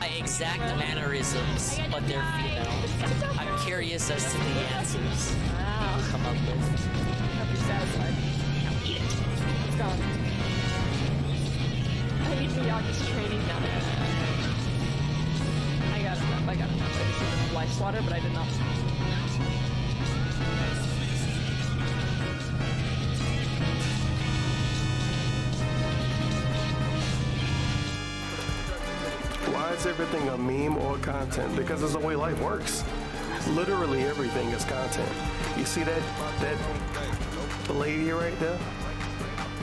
my exact mannerisms, but they're female. I'm curious as to the answers Wow. you come up with. I'll be satisfied. Now eat it. It's gone. I need Miyagi's training down there. I got enough. I just needed life swatter, but I did not. Why is everything a meme or content? Because it's the way life works. Literally everything is content. You see that lady right there?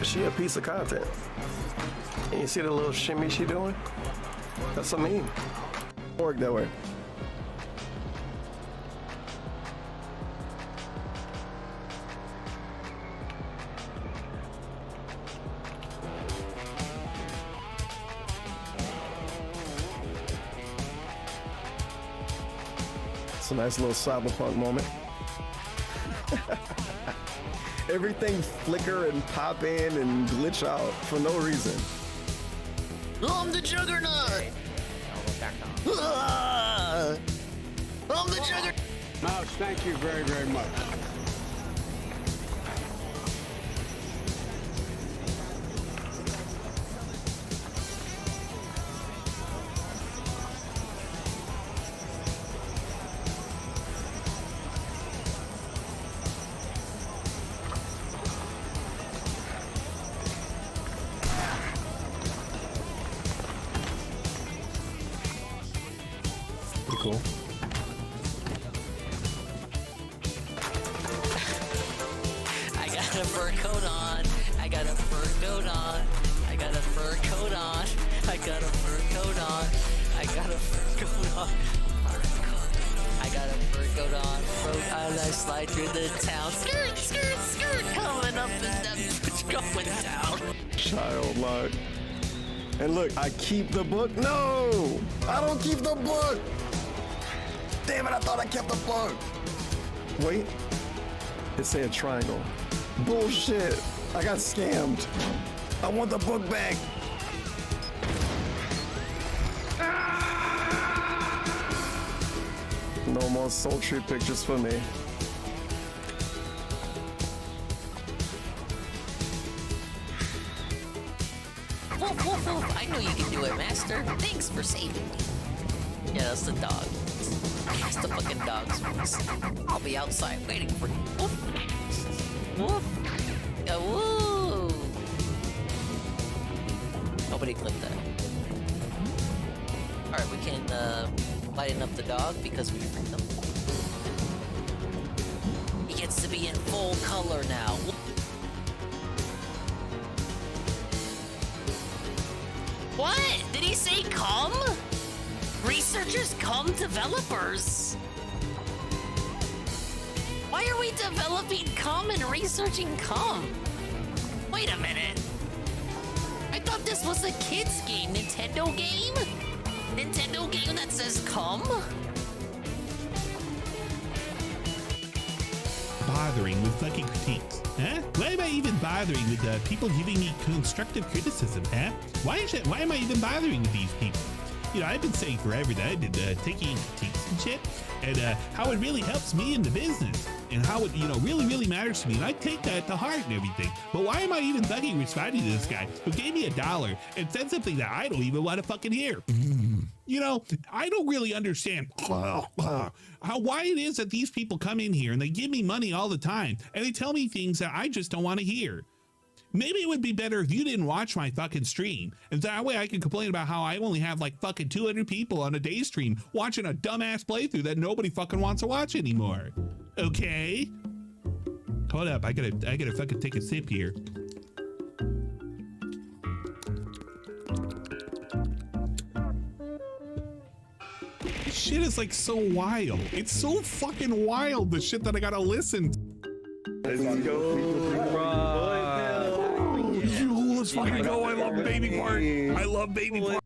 She a piece of content. And you see the little shimmy she doing? That's a meme. Work that way. It's a nice little cyberpunk moment. Everything flicker and pop in and glitch out for no reason. I'm the Juggernaut! Ah! I'm the Juggernaut! Mouse, thank you very, very much. Pretty cool. I got a fur coat on. I got a fur coat on. I got a fur coat on. I got a fur coat on. I got a fur coat on. I got a fur coat on. And I slide through the town. Skirt, skirt, skirt. Coming up the steps. Going down. Childlike. And look, I keep the book. No! I don't keep the book! Damn it, I thought I kept the book! Wait. It said triangle. Bullshit! I got scammed. I want the book back! No more sultry pictures for me. Woof, woof, woof. I know you can do it, master. Thanks for saving me. Yeah, that's the dog. That's the fucking dog's voice. I'll be outside waiting for you. Woof. Woof. Woo. Nobody clicked that. Alright, we can lighten up the dog because we freed him. He gets to be in full color now. What? Did he say come? Researchers come, developers. Why are we developing come and researching come? Wait a minute. I thought this was a kid's game, Nintendo game? Nintendo game that says come? Bothering with fucking critiques, huh? Why am I even bothering with people giving me constructive criticism, huh? Why am I even bothering with these people? You know, I've been saying forever that I've been taking critiques and shit, and how it really helps me in the business, and how it, you know, really matters to me, and I take that to heart and everything. But why am I even fucking responding to this guy who gave me $1 and said something that I don't even want to fucking hear? You know, I don't really understand why it is that these people come in here and they give me money all the time and they tell me things that I just don't want to hear. Maybe it would be better if you didn't watch my fucking stream, and that way I can complain about how I only have like fucking 200 people on a day stream watching a dumbass playthrough that nobody fucking wants to watch anymore. Okay? Hold up, I gotta fucking take a sip here. This shit is like so wild. It's so fucking wild, the shit that I gotta listen to. Let's go. Let's fucking go. I love baby part. I love baby part.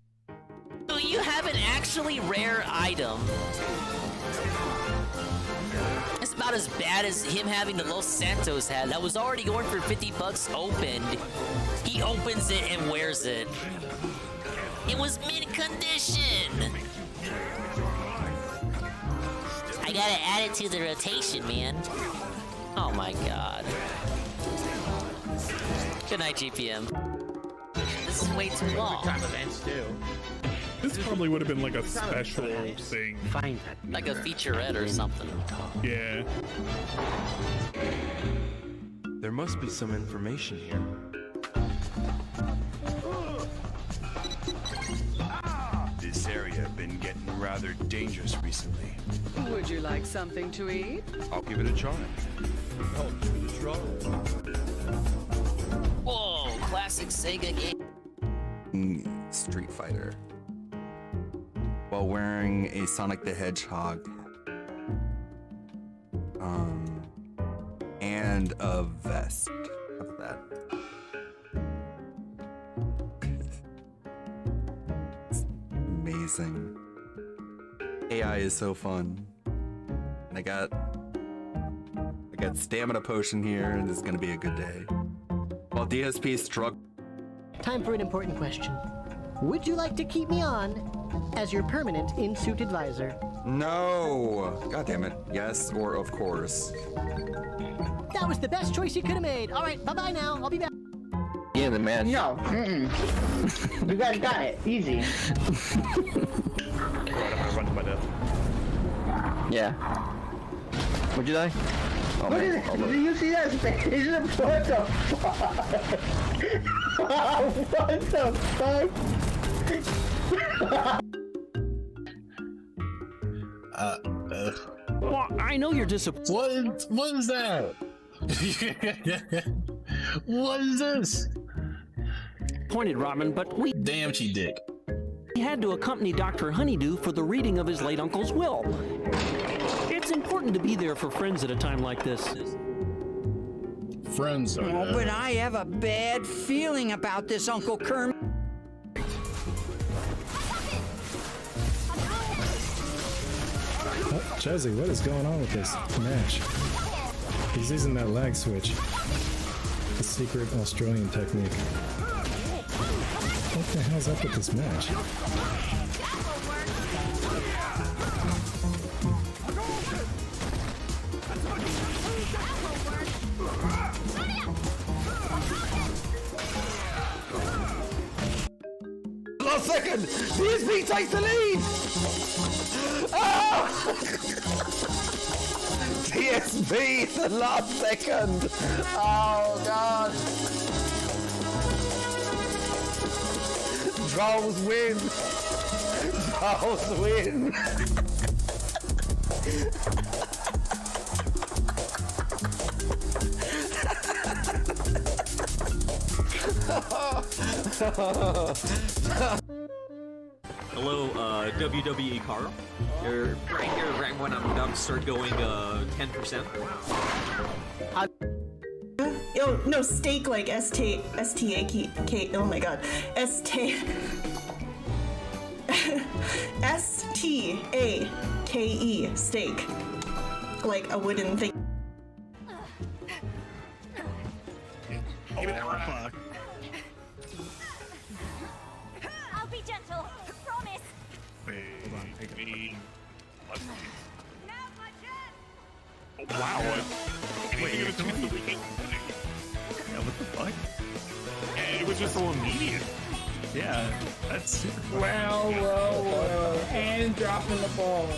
So you have an actually rare item. It's about as bad as him having the Los Santos hat that was already going for $50 opened. He opens it and wears it. It was mid-condition! I gotta add it to the rotation, man. Oh my god. Good night, GPM. This is way too long. Time events too. This probably would have been like a special thing. Find Like a featurette or something. Yeah. There must be some information here. This area been getting rather dangerous recently. Would you like something to eat? I'll give it a try. I'll give it a try. Whoa, classic Sega game. Street Fighter. While wearing a Sonic the Hedgehog. And a vest. How about that? It's amazing. AI is so fun. And I got stamina potion here, and this is gonna be a good day. While DSP struck. Time for an important question. Would you like to keep me on as your permanent in-suit advisor? No! God damn it. Yes, or of course. That was the best choice you could have made. All right, bye-bye now. I'll be back. Yeah, the man. No. You guys got it. Easy. Yeah. What'd you die? Oh, What man. is it? Do you see that face? What the fuck? What the fuck? Well, I know you're disappointed. What is that? What is this? Robin, but we Damn, she dick. had to accompany Dr. Honeydew for the reading of his late uncle's will. It's important to be there for friends at a time like this. Friends are Oh, but I have a bad feeling about this, Uncle Kermit. Oh, Jazzy, what is going on with this match? He's using that lag switch. The secret Australian technique. What the hell's up with this match? Last second! DSP takes the lead! Ah! DSP, the last second! Oh god! Trolls win! Trolls win! Hello, WWE Carl. You're right here right when I'm about to start going 10%. Yo, no, steak like S-T-A-K, oh my god. S-T-A-K-E, steak. Like a wooden thing. I'll be gentle, promise. Hold on, take it. Now's my chance. Wow. Wait, you're gonna twist the weekend? Yeah, what the fuck? And it was just so immediate. Yeah, that's super cool. Whoa. And dropping the ball.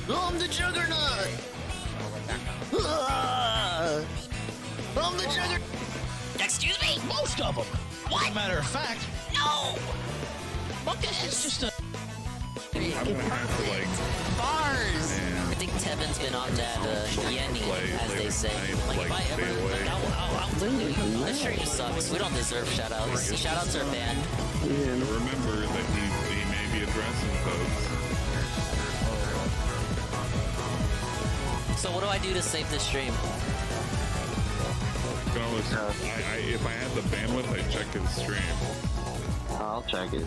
I'm the Juggernaut! Ah! I'm the Juggernaut! Excuse me? Most of them. What? As a matter of fact. No! It's just a. I'm gonna have to like. Bars! I think Tevin's been on that Yenny, as they say. Like, if I ever, like, the stream sucks. We don't deserve shoutouts. Shoutouts are banned. Remember that he may be addressing folks. So what do I do to save this stream? You can always, if I had the bandwidth, I'd check his stream. I'll check it.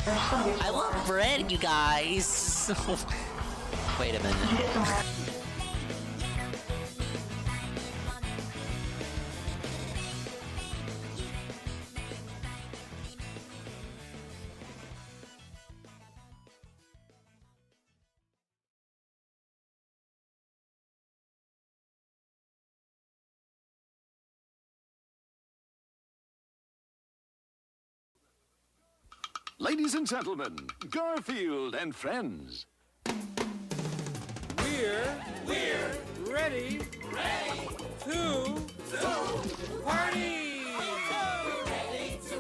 I love bread, you guys. Wait a minute. Ladies and gentlemen, Garfield and friends. We're ready to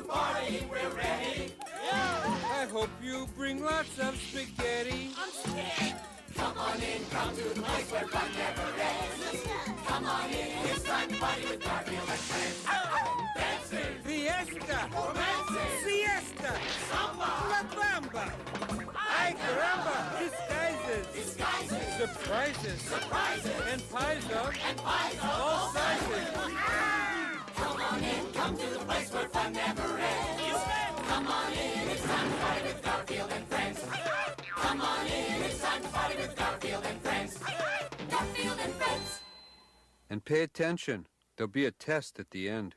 party. We're ready. I hope you bring lots of spaghetti. I'm scared. Come on in, come to the place where fun never ends. Come on in, it's time to party with Garfield and friends. Dancing, fiesta, romancing, siesta, samba, la bamba. Ay caramba, disguises, surprises, and pies of all sizes. Come on in, come to the place where fun never ends. Come on in, it's time to party with Garfield and friends. Come on in, it's time to party with Garfield and friends. Garfield and friends. And pay attention. There'll be a test at the end.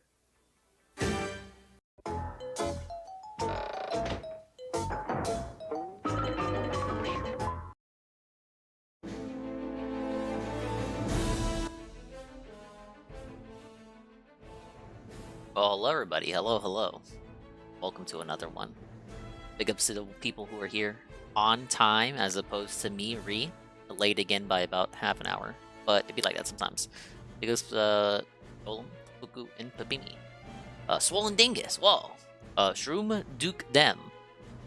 Well, hello everybody. Hello. Welcome to another one. Big ups to the people who are here on time as opposed to me, late again by about half an hour. But it'd be like that sometimes. Big ups to Golem, Fuku, and Papimi. Swollen Dingus, whoa. Shroom, Duke, Dem.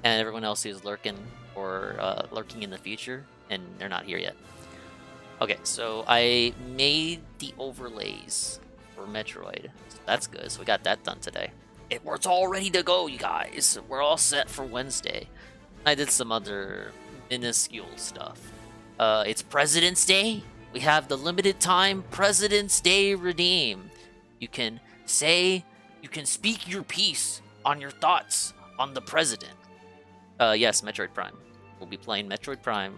And everyone else who's lurking or lurking in the future, and they're not here yet. Okay, so I made the overlays for Metroid. So that's good. So we got that done today. It's all ready to go, you guys. We're all set for Wednesday. I did some other minuscule stuff. It's President's Day. We have the limited time President's Day redeem. You can speak your piece on your thoughts on the president. Yes, Metroid Prime. We'll be playing Metroid Prime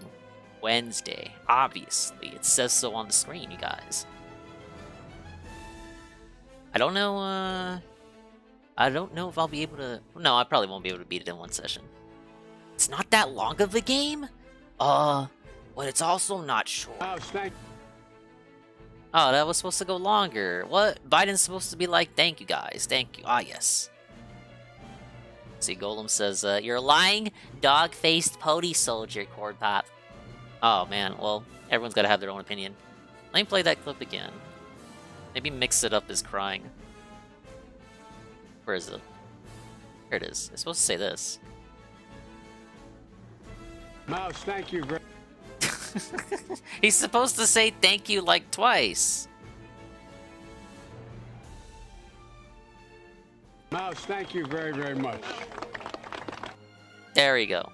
Wednesday. Obviously, it says so on the screen, you guys. I don't know if I'll be able to... No, I probably won't be able to beat it in one session. It's not that long of a game? But it's also not short. Oh, that was supposed to go longer. What? Biden's supposed to be like, thank you guys, thank you. Ah, yes. See, Golem says, you're a lying, dog-faced pody soldier, Cord Pop. Oh, man, well, everyone's got to have their own opinion. Let me play that clip again. Maybe mix it up as crying. Where is it? Here it is. It's supposed to say this. Mouse, thank you very He's supposed to say thank you like twice. Mouse, thank you very, very much. There you go.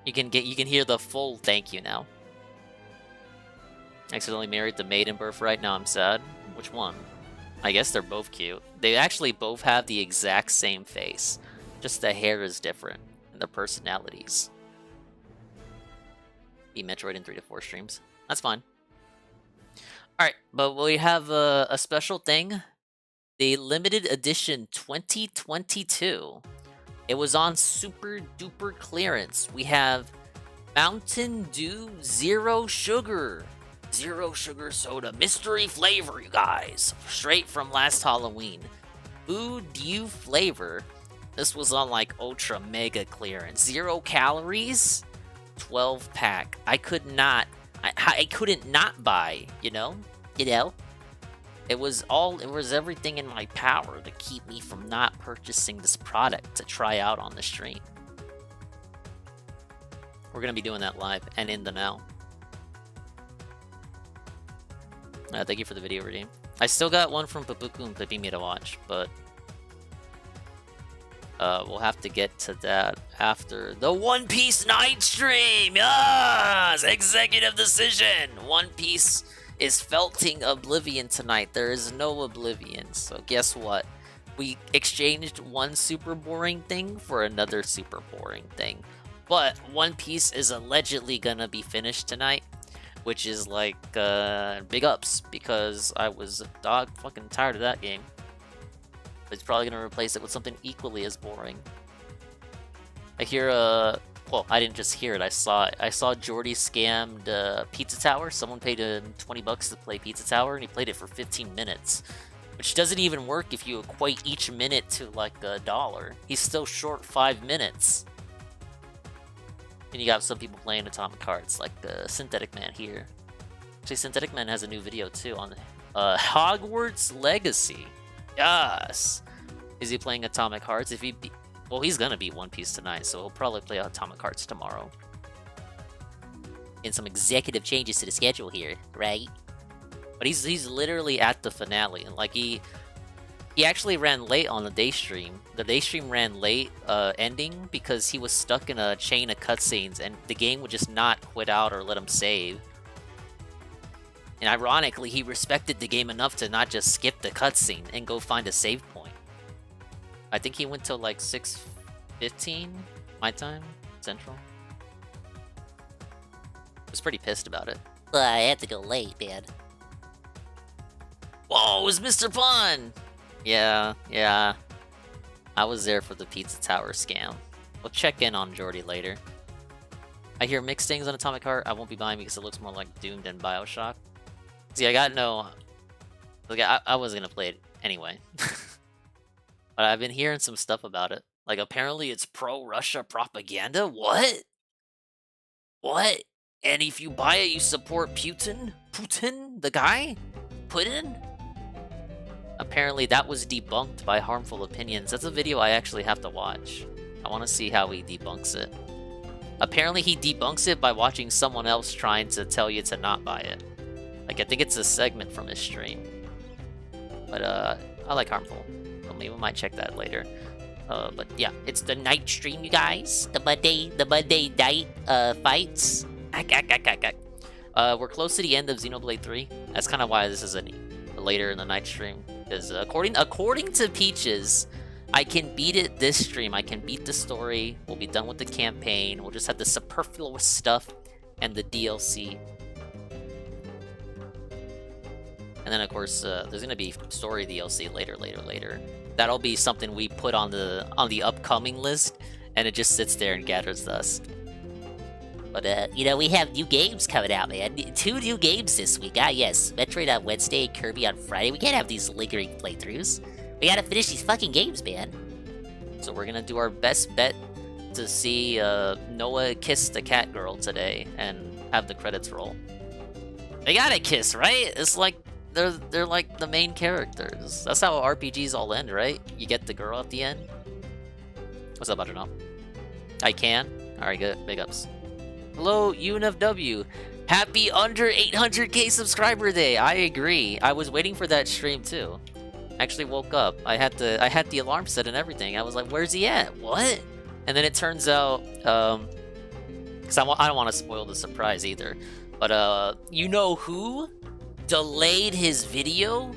You can hear the full thank you now. Accidentally married the maiden birthright. Now I'm sad. Which one? I guess they're both cute. They actually both have the exact same face. Just the hair is different. And their personalities. Be Metroid in 3 to 4 streams. That's fine. Alright, but we have a special thing. The limited edition 2022. It was on super duper clearance. We have Mountain Dew Zero Sugar. Zero sugar soda. Mystery flavor, you guys. Straight from last Halloween. Food Dew flavor. This was on like ultra mega clearance. 0 calories. 12 pack. I couldn't not buy, you know? You know? It was everything in my power to keep me from not purchasing this product to try out on the stream. We're gonna be doing that live and in the now. Thank you for the video redeem. I still got one from Papuku and Pipimi to watch, but we'll have to get to that after the One Piece night stream. Yes! Executive decision. One Piece is felting Oblivion tonight. There is no Oblivion. So guess what? We exchanged one super boring thing for another super boring thing. But One Piece is allegedly gonna be finished tonight, which is like big ups because I was dog fucking tired of that game. But it's probably gonna replace it with something equally as boring. I hear well, I didn't just hear it, I saw it. I saw Jordy scammed Pizza Tower. Someone paid him 20 bucks to play Pizza Tower, and he played it for 15 minutes. Which doesn't even work if you equate each minute to like $1. He's still short 5 minutes. And you got some people playing Atomic Hearts, like Synthetic Man here. Actually, Synthetic Man has a new video too on Hogwarts Legacy. Yes! Is he playing Atomic Hearts? If he well, he's gonna beat One Piece tonight, so he'll probably play Atomic Hearts tomorrow. And some executive changes to the schedule here, right? But he's literally at the finale, and like he actually ran late on the day stream. The day stream ran late ending because he was stuck in a chain of cutscenes, and the game would just not quit out or let him save. And ironically, he respected the game enough to not just skip the cutscene and go find a save point. I think he went till like 6:15 my time, Central. I was pretty pissed about it. I had to go late, man. Whoa, it was Mr. Pun! Yeah. I was there for the Pizza Tower scam. We'll check in on Jordy later. I hear mixed things on Atomic Heart. I won't be buying because it looks more like Doom than Bioshock. See, I got no... Like, I wasn't gonna play it anyway. But I've been hearing some stuff about it. Like, apparently it's pro-Russia propaganda? What? What? And if you buy it, you support Putin? Putin? The guy? Putin? Apparently that was debunked by Harmful Opinions. That's a video I actually have to watch. I want to see how he debunks it. Apparently he debunks it by watching someone else trying to tell you to not buy it. Like, I think it's a segment from his stream. But, I like Harmful. So maybe we might check that later. But yeah, it's the night stream, you guys. The Monday night, fights. We're close to the end of Xenoblade 3. That's kind of why this is later in the night stream. Because according to Peaches, I can beat it this stream. I can beat the story. We'll be done with the campaign. We'll just have the superfluous stuff and the DLC. And then of course, there's gonna be story DLC later. That'll be something we put on the upcoming list, and it just sits there and gathers dust. But, you know, we have new games coming out, man. 2 new games this week. Yes. Metroid on Wednesday, Kirby on Friday. We can't have these lingering playthroughs. We gotta finish these fucking games, man. So we're gonna do our best bet to see Noah kiss the cat girl today and have the credits roll. They gotta kiss, right? It's like, they're like the main characters. That's how RPGs all end, right? You get the girl at the end. What's up, Budgerno? I can? Alright, good. Big ups. Hello, UNFW. Happy under 800k subscriber day. I agree. I was waiting for that stream too. Actually woke up. I had the alarm set and everything. I was like, where's he at? What? And then it turns out, because I don't want to spoil the surprise either. But you know who delayed his video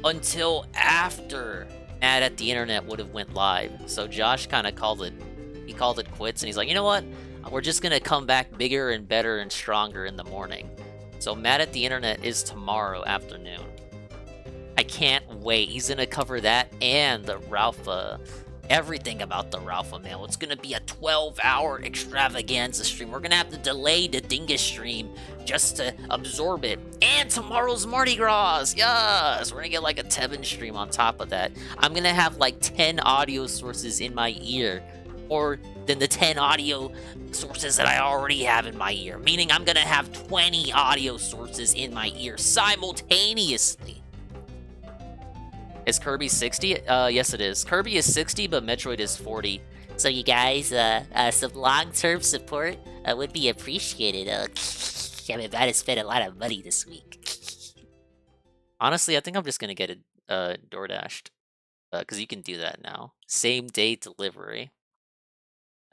until after Mad at the Internet would have went live. So Josh kind of called it. He called it quits, and he's like, you know what? We're just gonna come back bigger and better and stronger in the morning. So Mad at the Internet is tomorrow afternoon. I can't wait. He's gonna cover that and the Ralpha, everything about the Ralpha mail. It's gonna be a 12-hour extravaganza stream. We're gonna have to delay the Dingus stream just to absorb it. And tomorrow's Mardi Gras. Yes, we're gonna get like a Tevin stream on top of that. I'm gonna have like 10 audio sources in my ear, or than the 10 audio sources that I already have in my ear. Meaning I'm gonna have 20 audio sources in my ear simultaneously. Is Kirby 60? Yes it is. Kirby is 60, but Metroid is 40. So you guys, some long-term support would be appreciated. I'm about to spend a lot of money this week. Honestly, I think I'm just gonna get it DoorDashed. Because you can do that now. Same day delivery.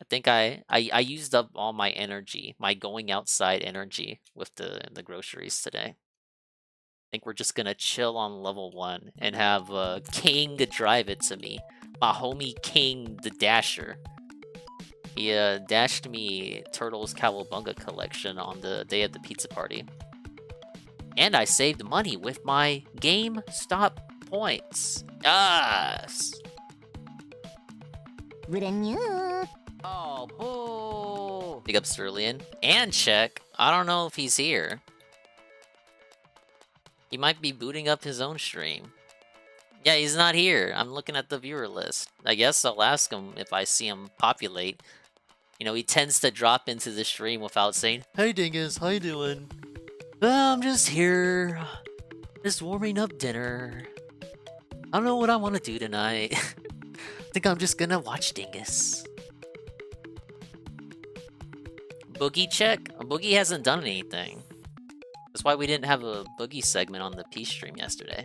I think I used up all my energy, my going outside energy with the groceries today. I think we're just gonna chill on level 1 and have King drive it to me. My homie King the Dasher. He dashed me Turtles Cowabunga collection on the day of the pizza party. And I saved money with my GameStop points. Yes! Oh, boo! Big up Sterlian. And check. I don't know if he's here. He might be booting up his own stream. Yeah, he's not here. I'm looking at the viewer list. I guess I'll ask him if I see him populate. You know, he tends to drop into the stream without saying, "Hey Dingus, how you doing?" I'm just here. Just warming up dinner. I don't know what I want to do tonight. I think I'm just gonna watch Dingus. Boogie check? Boogie hasn't done anything. That's why we didn't have a Boogie segment on the Peace stream yesterday.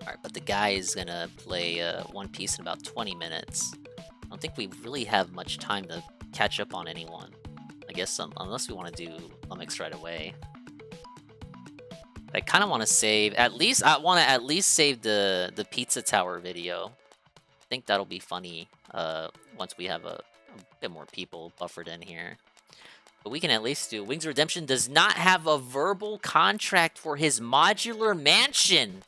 Alright, but the guy is gonna play One Piece in about 20 minutes. I don't think we really have much time to catch up on anyone. I guess unless we want to do Lumix right away. I kind of want to save, I want to at least save the Pizza Tower video. I think that'll be funny once we have a bit more people buffered in here. But we can at least do, Wings Redemption does not have a verbal contract for his modular mansion.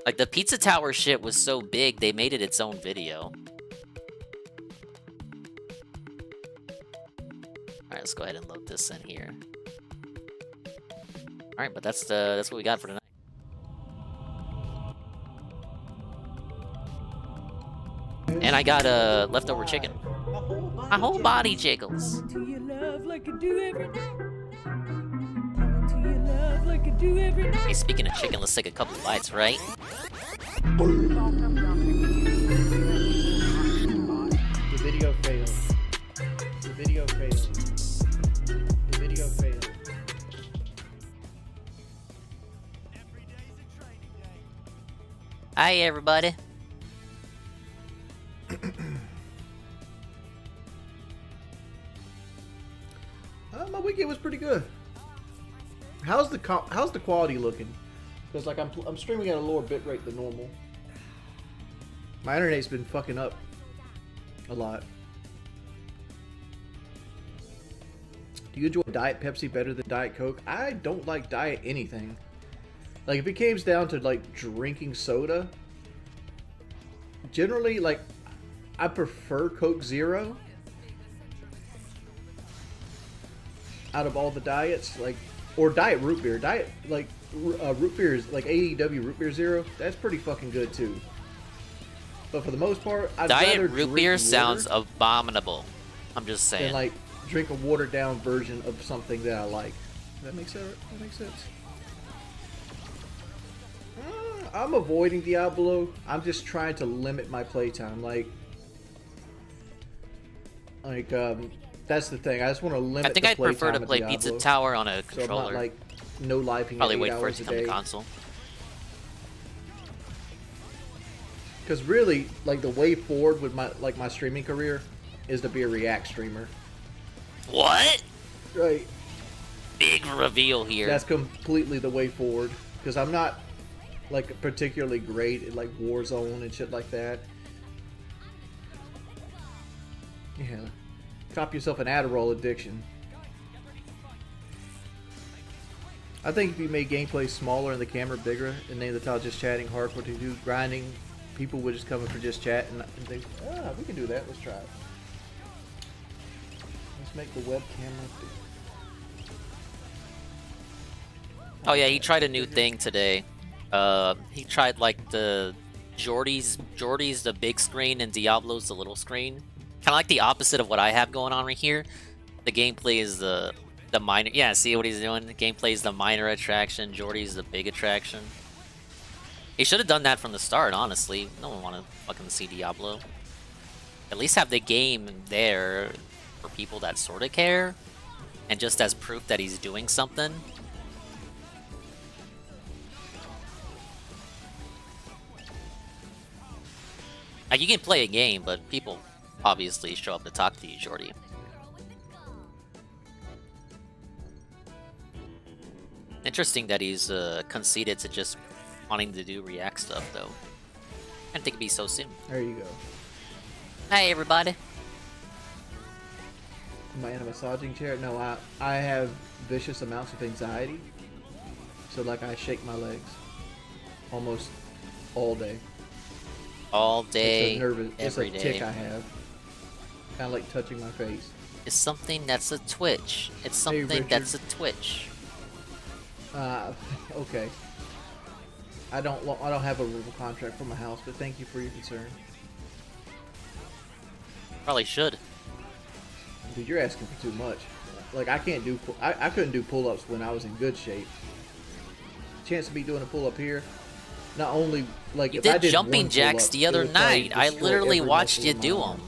Like, the Pizza Tower shit was so big, they made it its own video. Alright, let's go ahead and load this in here. Alright, but that's what we got for tonight. And I got leftover chicken. My whole body jiggles. Hey, speaking of chicken, let's take a couple bites, right? The video failed. The video failed. The video failed. Hi, everybody. My weekend was pretty good. How's the quality looking? Because like I'm streaming at a lower bit rate than normal. My internet's been fucking up a lot. Do you enjoy Diet Pepsi better than Diet Coke? I don't like Diet anything. Like if it came down to like drinking soda, generally like I prefer Coke Zero out of all the diets, like, or Diet Root Beer. Diet like root beer is like AEW Root Beer Zero. That's pretty fucking good too. But for the most part, I'd Diet rather root beer sounds abominable. I'm just saying. than like drink a watered down version of something that I like. That makes sense. I'm avoiding Diablo. I'm just trying to limit my playtime. Like that's the thing. I just want to limit. I think I'd prefer to play Pizza Tower on a controller. So I'm not like no lifing. Probably wait for it to come to console. Because really, like the way forward with my streaming career is to be a React streamer. What? Right. Big reveal here. That's completely the way forward. Because I'm not like particularly great at like Warzone and shit like that. Yeah. Cop yourself an Adderall addiction. I think if you made gameplay smaller and the camera bigger and name the title just chatting hardcore to do grinding, people would just come in for just chat and think, we can do that. Let's try it. Let's make the webcam Oh yeah, he tried a new thing today. He tried like the Jordy's the big screen and Diablo's the little screen. Kind of like the opposite of what I have going on right here. The gameplay is the minor. Yeah, see what he's doing? The gameplay is the minor attraction. Jordy's the big attraction. He should have done that from the start, honestly. No one want to fucking see Diablo. At least have the game there for people that sort of care, and just as proof that he's doing something. Like, you can play a game, but people obviously show up to talk to you, Jordy. Interesting that he's conceded to just wanting to do React stuff, though. I didn't think it'd be so soon. There you go. Hey, everybody. Am I in a massaging chair? No, I have vicious amounts of anxiety. So, like, I shake my legs almost all day. All day, it's every a day. tick I have. Kind of like touching my face. It's something that's a twitch. It's something that's a twitch. Okay. I don't have a verbal contract for my house, but thank you for your concern. Probably should. Dude, you're asking for too much. Like, I can't do. I couldn't do pull-ups when I was in good shape. Chance of me doing a pull-up here. Not only like You if I did did jumping one jacks pull-up, the it other would probably night. I destroy literally every watched muscle you in my do arm. them.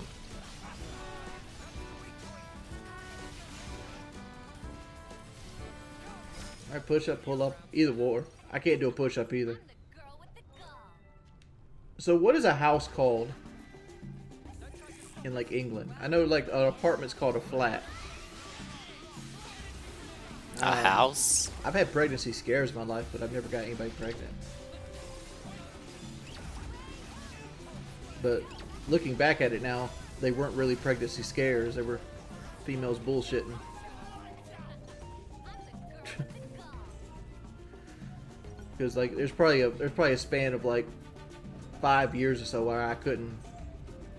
I push up, pull up, either or. I can't do a push up either. So what is a house called in like England? I know like an apartment's called a flat. A house? I've had pregnancy scares in my life, but I've never got anybody pregnant. But looking back at it now, they weren't really pregnancy scares. They were females bullshitting. Because like there's probably a span of like 5 years or so where I couldn't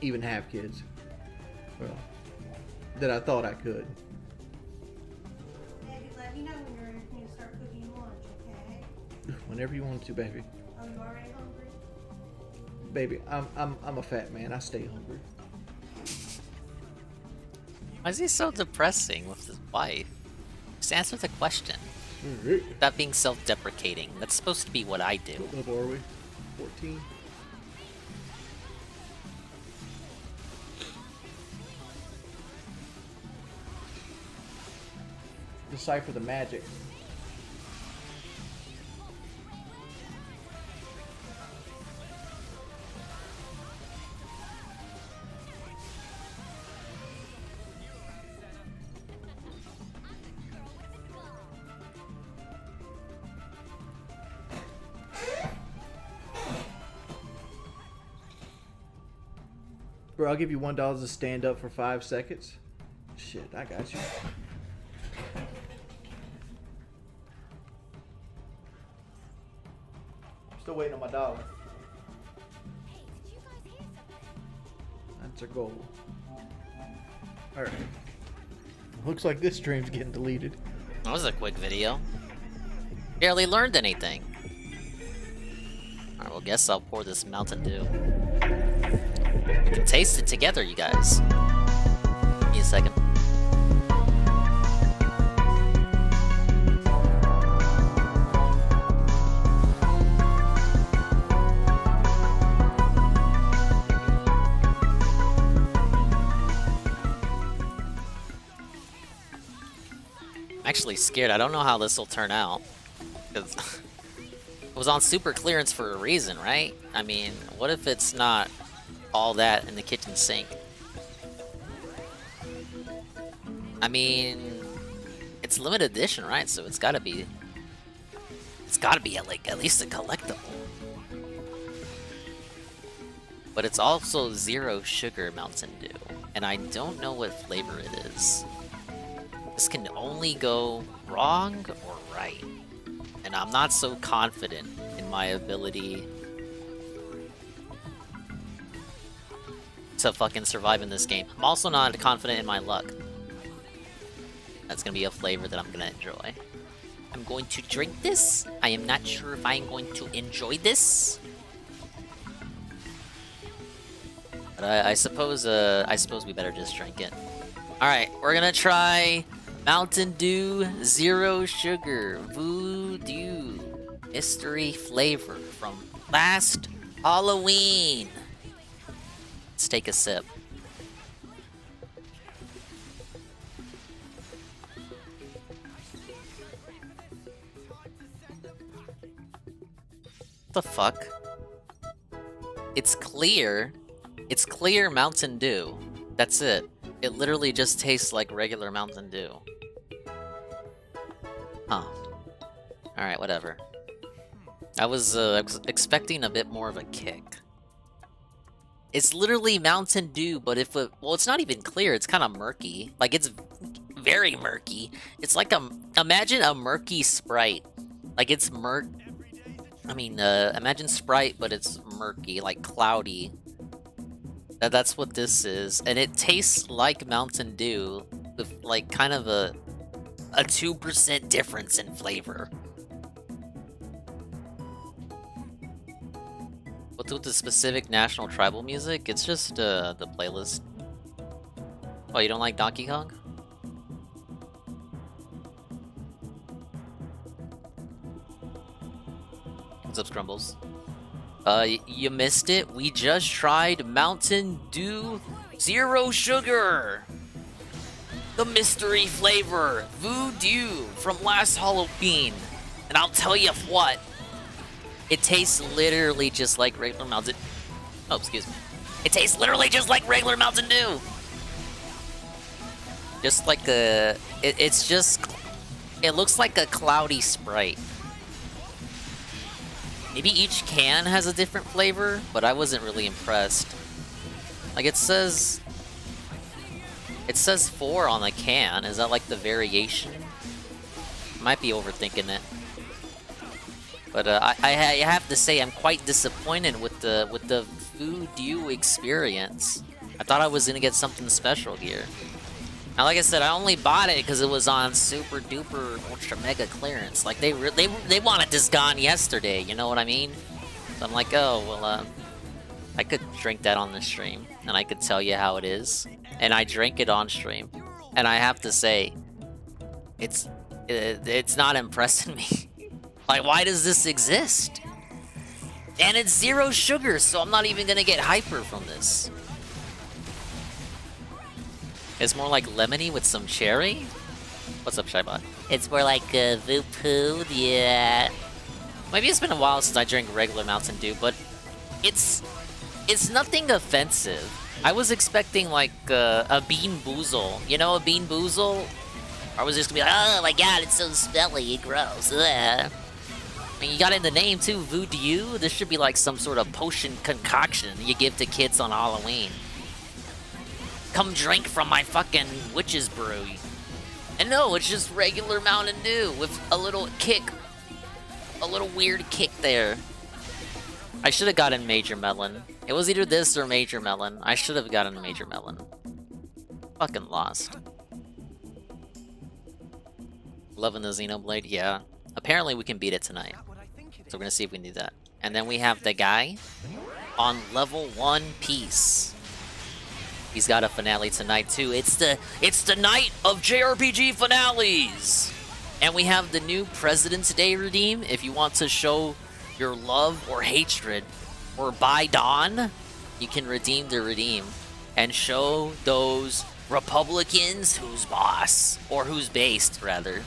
even have kids. Well, that I thought I could. Baby, let me know when you're ready for me to start cooking lunch, okay? Whenever you want to, baby. Oh, you already hungry? Baby, I'm a fat man. I stay hungry. Why is he so depressing with his wife? Just answer the question. That being self-deprecating. That's supposed to be what I do. What level are we? 14. Decipher the magic. Bro, I'll give you $1 to stand up for 5 seconds. Shit, I got you. Still waiting on my dollar. That's our goal. Alright. Looks like this stream's getting deleted. That was a quick video. Barely learned anything. Alright, well, guess I'll pour this Mountain Dew. We can taste it together, you guys. Give me a second. I'm actually scared. I don't know how this will turn out. Because it was on super clearance for a reason, right? I mean, what if it's not all that in the kitchen sink? I mean, it's limited edition, right? So it's gotta be like at least a collectible. But it's also 0 sugar Mountain Dew, and I don't know what flavor it is. This can only go wrong or right, and I'm not so confident in my ability to fucking survive in this game. I'm also not confident in my luck. That's gonna be a flavor that I'm gonna enjoy. I'm going to drink this. I am not sure if I'm going to enjoy this. But I suppose we better just drink it. Alright, we're gonna try Mountain Dew Zero Sugar Voodoo Mystery Flavor from last Halloween. Let's take a sip. The fuck? It's clear. It's clear Mountain Dew. That's it. It literally just tastes like regular Mountain Dew. Huh. Alright, whatever. I was expecting a bit more of a kick. It's literally Mountain Dew, but if it... Well, it's not even clear. It's kind of murky. Like, it's very murky. It's like a... Imagine a murky Sprite. Like, it's imagine Sprite, but it's murky, like cloudy. That's what this is. And it tastes like Mountain Dew, with like kind of a 2% difference in flavor. What's with the specific national tribal music? It's just the playlist. Oh, you don't like Donkey Kong? What's up, Scrumbles? You missed it. We just tried Mountain Dew Zero Sugar. The mystery flavor, Voodoo, from last Halloween. And I'll tell you what, it tastes literally just like regular Mountain... Oh, excuse me. It tastes literally just like regular Mountain Dew. Just like a... It's just... It looks like a cloudy Sprite. Maybe each can has a different flavor, but I wasn't really impressed. Like, it says 4 on the can. Is that like the variation? Might be overthinking it. But I have to say I'm quite disappointed with the Voodoo experience. I thought I was gonna get something special here. Now, like I said, I only bought it because it was on super duper ultra mega clearance. Like they wanted this gone yesterday. You know what I mean? So I'm like, oh well, I could drink that on the stream, and I could tell you how it is. And I drank it on stream, and I have to say, it's not impressing me. Like, why does this exist? And it's zero sugar, so I'm not even gonna get hyper from this. It's more like lemony with some cherry? What's up, Shybot? It's more like Voopoo, yeah. Maybe it's been a while since I drank regular Mountain Dew, but it's nothing offensive. I was expecting like a Bean Boozle. You know a Bean Boozle? I was just gonna be like, oh my god, it's so smelly and gross. Ugh. I mean, you got it in the name too, Voodoo. This should be like some sort of potion concoction you give to kids on Halloween. Come drink from my fucking witch's brew. And no, it's just regular Mountain Dew with a little kick. A little weird kick there. I should have gotten Major Melon. It was either this or Major Melon. I should have gotten Major Melon. Fucking lost. Loving the Xenoblade, yeah. Apparently we can beat it tonight. So we're gonna see if we can do that. And then we have the guy on level 1 piece. He's got a finale tonight too. It's the night of JRPG finales! And we have the new President's Day redeem. If you want to show your love or hatred or buy Dawn, you can redeem the redeem and show those Republicans who's boss, or who's based rather.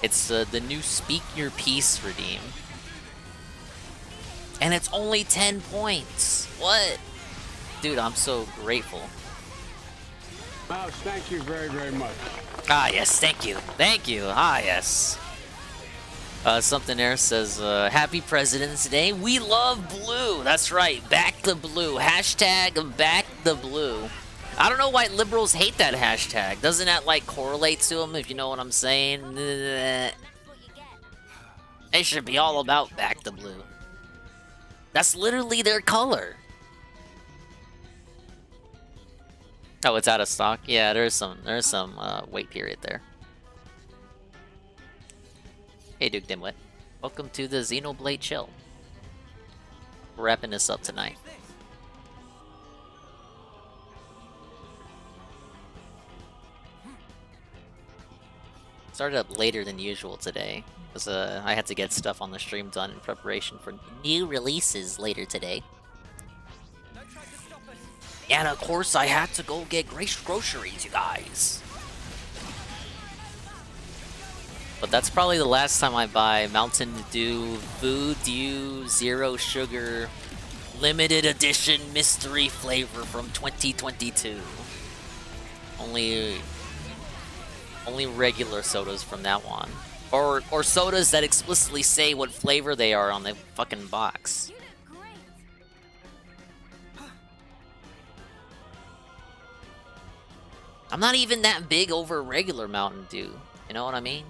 It's the new Speak Your Peace redeem. And it's only 10 points. What? Dude, I'm so grateful. Mouse, thank you very, very much. Ah, yes, thank you. Thank you. Ah, yes. Something there says, Happy President's Day. We love blue. That's right. Back the blue. Hashtag back the blue. I don't know why liberals hate that hashtag. Doesn't that, like, correlate to them, if you know what I'm saying? They should be all about back the blue. That's literally their color. Oh, it's out of stock? Yeah, there's some wait period there. Hey, Duke Dimwit. Welcome to the Xenoblade Chill. We're wrapping this up tonight. Started up later than usual today, because I had to get stuff on the stream done in preparation for new releases later today. And of course, I had to go get groceries, you guys. But that's probably the last time I buy Mountain Dew Voodoo Zero Sugar Limited Edition Mystery Flavor from 2022. Only regular sodas from that one. Or sodas that explicitly say what flavor they are on the fucking box. I'm not even that big over regular Mountain Dew. You know what I mean?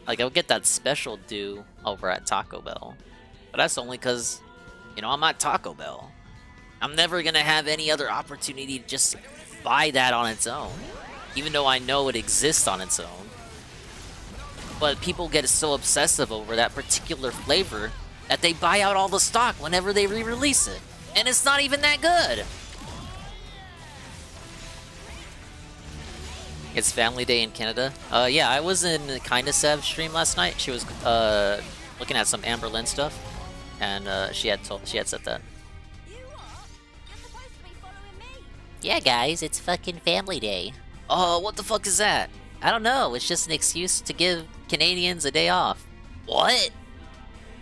Like, I'll get that special Dew over at Taco Bell. But that's only because, you know, I'm at Taco Bell. I'm never gonna have any other opportunity to just buy that on its own. Even though I know it exists on its own. But people get so obsessive over that particular flavor that they buy out all the stock whenever they re-release it. And it's not even that good! It's Family Day in Canada. Yeah, I was in Kinda Sev's stream last night. She was looking at some Amber Lynn stuff, and she had said that. Yeah, guys, it's fucking Family Day. Oh, what the fuck is that? I don't know. It's just an excuse to give Canadians a day off. What?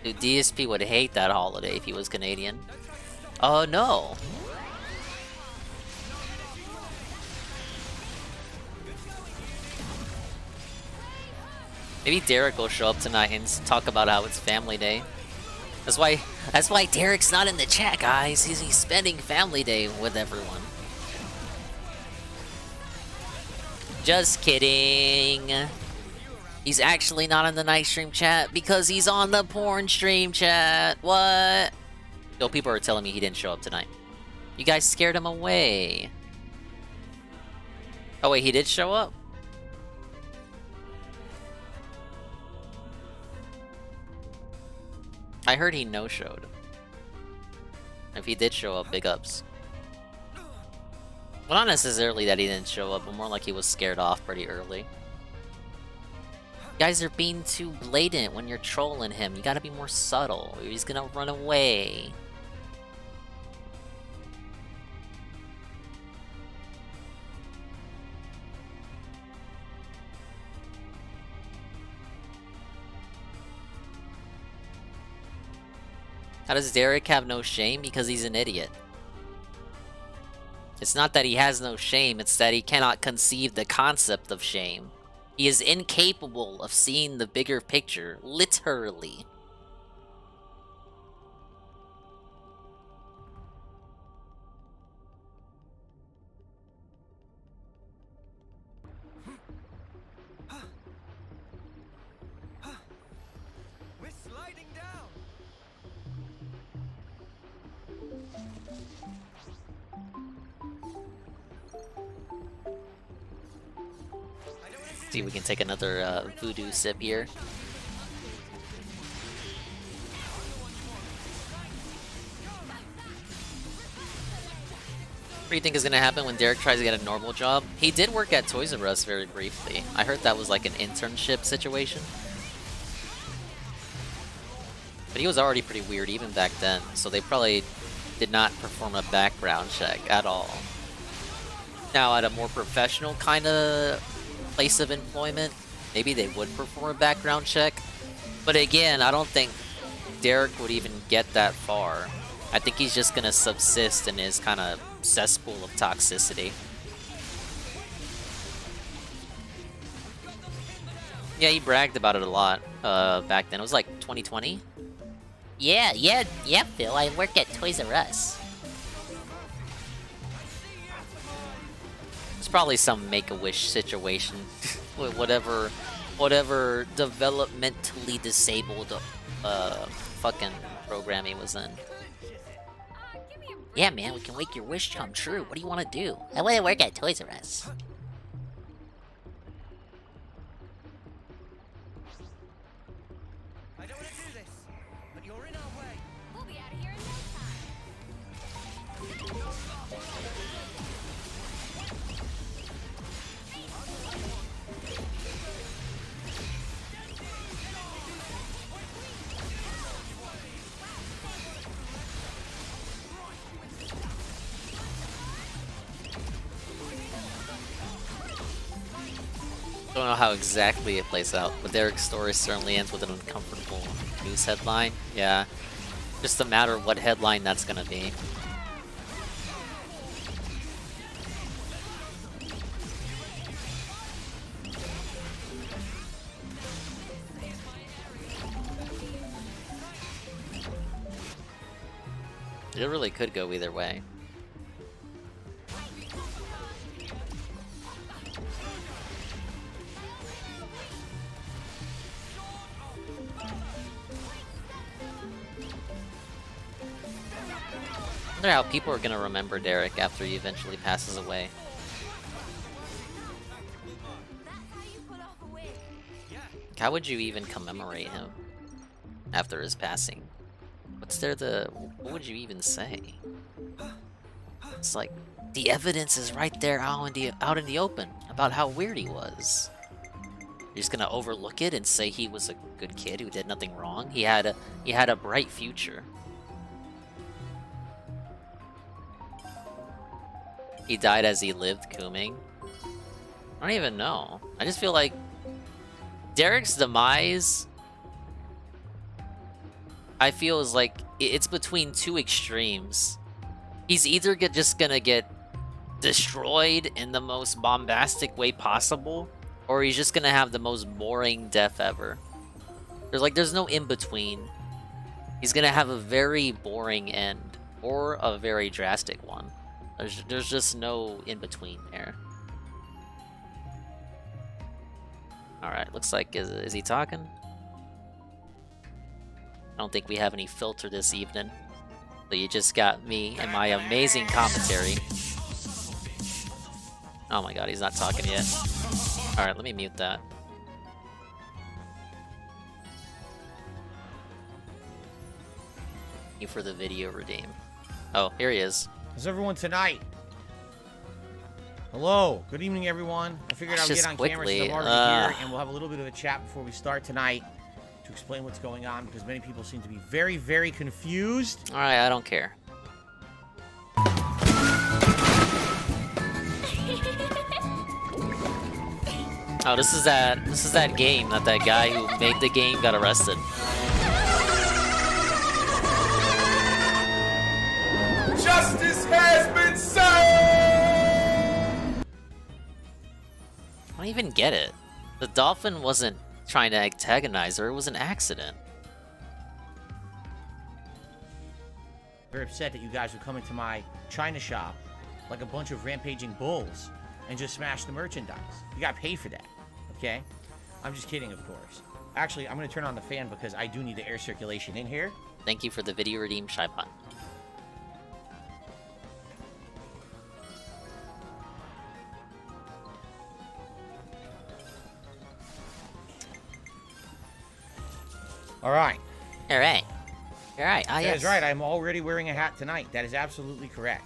Dude, DSP would hate that holiday if he was Canadian. Oh no. Maybe Derek will show up tonight and talk about how it's Family Day. That's why Derek's not in the chat, guys. He's spending Family Day with everyone. Just kidding. He's actually not in the night stream chat because he's on the porn stream chat. What? No, people are telling me he didn't show up tonight. You guys scared him away. Oh wait, he did show up? I heard he no-showed. If he did show up, big ups. Well, not necessarily that he didn't show up, but more like he was scared off pretty early. You guys are being too blatant when you're trolling him. You gotta be more subtle, or he's gonna run away. How does Derek have no shame? Because he's an idiot. It's not that he has no shame, it's that he cannot conceive the concept of shame. He is incapable of seeing the bigger picture, literally. See if we can take another voodoo sip here. What do you think is going to happen when Derek tries to get a normal job? He did work at Toys R Us very briefly. I heard that was like an internship situation. But he was already pretty weird even back then, so they probably did not perform a background check at all. Now, at a more professional kind of place of employment, maybe they would perform a background check. But again, I don't think Derek would even get that far. I think he's just gonna subsist in his kind of cesspool of toxicity. Yeah, he bragged about it a lot back then. It was like 2020. Yeah, Phil, I work at Toys R Us. It's probably some Make-A-Wish situation. whatever developmentally disabled fucking program he was in. Yeah, man, we can make your wish come true. What do you want to do? I want to work at Toys R Us. Don't know how exactly it plays out, but Derek's story certainly ends with an uncomfortable news headline. Yeah, just a matter of what headline that's gonna be. It really could go either way. I wonder how people are gonna remember Derek after he eventually passes away. How would you even commemorate him after his passing? What would you even say? It's like, the evidence is right there out in the open about how weird he was. You're just gonna overlook it and say he was a good kid who did nothing wrong? He had a bright future. He died as he lived, Kooming. I don't even know. I just feel like Derek's demise, I feel, is like it's between two extremes. He's either just gonna get destroyed in the most bombastic way possible, or he's just gonna have the most boring death ever. There's no in between. He's gonna have a very boring end, or a very drastic one. There's just no in between there. All right, looks like is he talking? I don't think we have any filter this evening. So you just got me and my amazing commentary. Oh my god, he's not talking yet. All right, let me mute that. Thank you for the video redeem. Oh, here he is. How's everyone tonight? Hello, good evening, everyone. I figured I would get on camera since I'm already here, and we'll have a little bit of a chat before we start tonight to explain what's going on, because many people seem to be very, very confused. All right, I don't care. Oh, this is that game that guy who made the game got arrested. Justice has been served! I don't even get it. The dolphin wasn't trying to antagonize her, it was an accident. Very upset that you guys would come into my China shop like a bunch of rampaging bulls and just smash the merchandise. You got paid for that, okay? I'm just kidding, of course. Actually, I'm gonna turn on the fan because I do need the air circulation in here. Thank you for the video redeem, Shaipon. All right. All right. All right. Ah, That yes. is right. I'm already wearing a hat tonight. That is absolutely correct.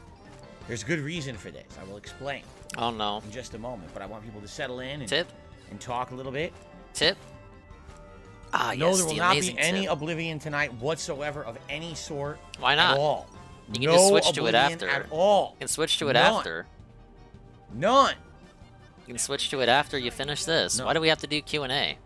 There's good reason for this. I will explain. Oh no. In just a moment, but I want people to settle in and Tip and talk a little bit. Tip. Ah, no, yes. there will the not be amazing any tip. Oblivion tonight whatsoever of any sort. Why not? At all. You can no just switch to it Oblivion after. At all. You can switch to it None. after. None. You can switch to it after you finish this. No. Why do we have to do Q&A?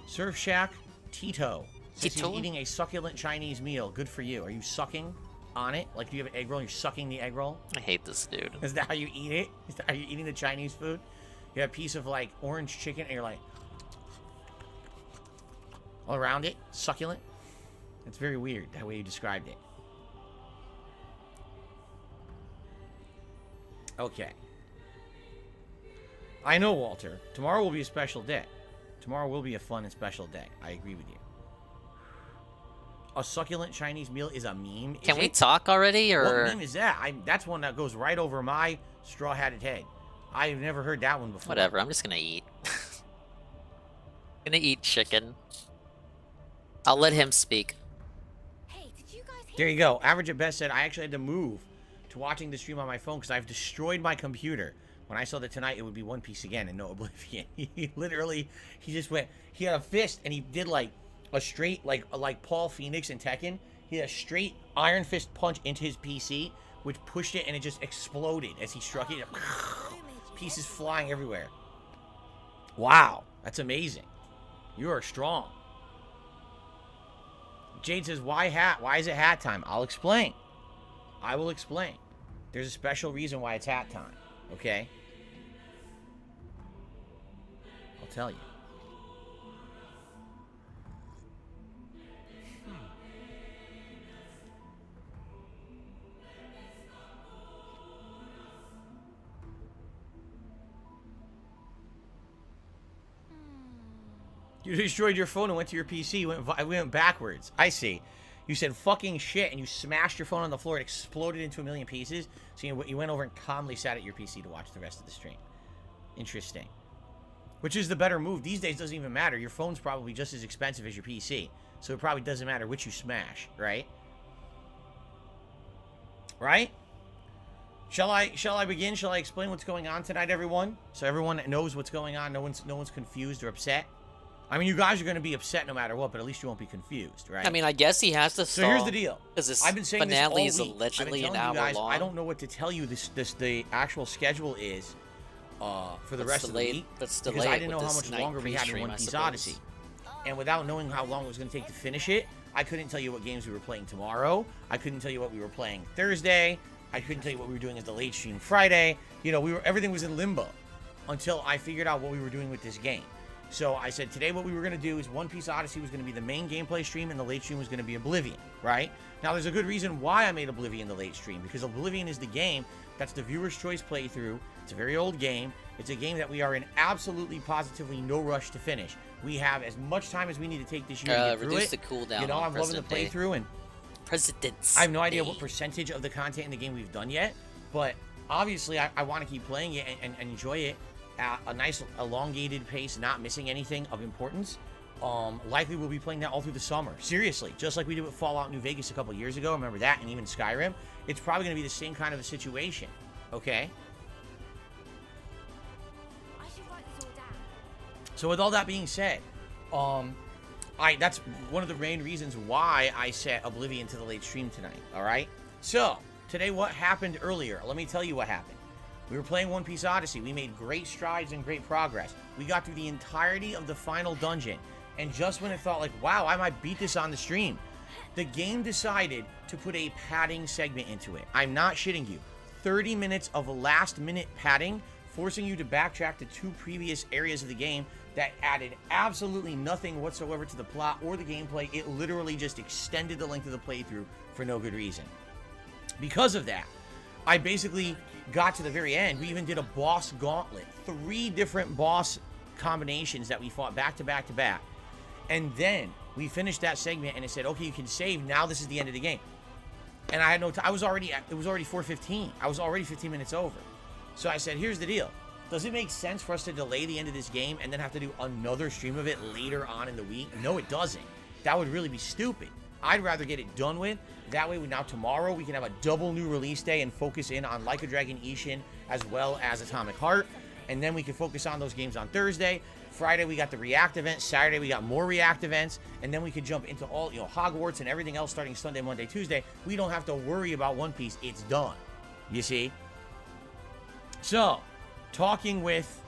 Surf Shack Tito says Tito? he's eating a succulent Chinese meal. Good for you. Are you sucking on it? Like, do you have an egg roll? You're sucking the egg roll? I hate this dude. Is that how you eat it? Are you eating the Chinese food? You have a piece of, like, orange chicken, and you're like... all around it? Succulent? It's very weird, that way you described it. Okay. I know, Walter. Tomorrow will be a special day. Tomorrow will be a fun and special day. I agree with you. A succulent Chinese meal is a meme. Can we talk already, or What meme is that? That's one that goes right over my straw-hatted head. I've never heard that one before. whatever? I'm just gonna eat. Gonna eat chicken. I'll let him speak. There you go. Average at best said I actually had to move to watching the stream on my phone because I've destroyed my computer. When I saw that tonight it would be One Piece again and no Oblivion. He literally, he just went, he had a fist and he did like a straight, like Paul Phoenix in Tekken. He had a straight Iron Fist punch into his PC, which pushed it and it just exploded as he struck it. Pieces flying everywhere. Wow, that's amazing. You are strong. Jade says, why hat? Why is it hat time? I'll explain. I will explain. There's a special reason why it's hat time, okay? I'll tell you. You destroyed your phone and went to your PC. You went backwards. I see. You said fucking shit and you smashed your phone on the floor. It exploded into a million pieces. So you went over and calmly sat at your PC to watch the rest of the stream. Interesting. Which is the better move? These days, it doesn't even matter. Your phone's probably just as expensive as your PC. So it probably doesn't matter which you smash, right? Right? Shall I begin? Shall I explain what's going on tonight, everyone? So everyone knows what's going on. No one's confused or upset. I mean, you guys are going to be upset no matter what, but at least you won't be confused, right? I mean, I guess he has to stall. So here's the deal. Because this I've been saying finale this is all week. allegedly an hour guys, long. I don't know what to tell you. The actual schedule is for the rest of the week. Let's because delay I it didn't with know how this much longer we had in One Piece Odyssey, and without knowing how long it was going to take to finish it, I couldn't tell you what games we were playing tomorrow. I couldn't tell you what we were playing Thursday. I couldn't tell you what we were doing as the late stream Friday. You know, everything was in limbo until I figured out what we were doing with this game. So I said today what we were going to do is One Piece Odyssey was going to be the main gameplay stream and the late stream was going to be Oblivion, right? Now there's a good reason why I made Oblivion the late stream, because Oblivion is the game that's the viewer's choice playthrough. It's a very old game. It's a game that we are in absolutely positively no rush to finish. We have as much time as we need to take this year to get through reduce it. the cooldown. You know, I'm loving the playthrough and President's I have no idea Day. what percentage of the content in the game we've done yet, but obviously I want to keep playing it and enjoy it at a nice elongated pace, not missing anything of importance. Likely we'll be playing that all through the summer. Seriously, just like we did with Fallout New Vegas a couple years ago. Remember that? And even Skyrim. It's probably going to be the same kind of a situation. Okay? So with all that being said, that's one of the main reasons why I set Oblivion to the late stream tonight. All right? So, today what happened earlier? Let me tell you what happened. We were playing One Piece Odyssey. We made great strides and great progress. We got through the entirety of the final dungeon. And just when it felt like, wow, I might beat this on the stream, the game decided to put a padding segment into it. I'm not shitting you. 30 minutes of last-minute padding, forcing you to backtrack to 2 previous areas of the game that added absolutely nothing whatsoever to the plot or the gameplay. It literally just extended the length of the playthrough for no good reason. Because of that, I basically got to the very end. We even did a boss gauntlet. 3 different boss combinations that we fought back to back to back. And then we finished that segment and it said, okay, you can save. Now this is the end of the game. And I had no time. It was already 4:15. I was already 15 minutes over. So I said, here's the deal. Does it make sense for us to delay the end of this game and then have to do another stream of it later on in the week? No, it doesn't. That would really be stupid. I'd rather get it done with. That way, now tomorrow, we can have a double new release day and focus in on Like a Dragon Ishin as well as Atomic Heart. And then we can focus on those games on Thursday. Friday, we got the React event. Saturday, we got more React events. And then we could jump into all, Hogwarts and everything else starting Sunday, Monday, Tuesday. We don't have to worry about One Piece. It's done. You see? So, talking with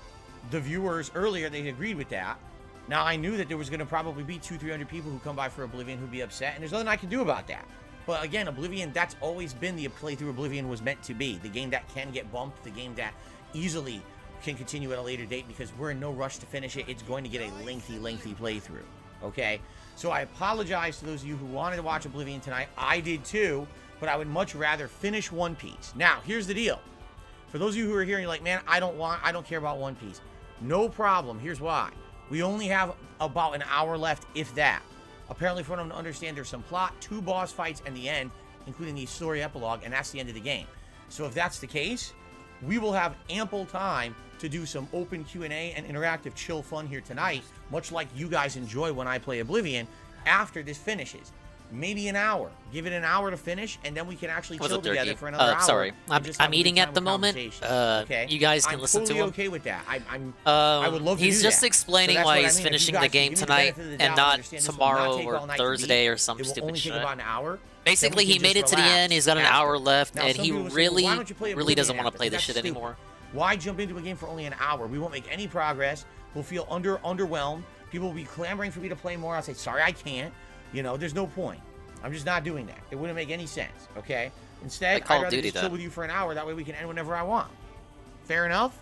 the viewers earlier, they agreed with that. Now, I knew that there was going to probably be 200-300 people who come by for Oblivion who'd be upset, and there's nothing I can do about that. But again, Oblivion, that's always been the playthrough Oblivion was meant to be. The game that can get bumped, the game that easily can continue at a later date because we're in no rush to finish it. It's going to get a lengthy playthrough, okay? So I apologize to those of you who wanted to watch Oblivion tonight. I did too, but I would much rather finish One Piece. Now, here's the deal. For those of you who are here and you're like, man, I don't care about One Piece. No problem. Here's why. We only have about an hour left, if that. Apparently, for them to understand, there's some plot, 2 boss fights, and the end, including the story epilogue, and that's the end of the game. So if that's the case, we will have ample time to do some open Q&A and interactive chill fun here tonight, much like you guys enjoy when I play Oblivion, after this finishes. Maybe an hour. Give it an hour to finish, and then we can actually chill together for another hour. Sorry, I'm eating at the moment. Okay? You guys can listen to him. I'm totally okay with that. I would love to do that. He's just explaining why he's finishing the game tonight and not tomorrow or Thursday or some stupid shit. It will only take about an hour. Basically, he made it to the end. He's got an hour left, and he really doesn't want to play this shit anymore. Why jump into a game for only an hour? We won't make any progress. will feel underwhelmed. People will be clamoring for me to play more. I'll say, sorry, I can't. You know, there's no point. I'm just not doing that. It wouldn't make any sense, okay? Instead, I'd rather just chill with you for an hour. That way we can end whenever I want. Fair enough?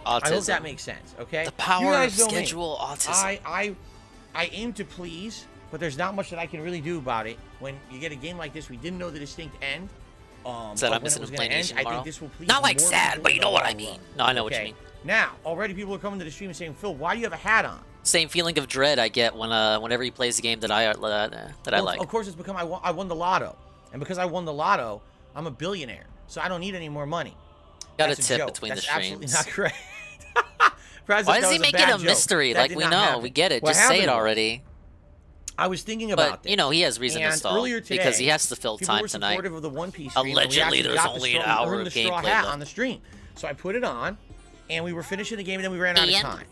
Autism. I hope that makes sense, okay? The power of schedule autism. I aim to please, but there's not much that I can really do about it. When you get a game like this, we didn't know the distinct end. Said I'm missing playing tomorrow. I think this will please not like sad, but you know what I mean. No, I know what you mean. Now, already people are coming to the stream and saying, Phil, why do you have a hat on? Same feeling of dread I get when whenever he plays a game that I like. Of course, it's become I won the lotto, and because I won the lotto, I'm a billionaire, so I don't need any more money. Got a tip between the streams. Absolutely not correct. Why does he make it a mystery? Like, we know, we get it. Just say it already. I was thinking about this. You know, he has reason to stall because he has to fill time tonight. Of the One Piece stream, allegedly, there's only an hour of gameplay on the stream. So I put it on, and we were finishing the game, and then we ran out of time.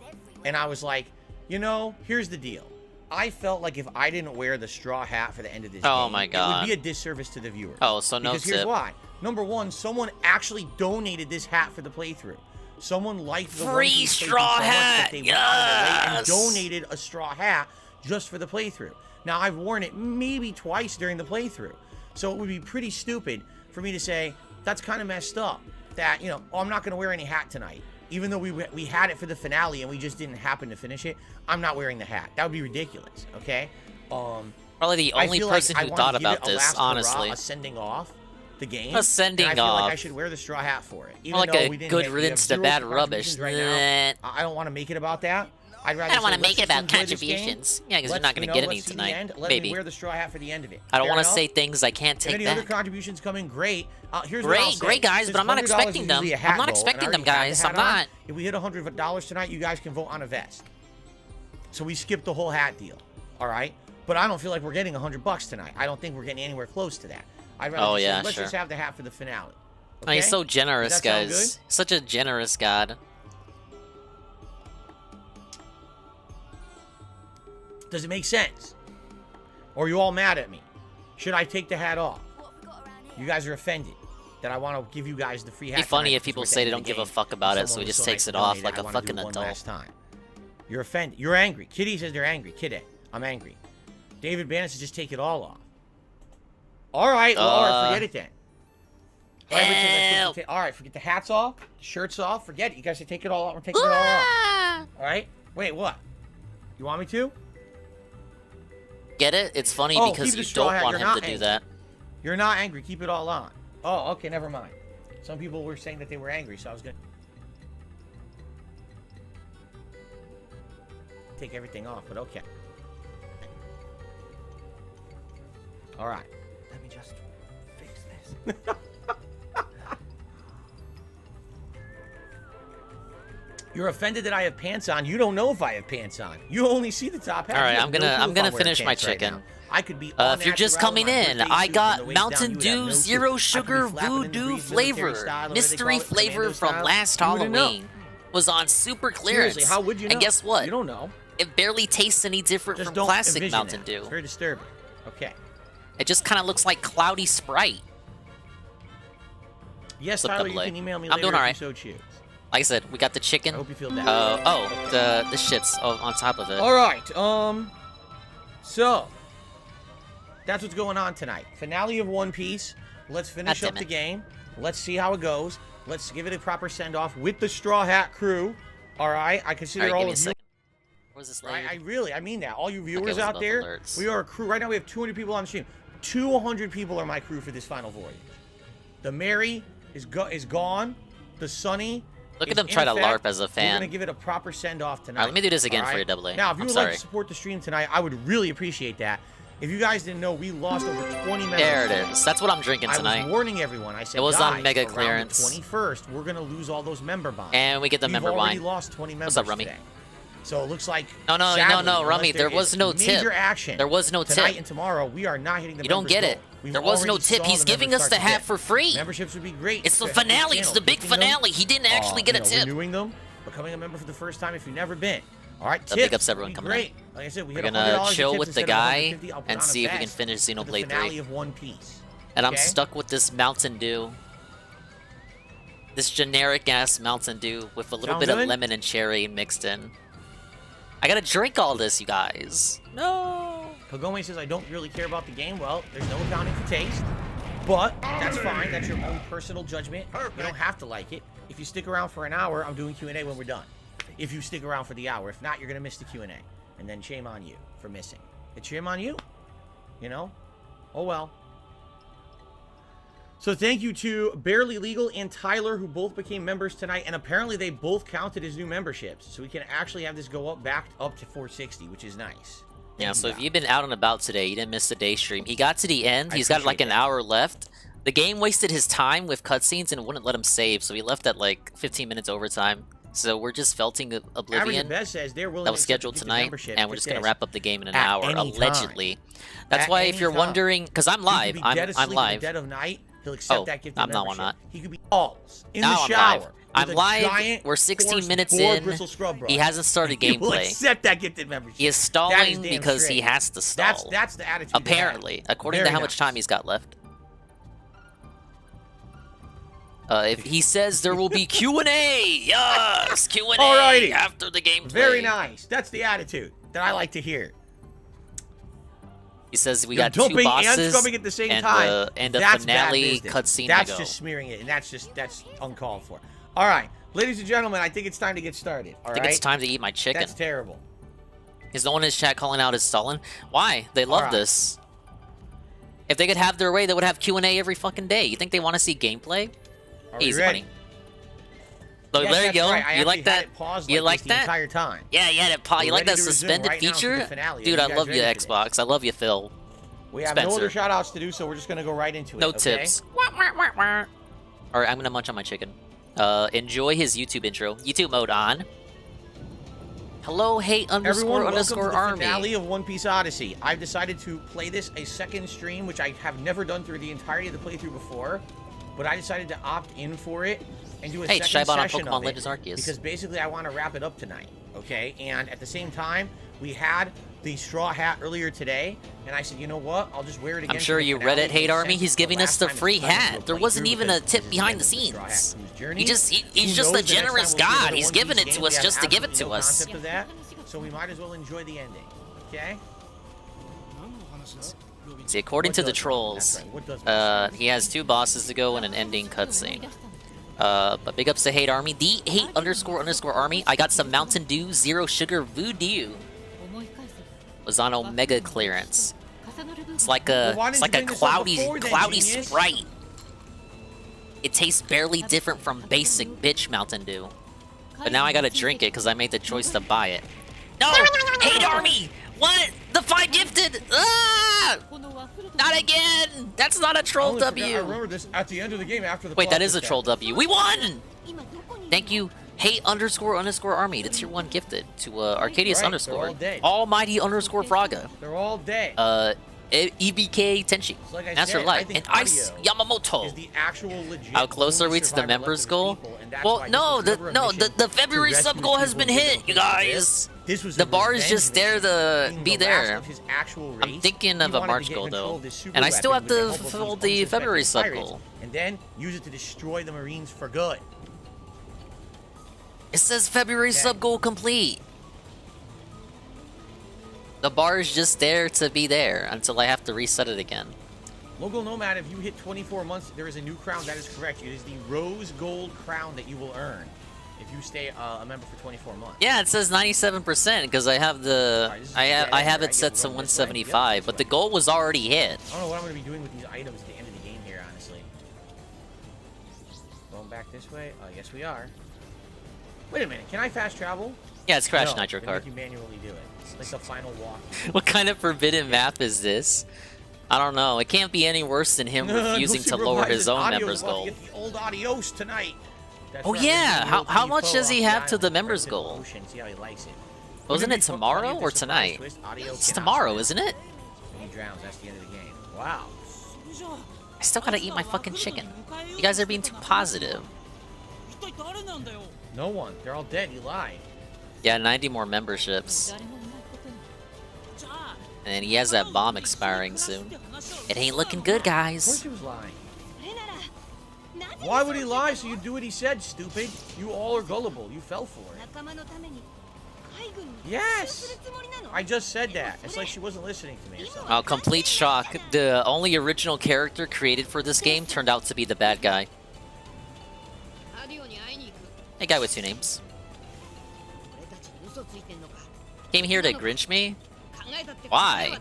And I was like, you know, here's the deal. I felt like if I didn't wear the straw hat for the end of this game, my God, it would be a disservice to the viewers. Oh, so no because here's why. Number one, someone actually donated this hat for the playthrough. Someone liked the free straw hat, so and donated a straw hat just for the playthrough. Now, I've worn it maybe twice during the playthrough, so it would be pretty stupid for me to say, that's kind of messed up, that, you know, oh, I'm not going to wear any hat tonight. Even though we had it for the finale and we just didn't happen to finish it, I'm not wearing the hat. That would be ridiculous, okay? Probably the only person who thought about this, honestly. A sending off the game. A sending I feel off. like I should wear the straw hat for it. Even like though a we didn't good riddance to bad rubbish. Right now, I don't want to make it about that. I'd rather I don't want to say, make it about contributions. Yeah, because you're not going to get any tonight. Let me wear the straw hat for the end of it. I don't want to say things I can't take back. If any other contributions come in, great. Here's great guys, but I'm not expecting them. I'm not expecting them, guys. I'm not. If we hit $100 tonight, you guys can vote on a vest. So we skipped the whole hat deal. All right? But I don't feel like we're getting $100 tonight. I don't think we're getting anywhere close to that. I'd rather say, let's just have the hat for the finale. Okay? Oh, he's so generous, guys. Such a generous god. Does it make sense? Or are you all mad at me? Should I take the hat off? You guys are offended that I want to give you guys the free hat. It'd be funny if people say they don't give a fuck about it, so he just takes it off like a fucking adult. You're offended. You're angry. Kitty says they're angry. Kitty, I'm angry. David Bannon says just take it all off. All right, well, all right, forget it then. All right, forget the hats off, the shirts off, forget it. You guys say take it all off. We're taking it all off. All right? Wait, what? You want me to? Get it? It's funny because you don't want him to do that. You're not angry. Keep it all on. Oh, okay, never mind. Some people were saying that they were angry, so I was going to take everything off, but okay. All right. Let me just fix this. You're offended that I have pants on. You don't know if I have pants on. You only see the top half. All right, I'm gonna finish my chicken. I could be. If you're just coming in, I got Mountain Dew Zero Sugar Voodoo flavor, mystery flavor from last Halloween. Was on super clearance. Seriously, how would you know? And guess what? You don't know. It barely tastes any different from classic Mountain Dew. It's very disturbing. Okay. It just kind of looks like cloudy Sprite. Yes, Tyler, you can email me later I'm doing all right. if you so choose. Like I said, we got the chicken. I hope you feel better. The shits on top of it. All right. So that's what's going on tonight. Finale of One Piece. Let's finish up the game. Let's see how it goes. Let's give it a proper send off with the Straw Hat crew. All right. I consider all of you. Where's this right? I mean that. All you viewers out there, we are a crew. Right now we have 200 people on the stream. 200 people are my crew for this final voyage. The Mary is gone. The Sunny. Look at them try to LARP as a fan. We're going to give it a proper send-off tonight. All right, let me do this again for you, Double A. Now, if you would like to support the stream tonight, I would really appreciate that. If you guys didn't know, we lost over 20 members. There it is. That's what I'm drinking tonight. I was warning everyone. I said, it was guys, on mega clearance. Around the 21st, we're going to lose all those member bonds. And we get the member wine. We've already lost 20 members What's up, Rummy? today. So it looks like no, Rummy. There was no tip. Major action. There was no tip. Tonight and tomorrow, we are not hitting the. You don't get it. There was no tip. He's giving us the hat for free. Memberships would be great. It's the finale. It's the big finale. He didn't actually get a tip. Renewing them, becoming a member for the first time if you've never been. All right, tips. Big ups everyone coming in. Like I said, we're gonna chill with the guy and see if we can finish Xenoblade 3. Of One Piece. And I'm stuck with this Mountain Dew. This generic ass Mountain Dew with a little Sound bit good? of lemon and cherry mixed in. I gotta drink all this, you guys. No. Kagome says, I don't really care about the game. Well, there's no accounting for taste. But that's fine. That's your own personal judgment. You don't have to like it. If you stick around for an hour, I'm doing Q&A when we're done. If you stick around for the hour. If not, you're going to miss the Q&A. And then shame on you for missing. It's shame on you. You know? Oh, well. So thank you to Barely Legal and Tyler, who both became members tonight. And apparently they both counted as new memberships. So we can actually have this go up back up to 460, which is nice. Yeah, so if you've been out and about today, you didn't miss the day stream. He got to the end. He's got like an hour left. The game wasted his time with cutscenes and wouldn't let him save, so he left at like 15 minutes overtime. So we're just felting Oblivion. Says they're willing That was to scheduled give you tonight, membership. and we're Get just gonna this. wrap up the game in an At hour, any allegedly. time. That's At why, if any you're time. wondering, because I'm He live, could be dead I'm asleep in live. the dead of night. He'll accept that gift of I'm not membership. not. He could be balls in Now the I'm shower. live. I'm with a live. giant We're 16 coarse minutes boar in. bristle scrub brush. He hasn't started He will gameplay. accept that gifted membership. He is That stalling damn because straight. he has to stall. That's the attitude. to have. Apparently, according to Very how nice. much time he's got left. If he says there will be Q&A, yes, Q&A Alrighty. after the gameplay. Very nice. That's the attitude that I like to hear. He says we You're got two dumping and bosses scrubbing at the same and, time. and a That's bad finale business. cutscene That's to go. just smearing it, and that's uncalled for. All right, ladies and gentlemen, I think it's time to get started. All I think right? it's time to eat my chicken. That's terrible. Is no one in his chat calling out his stalling? Why? They love right. this. If they could have their way, they would have Q&A every fucking day. You think they want to see gameplay? Are we Easy ready? money. Look, Yes, there you that's go. right. I You like actually had that? it paused You like like this the that? entire time. Yeah, that pause. We're You like ready that to resume suspended right now to feature? the finale. Are Dude, you I guys love you, ready for this? Xbox. I love you, Phil. We have Spencer. no other shout outs to do, so we're just going to go right into it. No okay? tips. Alright, I'm gonna munch on my chicken. Enjoy his YouTube intro. YouTube mode on. Hello, hey Everyone, welcome to the army. finale of One Piece Odyssey. I've decided to play this a second stream, which I have never done through the entirety of the playthrough before. But I decided to opt in for it and do a Hey, second Shibon on session Pokemon of it. Legends Arceus. Because basically I want to wrap it up tonight, okay? And at the same time, we had the straw hat earlier today, and I said, you know what? I'll just wear it again. I'm sure you read it, Hate Army. He's giving us the free hat. There wasn't even a tip behind the scenes. He's just a generous god. He's giving it to us just to give it to us. Concept of that, so we might as well enjoy the ending, okay? See, according to the trolls, he has 2 bosses to go and an ending cutscene. But big ups to Hate Army. The Hate__ Army. I got some Mountain Dew Zero Sugar Voodoo. Was on Omega clearance. It's like a cloudy Sprite. It tastes barely different from basic bitch Mountain Dew. But now I gotta drink it because I made the choice to buy it. No! Hate Army! What? The 5 gifted! Ah! Not again! That's not a troll W! I remember this at the end of the game after the Wait, that plot is a was troll set. W. We won! Thank you, Hate__ Army. That's your 1 gifted to Arcadius Right, _ they're all dead. Almighty _ Fraga. They're all dead. EBK Tenchi. So like I Master said, Light. I think And Ice audio Yamamoto. is the actual legit How close are we to the survivor members left goal? of people, and that's Well, why no, this was never a mission the February to rescue sub goal has people been who hit, didn't you complete guys. This was The a bar is revenge just there to mission. be Being the last there. of his actual I'm race, thinking he of a wanted March to get goal control though, of this super and I still have weapon with to the help of fulfill these the unsuspecting February sub pirates, goal. and then use it to destroy the Marines for good. It says February sub goal complete. The bar is just there to be there until I have to reset it again. Local Nomad, if you hit 24 months, there is a new crown. That is correct. It is the Rose Gold crown that you will earn if you stay a member for 24 months. Yeah, it says 97% because I have the I have it set to 175, but the goal was already hit. I don't know what I'm going to be doing with these items at the end of the game here, honestly. Going back this way? Yes, we are. Wait a minute. Can I fast travel? Yeah, it's Crash No, Nitro they Kart. make you manually do it. It's like the final walk. What kind of forbidden map is this? I don't know. It can't be any worse than him refusing to lower his own members goal. Get the old adios tonight. That's Oh right, yeah, we're gonna how do much P4 does he off have to the the island, members right, goal? ocean, see how he likes it. Wasn't We're it gonna be tomorrow putting or the surprise tonight? twist. Audio It's cannot tomorrow, swim. isn't it? When he drowns, that's the end of the game. Wow. I still gotta eat my fucking chicken. You guys are being too positive. No one. They're all dead. You lied. Yeah, 90 more memberships. And he has that bomb expiring soon. It ain't looking good, Of course guys. he was lying. Why would he lie? So you do what he said, stupid. You all are gullible. You fell for it. Yes! I just said that. It's like she wasn't listening to me or something. Oh, complete shock. The only original character created for this game turned out to be the bad guy. A guy with 2 names. Came here to Grinch me? Why?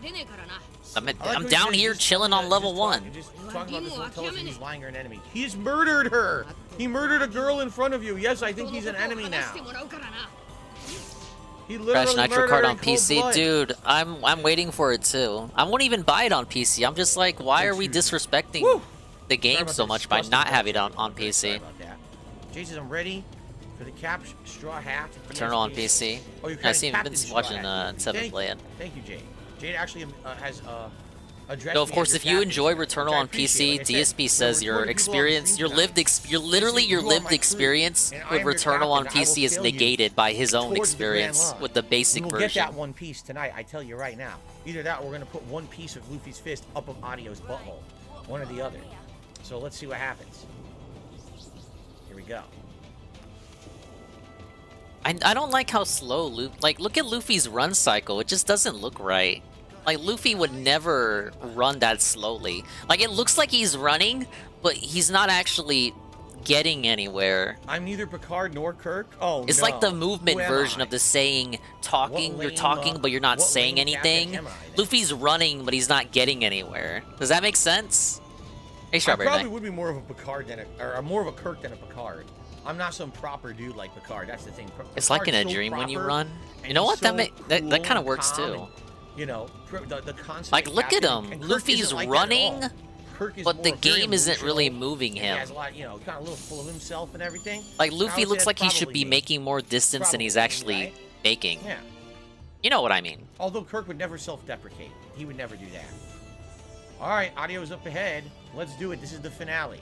I'm down here chilling on level 1. Just talking about this won't tell us if he's lying or an enemy. He's murdered her! He murdered a girl in front of you. Yes, I think he's an enemy now. He Crash literally Nitro murdered card her on in cold PC, blood. dude. I'm waiting for it too. I won't even buy it on PC. I'm just like, why are we disrespecting the game so much by not having it on PC? Jason, I'm ready for the cap straw hat. Returnal on PC. Oh, you're I've seen Captain Vince Straw watching Hat. Seven play it. Thank you, Jade. Jade actually has addressed. No, of me course, as if your you captain, enjoy which Returnal I on appreciate. PC, Like I said, DSP says we're your recording people on experience, stream your tonight. lived, literally your You are lived my crew, experience and I with am your Returnal on captain. I will PC is kill you negated by his own towards the grand experience line. with the basic We will version. get that one piece tonight. I tell you right now. Either that, or we're gonna put one piece of Luffy's fist up of Audio's butthole. One or the other. So let's see what happens. Here we go. I don't like how slow Luffy. Like, look at Luffy's run cycle. It just doesn't look right. Like, Luffy would never run that slowly. Like, it looks like he's running, but he's not actually getting anywhere. I'm neither Picard nor Kirk. Oh, It's no. like the movement Who am version I? of the saying, talking, you're talking, but you're not what saying lame captain anything. am I, Luffy's running, but he's not getting anywhere. Does that make sense? Hey, I Strawberry probably Knight. would be more of a Picard than or more of a Kirk than a Picard. I'm not some proper dude like Picard. That's the thing. It's like in a Picard's so dream when you proper, run. and You know he's what? so That cool kind of and works calm too. and, you know, the constant. Like, look at captain, him. and Kirk Luffy's isn't like that at running, all. Kirk is but more the very game isn't emotional, really moving and him. He has a lot, you know, kind of a little full of himself and everything. Like, And I Luffy would say looks that's like he should probably be me. making more distance than he's actually right? making. Yeah. You know what I mean. Although Kirk would never self-deprecate. He would never do that. All right, Audio's up ahead. Let's do it. This is the finale.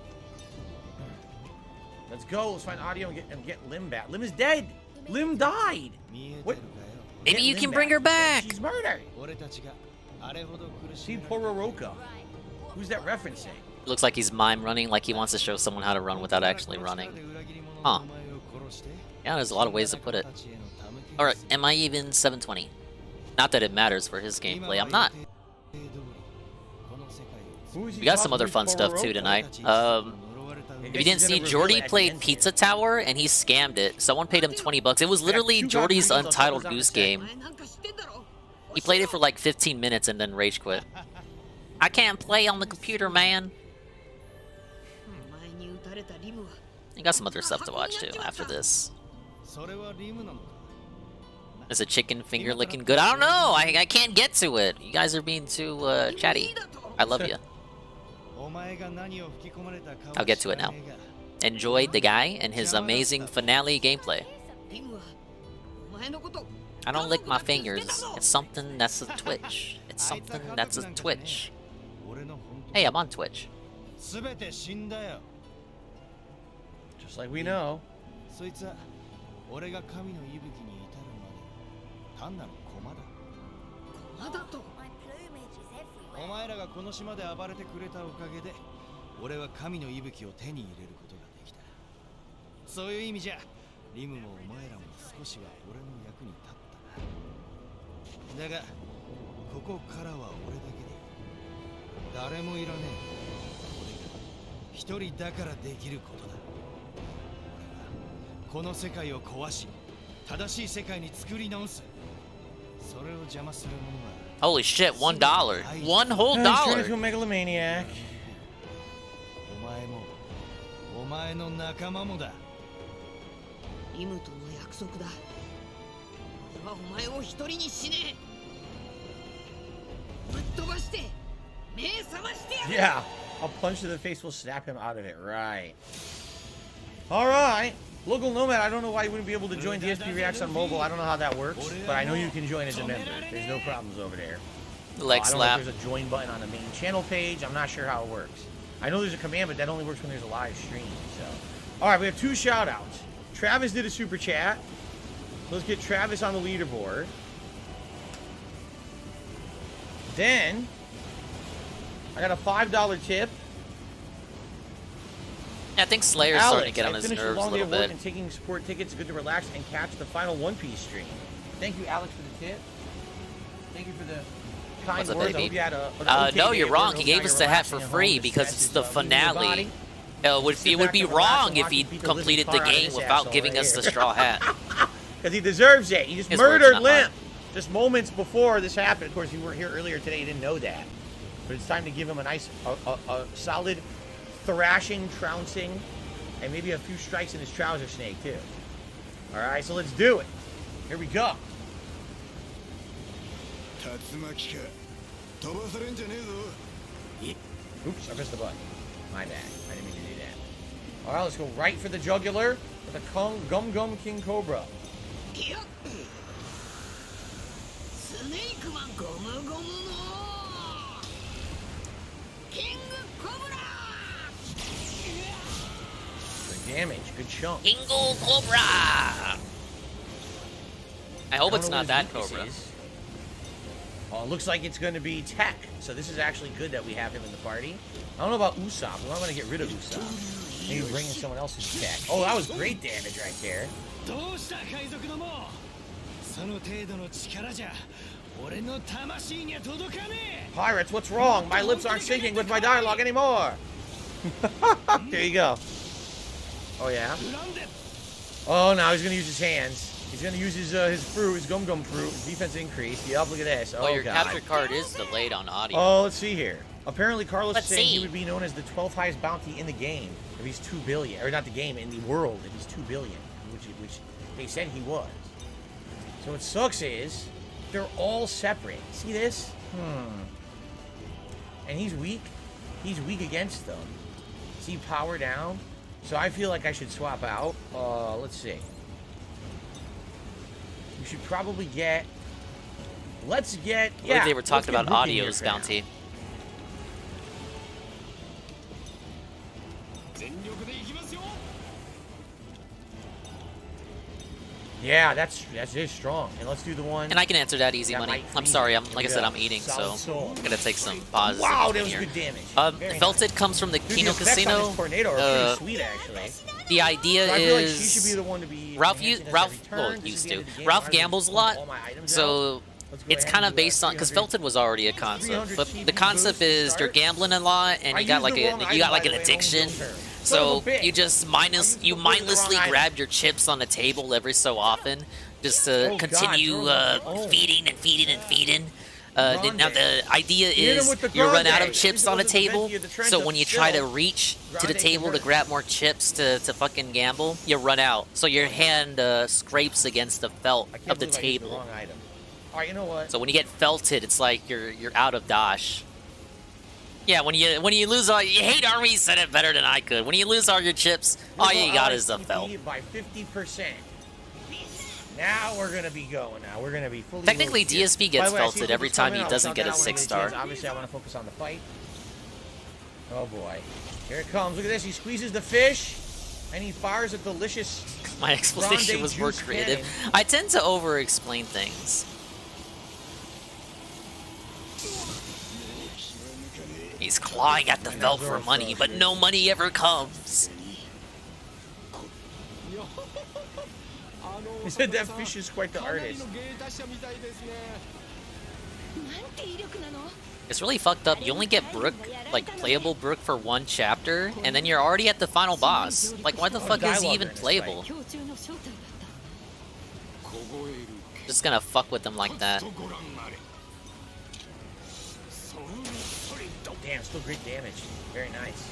Let's go. Let's find Audio and get Lim back. Lim is dead. Lim died. What? Maybe Get you Lim can bring her back. She's murdered. See Pororoka. Who's that referencing? Looks like he's mime running, like he wants to show someone how to run without actually running. Huh. Yeah, there's a lot of ways to put it. Alright, am I even 720? Not that it matters for his gameplay, I'm not. We got some other fun stuff too tonight. If you didn't see, Jordy played Pizza Tower and he scammed it. Someone paid him 20 bucks. It was literally Jordy's Untitled Goose Game. He played it for like 15 minutes and then rage quit. I can't play on the computer, man. You got some other stuff to watch too after this. Is a chicken finger looking good? I don't know. I can't get to it. You guys are being too chatty. I love you. I'll get to it now. Enjoyed the guy and his amazing finale gameplay. I don't lick my fingers. It's something that's a Twitch. It's something that's a Twitch. Hey, I'm on Twitch. Just like we know. Holy shit, $1. One whole Turn dollar. into a megalomaniac. Yeah, a punch to the face will snap him out of it. Right. All right. Local Nomad, I don't know why you wouldn't be able to join DSP Reacts on mobile. I don't know how that works, but I know you can join as a member. There's no problems over there. Leg I don't slap. know if there's a join button on the main channel page. I'm not sure how it works. I know there's a command, but that only works when there's a live stream. So, all right, we have 2 shout-outs. Travis did a super chat. Let's get Travis on the leaderboard. Then, I got a $5 tip. I think Slayer's starting to get on his finished nerves a long day little of work bit. and taking support tickets. Good to relax and catch the final One Piece stream. Thank you, Alex, for the tip. Thank you for the kind What's up, words. I baby? hope you had an okay No, day you're at wrong. work. He Hope gave now us you're the hat for relaxing at free home. because Stress it's is, the leaving your finale. body. It would be wrong if he completed the game without giving us the straw hat. Because he deserves it. He just His words, murdered not Limp. mine. Just moments before this happened. Of course, you were here earlier today. You didn't know that. But it's time to give him a nice, a solid thrashing, trouncing, and maybe a few strikes in his trouser snake, too. All right, so let's do it. Here we go. Oops, I pressed the button. My bad. I didn't mean to do that. All right, let's go right for the jugular with the Gum Gum King Cobra. Good damage. Good chunk. Kingo Cobra! I hope it's not that Cobra. Oh, it looks like it's going to be Tech. So this is actually good that we have him in the party. I don't know about Usopp. We might want to get rid of Usopp. Maybe bring in someone else's Tech. Oh, that was great damage right there. Pirates, what's wrong? My lips aren't syncing with my dialogue anymore. There you go. Oh, yeah? Oh, now he's going to use his hands. He's going to use his fruit, his Gum Gum fruit. His defense increased. Yep, look at this. Oh, your God. capture card is delayed on audio. Oh, let's see here. Apparently, Carlos Let's is saying see. he would be known as the 12th highest bounty in the game if he's 2 billion. Or not the game, in the world if he's 2 billion, which they said he was. So what sucks is they're all separate. See this? And he's weak. He's weak against them. See power down? So I feel like I should swap out. Let's see. We should probably get... Let's get... What Yeah, if they were talking let's get about Rookie here audio's for now. bounty? Yeah, that's strong. And let's do the one... And I can answer that easy that money. might I'm freeze sorry, it. like I Here said, we I'm go. eating, so Solid soul. I'm gonna take some pauses. Wow, in that was here. good damage. Very Felted nice. comes from the Dude, Kino the effects on Casino. this tornado are pretty sweet, actually. The idea So I feel like is she should be the one to be Ralph enhancing as Ralph every well turn. This is used the end to. of the game. Ralph Might as well gambles a pull lot, all my items so out. Let's go it's ahead kind and of do based on because 300 Felted was already a concept, 300 but cheap the concept boost to is you're start. gambling a lot and I you got used the like wrong you got item, like by an the way, addiction. on turn. Son So of a bitch. you just mindlessly item. grab your chips on the table every so often, just to Oh, God, continue throw them. Oh. feeding and feeding and feeding. Now Grande. the idea Hit him is with the you run out grande. of chips He's on a the one to table, prevent you, the trend so of when you try to skill. reach to the Grande table to convert. grab more chips to fucking gamble, you run out. So your hand scrapes against the felt I can't of the believe I used the table. wrong item. All right, you know what? So when you get felted, it's like you're out of dosh. Yeah, when you lose all, you hate Army said it better than I could. When you lose all your chips, all you got is the felt. By 50%. Now we're gonna be going. Now we're gonna be fully. Technically, loaded here. DSP By gets the way, I see felted every who's time coming. he I'll doesn't shout get that a out when I 6-star. chance. Obviously, I want to focus on the fight. Oh boy, here it comes! Look at this. He squeezes the fish, and he fires a delicious. My explanation grande was more juice creative. cannon. I tend to over-explain things. He's clawing at the felt for money, but no money ever comes. He said that fish is quite the artist. It's really fucked up. You only get Brook, like playable Brook for one chapter, and then you're already at the final boss. Like, why the fuck is he even playable? Just gonna fuck with them like that. Damn, still great damage. Very nice.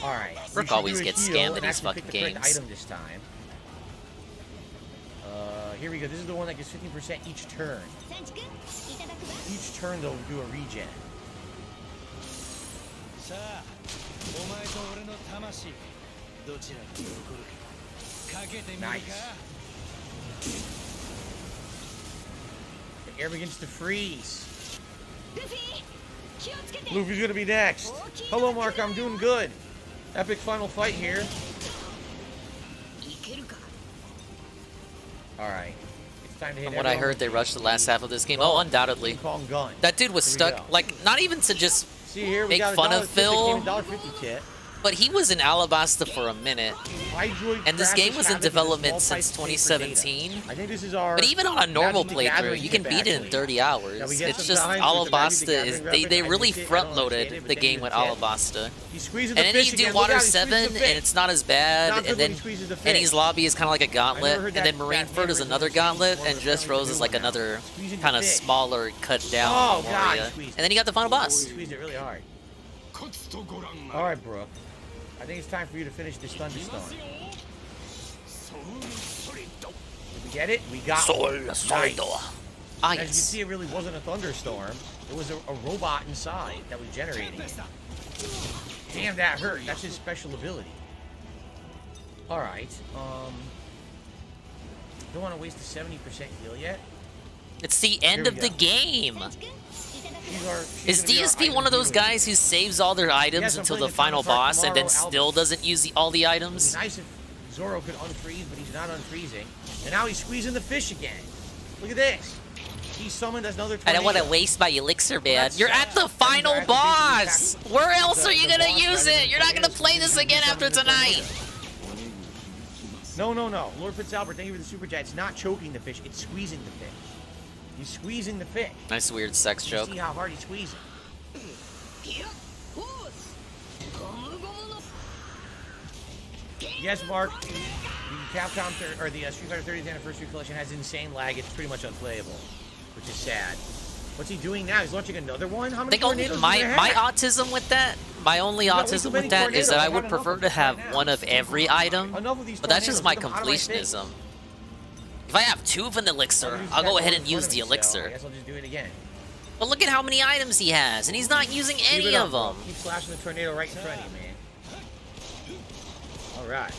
All right. Brook always gets scammed in these fucking correct games. item this time. Here we go. This is the one that gets 15% each turn. Each turn they'll do a regen. Nice. The air begins to freeze. Luffy's gonna be next. Hello, Mark. I'm doing good. Epic final fight here. All right. It's time to hit. From what I heard, they rushed the last half of this game. Oh, undoubtedly. Gun. That dude was Here we go. stuck, like, not even to just See here, we make got fun $1 of tip that Phil. came in $1.50 tip. But he was in Alabasta for a minute. And this game was in development since 2017. I think this is our. But even on a normal Magic the playthrough, Gathering you can tip, beat it in actually. 30 hours. Now we get It's some just times with the Magic the Alabasta is Gathering they reference. I really just say, I don't front loaded understand it, the but game with thank you for the Alabasta. He's squeezing And the then fish you do again. Look Water out, he's squeezing 7 the and fish. it's not as Not bad. good And when then he squeezes the fish. Henny's Lobby is kind of like a gauntlet. never heard And then that Marineford is hammer another is gauntlet. one And of Just the Rose is like new one now. another Squeezing the kind of fish. smaller, cut down Oh, God, he area. squeezed And then you got the final boss. He squeezed it really hard. All right, Brooke. I think it's time for you to finish this thunderstorm. Did we get it? We got it. Nice. Ah, As you can yes. see, it really wasn't a thunderstorm. It was a robot inside that was generating it. Damn, that hurt. That's his special ability. All right. Don't want to waste the 70% heal yet. It's the end Here of we the go. game. Is She's gonna be our DSP item one of those dealer. guys who saves all their items Yes, I'm until playing the the final final part boss and then tomorrow, still Albert. doesn't use all the It'd items? be nice if Zoro could unfreeze, but he's not unfreezing. And now he's squeezing the fish again. Look at this. He summoned another tornado. I don't want to waste my elixir, man. that's You're sad. at the That final means I have to boss. basically Where else are you the gonna boss use rather it? than You're not gonna tornadoes, play because this he's again after summoning the tonight. tornado. No. Lord Prince Albert, thank you for the super chat. It's not choking the fish, it's squeezing the fish. He's squeezing the fish. Nice weird sex You joke. see how hard he's squeezing. Yes, Mark. The Capcom or the Street Fighter 30th Anniversary Collection has insane lag. It's pretty much unplayable, which is sad. What's he doing now? He's launching another one? How many tornadoes My do they my have? autism with that, my only got way too autism many with that is that I tornadoes. would I've had prefer enough to of have them by one now. of every item. Enough of these But that's just my tornadoes. Get them out of my face. completionism. If I have 2 of an elixir, I'll go ahead and use the I elixir. guess I'll just do it again. But look at how many items he has, and he's not using Keep any it up, of bro. them. Keep slashing the tornado right in front of you, man. All right.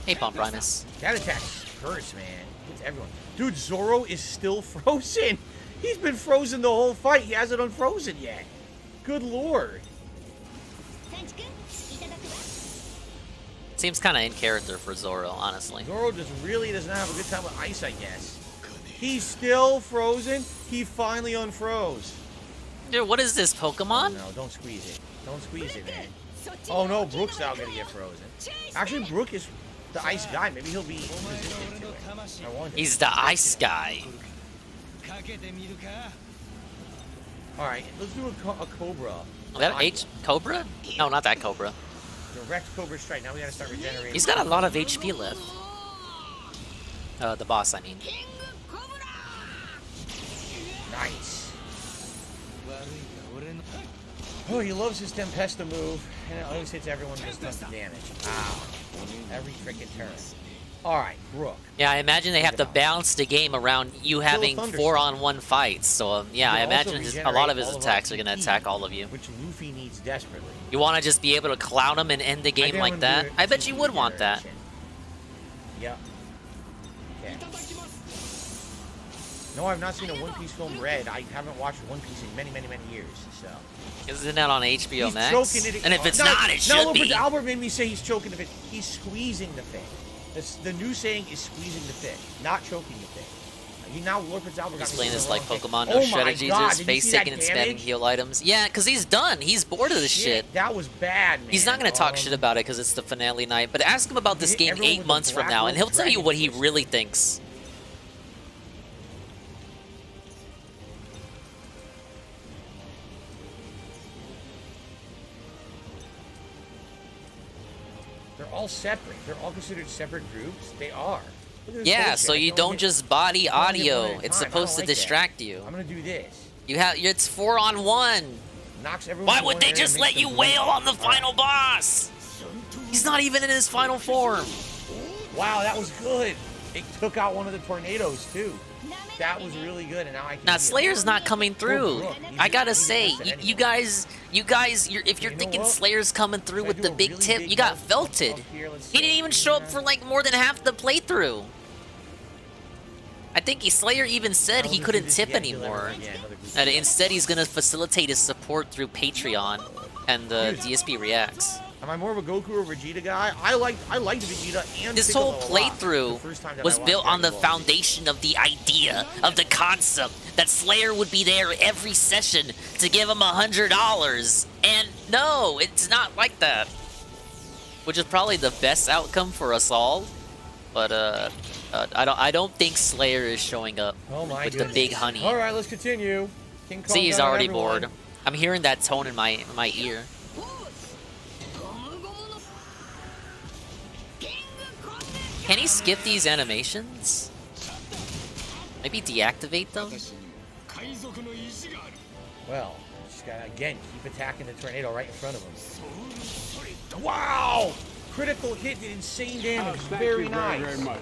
Hey, Pump Primus. That attack hurts, man. Hits everyone. Dude, Zoro is still frozen. He's been frozen the whole fight. He hasn't unfrozen yet. Good lord. Seems kind of in character for Zoro, honestly. Zoro just really doesn't have a good time with ice, I guess. He's still frozen. He finally unfroze. Dude, what is this, Pokemon? No, don't squeeze it. Don't squeeze it, man. Oh no, Brook's now gonna get frozen. Actually, Brook is the ice guy. Maybe he'll be resistant to it. I wonder. He's the ice guy. Alright, let's do a Cobra. Is that H Cobra? No, not that Cobra. Direct Cobra Strike. Now we gotta start regenerating. He's got a lot of HP left. The boss, I mean. Nice. Oh, he loves his Tempesta move, and it always hits everyone with tons of damage. Ow. Every freaking turn. Alright, Brook. Yeah, I imagine they have to balance the game around you having thunderstorm. 4-on-1 fights. So, yeah, I He'll also imagine a lot of his regenerate all of attacks our are going to TP, attack all of you. Which Luffy needs desperately. You want to just be able to clown him and end the game think like I'm gonna that? do it. I bet you would want that. Yep. Okay. No, I've not seen a One Piece film Red. I haven't watched One Piece in many, many, many years, so. Isn't that on HBO He's Max? choking it. And if it's No, not, it should be. Albert made me say he's choking the fish. He's squeezing the fish. The new saying is squeezing the fish, not choking the fish. He now Lord Prince Albert got He's me playing saying this the like wrong thing. Pokemon, no Oh my strategies, God, just did you face see that taking and spamming damage? heal items. Yeah, because he's done. He's bored of this shit. That was bad, man. He's not going to talk shit about it because it's the finale night, but ask him about this hit game everyone 8 with a months from black now, rope and he'll tell you dragon what he twist. really thinks. They're all separate. They're all considered separate groups. They are. Look at this Yeah, bullshit. so you I don't hit- just body I only hit one audio. at a It's time. I supposed don't to like that. distract you. I'm gonna do this. It's 4-on-1. Knocks everyone Why to would one they area, just makes let them you blink. wail on the All right. final boss? He's not even in his final form. Wow, that was good. It took out one of the tornadoes too. That was really good, and now I can. Now heal. Slayer's not coming through. Brook, I gotta he's say, resistant you anyway. guys, if you're know thinking what? Slayer's coming through Should I with do the a big really tip, big you got health felted. up here? Let's He see. didn't even show up for like more than half the playthrough. I think Slayer even said he couldn't tip anymore. And instead, he's gonna facilitate his support through Patreon and DSP Reacts. Am I more of a Goku or Vegeta guy? I liked Vegeta and This Piccolo whole a lot. playthrough The first time that was I built watched on the Dragon Ball. foundation of the idea, of the concept, that Slayer would be there every session to give him $100. And no, it's not like that. Which is probably the best outcome for us all. But I don't think Slayer is showing up with the big honey. All right, let's continue. King Kong See, he's got already everyone. bored. I'm hearing that tone in my ear. Can he skip these animations? Maybe deactivate them? Well, just gotta, again, keep attacking the tornado right in front of him. Wow! Critical hit did insane damage. Very nice. Very much.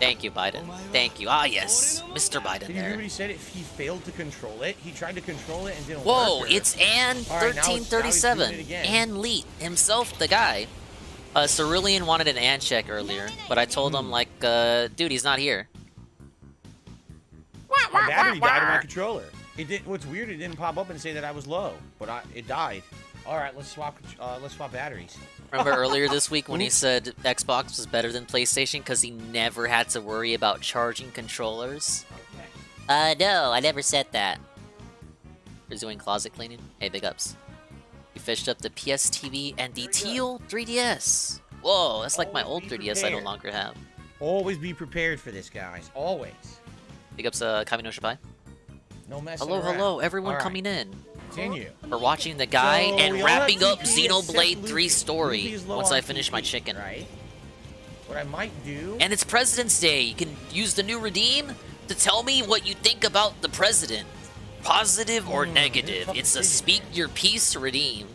Thank you, Biden. Thank you. Ah, yes. Mr. Biden Did you hear there. what he said? If he failed to control it, he tried to control it and didn't Whoa, work. it's Ann All right, now he's doing 1337. it again. Ann Leet, himself, the guy. Cerulean wanted an Ann check earlier, but I told him, like, dude, he's not here. My battery died in my controller. It did. What's weird? It didn't pop up and say that I was low, but it died. All right, let's swap batteries. Remember earlier this week when he said Xbox was better than PlayStation because he never had to worry about charging controllers? No, I never said that. He's doing closet cleaning. Hey, big ups. We fished up the PS TV and the Teal 3DS. Whoa, that's like my old 3DS I no longer have. Always be prepared for this, guys. Always. Big ups, Kami no Shibai. No messing Hello, around. hello, everyone All right. coming in. Continue. We're watching the guy So, and we all wrapping have up TP Xenoblade except 3 story Luffy is low once on I finish my TP, chicken. Right? What I might do... And it's President's Day. You can use the new redeem to tell me what you think about the president. Positive or negative. It's a speak your piece redeem.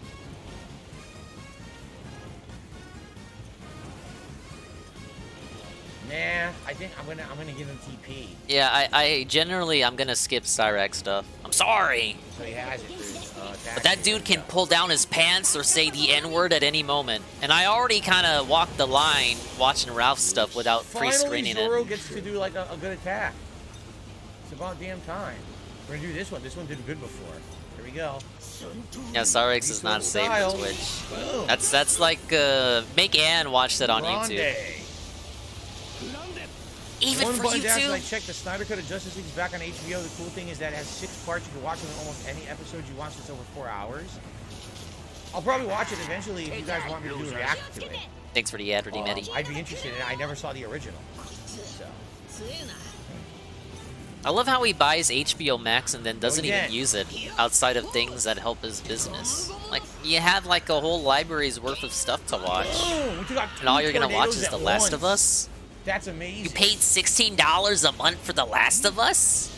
Nah, I think I'm gonna give him TP. Yeah, I'm gonna skip Cyrax stuff. I'm sorry. So he has it through But that dude can pull down his pants or say the N-word at any moment. And I already kind of walked the line watching Ralph's stuff without pre-screening Finally, it. Zoro gets to do like a good attack. It's about damn time. We're gonna do this one. This one did good before. Here we go. Yeah, Cyrax is not saved style. for Twitch. Boom. That's like, make Ann watch that on YouTube. Grande. Even One for button dash, YouTube? I checked the Snyder Cut of Justice League is back on HBO. The cool thing is that it has 6 parts. You can watch them in almost any episode you want. So it's over 4 hours. I'll probably watch it eventually if you guys want me to do a react to it. Thanks for the ad, Redeem Eddie. I'd be interested in it. I never saw the original. So. I love how he buys HBO Max and then doesn't again. even use it outside of things that help his business. Like, you have like a whole library's worth of stuff to watch. And all you're gonna watch is The Last of Us? That's amazing. You paid $16 a month for The Last of Us?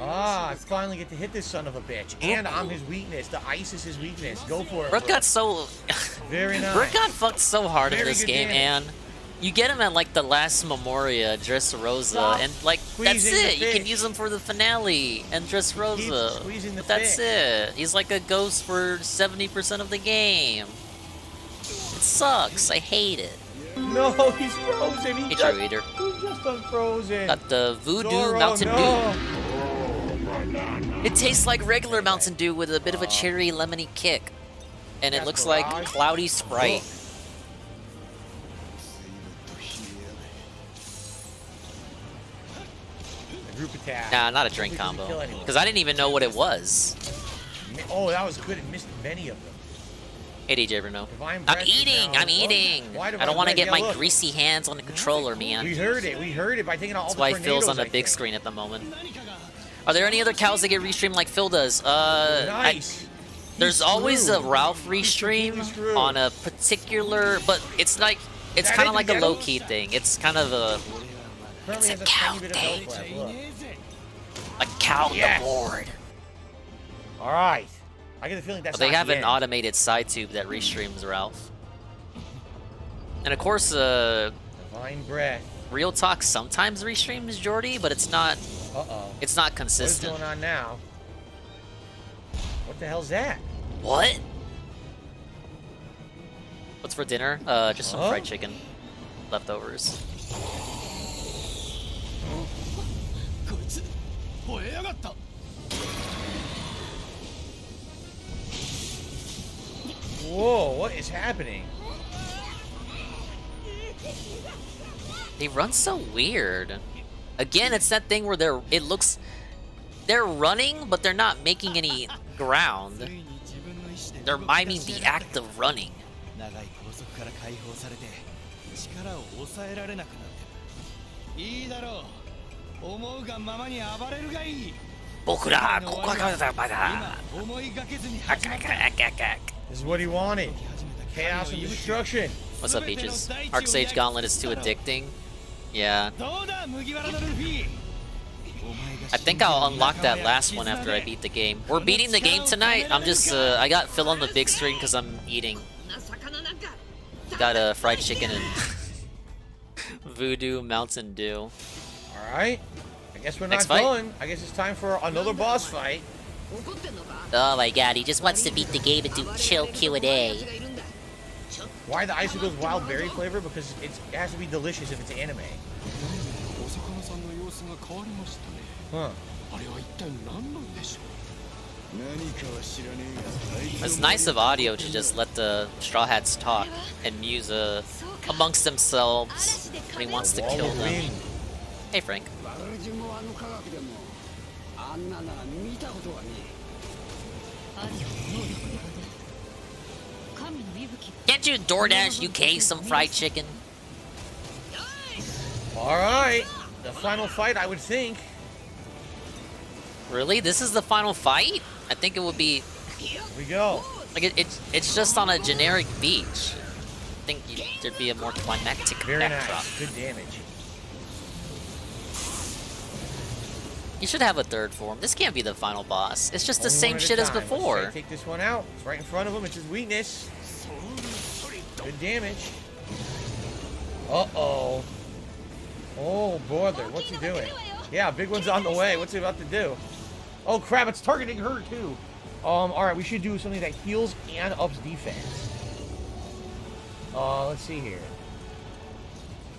Ah, I finally get to hit this son of a bitch. And I'm his weakness. The ice is his weakness. Go for it. Brooke got so... Very nice. Brooke got fucked so hard in Very this good game, damage. and you get him at like the last Memoria, Dressrosa, and like, that's squeezing the it. You can fish. use him for the finale and Dressrosa. Keep squeezing the But that's fish. it. He's like a ghost for 70% of the game. It sucks. I hate it. No, he's frozen. Hey, True Eater. He's just unfrozen. Got the Voodoo Zoro, Mountain no. Dew. It tastes like regular Mountain Dew with a bit of a cherry lemony kick. And it looks like cloudy Sprite. A group attack. Nah, not a drink Hopefully doesn't combo. kill anyone. Because I didn't even know what it was. Oh, that was good. It missed many of them. Hey, DJ Bruno. Divine I'm Breath is eating! now- I'm eating! Why I Divine don't want to Breath? get Yeah, my look. greasy hands on the controller, man. We heard it. We heard it by taking out all That's the why tornadoes, Phil's on the I big think. screen at the moment. Are there any other cows that get restreamed like Phil does? Nice. There's always a screwed. Ralph restream screwed. on a particular, but it's like, it's That kind of ain't like a the low-key thing. It's kind of a, Currently it's a has cow tiny bit of thing. health left, look. A cow on Yes. the board. All right. I get the feeling that's But they not have the an end. automated side tube that restreams Ralph. And of course, Divine Breath. Real Talk sometimes restreams Jordy, but it's not. Uh-oh. It's not What is consistent. going on now? What the hell's that? What? What's for dinner? Just some fried chicken, leftovers. Whoa, what is happening? They run so weird. Again, it's that thing where they're running, but they're not making any ground. They're miming the act of running. 長い拘束から解放されて力を抑えられなくなってる。いいだろう。思うがままに暴れるがいい。僕らここからだまだ。今思いがけずに This is what he wanted. Chaos and destruction. What's up, Peaches? Arc Sage Gauntlet is too addicting. Yeah. I think I'll unlock that last one after I beat the game. We're beating the game tonight. I'm just, I got Phil on the big screen because I'm eating. Got fried chicken and Voodoo Mountain Dew. Alright. I guess we're Next not fight? done. I guess it's time for another boss fight. Oh my god, he just wants to beat the game and do chill Q&A. Why the icicles wild berry flavor? Because it has to be delicious if it's anime. お魚さんの様子が変わりましたね。 Huh. あれは一体何なんでしょう。何かは知らねえが。 It's nice of audio to just let the Straw Hats talk and muse amongst themselves when he wants to kill them. Hey, Frank. 我々順もあの科学でもあんななら見たことはねえ。 Can't you DoorDash UK some fried chicken? Alright. The final fight, I would think. Really? This is the final fight? I think it would be... Here we go. Like, it's just on a generic beach. I think there'd be a more climactic Very backdrop. nice. Good damage. You should have a third form. This can't be the final boss. It's just the Only same one at a shit as time. before. Let's take this one out. It's right in front of him. It's his weakness. Good damage. Uh-oh. Oh, brother. What's he doing? Yeah, big one's on the way. What's he about to do? Oh, crap. It's targeting her, too. Alright. We should do something that heals and ups defense. Let's see here.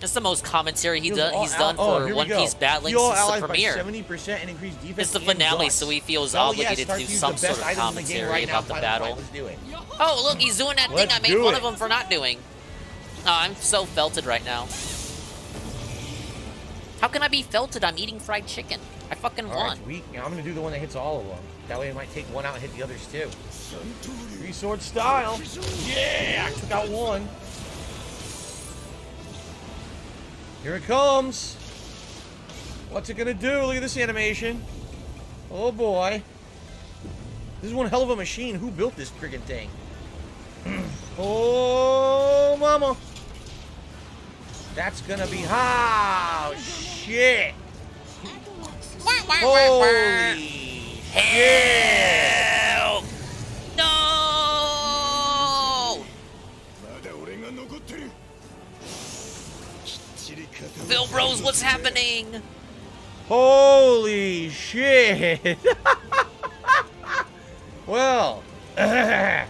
That's the most commentary he's done Oh, for here One we go. Piece battling Heal since the allies by premiere. 70% and increase defense. It's the and finale, guts. so he feels So, yeah, obligated start to do use some the sort best of items in the game commentary right now, about the final battle. fight. Let's do it. Oh, look, he's doing that thing Let's I made do fun it. of him for not doing. Oh, I'm so felted right now. How can I be felted? I'm eating fried chicken. I fucking All won. right, weak. Now I'm gonna do the one that hits all of them. That way it might take one out and hit the others too. Three sword style. Yeah, I took out one. Here it comes. What's it gonna do? Look at this animation. Oh boy. This is one hell of a machine. Who built this friggin' thing? Oh, mama. That's gonna be how shit. Holy hell! No! Phil Bros, what's happening? Holy shit! Well, I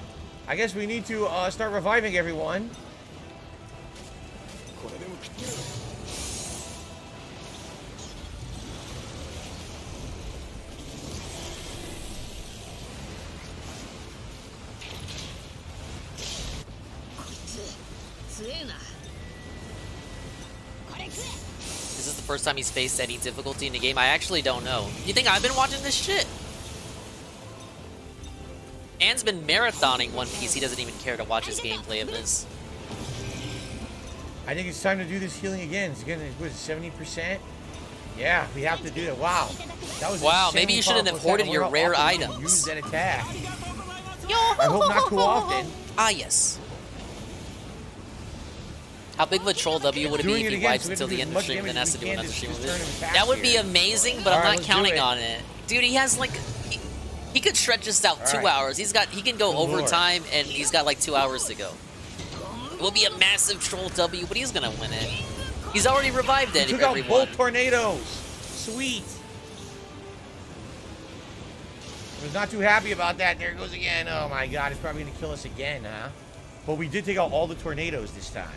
guess we need to start reviving everyone. Is this the first time he's faced any difficulty in the game? I actually don't know. You think I've been watching this shit? Anne's been marathoning One Piece. He doesn't even care to watch his gameplay of this. I think it's time to do this healing again. It's again, what is it, 70%? Yeah, we have to do it. Wow. That was Wow, maybe you insanely should have powerful imported attack. I your wonder how rare often you items. Use that attack. I hope not too often. Ah, yes. How big of a troll W would it be Doing if it he again, wipes so we until have to the do end as of the stream much and then has to damage do as another we stream can of to just turn him it? faster. That would be amazing, but I'm Alright, not let's do counting it. on it. Dude, he has like... He could stretch this out 2 Alright. hours. He can go Good lord. overtime, and he's got like 2 hours to go. It will be a massive troll W, but he's gonna win it. He's already revived He took out everyone. both tornadoes. Sweet. I was not too happy about that. There it goes again. Oh my god, it's probably gonna kill us again, huh? But we did take out all the tornadoes this time.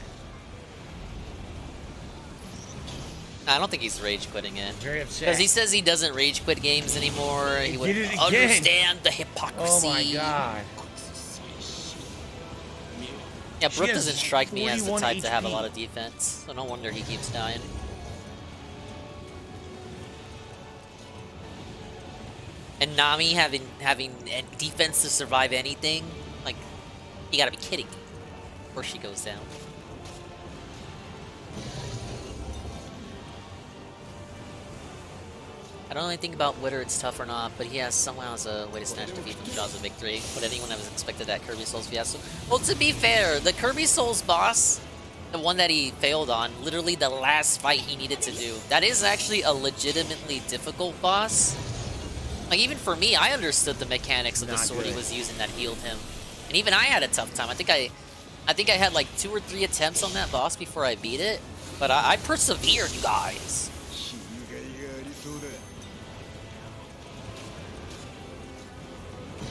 I don't think he's rage quitting it. Very upset. Because he says he doesn't rage quit games anymore. He would did it again. understand the hypocrisy. Oh my god. Yeah, Brook has doesn't strike me as the 41 type to have a HP. lot of defense, so no wonder he keeps dying. And Nami having defense to survive anything? Like, you gotta be kidding me. Of course she goes down. I don't know anything about whether it's tough or not, but he has somehow has a way to snatch defeat from jaws of victory. Would anyone have expected that Kirby Souls fiasco? Well, to be fair, the Kirby Souls boss, the one that he failed on, literally the last fight he needed to do, that is actually a legitimately difficult boss. Like, even for me, I understood the mechanics of the sword he was using that healed him. And even I had a tough time. I think I had like 2 or 3 attempts on that boss before I beat it. But I persevered, you guys.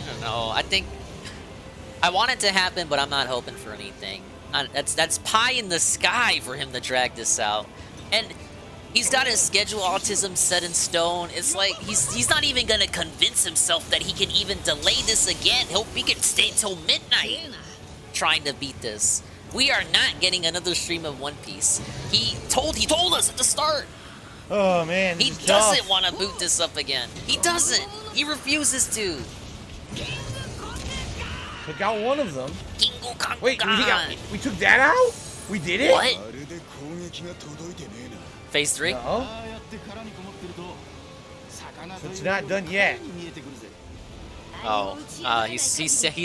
I don't know. I think I want it to happen, but I'm not hoping for anything. That's pie in the sky for him to drag this out. And he's got his schedule autism set in stone. It's like he's not even gonna convince himself that he can even delay this again. He can stay till midnight trying to beat this. We are not getting another stream of One Piece. He told us at the start. Oh man, he doesn't want to boot this up again. He doesn't. He refuses to. Took out one of them. Wait, we took that out? We did it? What? Phase 3? No. So it's not done yet. Oh, he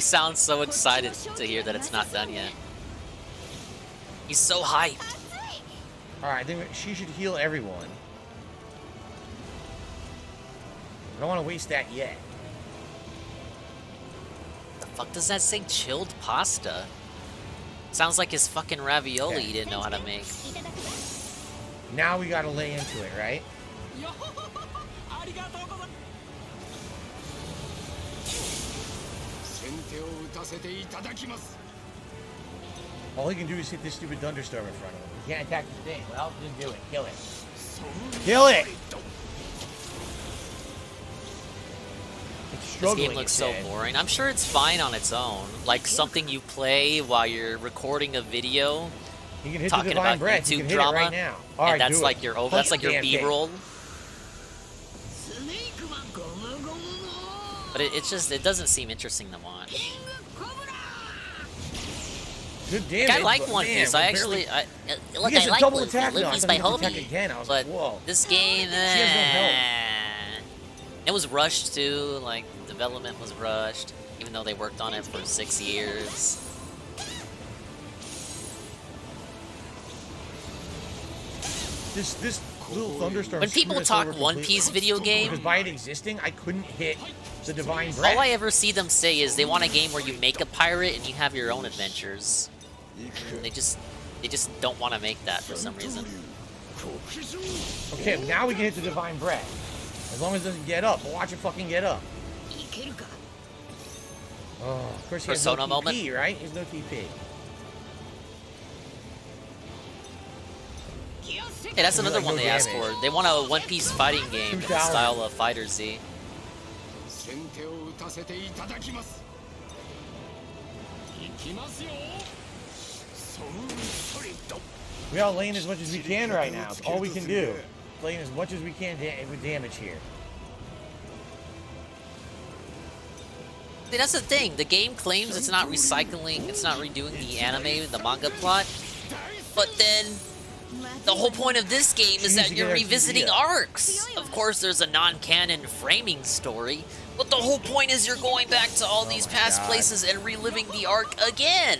sounds so excited to hear that it's not done yet. He's so hyped. Alright, I think she should heal everyone. I don't want to waste that yet. The fuck does that say? Chilled pasta? Sounds like his fucking ravioli he didn't know how to make. Now we gotta lay into it, right? All he can do is hit this stupid thunderstorm in front of him. He can't attack the thing. Well, just do it. Kill it. Kill it! This game looks so boring. I'm sure it's fine on its own. Like something you play while you're recording a video. You can hit talking the divine about breath. You YouTube can hit drama. it right now. And Right, that's do like it. your Punch that's like the your damn thing. B-roll. But it doesn't seem interesting to watch. Good damage. I like but One man, Piece. we're I barely- actually, look, He has I a like double One attack now. I Piece thought my he could attack hobby. again. I was But like, whoa. this game, it was rushed too. Like development was rushed, even though they worked on it for 6 years. This little thunderstorm. When people screwed us talk over One completely. Piece video game, because by it existing, I couldn't hit the divine breath. all I ever see them say is they want a game where you make a pirate and you have your own adventures. They just don't want to make that for some reason. Okay, now we can hit the divine breath. As long as it doesn't get up. Watch it fucking get up. Oh, of course he has no Persona TP, moment. right? He has no TP. Hey, that's another Like, one no they asked damage. for. They want a One Piece fighting game in the 2000. style of Fighter Z. We are laying as much as we can right now. It's all we can do. Laying as much as we can with damage here. See, that's the thing. The game claims it's not recycling, it's not redoing the anime, the manga plot. But then, the whole point of this game is that you're revisiting arcs. Of course, there's a non-canon framing story, but the whole point is you're going back to all these past God. places and reliving the arc again.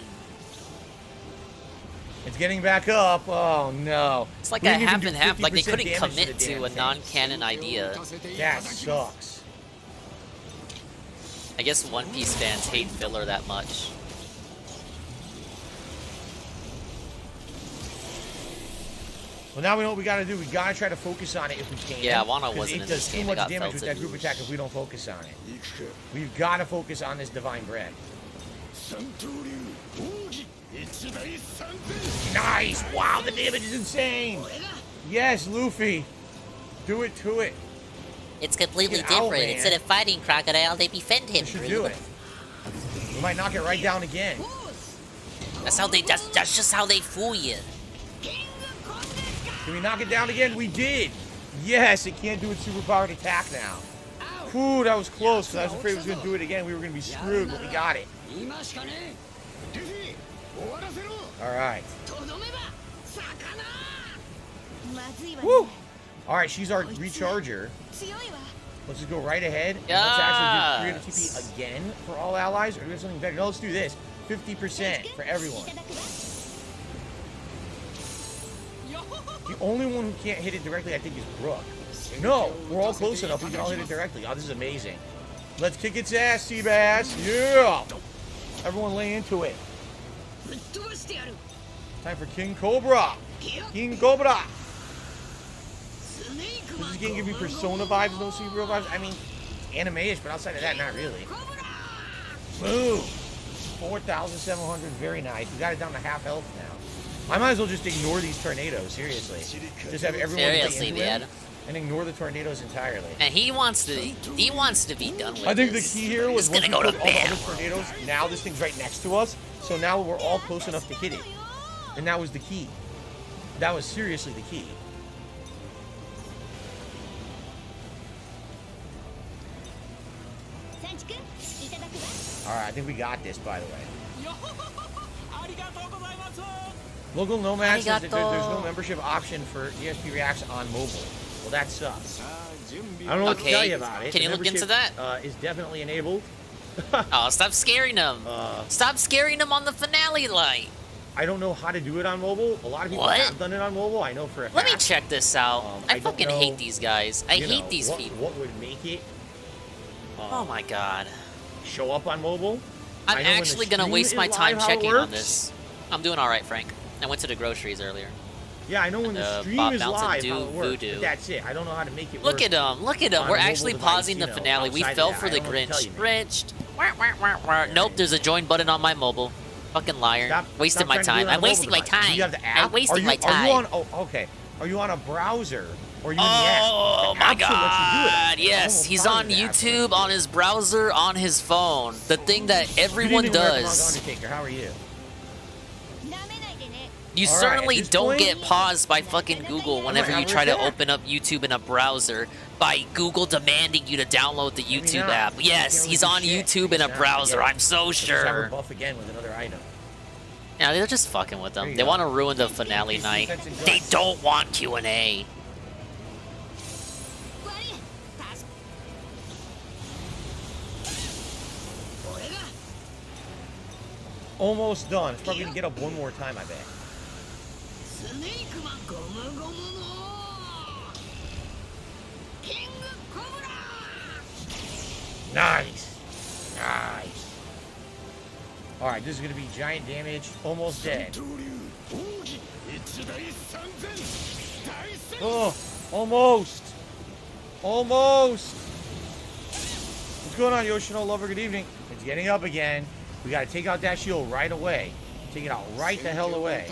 It's getting back up. Oh no. It's like We a didn't even half do and half. Like they 50% couldn't damage commit the to damn a thing. non-canon idea. That sucks. I guess One Piece fans hate filler that much. Well, now we know what we gotta do. We gotta try to focus on it if we can. Yeah, Wano 'cause wasn't it in does this too game. It much got damage with that felted. group attack if we don't focus on it. We've gotta focus on this divine breath. Nice! Wow, the damage is insane! Yes, Luffy! Do it to it! It's completely Get out, different. man. Instead of fighting Crocodile, they befriend him. We should do it. We might knock it right down again. That's how they. That's just how they fool you. Can we knock it down again? We did. Yes, it can't do its superpowered attack now. Whew, that was close. Cause I was afraid it was gonna do it again. We were gonna be screwed, but we got it. All right. Woo! All right, she's our recharger. Let's just go right ahead. And let's actually do 300 TP again for all allies, or do something better. No, let's do this. 50% for everyone. The only one who can't hit it directly, I think, is Brooke. No, we're all close enough. We can all hit it directly. Oh, this is amazing. Let's kick its ass, Seabass. Yeah! Everyone lay into it. Time for King Cobra. King Cobra. Does this game give me Persona vibes, no Super vibes? I mean, anime-ish, but outside of that, not really. Boom! 4,700, very nice. We got it down to half health now. I might as well just ignore these tornadoes, seriously. Just have everyone Seriously, into man. it and ignore the tornadoes entirely. And he wants to be done with I think this. the key here was He's once gonna we go to put all the bed. other tornadoes, now this thing's right next to us, so now we're all close enough to hit it. And that was the key. That was seriously the key. Alright, I think we got this, by the way. Local Nomad says that there's no membership option for ESP Reacts on mobile. Well, that sucks. I don't know what to tell you about it. Can you look into that? Is definitely enabled. Oh, stop scaring them. Stop scaring them on the finale light. I don't know how to do it on mobile. A lot of people have done it on mobile. I know for a fact. Let me check this out. I don't fucking know, hate these guys. I hate these what, people. What would make it? Oh my god. Show up on mobile? I'm I know when the actually gonna stream waste is my live, time how it checking on works. this. I'm doing all right, Frank. I went to the groceries earlier. Yeah, I know when the stream Bob is Mountain live Dew how it works. Voodoo. But that's it. I don't know how to make it work. Look at them. Look at them. on We're a mobile actually device, pausing the you know, finale. We outside of fell that. for I the don't know what to tell Grinch. you, Grinch. Nope, there's a join button on my mobile. Fucking liar. Wasting my time. I'm wasting my time. Do you have the app? I'm wasting my Are time. you on? Oh, okay. Are you on a browser? Or are you in the app? Oh The my app should let you do god, it. yes. Almost He's positive on the app should let YouTube, on his browser, on his phone. The thing that Good everyone evening, Reverend does. Undertaker. How are you? You All right, certainly at this don't point- get paused by fucking Google whenever you try to open up YouTube in a browser by Google demanding you to download the YouTube not. app. Yes, Can't he's really on do shit. YouTube in a He's not. browser. Yeah. I'm so Let's just have her sure. buff again with another item. Yeah, they're just fucking with There them. you They go. want to ruin the finale night. defense and They guts. don't want Q&A. Almost done. It's probably gonna get up one more time, I bet. Nice. Nice. Alright, this is gonna be giant damage. Almost dead. Oh, almost. Almost. What's going on, Yoshino Lover? Good evening. It's getting up again. We gotta take out that shield right away. Take it out right the hell away.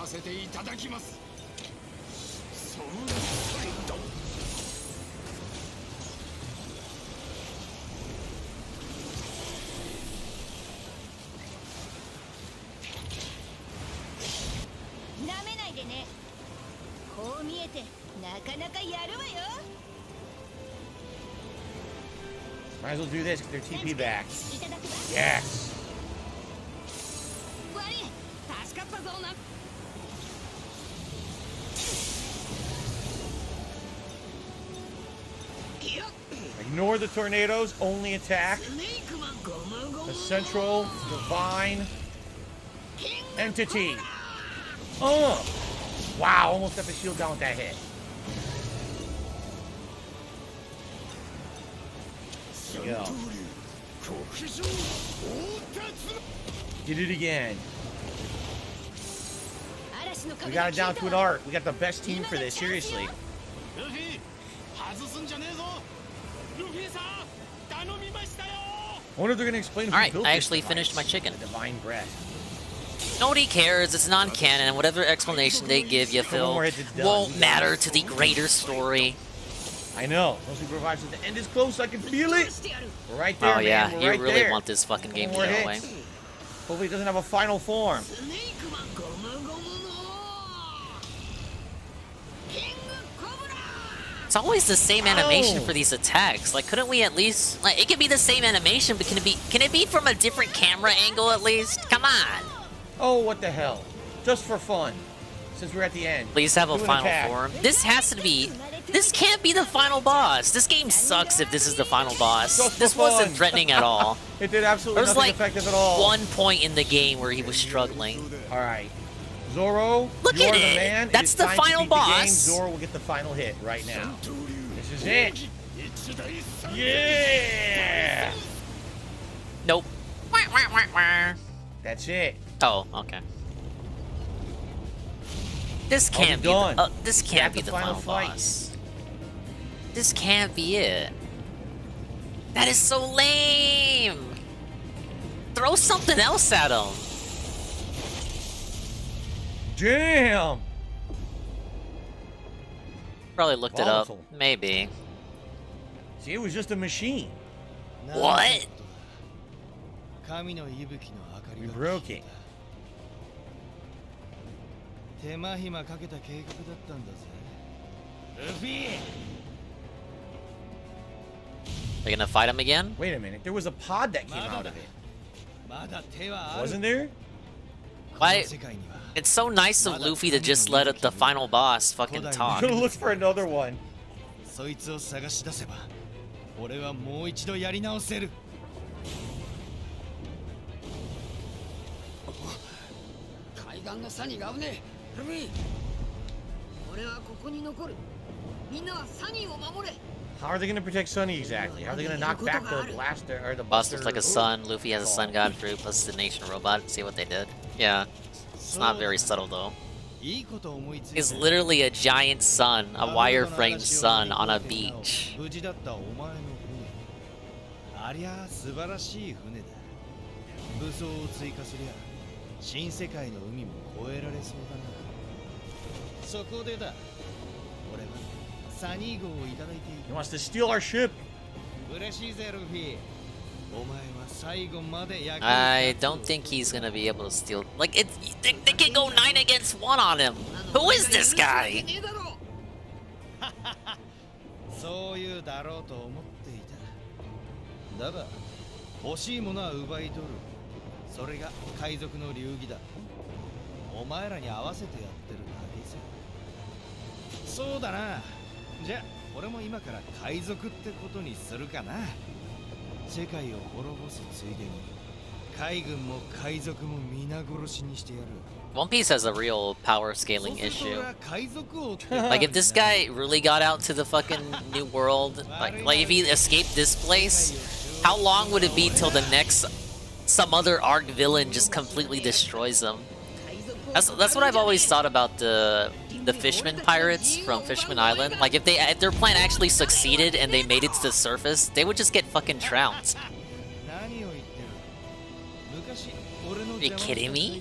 Might as well do this, get their TP back. Yes. Ignore the tornadoes, only attack the central divine entity. Oh! Wow, almost got the shield down with that hit. There you go. Did it again. We got it down to an art. We got the best team for this, seriously. I wonder if they're going to explain who Alright, built I this actually device. finished my chicken. The divine breath. Nobody cares. It's non-canon, and whatever explanation they give you, Couple more Phil, hits, it's done. won't matter to the greater story. I know. Mostly provides that the end is close. I can feel it. We're right there, Oh yeah, man. We're you right really there. want this fucking game to Couple go more away. hits. Hopefully it doesn't have a final form. It's always the same animation for these attacks. Like, couldn't we at least... Like, it can be the same animation, but can it be from a different camera angle at least? Come on! Oh, what the hell. Just for fun. Since we're at the end. Please have a Do an final attack. form. This has to be... This can't be the final boss. This game sucks if this is the final boss. Just for This wasn't fun. threatening at all. It did absolutely There was nothing like effective at all. one point in the game where he was struggling. Alright. Zoro, Look you're at the it. man. That's It is the time to final beat the game. boss. Zoro will get the final hit right now. This is it. Yeah! Nope. That's it. Oh, okay. This I'll be can't be. done. This Is can't that be the final fight? boss. This can't be it. That is so lame. Throw something else at him. Damn! Probably looked Volatile. it up. Maybe. See, it was just a machine. What? We broke it. 手間暇かけた計画だったんだぜ。ルフィ。 They're gonna fight him again? Wait a minute. There was a pod that came out of it. まだ手はある。 Wasn't there? Why? It's so nice of Luffy to just let the final boss fucking talk. I'm gonna look for another one. そいつを探し出せば、俺はもう一度やり直せる。海岸のサニーが危ねえ。ルフィ。俺はここに残る。みんなはサニーを守れ。 How are they gonna protect Sunny exactly? How are they gonna knock back the blaster or the Boss buster? looks like a sun. Luffy has a sun god fruit plus the nation robot. See what they did? Yeah. It's not very subtle though. It's literally a giant sun, a wireframe sun on a beach. 無事だったお前の船。ありゃ素晴らしい船だ。武装を追加すりゃ新世界の海も越えられそうだな。そこでだ。俺はサニー号をいただいている。 He wants to steal our ship. 嬉しいぜルフィ。お前は最後まで役に立つ。 I don't think he's gonna be able to steal. Like, they can go 9 against 1 on him. Who is this guy? そういうだろうと思っていた。だが欲しいものは奪い取る。それが海賊の流儀だ。お前らに合わせてやってるだけさ。そうだな。じゃあ俺も今から海賊ってことにするかな。世界を滅ぼすついでに海軍も海賊も皆殺しにしてやる。 One Piece has a real power scaling issue. Like, if this guy really got out to the fucking new world, like if he escaped this place, how long would it be till the next some other arc villain just completely destroys them? That's what I've always thought about the Fishman pirates from Fishman Island. Like, if their plan actually succeeded and they made it to the surface, they would just get fucking trounced. Are you kidding me?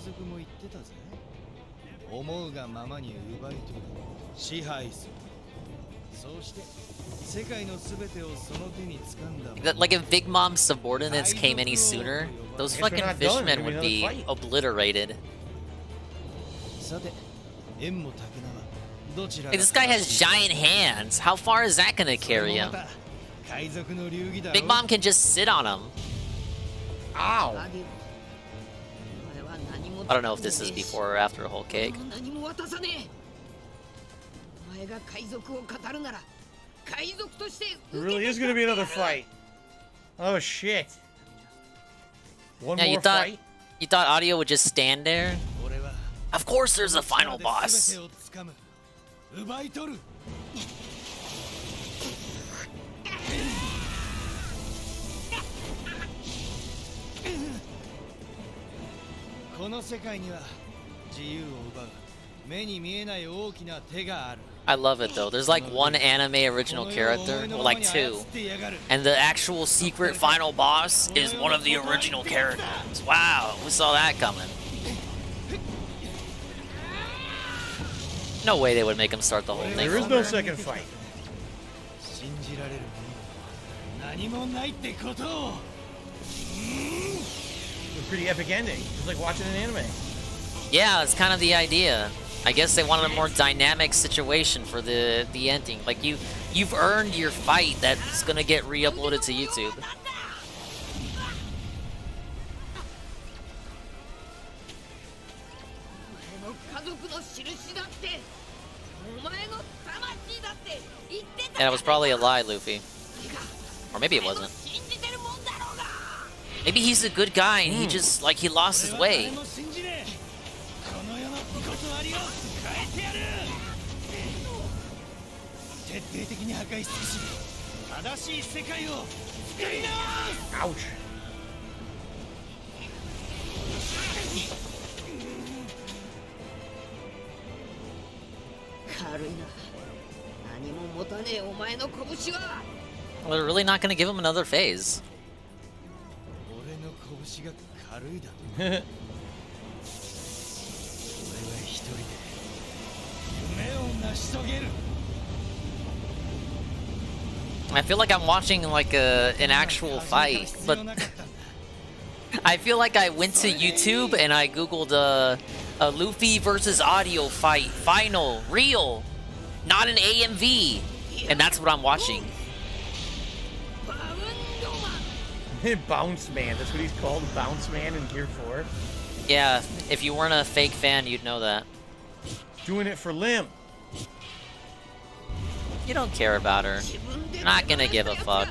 思うがままに奪い取る。支配する。そうして世界のすべてをその手に掴んだ。 Like, if Big Mom's subordinates came any sooner, those fucking fishmen would be obliterated. さて、縁も竹縄。どちら Hey, this guy has giant hands. How far is that gonna carry him? 海賊の流儀だろ。 Big Mom can just sit on him. Ow! I don't know if this is before or after a whole cake. 何も渡さねえ。お前が海賊を語るなら海賊として。 There really is gonna be another fight. Oh shit! One Yeah, more you thought fight. you thought Audio would just stand there? Of course, there's a final boss. 奪い取る。この世界には自由を奪う目に見えない大きな手がある。 I love it though. There's like one anime original character, well, like 2, and the actual secret final boss is one of the original characters. Wow, we saw that coming. No way they would make him start the whole thing. There is no second fight. 信じられるものは何もないってことを。 It's a pretty epic ending. It's like watching an anime. Yeah, it's kind of the idea. I guess they wanted a more dynamic situation for the ending. Like, you You've earned your fight that's gonna get re-uploaded to YouTube. And it was probably a lie, Luffy. Or maybe it wasn't. Maybe he's a good guy and he just, like, he lost his way. Ouch. Well, they're really not gonna give him another phase. I feel like I'm watching like an actual fight, but I feel like I went to YouTube and I googled a Luffy versus audio fight, final, real, not an AMV, and that's what I'm watching. Bounce Man, that's what he's called, Bounce Man in Gear 4. Yeah, if you weren't a fake fan, you'd know that. Doing it for Limp. You don't care about her. Not gonna give a fuck.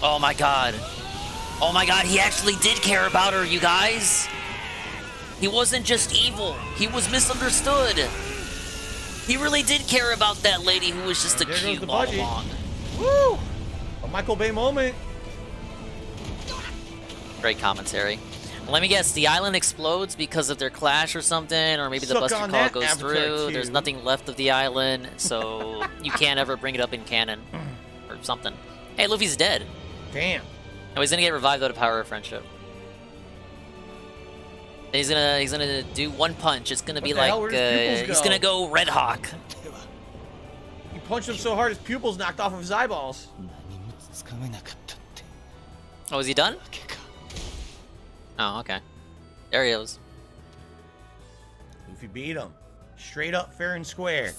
Oh my god. Oh my god, he actually did care about her, you guys. He wasn't just evil. He was misunderstood. He really did care about that lady who was just a cube all along. Woo! A Michael Bay moment. Great commentary. Let me guess, the island explodes because of their clash or something, or maybe the Buster Call goes through. There's nothing left of the island, so you can't ever bring it up in canon or something. Hey, Luffy's dead. Damn. Oh, he's gonna get revived out of Power of Friendship. He's gonna do one punch. It's gonna be like he's gonna go Red Hawk. He punched him so hard his pupils knocked off of his eyeballs. Oh, is he done? Oh, okay. There he is. Luffy beat him. Straight up, fair and square.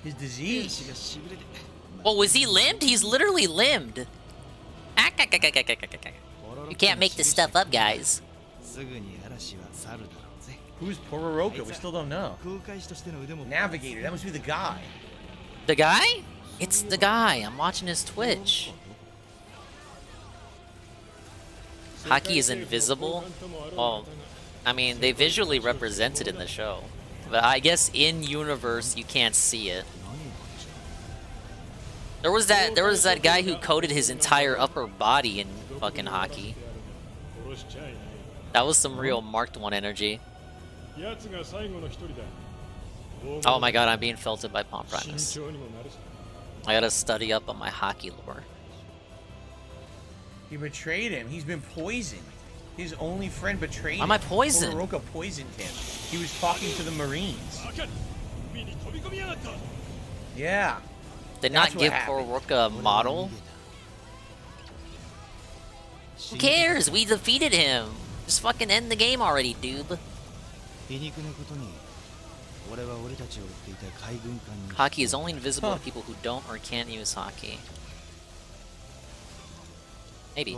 His disease. Well, was he limbed? He's literally limbed. You can't make this stuff up, guys. Who's Pororoka? We still don't know. Navigator. That must be the guy. The guy? It's the guy. I'm watching his Twitch. Haki is invisible? Well, I mean, they visually represent it in the show. But I guess in universe, you can't see it. There was that guy who coated his entire upper body in fucking Haki. That was some real marked one energy. Oh my god, I'm being filtered by Palm Primus. I gotta study up on my Haki lore. He betrayed him. He's been poisoned. His only friend betrayed him. Why am I poisoned? Pororoka poisoned him. He was talking to the Marines. Yeah. Did not give Pororoka a model? Who cares? We defeated him. Just fucking end the game already, dude. Haki is only invisible to people who don't or can't use Haki. Maybe.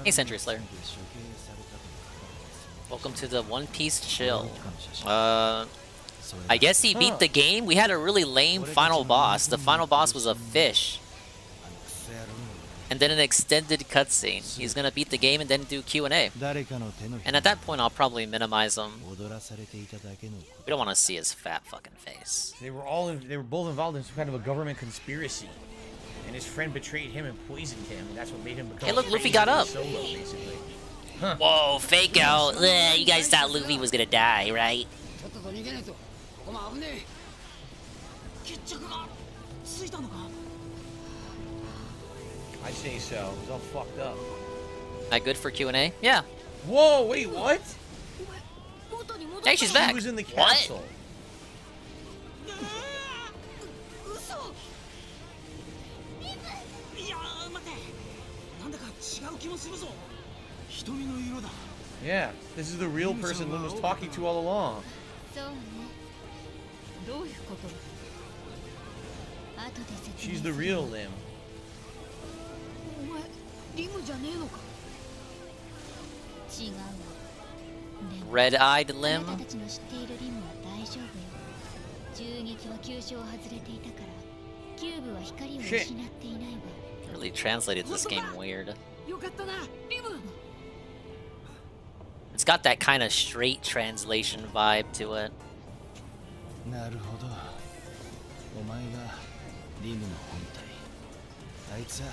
Hey, Sentry Slayer. Welcome to the One Piece chill. I guess he beat the game. We had a really lame final boss. The final boss was a fish. And then an extended cutscene. He's gonna beat the game and then do Q&A. And at that point, I'll probably minimize him. We don't want to see his fat fucking face. They were both involved in some kind of a government conspiracy. And his friend betrayed him and poisoned him, and that's what made him become. Hey, look, Luffy got up. Solo, basically. Huh. Whoa, fake out. Ugh, you guys thought Luffy was gonna die, right? I say so. It was all fucked up. That good for Q&A? Yeah. Whoa, wait, what? Hey, she's back. She was in the What? castle. Yeah, this is the real person Lynn was talking to all along. She's the real Lim. Red-eyed Lim? Shit. Really translated this game weird. It's got that kind of straight translation vibe to it. なるほど。お前がリムの本体。あいつは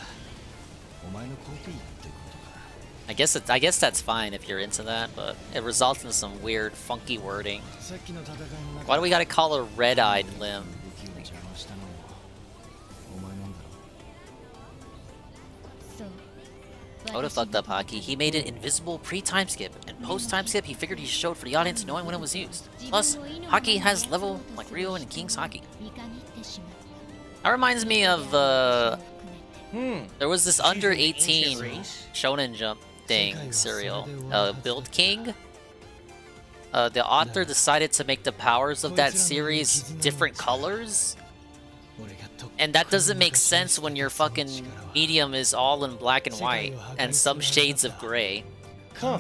お前のコピーってことか。I guess that's fine if you're into that, but it results in some weird, funky wording. Why do we gotta call her red-eyed Lim? I would have fucked up Haki. He made an invisible pre-time skip, and post-time skip he figured he showed for the audience knowing when it was used. Plus, Haki has level like Ryo and King's Haki. That reminds me of, there was this under 18 Shonen Jump thing serial, Build King. The author decided to make the powers of that series different colors. And that doesn't make sense when your fucking medium is all in black and white and some shades of gray. Huh.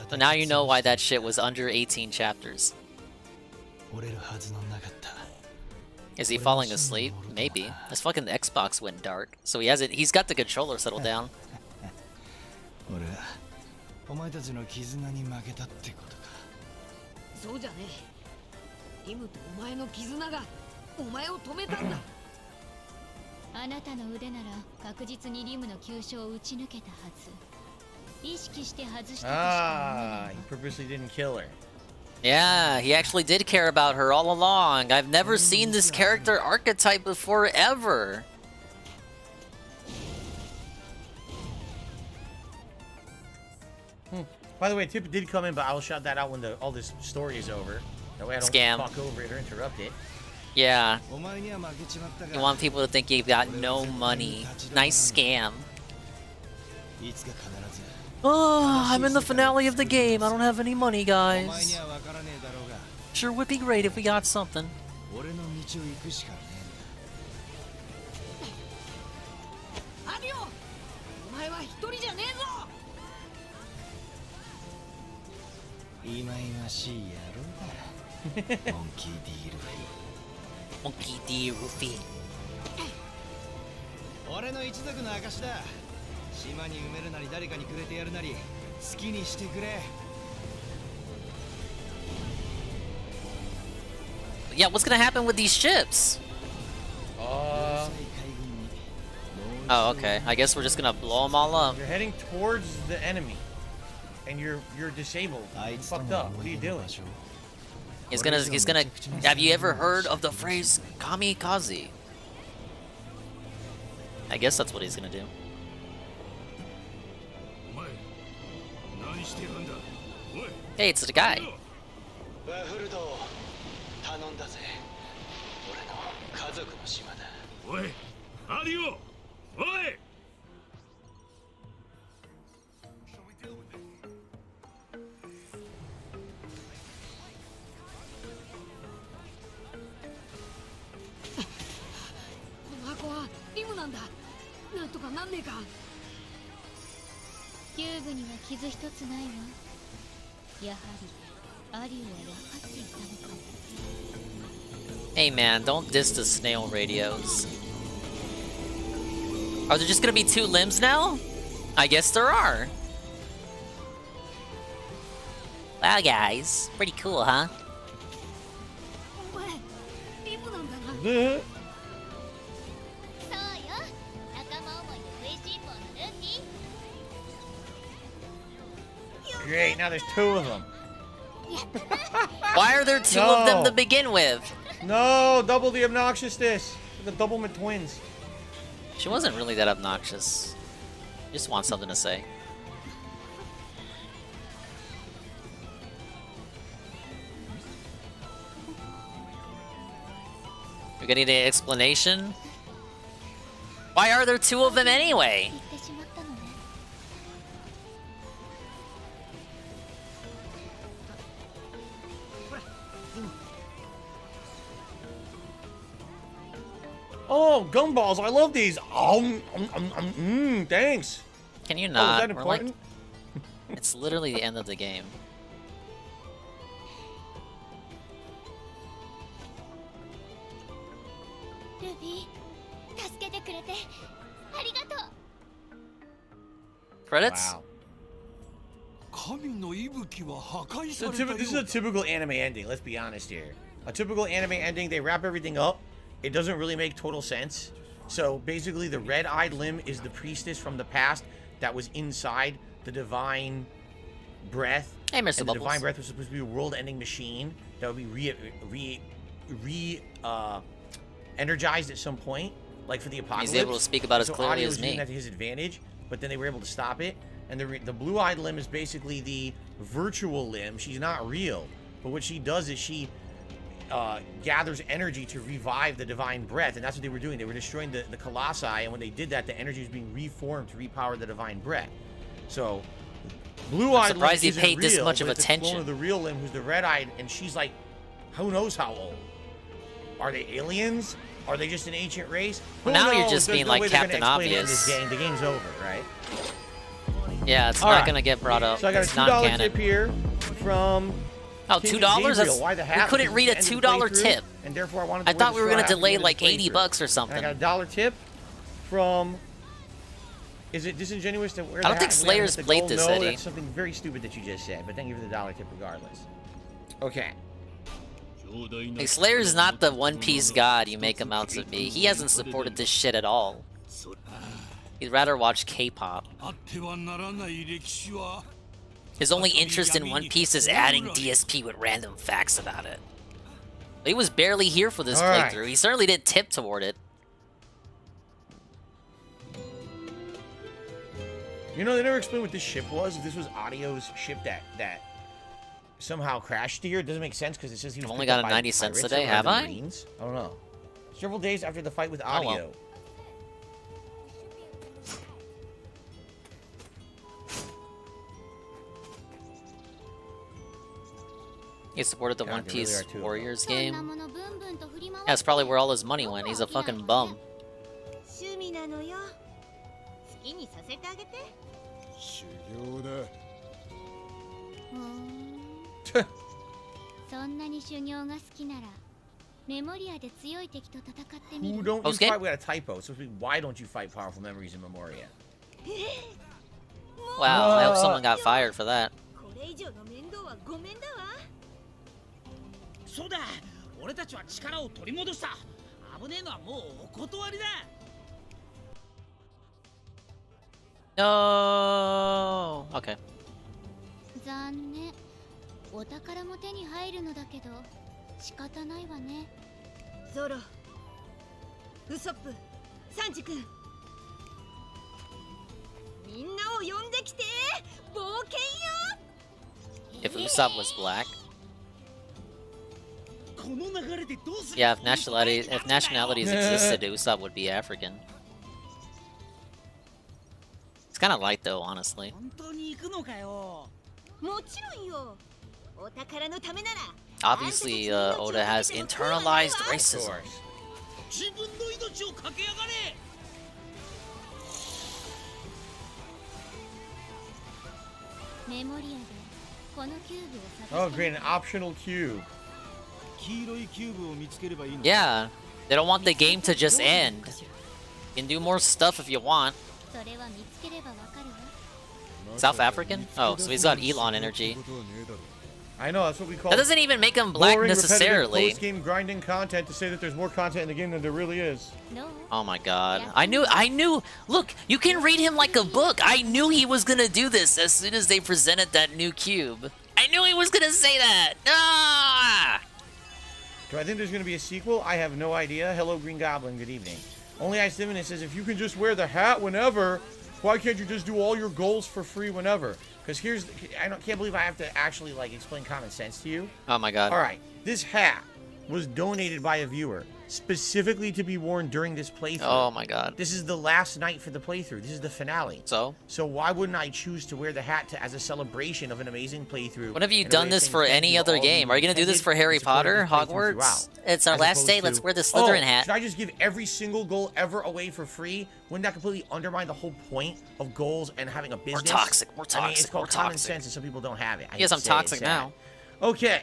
So now you know why that shit was under 18 chapters. Is he falling asleep? Maybe. His fucking Xbox went dark, so he's got the controller settled down. 俺はお前たちの絆に負けたってことか。そうじゃねえ。リムとお前の絆がお前を止めたんだ。あなたの腕なら確実にリムの急所を打ち抜けたはず。意識して外したとしか思えない。 he purposely didn't kill her. Yeah, he actually did care about her all along. I've never seen this character archetype before, ever. By the way, tip did come in, but I'll shout that out when all this story is over. That way I don't Scam. talk over it or interrupt it. Yeah. You want people to think you've got no money. Nice scam. Oh, I'm in the finale of the game. I don't have any money, guys. Sure would be great if we got something. 忌々しい野郎だ。モンキー D ルフィ。モンキー D ルフィ。俺の一族の証だ。島に埋めるなり誰かにくれてやるなり好きにしてくれ。Yeah, what's gonna happen with these ships? Oh, okay. I guess we're just gonna blow them all up. You're heading towards the enemy, and you're disabled. You're fucked up. What are you doing? He's gonna. Have you ever heard of the phrase kamikaze? I guess that's what he's gonna do. Hey, it's the guy. 頼んだぜ。俺の家族の島だ。おい、アディオ、おい。この箱はリムなんだ。なんとかなんねえか。キューブには傷一つないわ。やはりアリューは分かっていたのかも。 Hey man, don't diss the snail radios. Are there just gonna be 2 limbs now? I guess there are. Wow guys, pretty cool, huh? お前リムなんだな。そうよ。仲間思いで食いしん坊のルーキー。 Great, now there's 2 of them. Why are there 2 of them to begin with? No, double the obnoxiousness. The doublemint twins. She wasn't really that obnoxious. Just want something to say. gonna need an explanation? Why are there two of them anyway? Oh, gumballs! I love these. Thanks. Can you Oh, is not? that We're like, important? it's literally the end of the game. Credits? Wow. This is a typical anime ending, let's be honest here. A typical anime ending, they wrap everything up. It doesn't really make total sense. So basically the red-eyed limb is the priestess from the past that was inside the divine breath. Hey, Mr. And the Bubbles. divine breath was supposed to be a world-ending machine that would be energized at some point, like for the apocalypse. He's able to speak about as So clearly Audio as was using me. that to his advantage, but then they were able to stop it. And the blue-eyed limb is basically the virtual limb. She's not real, but what she does is she gathers energy to revive the divine breath, and that's what they were doing. They were destroying the colossi, and when they did that, the energy was being reformed to repower the divine breath. So, blue-eyed limb surprised he isn't paid this real, much of but it's a clone attention. of the real limb, who's the red-eyed, and she's like, who knows how old? Are they aliens? Are they just an ancient race? Who Now you're knows? just There's being no like way they're gonna Captain explain it in Obvious. this game. The game's over, right? Yeah, it's All not right. gonna get brought up. So I got It's a $2 non-canon. tip here from Oh, King $2? Gabriel. That's, Why the we hat? couldn't Because read a it's the end $2 of the playthrough, tip. and therefore I wanted to I wear thought the we were straw gonna hat at the delay end of like the 80 playthrough. bucks or And something. I got a $1 tip from. Is it disingenuous to wear the I don't hat think and we haven't Slayer's hit the played goal? this, No, Eddie. that's something very stupid that you just said, but thank you for the $1 tip regardless. Okay. Like, Slayer's not the One Piece god you make him out to be. He hasn't supported this shit at all. He'd rather watch K-pop. His only interest in One Piece is adding DSP with random facts about it. He was barely here for this All right. playthrough. He certainly didn't tip toward it. You know, they never explained what this ship was. If this was Audio's ship that somehow crashed here, it doesn't make sense because it says he was I've only picked up got a by 90 cents pirates today, or have the I? Marines. I don't know. Several days after the fight with Oh, well. Audio. He supported the God, One there really Piece are two of them. Warriors game. That's probably where all his money went. He's a fucking bum. 趣味なのよ好きにさせてあげて修行だそんなに修行が好きならメモリアで強い敵と戦ってみ Who る don't you Okay. fight? We got a typo. It's supposed to be why don't you fight powerful memories in Memoria? Wow, I hope someone got fired for that. これ以上の面倒はごめんだわそうだ俺たちは力を取り戻した危ねえのはもうお断りだ No. Okay. 残念お宝も手に入るのだけど仕方ないわねゾロウソップサンジ君みんなを呼んできて冒険よ If Usopp was black. この流れでどうする Yeah, if nationalities existed, Usopp would be African. It's kind of light though, honestly. 本当に行くのかよもちろんよお宝のためなら Obviously, Oda has internalized racism. 自分の命をかけやがれ メモリアでこのキューブを Oh, great, an optional cube. 黄色いキューブを見つければいいの Yeah, they don't want the game to just end. You can do more stuff if you want. それは見つければわかるわ South African? Oh, so he's got Elon energy. I know, that's what we call That doesn't even make him black boring, necessarily. post-game grinding content to say that there's more content in the game than there really is. Oh my god. I knew. Look, you can read him like a book. I knew he was gonna do this as soon as they presented that new cube. I knew he was gonna say that. Ah! Do I think there's going to be a sequel? I have no idea. Hello, Green Goblin. Good evening. Only Ice Divinity says, if you can just wear the hat whenever, why can't you just do all your goals for free whenever? Because can't believe I have to actually, like, explain common sense to you. Oh my god. All right. This hat was donated by a viewer. specifically to be worn during this playthrough. Oh my god. This is the last night for the playthrough. This is the finale. So why wouldn't I choose to wear the hat as a celebration of an amazing playthrough? When have you done this for any other game? Are you gonna do this for Harry Potter, Hogwarts? It's our last day. Let's wear the Slytherin hat. Should I just give every single goal ever away for free? Wouldn't that completely undermine the whole point of goals and having a business? We're toxic. I mean, it's called common sense, and some people don't have it. Yes, I'm toxic now. Okay.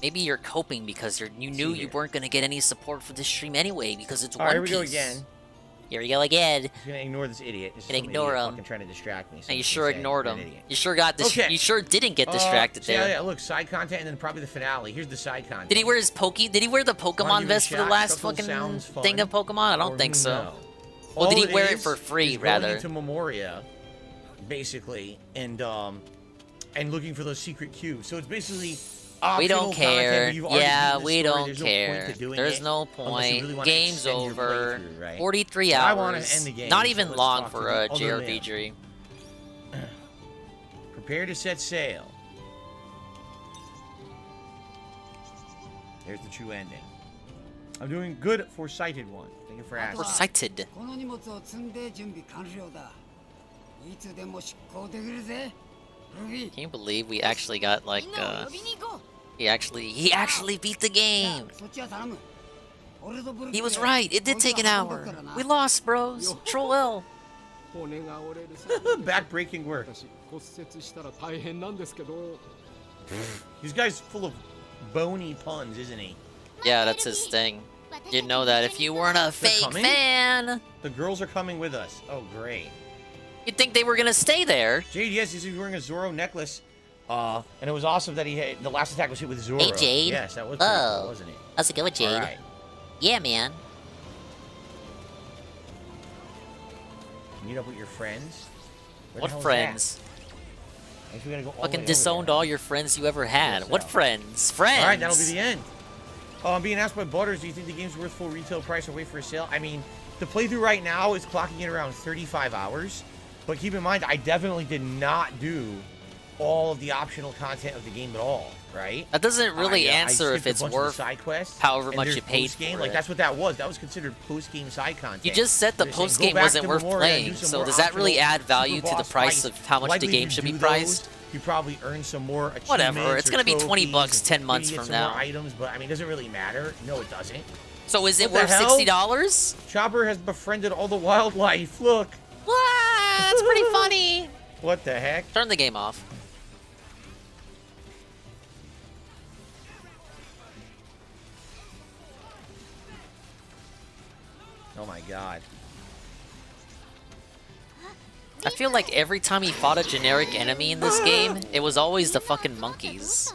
Maybe you're coping because you knew you weren't gonna get any support for this stream anyway because it's One Piece. Piece. Here we go again. Here we go again. I'm gonna ignore this idiot. This ignore him. Fucking trying to distract me. And you sure ignored him. You sure got this. You sure didn't get distracted there. Yeah, look, side content and then probably the finale. Here's the side content. Did he wear his Did he wear the Pokemon vest for the last fucking thing of Pokemon? I don't think so. No. Well, did he wear it for free rather? Going into Memoria, basically, and looking for those secret cubes. So it's basically. We don't care. Yeah, we don't care. There's no point. Game's over. 43 hours. I want to end the game. Not even long for a JRPG. Prepare to set sail. There's the true ending. I'm doing good foresighted one. Thank you for asking. Foresighted. Can you believe we actually got like he actually beat the game. He was right. It did take an hour. We lost, bros. Troll L. Back-breaking work. This guy's full of bony puns, isn't he? Yeah, that's his thing. You'd know that if you weren't a fake fan. The girls are coming with us. Oh, great. You'd think they were gonna stay there. Jade, yes, he's wearing a Zoro necklace. And it was awesome that he had, the last attack was hit with Zoro. Hey, Jade. Yes, that was pretty cool, wasn't it? How's it going, Jade? All right. Yeah, man. Meet up with your friends. What friends? I guess we gotta go all fucking disowned all your friends you ever had. What friends? Friends! Alright, that'll be the end. Oh, I'm being asked by Butters, do you think the game's worth full retail price or wait for a sale? I mean, the playthrough right now is clocking in around 35 hours. But keep in mind, I definitely did not do all of the optional content of the game at all, right? That doesn't really answer if it's worth side quests, however much you paid for Like, it. that's what that was. That was considered post-game side content. You just said the post-game wasn't worth playing, so does that really add value to the price of how much the game should be priced? You probably earn some more achievements. Whatever, it's gonna be 20 bucks 10 months from now. More items, but I mean, it doesn't really matter. No, it doesn't. So is it worth $60? Chopper has befriended all the wildlife. Look. What? That's pretty funny. What the heck? Turn the game off. Oh my god. I feel like every time he fought a generic enemy in this game, it was always the fucking monkeys.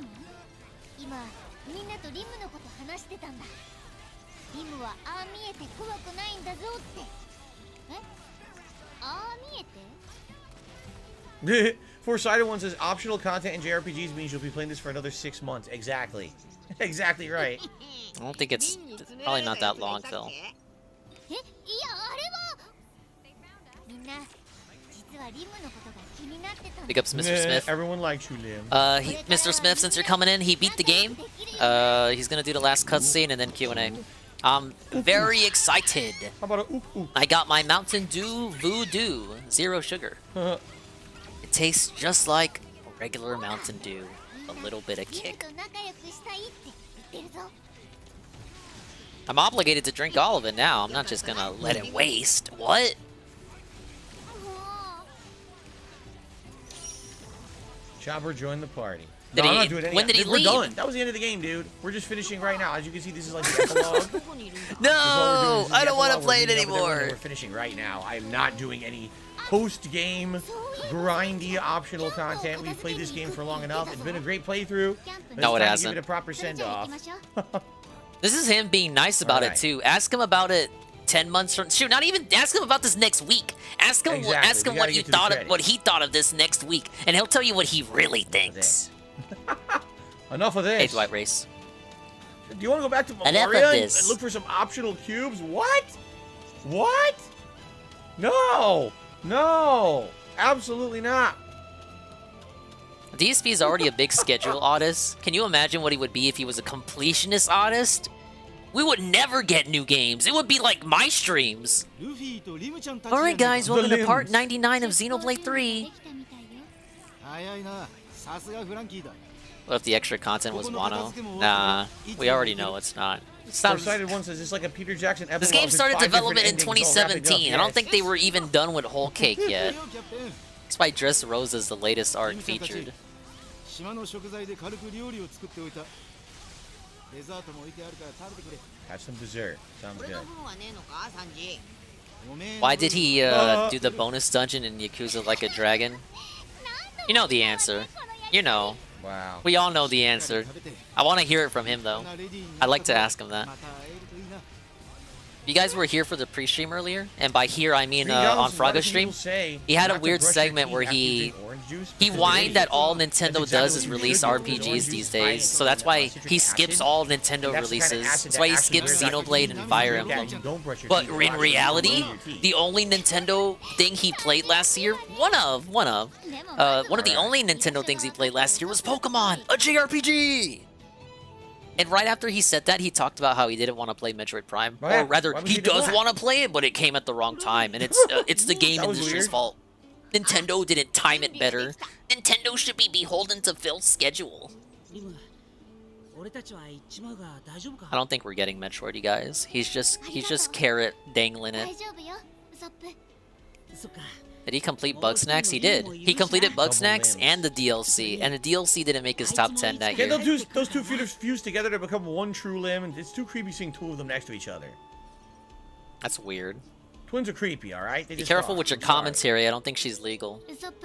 Foresighted one says optional content in JRPGs means you'll be playing this for another 6 months. Exactly. Exactly right. I don't think it's probably not that long, Phil. Big ups, Mr. Smith. Everyone likes you, Liam. Mr. Smith, since you're coming in, he beat the game. He's gonna do the last cutscene and then Q&A. I'm very excited. How about a I got my Mountain Dew Voodoo, 0 sugar. It tastes just like a regular Mountain Dew, a little bit of kick. I'm obligated to drink all of it now. I'm not just gonna let it waste. What? Chopper joined the party. Did no, he, I'm not doing any when did he We're leave? done. That was the end of the game, dude. We're just finishing right now. As you can see, this is like the epilogue. No, I don't want to play it anymore. We're finishing right now. I am not doing any post-game, grindy, optional content. We've played this game for long enough. It's been a great playthrough. No, it Give hasn't. it a proper send-off. This is him being nice about it too. Ask him about it 10 months from. Shoot, not even. Ask him about this next week. Ask him. Exactly. Ask him We what gotta he get to the thought of credits. what he thought of this next week, and he'll tell you what he really thinks. Enough of this. Hey, Dwight Race. Do you want to go back to Enough of Memoria this. and look for some optional cubes? What? What? No. No. Absolutely not. DSP is already a big schedule artist. Can you imagine what he would be if he was a completionist artist? We would never get new games. It would be like my streams. Alright guys, welcome to part 99 of Xenoblade 3. What if the extra content was Wano? Nah, we already know it's not. Excited one says it's like a Peter Jackson epilogue. This game started There's 5 development in different endings all wrapped 2017. up. I don't think they were even done with Whole Cake yet. That's why Dressrosa is the latest arc featured. Have some dessert. Sounds good. Why did he do the bonus dungeon in Yakuza like a dragon? You know the answer. You know. Wow. We all know the answer. I want to hear it from him though. I'd like to ask him that. You guys were here for the pre-stream earlier, and by here I mean on Fraga's stream. He had a weird segment where he whined that all Nintendo does is release RPGs these days, so that's why he skips all Nintendo releases. That's why he skips Xenoblade and Fire Emblem. But in reality, the only Nintendo thing he played last year, one of the only Nintendo things he played last year was Pokemon, a JRPG. And right after he said that, he talked about how he didn't want to play Metroid Prime. Or rather, he does want to play it, but it came at the wrong time. And it's the game industry's fault. Nintendo didn't time it better. Nintendo should be beholden to Phil's schedule. I don't think we're getting Metroid, you guys. He's just carrot dangling it. Did he complete Bugsnax? He did. He completed Bugsnax and the DLC, and the DLC didn't make his top 10 that year. Those two fuse together to become one true limb, and it's too creepy seeing two of them next to each other. That's weird. Twins are creepy, all right? Be careful with your commentary. I don't think she's legal. It's like,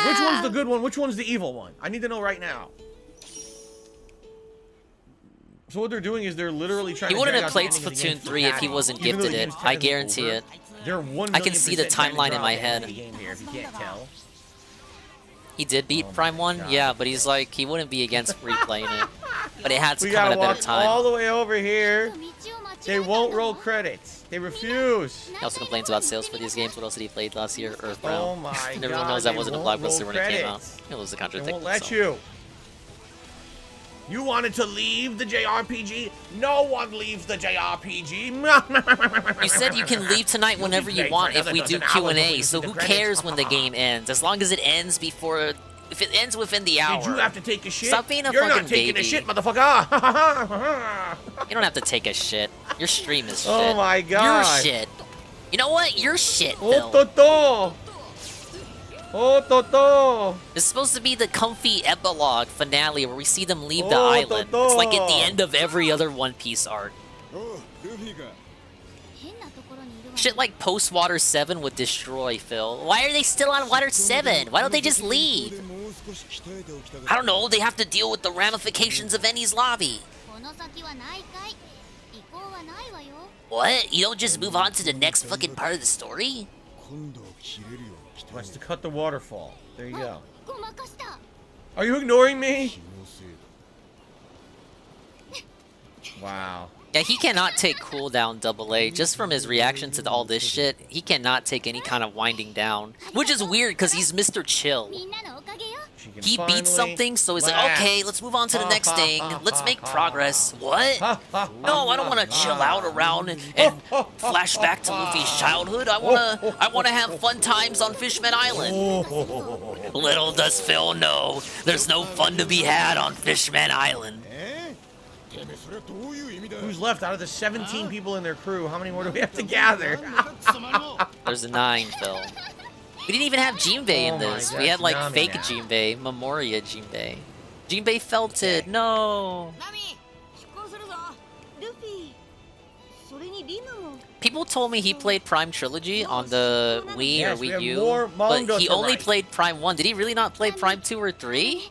which one's the good one? Which one's the evil one? I need to know right now. So what they're doing is they're literally trying to... He wouldn't have played Splatoon 3 if he wasn't gifted it. I guarantee it. I can see the timeline in my head. He did beat Prime 1? Yeah, but he's like, he wouldn't be against replaying it. But it had to come at a better time. All the way over here. They won't roll credits. They refuse. He also complains about sales for these games. What else did he play last year? Earthbound. Oh my and everyone knows that wasn't a blockbuster when it came out. It was a contradiction. They won't let you. You wanted to leave the JRPG? No one leaves the JRPG. You said you can leave tonight whenever you want if we do Q&A, so who cares when the game ends? As long as it ends before... If it ends within the hour... Did you have to take a shit? Stop being a You're fucking not taking baby. a shit, motherfucker! You don't have to take a shit. Your stream is shit. Oh my god. You're shit. You know what? You're shit, Phil. It's supposed to be the comfy epilogue finale where we see them leave the island. It's like at the end of every other One Piece arc. Shit like post Water 7 would destroy Phil. Why are they still on Water 7? Why don't they just leave? I don't know, they have to deal with the ramifications of Eni's lobby. What? You don't just move on to the next fucking part of the story? Wants to cut the waterfall. There you go. Are you ignoring me? Wow. Yeah, he cannot take cooldown AA. Just from his reaction to all this shit, he cannot take any kind of winding down. Which is weird, because he's Mr. Chill. He beats something, so he's like, okay, let's move on to the next thing. Let's make progress. What? No, I don't want to chill out around and flash back to Luffy's childhood. I wanna have fun times on Fishman Island. Little does Phil know, there's no fun to be had on Fishman Island. Who's left out of the 17 people in their crew? How many more do we have to gather? There's 9, Phil. We didn't even have Jinbei in this. We had like fake Jinbei, Memoria Jinbei. Jinbei felted, no. People told me he played Prime Trilogy on the Wii or Wii U, but he only played Prime 1. Did he really not play Prime 2 or 3?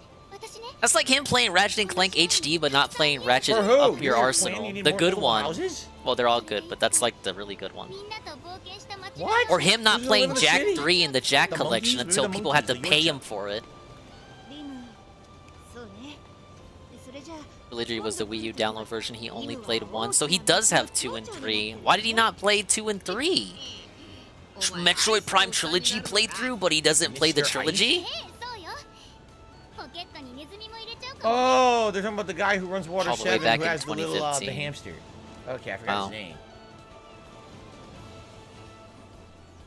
That's like him playing Ratchet & Clank HD, but not playing Ratchet Up Your Arsenal. The good one. Well, they're all good, but that's like the really good one. What? Or him not playing Jak 3 in the Jak collection until people had to pay him for it. Trilogy was the Wii U download version. He only played 1, so he does have 2 and 3. Why did he not play 2 and 3? Metroid Prime Trilogy playthrough, but he doesn't play the trilogy? Oh, they're talking about the guy who runs Water All the way 7 back who in has the little the 2015. hamster. Okay, I forgot Wow. his name.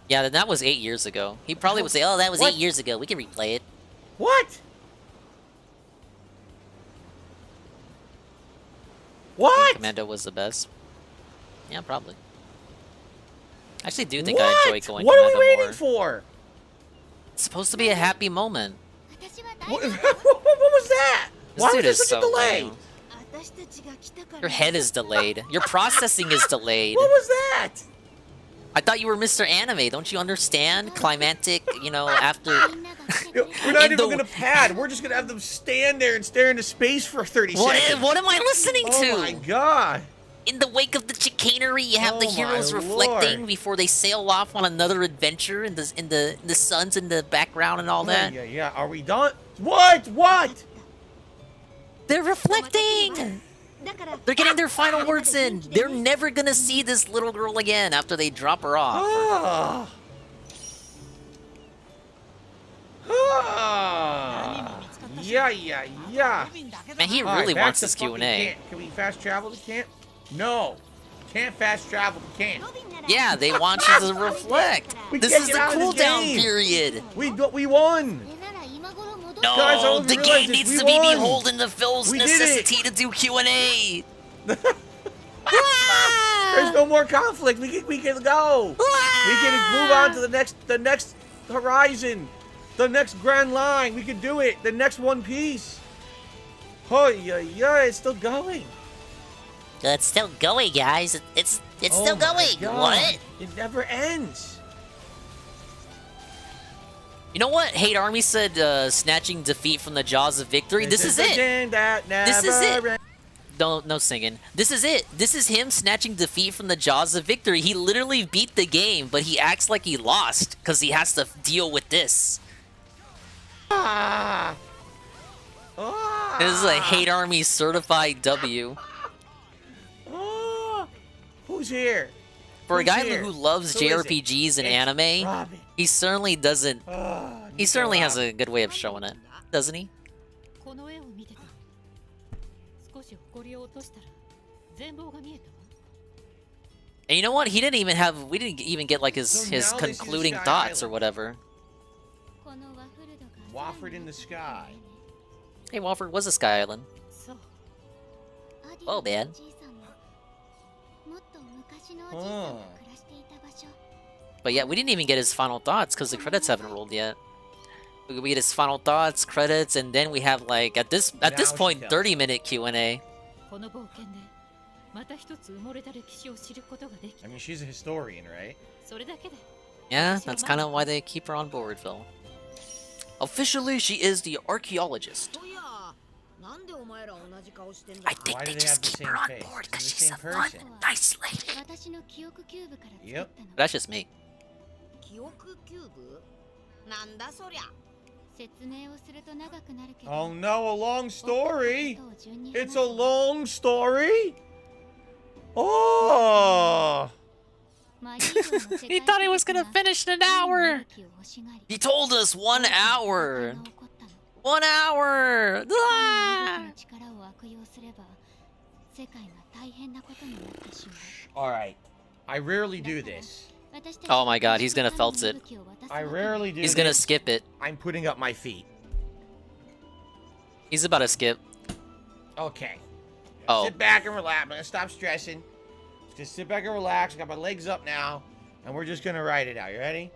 Yeah, then that was 8 years ago. He probably would say, "Oh, that was What? 8 years ago. We can replay it." What? What? Commando was the best. Yeah, probably. I actually do think What? I enjoy going What are we Commando waiting more. for? It's supposed to be a happy moment. What was that? This Why dude was is there such a so delay? lame. Your head is delayed. Your processing is delayed. What was that? I thought you were Mr. Anime. Don't you understand? Climatic, you know, after... We're not even gonna pad. We're just gonna have them stand there and stare into space for 30 seconds. What am I listening to? Oh my god! In the wake of the chicanery, you have the Oh heroes my reflecting lord. before they sail off on another adventure, and the sun's in the background and all that. Yeah. Are we done? What? They're reflecting. They're getting their final words in. They're never gonna see this little girl again after they drop her off. Yeah. Man, he All really back wants to this fucking Q&A. camp. Can we fast travel to camp? No. Can't fast travel to camp. Yeah, they want you to reflect. We This can't is get the out of this cooldown game. period. We won. No, Guys, I don't the realize game this. needs We to be won. beholden to Phil's We did it. necessity to do Q&A. There's no more conflict. We can go. We can move on to the next horizon, the next Grand Line. We can do it. The next One Piece. Oh yeah, it's still going. It's still going, guys. It's Oh still my going. God. What? It never ends. You know what? Hate Army said snatching defeat from the jaws of victory. This is the it. game that This is never it. ends. No singing. This is it. This is him snatching defeat from the jaws of victory. He literally beat the game, but he acts like he lost because he has to deal with this. This is a Hate Army certified W. Who's here? For a Who's guy here? who loves Who is it? JRPGs and It's anime, Robin. he certainly doesn't. He certainly has a good way of showing it, doesn't he? And you know what? He didn't even have. We didn't even get like his So now this is concluding Sky thoughts or Island. whatever. Wofford in the sky. Hey, Walford was a Sky Island. Oh man. But yeah, we didn't even get his final thoughts because the credits haven't rolled yet. We get his final thoughts, credits, and then we have like at this Now point she tells. 30-minute Q&A. I mean, she's a historian, right? Yeah, that's kind of why they keep her on board, Phil. Officially, she is the archaeologist. I think Why they do they just have the keep same her on face? board She's because the she's same a fun, person. nice lady. Yep. That's just me. Oh no, a long story. It's a long story. Oh. He thought he was gonna finish in an hour. He told us 1 hour. 1 hour. Ah! All right. I rarely do this. Oh my god, he's gonna felt it. I rarely do. He's gonna this. skip it. I'm putting up my feet. He's about to skip. Okay. Oh. Sit back and relax. I'm gonna stop stressing. Just sit back and relax. I got my legs up now, and we're just gonna ride it out. You ready?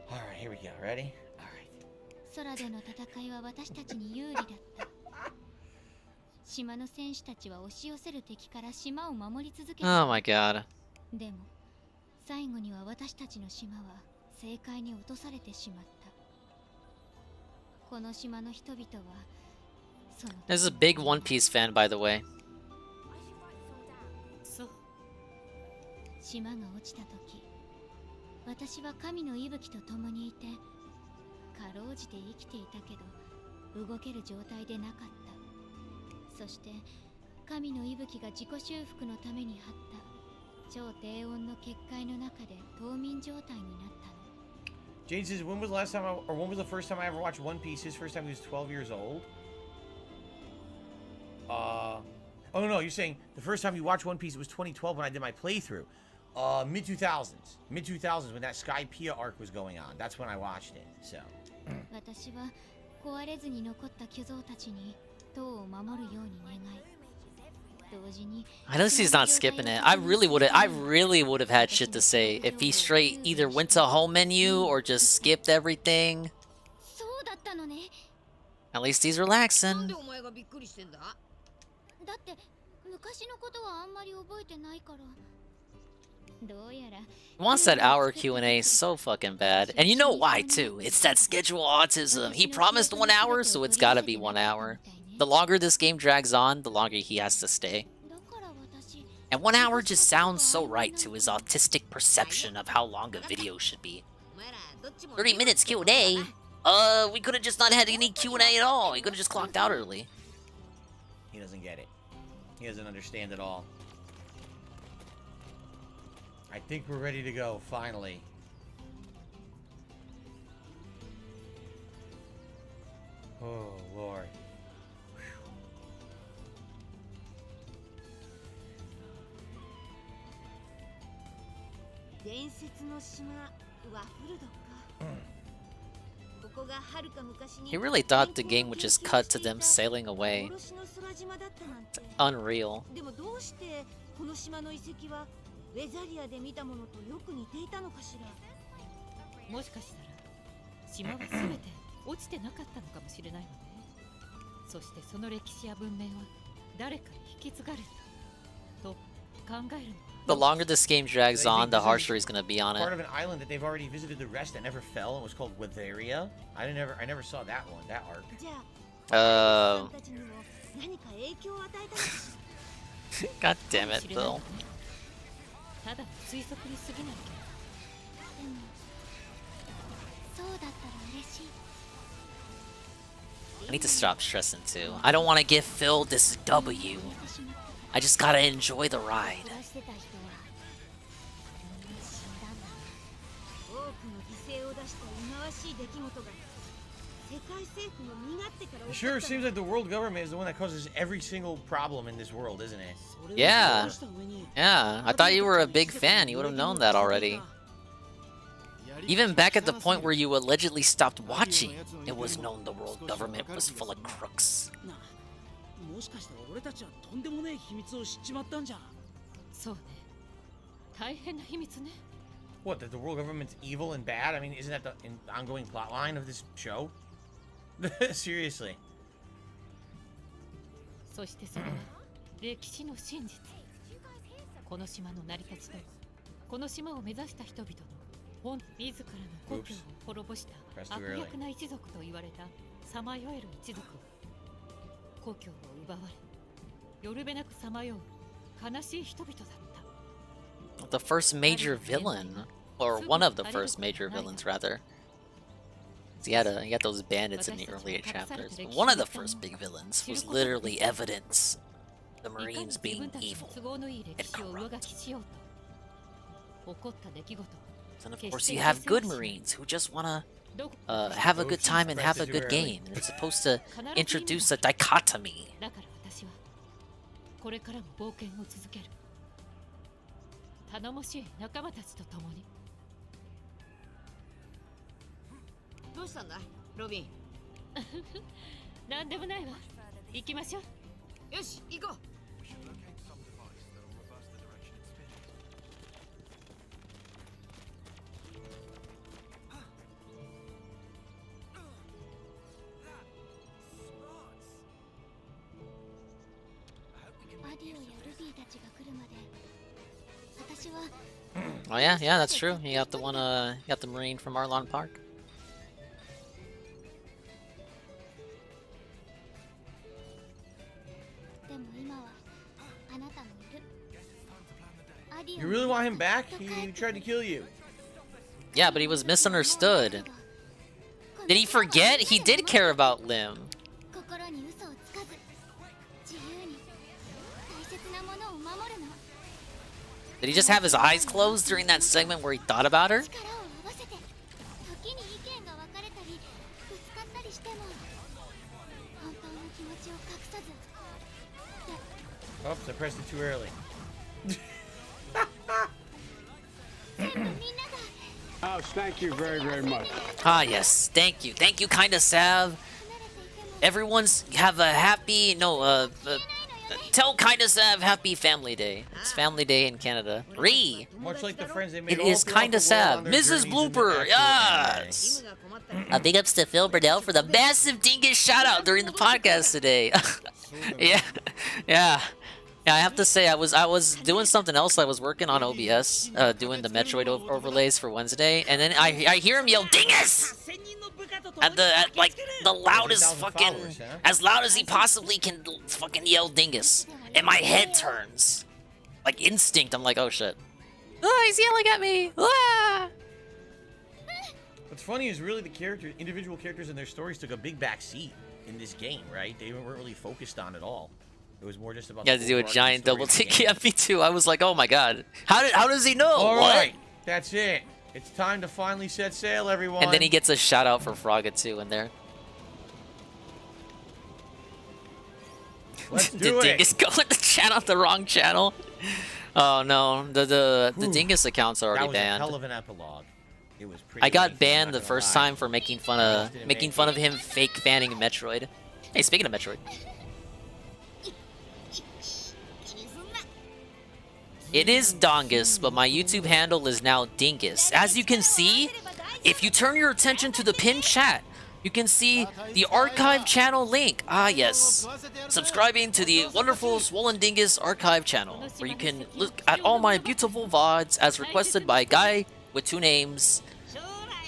All right, here we go. Ready? All right. Oh my god. 最後には私たちの島は正解に落とされてしまった。この島の人々はその This is a big One Piece fan, by the way. 島が落ちた時、私は神の息吹と共にいて、かろうじて生きていたけど動ける状態でなかった。そして神の息吹が自己修復のために張った超低温の結界の中で冬眠状態になったの。Jade says, when was the last time when was the first time I ever watched One Piece? His first time he was 12 years old. Oh no, you're saying the first time you watched One Piece was 2012 when I did my playthrough. Mid 2000s when that Sky Pia arc was going on. That's when I watched it. So. I notice he's not skipping it. I really would have had shit to say if he straight either went to home menu or just skipped everything. At least he's relaxing. He wants that hour Q&A so fucking bad. And you know why, too. It's that schedule autism. He promised 1 hour, so it's gotta be 1 hour. The longer this game drags on, the longer he has to stay. And 1 hour just sounds so right to his autistic perception of how long a video should be. 30 minutes Q&A? We could have just not had any Q&A at all. He could have just clocked out early. He doesn't get it. He doesn't understand at all. I think we're ready to go, finally. Oh, Lord. He really thought the game would just cut to them sailing away. It's unreal. ウェザリアで見たものとよく似ていたのかしら。もしかしたら島はすべて落ちてなかったのかもしれないわね。そしてその歴史や文明は誰かに引き継がれたと考えるの。The longer this game drags on, the harsher he's gonna be on it. Part of an island that they've already visited the rest that never fell and was called Wetheria. I never saw that one, that arc. God damn it, Bill. I need to stop stressing too. I don't want to give Phil this W. I just gotta enjoy the ride. It sure seems like the world government is the one that causes every single problem in this world, isn't it? Yeah. Yeah, I thought you were a big fan. You would have known that already. Even back at the point where you allegedly stopped watching, it was known the world government was full of crooks. What, that the world government's evil and bad? I mean, isn't that the ongoing plotline of this show? Seriously. そしてそれは歴史の真実。この島の成り立ちとこの島を目指した人々の自らの故郷を滅ぼした悪逆な一族と言われたさまよえる一族は故郷を奪われよるべなくさまよう悲しい人々だった。 The first major villain, or one of the first major villains rather. He had those bandits in the earlier chapters. But one of the first big villains was literally evidence the Marines being evil and corrupt. And of course you have good Marines who just wanna have a good time and have a good game. And it's supposed to introduce a dichotomy. これからも冒険を続ける。頼もしい仲間たちと共に。どうしたんだ、ロビン？なんでもないわ。行きましょう。よし、行こう。Oh yeah, that's true. You got the one, you got the Marine from Arlon Park. You really want him back? He tried to kill you. Yeah, but he was misunderstood. Did he forget? He did care about Lim. Did he just have his eyes closed during that segment where he thought about her? Oops, I pressed it too early. Oh, thank you very, very much. Ah, yes. Thank you. Thank you, kinda Sav. Everyone's have a happy, tell kinda Sav happy Family Day. It's Family Day in Canada. Much like the friends they made. It is kinda Sav. Mrs. Blooper, yes. Big ups to Phil Burdell for the massive dingus shout out during the podcast today. Yeah. Yeah, I have to say, I was doing something else. I was working on OBS, doing the Metroid overlays for Wednesday, and then I hear him yell "Dingus!" at the loudest fucking, as loud as he possibly can fucking yell "Dingus," and my head turns, like instinct. I'm like, oh shit! Oh, he's yelling at me! Ah! What's funny is really the individual characters and their stories took a big back seat in this game, right? They weren't really focused on at all. It was more just about. Yeah, to do a giant double tick. Yeah, me too. I was like, oh my god, how does he know? All what? right, that's it. It's time to finally set sail, everyone. And then he gets a shout out for Frogga too in there. Let's Did do it. Dingus go in the channel, the wrong channel? Oh no, the Dingus account's already that was banned. a hell of an epilogue. It was pretty. I got lengthy, banned I'm the not first gonna lie. time for making fun of him fake fanning Metroid. Hey, speaking of Metroid. It is Dongus, but my YouTube handle is now Dingus. As you can see, if you turn your attention to the pinned chat, you can see the archive channel link. Ah, yes. Subscribing to the wonderful Swollen Dingus archive channel, where you can look at all my beautiful VODs as requested by Guy with 2 names.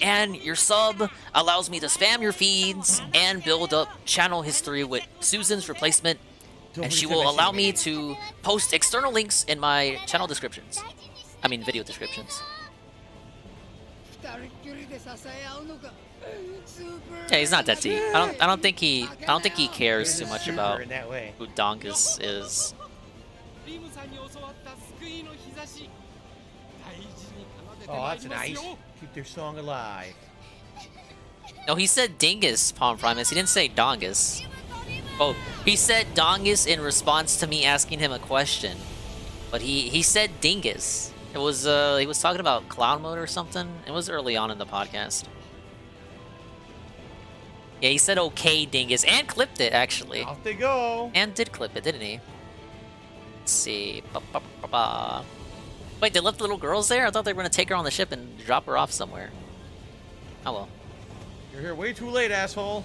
And your sub allows me to spam your feeds and build up channel history with Susan's replacement. And she will allow me to post external links in my channel descriptions. I mean, video descriptions. Yeah, he's not that deep. I don't think he cares too much about who Dongus is. Oh, that's nice. Keep their song alive. No, he said Dingus, Palm Primus. He didn't say Dongus. Oh, he said Dongus in response to me asking him a question. But he said Dingus. It was he was talking about cloud mode or something. It was early on in the podcast. Yeah, he said okay Dingus and clipped it actually. Off they go. And did clip it, didn't he? Let's see. Ba-ba-ba-ba. Wait, they left the little girls there? I thought they were gonna take her on the ship and drop her off somewhere. Oh well. You're here way too late, asshole.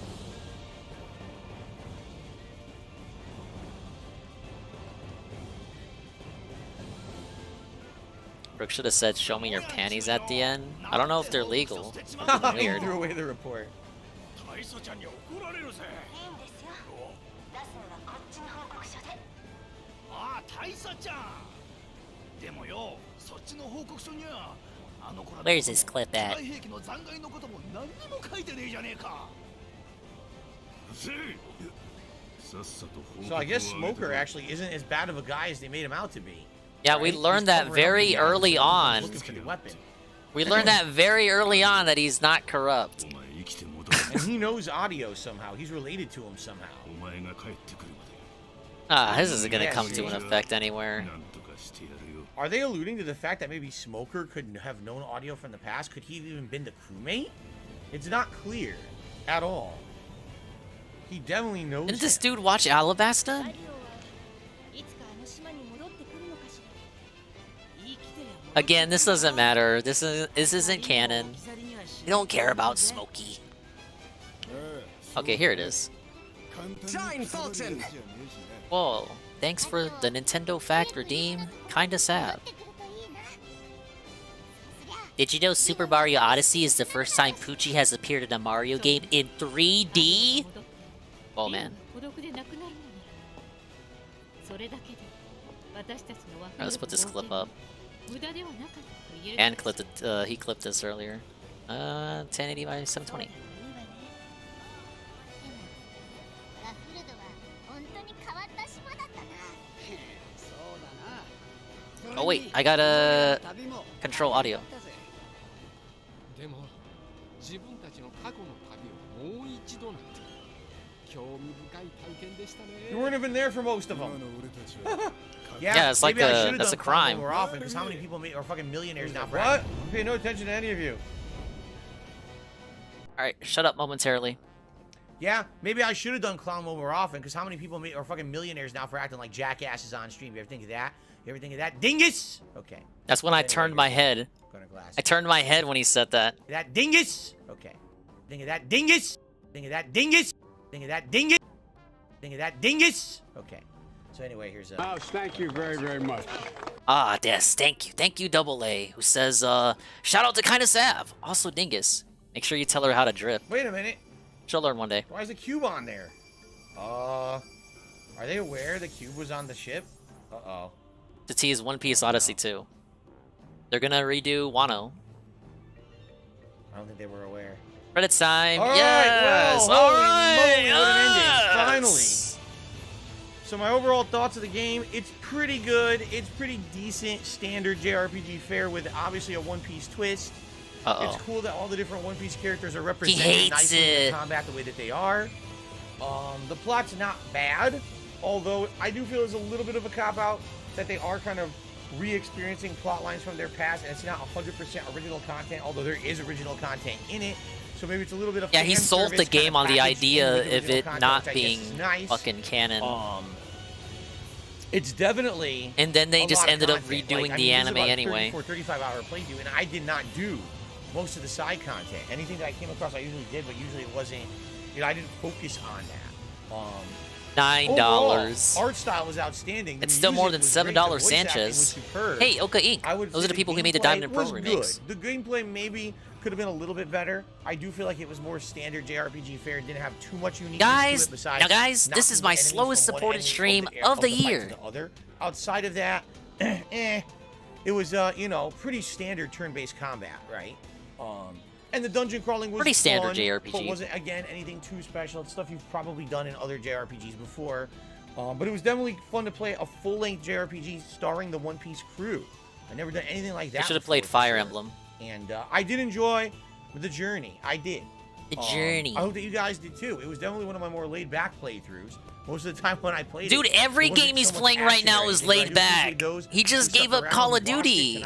Brooke should have said, "Show me your panties" at the end. I don't know if they're legal. Weird. Threw away the report. Where's this clip at? So I guess Smoker actually isn't as bad of a guy as they made him out to be. Yeah, we learned that very early on. Looking for the weapon. We learned that very early on that he's not corrupt. And he knows audio somehow. He's related to him somehow. Ah, this isn't gonna come to an effect anywhere. Are they alluding to the fact that maybe Smoker could have known audio from the past? Could he have even been the crewmate? It's not clear at all. He definitely knows. Didn't this dude watch Alabasta? Again, this doesn't matter. This isn't canon. We don't care about Smokey. Okay, here it is. Shine, Fulton! Whoa, thanks for the Nintendo Fact Redeem. Kinda sad. Did you know Super Mario Odyssey is the first time Poochie has appeared in a Mario game in 3D? Oh man. Alright, let's put this clip up. And clipped it, he clipped this earlier. 1080 by 720. Oh wait, I gotta control audio. You weren't even there for most of them. Yeah, it's like that's a crime. More often, because how many people are fucking millionaires now? What? Pay no attention to any of you. All right, shut up momentarily. Yeah, maybe I should have done clown mode more often, because how many people are fucking millionaires now for acting like jackasses on stream? You ever think of that? You ever think of that? Dingus! Okay. That's when I turned my head. I turned my head when he said that. That dingus! Okay. Think of that dingus! Think of that dingus! Think of that dingus! Think of that dingus! Okay. So anyway, here's a... Oh, thank you very, very much. Ah, yes, thank you. Thank you, Double A, who says, shout out to Kinda Sav. Also, Dingus. Make sure you tell her how to drift. Wait a minute. She'll learn one day. Why is the cube on there? Are they aware the cube was on the ship? Uh-oh. To tease One Piece Odyssey 2. They're gonna redo Wano. I don't think they were aware. Credits time. All yes. Right, well, all right. Moly, what an ending. Finally. So my overall thoughts of the game, it's pretty good. It's pretty decent standard JRPG fare with obviously a One Piece twist. It's cool that all the different One Piece characters are represented nicely in the combat the way that they are. The plot's not bad, although I do feel there's a little bit of a cop-out that they are kind of re-experiencing plot lines from their past, and it's not 100% original content, although there is original content in it. So maybe it's a little bit of he sold the game on the idea of it not being fucking canon. It's definitely and then they just ended up redoing the anime anyway. 35-hour playthrough, and I did not do most of the side content. Anything that I came across, I usually did, but usually it wasn't. You know, I didn't focus on that. $9. Overall, art style was outstanding. It's still more than $7 Sanchez. Hey, Oka Inc. Those are the people who made the Diamond and Pearl remakes. The gameplay maybe could have been a little bit better. I do feel like it was more standard JRPG fare. It didn't have too much uniqueness to it besides. Now, guys, this is my slowest supported stream of the year. Outside of that, it was you know, pretty standard turn-based combat, right? And the dungeon crawling was pretty standard fun, JRPG. but wasn't, again, anything too special. It's stuff you've probably done in other JRPGs before. But it was definitely fun to play a full-length JRPG starring the One Piece crew. I've never done anything like that. I should have played Fire Emblem. And I did enjoy the journey. I did. The journey. I hope that you guys did too. It was definitely one of my more laid-back playthroughs. Most of the time when I played Dude, every game he's playing right now is laid back. He just gave up Call of Duty.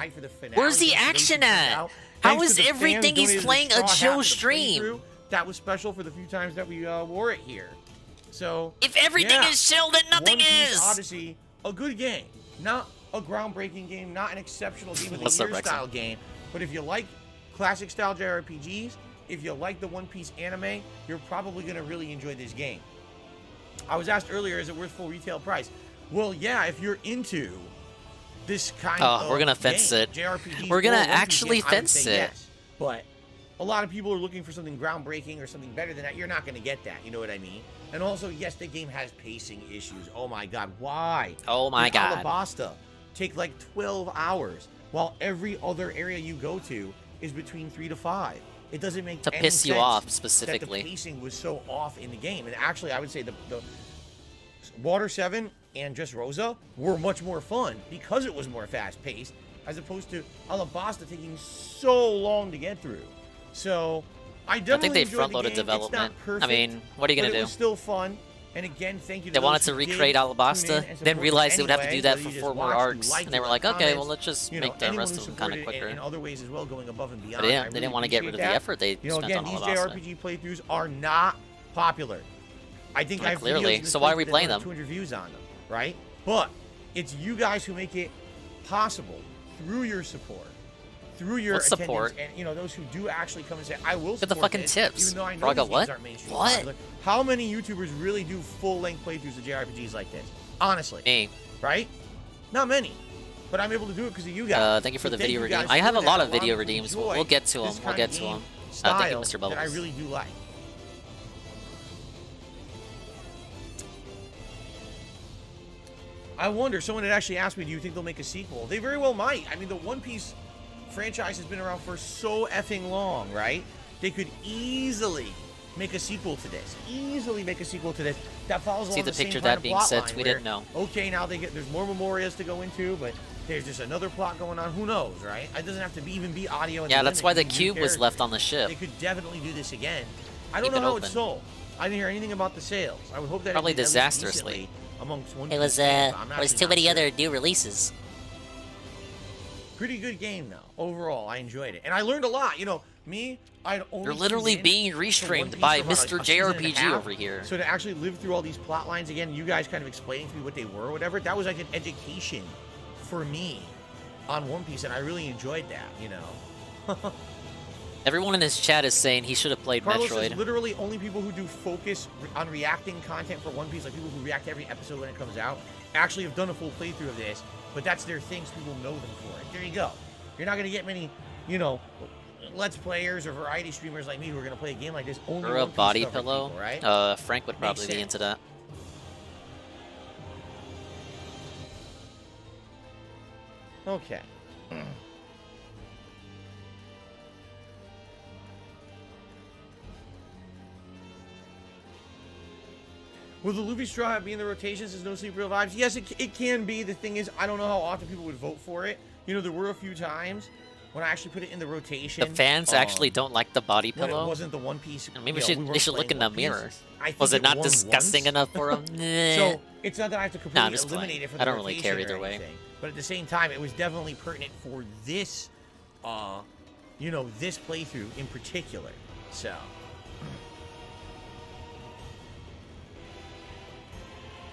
Where's the action at? How is everything he's playing a chill stream? That was special for the few times that we wore it here. So if everything is chill, then nothing is. Odyssey, a good game, not a groundbreaking game, not an exceptional game of the year style game. But if you like classic style JRPGs, if you like the One Piece anime, you're probably gonna really enjoy this game. I was asked earlier, is it worth full retail price? Well, yeah, if you're into this kind of we're gonna fence it. JRPGs, we're gonna actually fence it. Yes. But a lot of people are looking for something groundbreaking or something better than that. You're not gonna get that. You know what I mean? And also, yes, the game has pacing issues. Oh my God, why? Oh my God. Alabasta take like 12 hours, while every other area you go to is between 3 to 5. It doesn't make any piss you sense off specifically. That the pacing was so off in the game. And actually, I would say the Water 7 and just Rosa were much more fun because it was more fast-paced, as opposed to Alabasta taking so long to get through. So I definitely think they front-loaded development. I mean, what are you gonna do? It was still fun. And again, thank you to they wanted to recreate Alabasta, then realized they would have to do that for 4 more arcs, and they were like, okay, well, let's just make the rest of them kind of quicker. In other ways as well, going above and beyond. But yeah, they didn't want to get rid of the effort they spent on Alabasta. Again, these JRPG playthroughs are not popular. I think I've clearly. So why are we playing them? 200 views on them, right? But it's you guys who make it possible through your support, through your attendance, and you know those who do actually come and say, "I will." Look at the fucking tips. Even though I know these games aren't mainstream popular. How many YouTubers really do full-length playthroughs of JRPGs like this? Honestly, me, right? Not many, but I'm able to do it because of you guys. Thank you for the video redeem. I have a lot of video redeems. We'll get to them. We'll get to them. Thank you, Mr. Bubbles. That I really do like. I wonder, someone had actually asked me, do you think they'll make a sequel? They very well might. I mean, the One Piece franchise has been around for so effing long, right? They could easily make a sequel to this. That follows along the same kind of plot line we didn't know. Okay, now there's more memorias to go into, but there's just another plot going on. Who knows, right? It doesn't have to even be audio. Yeah, that's why the cube was left on the ship. They could definitely do this again. I don't know how it's sold. I didn't hear anything about the sales. I would hope that Probably it did at least disastrously. decently amongst One It was Piece fans, but I'm there's actually too not many sure. other new releases. Pretty good game though. Overall, I enjoyed it, and I learned a lot. You know, me, I'd only. You're literally tuned in being for One restreamed Piece by for about, Mr. a season and a JRPG half. over here. So to actually live through all these plot lines again, you guys kind of explaining to me what they were, or whatever. That was like an education for me on One Piece, and I really enjoyed that. You know. Everyone in his chat is saying he should have played Carlos Metroid. is literally only people who do focus on reacting content for One Piece, like people who react to every episode when it comes out, actually have done a full playthrough of this, but that's their thing, so people know them for it. There you go. You're not going to get many, you know, Let's Players or variety streamers like me who are going to play a game like this. Only Or a One Piece body cover pillow. people, right? Frank would Makes probably be sense. into that. Okay. Will the Luffy Straw Hat be in the rotations as no sleep real vibes? Yes, it can be. The thing is, I don't know how often people would vote for it. You know, there were a few times when I actually put it in the rotation. The fans actually don't like the body when pillow. it wasn't the One Piece. Maybe you know, they should look in the One Piece. mirror. I think Was it not won disgusting once. enough for him? So it's not that I have to I'm completely just eliminate playing. it for the I don't really care rotation or either way. anything. But at the same time, it was definitely pertinent for this, you know, this playthrough in particular. So.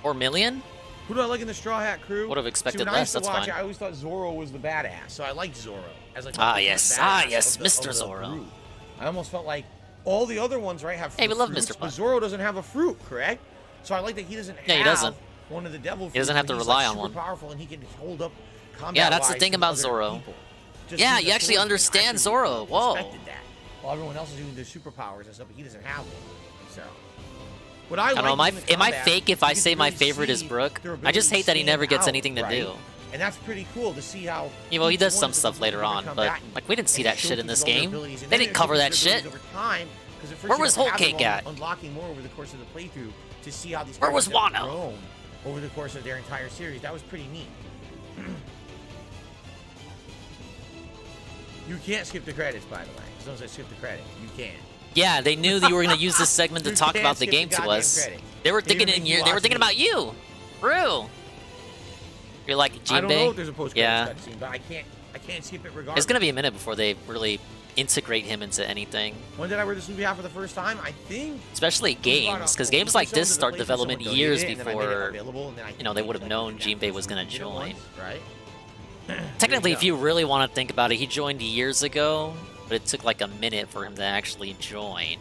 4 million? Who do I like in the Straw Hat crew? Would have expected See, when I less, used to that's watch fine. it, I always thought Zoro was the badass, so I liked Zoro as like Ah, the yes. badass Ah, yes, of Mr. the Zoro. group. I almost felt like all the other ones, right, have Hey, we love fruits, Mr. but Putt. Zoro doesn't have a fruit, correct? So I like that he doesn't Yeah, he have doesn't. one of the devil fruits. He doesn't have but to he's, rely like, on super one. powerful, and he can hold up combat. Yeah, that's the thing about Zoro. Yeah, you actually understand Zoro. Whoa. That. While everyone else is using their superpowers and stuff, but he doesn't have one. So. What I don't know, like am I fake if I say my favorite is Brook? I just hate that he never gets anything to do. And that's pretty cool to see how. Yeah, well, he each does one some of the stuff different later on, but combatants like we didn't see that shit in this showcases all their game. abilities, and They then didn't cover that showcases shit. their abilities over time, 'cause at first Where you was don't Whole have them Cake at? unlocking more over the course of the playthrough to see how these Where was characters have Wano? grown over the course of their entire series. That was pretty neat. You can't skip the credits, by the way. As long as I skip the credits, you can. Yeah, they knew that you were gonna use this segment to You talk can't about the skip game the to goddamn us. credits. They were They're thinking gonna in make you you. They were watch thinking it. about you, Rue. You're like Jinbei. I don't know if there's a post-credits Yeah, cutscene, but I can't skip it regardless. it's gonna be a minute before they really integrate him into anything, When did I read this movie out for the first time? I think. especially games, because games like this start development Someone years donated it, and then I made it before available, and then I you know they would have known Jinbei was gonna did it join. once, right? Technically, if you really want to think about it, he joined years ago, but it took like a minute for him to actually join.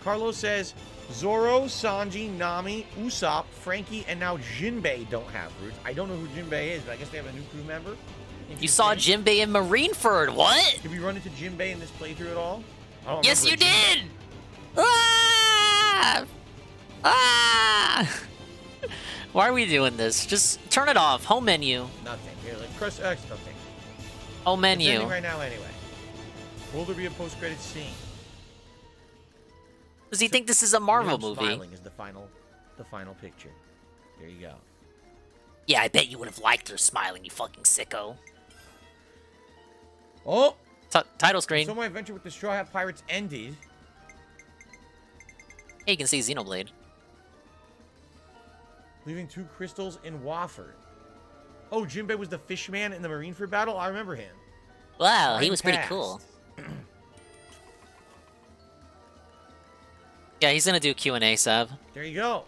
Carlos says Zoro, Sanji, Nami, Usopp, Frankie, and now Jinbei don't have roots. I don't know who Jinbei is, but I guess they have a new crew member. You saw Jinbei in Marineford. What? Did we run into Jinbei in this playthrough at all? I don't Yes, you remember a Jinbei. did. Ah! Ah! Why are we doing this? Just turn it off. Home menu. Nothing. Here, like press X. Nothing. Home It's menu. ending right now, anyway. Will there be a post-credit scene? Does he think this is a Marvel Him movie? Smiling is the final picture. There you go. Yeah, I bet you would have liked her smiling, you fucking sicko. Oh! Title screen. So my adventure with the Straw Hat Pirates ended. Hey, you can see Xenoblade. Leaving 2 crystals in Wofford. Oh, Jinbei was the fishman in the Marineford battle? I remember him. Wow, he Time was pretty passed. cool. Yeah, he's gonna do Q&A, Sab. There you go.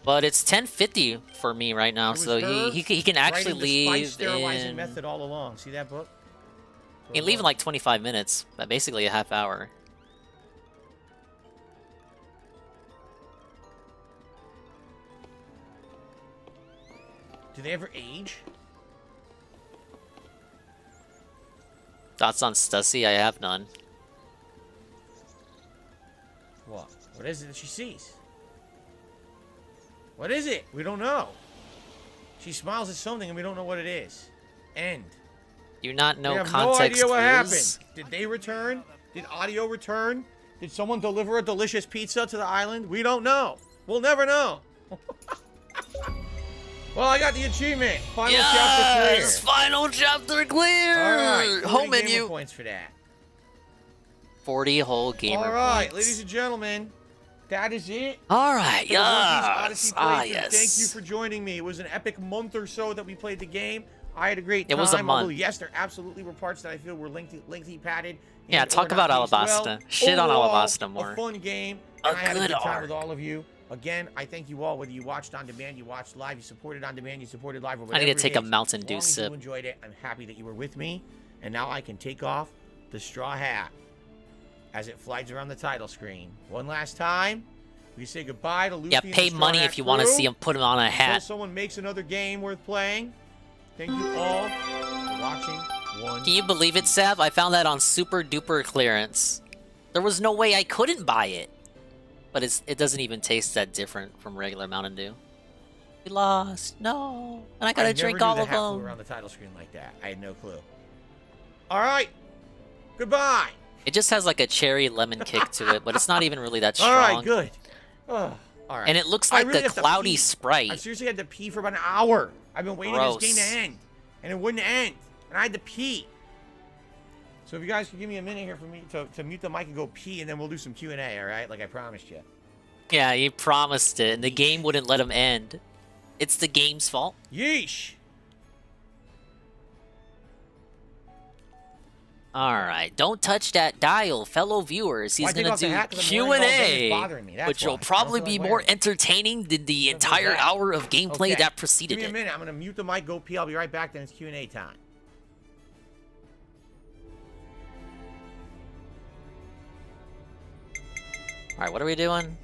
But it's 10:50 for me right now, It was so her he can actually writing the spice leave sterilizing in... method all along. See that book? He can leave in like 25 minutes, but basically a half hour. Do they ever age? Thoughts on Stussy? I have none. What? What is it that she sees? What is it? We don't know. She smiles at something and we don't know what it is. End. Do you not know we have context no idea what clues? happened. Did they return? Did audio return? Did someone deliver a delicious pizza to the island? We don't know. We'll never know. Well, I got the achievement. Final chapter clear. Yes! Final chapter clear! All right. 40 Home gamer menu. points for that. 40 whole gamer All right, points. ladies and gentlemen. that is it. All right, for the One Piece yes. Odyssey Ah, playthrough. yes. Thank you for joining me. It was an epic month or so that we played the game. I had a great time. It was a month. Although, yes, there absolutely were parts that I feel were lengthy padded. Yeah, and talk or not about paced Alabasta. Well. Shit on Overall, Alabasta more. A fun game. A And I had a good good time arc. with all of you. Again, I thank you all, whether you watched on demand, you watched live, you supported on demand, you supported live, or whatever I need it to take a is. Mountain As Dew long as sip. you enjoyed it, I'm happy that you were with me. And now I can take off the straw hat as it flies around the title screen. One last time, we say goodbye to Luffy. Yeah, and pay the Straw money Hat if you want to crew. see him put him on a Until hat. someone makes another game worth playing. Thank you all for watching. Can you believe it, Sav? I found that on super duper clearance. There was no way I couldn't buy it. But it doesn't even taste that different from regular Mountain Dew. We lost. No. And I gotta drink all of I never knew the hat flew them. around the title screen like that. I had no clue. All right. Goodbye. It just has like a cherry lemon kick to it, but it's not even really that strong. All right, good. All right. And it looks I like really the have to cloudy pee. Sprite. I seriously had to pee for about an hour. I've been waiting for this game Gross. to end, and it wouldn't end, and I had to pee. So if you guys could give me a minute here for me to mute the mic and go pee, and then we'll do some Q&A, all right? Like I promised you. Yeah, you promised it, and the game wouldn't let him end. It's the game's fault. Yeesh. Alright, don't touch that dial, fellow viewers. He's Why take gonna off the do hat? 'Cause I'm worried about Q&A, Dennis bothering me, that's which will why. I don't probably feel be like more wearing it. entertaining than the Because of entire that. hour of gameplay Okay. that preceded Give me a it. minute. I'm going to mute the mic, go pee. I'll be right back. Then it's Q&A time. Alright, what are we doing?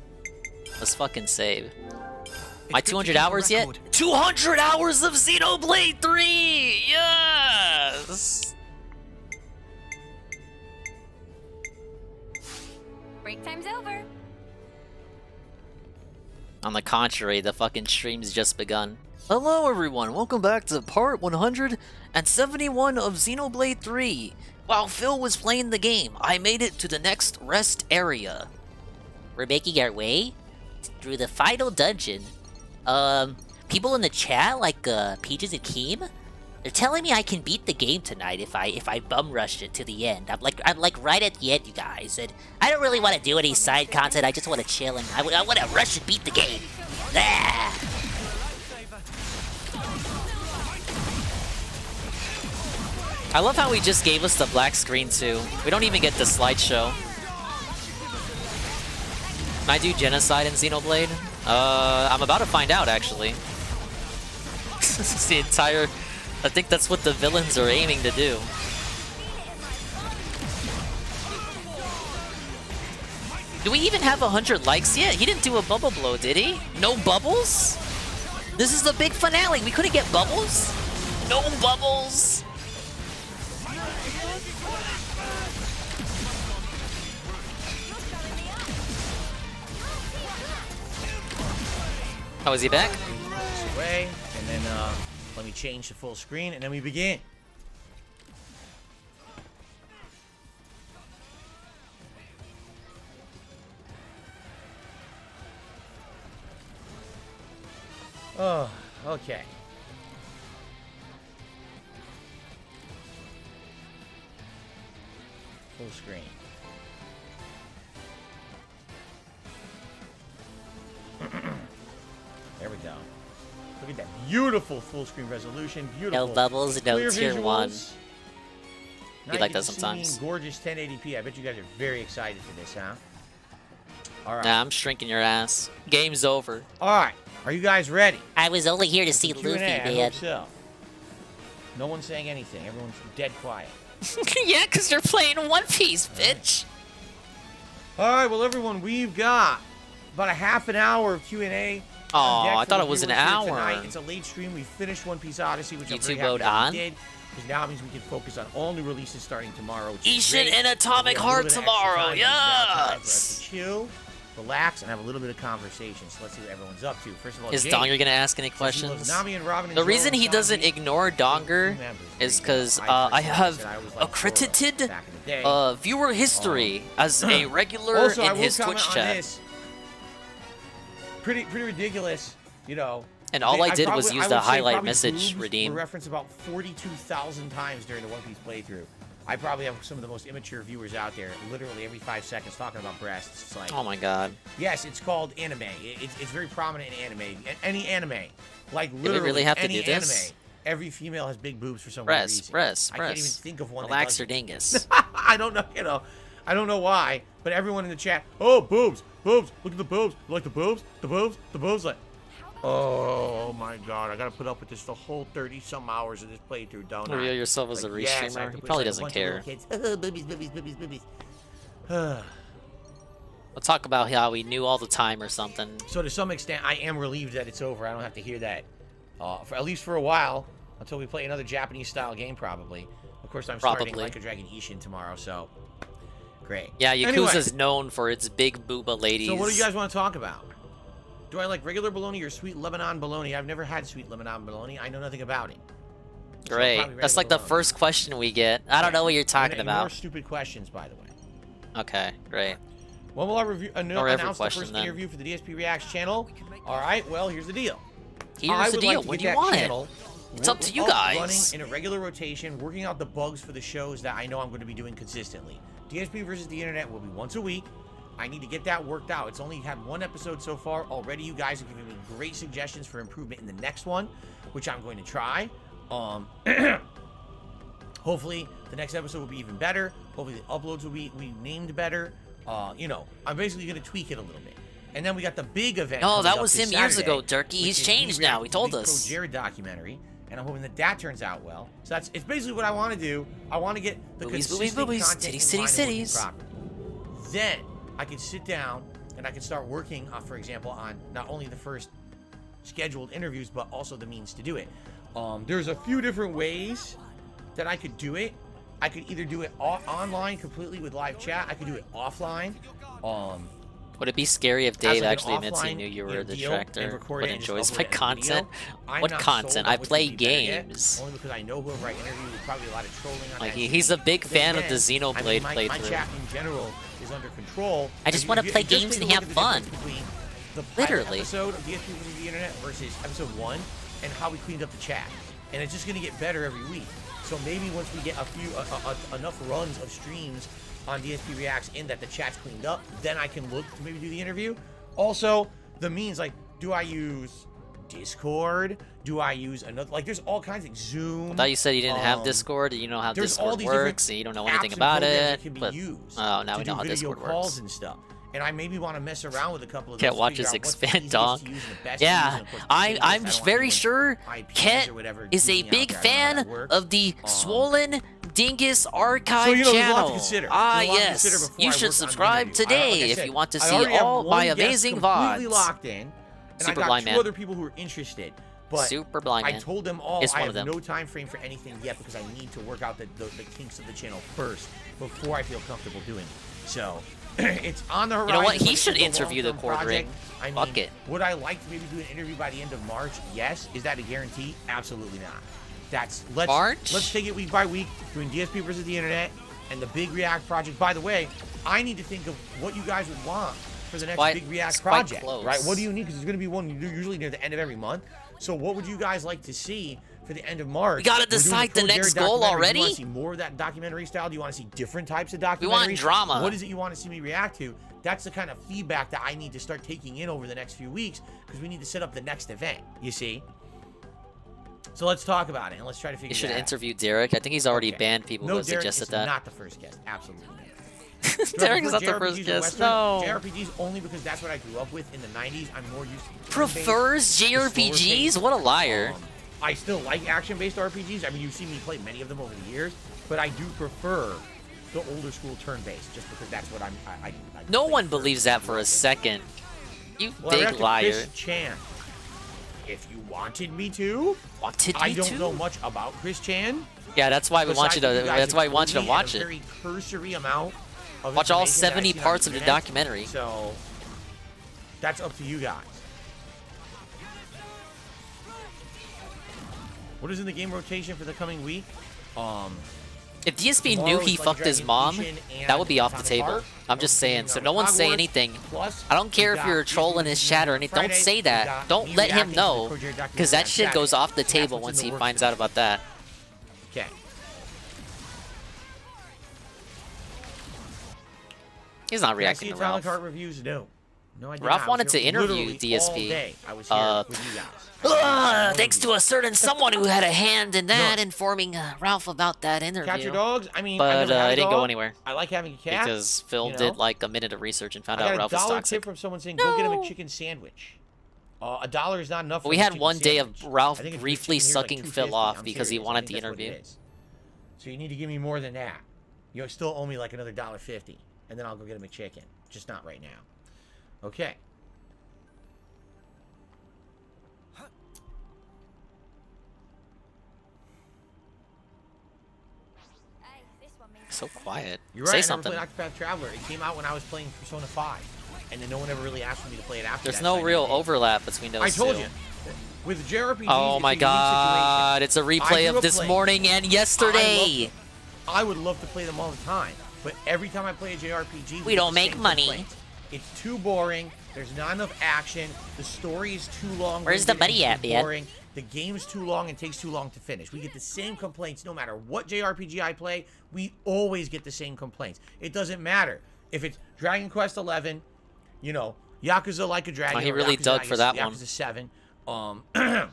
Let's fucking save. My 200 hours yet? 200 hours of Xenoblade 3! Yes! Break time's over. On the contrary, the fucking stream's just begun. Hello everyone, welcome back to part 171 of Xenoblade 3. While Phil was playing the game, I made it to the next rest area. We're making our way through the final dungeon. People in the chat, like Peaches and Keem, they're telling me I can beat the game tonight if I bum rush it to the end. I'm like right at the end, you guys. And I don't really want to do any side content. I just want to chill and I want to rush and beat the game. Ah! I love how he just gave us the black screen too. We don't even get the slideshow. Can I do genocide in Xenoblade? I'm about to find out actually. This is the entire... I think that's what the villains are aiming to do. Do we even have 100 likes yet? He didn't do a bubble blow, did he? No bubbles? This is the big finale. We couldn't get bubbles? No bubbles? Oh, is he back? This away, and then let me change to full screen, and then we begin. Oh, okay. Full screen. There we go. Look at that beautiful full screen resolution. Beautiful. No bubbles, no Clear tier 1. visuals. Be Now like you that get to see me sometimes. in gorgeous 1080p. I bet you guys are very excited for this, huh? All right. Nah, I'm shrinking your ass. Game's over. All right. Are you guys ready? I was only here to see For Q&A, Luffy, I man. hope so. No one's saying anything. Everyone's dead quiet. Yeah, because you're playing One Piece, bitch. All right. Well, everyone, we've got about a half an hour of Q&A. Oh, on deck I for thought the it was an viewers here hour. tonight. It's a late stream. We finished One Piece Odyssey, which I'm very YouTube happy mode that we on? did. Because now means we can focus on all new releases starting tomorrow. Which is Ishin great. and Atomic We have a Heart little bit of extra tomorrow, time. It's now time for us yes! to chill, relax, and have a little bit of conversation. So let's see what everyone's up to. First of all, Is Jake Donger gonna ask any says he questions? loves Nami and Robin and The Zoro reason and he doesn't Sanji. ignore Donger is because I have accredited viewer history as a regular Also, I in will his comment Twitch on chat. this. Pretty ridiculous, you know. And all I did was use would the say highlight probably message boobs redeem. were referenced about 42,000 times during the One Piece playthrough. I probably have some of the most immature viewers out there. Literally every 5 seconds talking about breasts. It's like, Oh my god. yes, it's called anime. It's very prominent in anime. Any anime, like we literally really have to any do this? anime. Every female has big boobs for some weird reason. I can't even think of one. Relax that your dingus. I don't know. I don't know why, but everyone in the chat, oh, boobs, boobs, look at the boobs. You like the boobs, the boobs, the boobs. Like, oh my god, I gotta put up with this the whole 30-some hours of this playthrough, don't I? Reveal yourself as a restreamer. He probably doesn't care. Boobies, boobies, boobies, boobies. We'll talk about how we knew all the time or something. So to some extent, I am relieved that it's over. I don't have to hear that, for at least for a while, until we play another Japanese-style game, probably. Of course, I'm starting Like a Dragon Ishin tomorrow, so great. Yeah, Yakuza's anyway, known for its big booba ladies. So what do you guys want to talk about? Do I like regular bologna or sweet Lebanon bologna? I've never had sweet Lebanon bologna. I know nothing about it. Great. That's like the first question we get. I don't know what you're talking about. More stupid questions, by the way. Okay, great. When will I announce the first interview for the DSP Reacts channel? All right, well, here's the deal. Here's the deal. What do you want? It's up to you guys. Running in a regular rotation, working out the bugs for the shows that I know I'm going to be doing consistently. DSP versus the Internet will be once a week. I need to get that worked out. It's only had one episode so far. Already you guys have given me great suggestions for improvement in the next one, which I'm going to try. Hopefully the next episode will be even better. Hopefully the uploads will be named better. You know, I'm basically going to tweak it a little bit. And then we got the big event. No, that was him years ago, Turkey. He's changed now. He told us. Pro Jared documentary. And I'm hoping that turns out well. So it's basically what I want to do. I want to get the consistent content cities. Then I can sit down and I can start working, for example, on not only the first scheduled interviews, but also the means to do it. There's a few different ways that I could do it. I could either do it online completely with live chat. I could do it offline. Would it be scary if Dave actually admits he knew you were a detractor but enjoys my content? What content? I play games. Only because I know whoever I interview, there's probably a lot of trolling on like he's a big fan of the Xenoblade playthrough. My chat in general is under control. I just want to play games and have fun. Literally. Episode of DSP versus the Internet versus episode 1 and how we cleaned up the chat. And it's just going to get better every week. So maybe once we get enough runs of streams on DSP Reacts in that the chat's cleaned up, then I can look to maybe do the interview. Also, the means, like, do I use Discord? Do I use another, like, there's all kinds of Zoom. I thought you said you didn't have Discord, and you know how Discord works, and you don't know anything about it. But oh, now we know how Discord works. And stuff. And I maybe want to mess around with a couple of Ket watches expand dog. Yeah, I'm very sure Ket is a big fan of the Swollen Dingus Archive channel. Yes, you should subscribe today if you want to see all my amazing VODs. Locked in, and Super I got Blind two Man. other people who are interested. But Super Blind Man. I told them all It's I one of have them. no time frame for anything yet because I need to work out the kinks of the channel first before I feel comfortable doing it. So it's on the horizon. You know what? but He it's should a interview the long-term Quartering. project. Fuck it. Would I like to maybe do an interview by the end of March? Yes. Is that a guarantee? Absolutely not. Let's take it week by week, doing DSP versus the Internet and the big React project. By the way, I need to think of what you guys would want for the next big React project. Right? What do you need? Because there's going to be one usually near the end of every month. So what would you guys like to see for the end of March? We gotta decide the next goal already? Do you want to see more of that documentary style? Do you want to see different types of documentaries? We want drama. What is it you want to see me react to? That's the kind of feedback that I need to start taking in over the next few weeks because we need to set up the next event, you see? So let's talk about it and let's try to figure it out. You should interview Derek. I think he's already banned people who have suggested that. No, Derek is not the first guest. Absolutely not. Derek is not the first guest. No. JRPGs only because that's what I grew up with in the 90s. I'm more used to prefers JRPGs? What a liar. I still like action-based RPGs. I mean, you've seen me play many of them over the years, but I do prefer the older school turn-based just because that's what I no one believes that for a second. You well, big liar. Chris Chan. If you wanted me to. I don't know much about Chris Chan. Yeah, that's why we want you to. That's why we want you to watch it. Very cursory amount. Watch all 70 parts of the documentary. So that's up to you guys. What is in the game rotation for the coming week? If DSP knew he fucked his mom, that would be off the table. I'm just saying. So no one say anything. I don't care if you're a troll in his chat or anything. Don't say that. Don't let him know, because that shit goes off the table once he finds out about that. Okay. He's not Did I reacting see to Atomic Ralph. Heart reviews? No. No, I did Ralph not. I was wanted to here interview literally DSP. All day. I was here with you guys. Thanks to a certain someone who had a hand in that, informing Ralph about that interview. Cat your dogs? I mean, but I it didn't go anywhere. I like having a cat. Because Phil did like a minute of research and found I out Ralph was got a $1 toxic. tip from someone saying, go get him a chicken sandwich. $1 is not enough for We a had chicken one day sandwich. of Ralph I think it's briefly chicken here is like sucking $2.50. Phil off I'm because he serious. I wanted think the that's what it interview. is. So you need to give me more than that. You still owe me like another $1.50, and then I'll go get him a chicken. Just not right now. Okay. So quiet. You're Say right. something. I never played Octopath Traveler. It came out when I was playing Persona 5, and then no one ever really asked for me to play it after. There's no real overlap between those I told two. you. With JRPGs, Oh my god, it's a replay of this morning and yesterday. I would love to play them all the time, but every time I play a JRPG, We don't make money. It's too boring. There's not enough action. The story is too long. Where's the buddy at, man? Boring. The game's too long and takes too long to finish. We get the same complaints no matter what JRPG I play. We always get the same complaints. It doesn't matter if it's Dragon Quest 11, you know, Yakuza Like a Dragon. Oh, he or really Yakuza, dug I for guess, that Yakuza one. 7.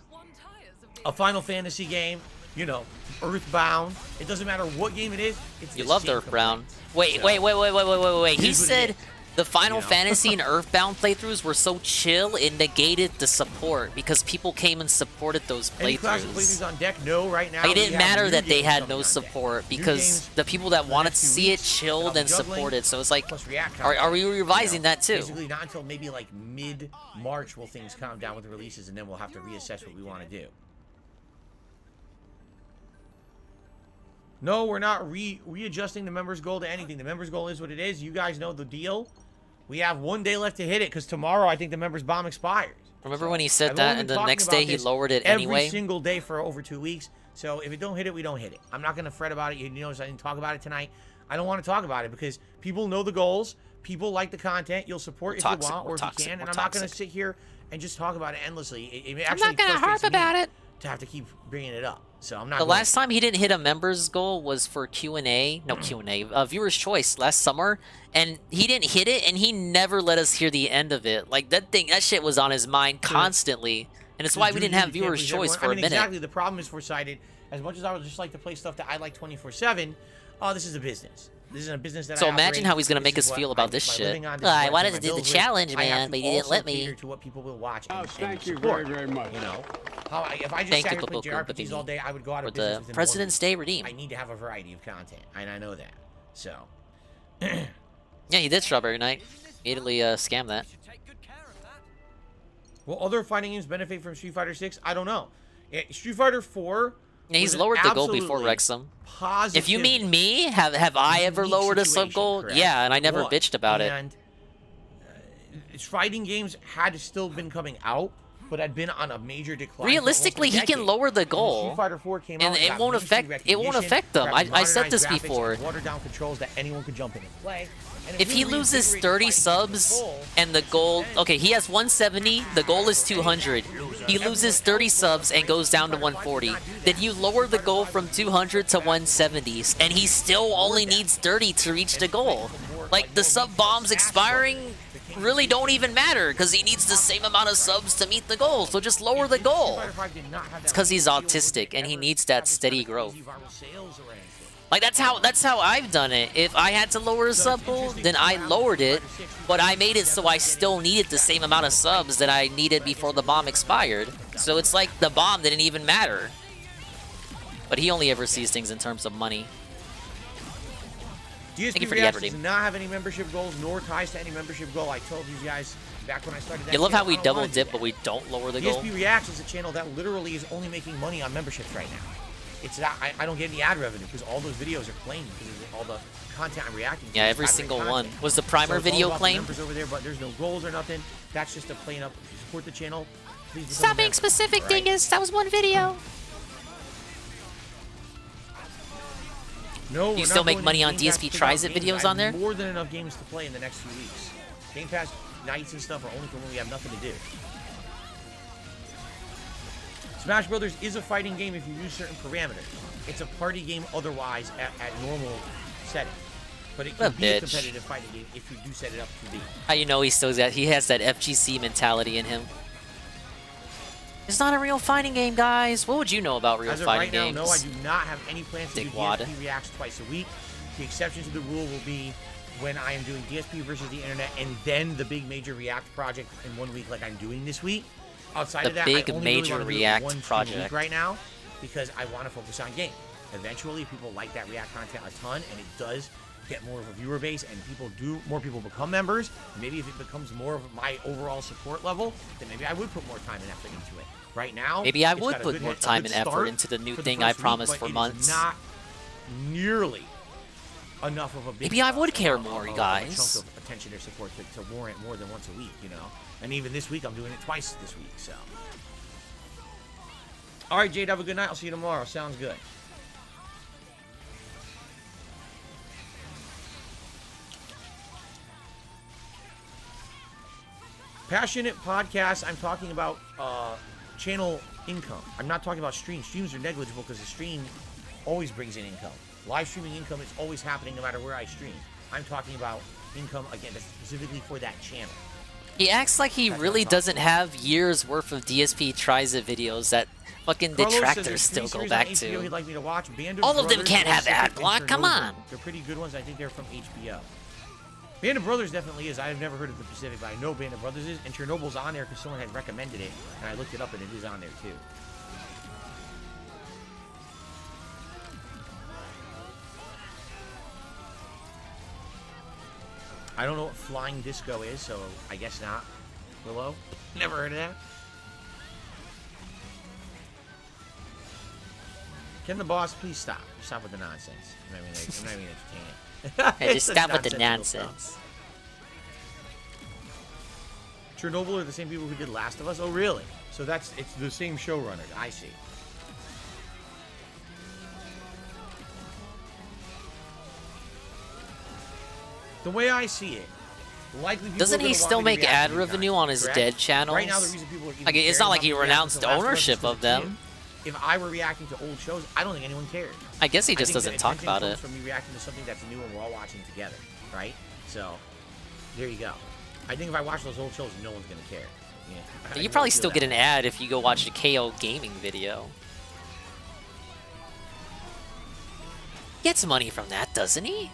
A Final Fantasy game, you know, Earthbound. It doesn't matter what game it is. It's You the loved same Earthbound. complaints. Wait. It He is what it said is. the Final You know? Fantasy and Earthbound playthroughs were so chill it negated the support because people came and supported those Any classic playthroughs. playthroughs on deck? No, right now. It we didn't have matter new that they games had coming no on deck. support New because games the people that for the wanted next to few see it weeks, chilled I'll be and juggling, supported. So it's like, plus React are we content, revising you know, that too? Basically, not until maybe like mid-March will things calm down with the releases, and then we'll have to reassess what we want to do. No, we're not readjusting the members' goal to anything. The members' goal is what it is. You guys know the deal. We have 1 day left to hit it because tomorrow I think the members' bomb expires. Remember when he said I've that only and been the talking next about day he this lowered it every anyway? single day for over 2 weeks. So if it don't hit it, we don't hit it. I'm not going to fret about it. You notice I didn't talk about it tonight. I don't want to talk about it because people know the goals. People like the content. You'll support if you want or if you can. And I'm not going to sit here and just talk about it endlessly. It actually I'm not gonna harp frustrates me about it. to have to keep bringing it up. So I'm not. The going last time he didn't hit a members goal was for Q&A, Viewer's Choice last summer, and he didn't hit it, and he never let us hear the end of it. Like that shit was on his mind constantly, and it's why we didn't have Viewer's Choice for a minute. Exactly. The problem is foresighted. As much as I would just like to play stuff that I like 24/7, this is a business. This is a business that So I imagine operate. how he's gonna This make is us what feel about I this make my shit. living on. This is I what wanted pay to my do the bills with. challenge, I have man, to but he didn't also let me. cater to what people will watch and thank you support, very, very much. You know, if I just Thank sat you, here and played Popo JRPGs all day, I would go out of for business the within 1 President's week. Day redeem. I need to have a variety of content, and I know that. So. Yeah, he did Strawberry Night. Immediately scammed that. Will other fighting games benefit from Street Fighter 6? I don't know. Street Fighter 4. Yeah, he's was an lowered the goal before absolutely Wrexham. positive If you mean me, have I ever lowered a sub goal? correct? Yeah, and I never One. bitched about it. And fighting games had still been coming out, but had been on a major decline. Realistically, for he almost a can decade. lower the And when goal, Street Fighter 4 came and out, it got won't mainstream affect them. recognition, I said this modernized graphics, before. Watered down controls that anyone could jump in and play. And If he really loses invigorated 30 fighting subs as a whole. and the goal, okay, he has 170, the goal is 200. He loses 30 subs and goes down to 140. Then you lower the goal from 200 to 170, and he still only needs 30 to reach the goal. Like, the sub bombs expiring really don't even matter because he needs the same amount of subs to meet the goal, so just lower the goal. It's because he's autistic and he needs that steady growth. Like, that's how I've done it. If I had to lower a sub goal, then I lowered it, but I made it so I still needed the same amount of subs that I needed before the bomb expired. So it's like the bomb didn't even matter. But he only ever sees things in terms of money. Thank you for the ad DSP redeem. does not have any membership goals, nor ties to any membership goal. I told you guys back when I started that You love how channel, we I don't double wanna do dip, that. but we don't lower the goal? DSP Reacts is a channel that literally is only making money on memberships right now. It's not, I don't get any ad revenue because all those videos are claimed because of all the content I'm reacting to. Yeah, is every copyright single content. one. Was the primer So it's all video about the claimed? members over there, but there's no goals or nothing. That's just a plain up. If you support the channel, please become Stop a being member, specific, all right? dingus. That was one video. No, You we're still not make going money into on Game Pass DSP to Tries pick It out games. videos I on have there? more than enough games to play in the next few weeks. Game Pass nights and stuff are only for when we have nothing to do. Smash Brothers is a fighting game if you use certain parameters. It's a party game otherwise at normal setting. But it What a can be a bitch. competitive fighting game if you do set it up to be. How you know he has that FGC mentality in him? It's not a real fighting game, guys. What would you know about real As of fighting right now, games? no, I do not have any plans to do Dickwad. DSP reacts twice a week. The exception to the rule will be when I am doing DSP versus the internet and then the big major React project in 1 week like I'm doing this week. Outside The of that, big I only major really wanna do React one stream a project. week right now because I want to focus on game. Eventually, people like that React content a ton, and it does get more of a viewer base, and more people become members. Maybe if it becomes more of my overall support level, then maybe I would put more time and effort into it. Right now, Maybe I it's would got a put good more head- a time good and effort start into the new for thing first I week, promised but for it is months. not nearly enough of a big Maybe I would care more, you a guys. chunk of attention or support to warrant more than once a week, you know. And even this week, I'm doing it twice this week. So, all right, Jade, have a good night. I'll see you tomorrow. Sounds good. Passionate podcast. I'm talking about channel income. I'm not talking about streams. Streams are negligible because the stream always brings in income. Live streaming income is always happening no matter where I stream. I'm talking about income, again, that's specifically for that channel. He acts like he really doesn't have years worth of DSP tries it videos that fucking Carlos says detractors there's still three go series back on HBO to. he'd like me to watch. Band of All of them Brothers, can't have Pacific, ad block, and come Chernobyl. on. They're pretty good ones. I think they're from HBO. Band of Brothers definitely is. I've never heard of the Pacific, but I know Band of Brothers is. And Chernobyl's on there because someone had recommended it, and I looked it up, and it is on there too. I don't know what Flying Disco is, so I guess not. Willow? Never heard of that. Can the boss please stop? Stop with the nonsense. I'm not even entertaining. Hey, just It's stop with the nonsensical nonsense. stuff. Chernobyl are the same people who did Last of Us? Oh, really? So it's the same showrunner. I see. The way I see it, likely people Doesn't are gonna he want still me to make react ad to new revenue content, on his correct? dead channels? Right now, the reason people are even Like, it's caring not like about he me reacting renounced to Last of Us is ownership because of them. him. If I were reacting to old shows, I don't think anyone cared. I guess he just think the doesn't talk attention about comes it. from me reacting to something that's new and we're all watching together, right? So, there you go. I think if I watch those old shows, no one's gonna care. Yeah. You probably still get an ad if you go watch a KO gaming video. He gets money from that, doesn't he?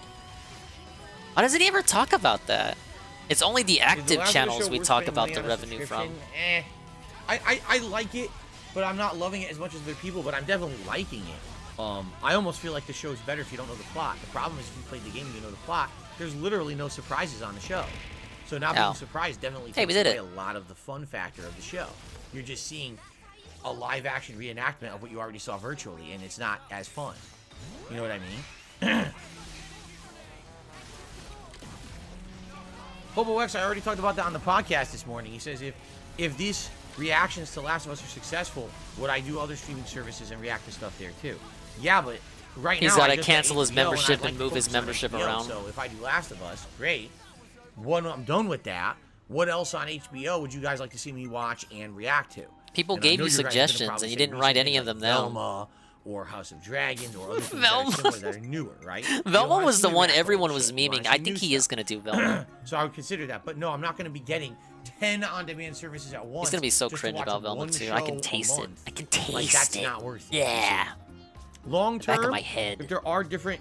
Why doesn't he ever talk about that? It's only the active channels we talk about the revenue from. I like it, but I'm not loving it as much as other people, but I'm definitely liking it. I almost feel like the show's better if you don't know the plot. The problem is if you played the game and you know the plot, there's literally no surprises on the show. So not being surprised definitely takes away a lot of the fun factor of the show. You're just seeing a live action reenactment of what you already saw virtually, and it's not as fun. You know what I mean? Hobo X, I already talked about that on the podcast this morning. He says if these reactions to Last of Us are successful, would I do other streaming services and react to stuff there too? Yeah, but right He's now gotta I just got cancel his HBO membership I'd like and to move his focus on membership HBO, around. So if I do Last of Us, great. When I'm done with that, what else on HBO would you guys like to see me watch and react to? People And I gave know you guys are gonna suggestions, probably and you say didn't write recent any things of them like down. Velma or House of Dragons or other things that are similar that are newer, right? Velma was the one everyone was You wanna memeing. see I new think he stuff. is going to do Velma. So I would consider that. But no, I'm not going to be getting 10 on-demand services at once. He's going to be so just to cringe watch about Velma one too. I show can a taste it. month. I can taste Like, that's it. not worth it. Yeah. Long term, Back of my head. if there are different,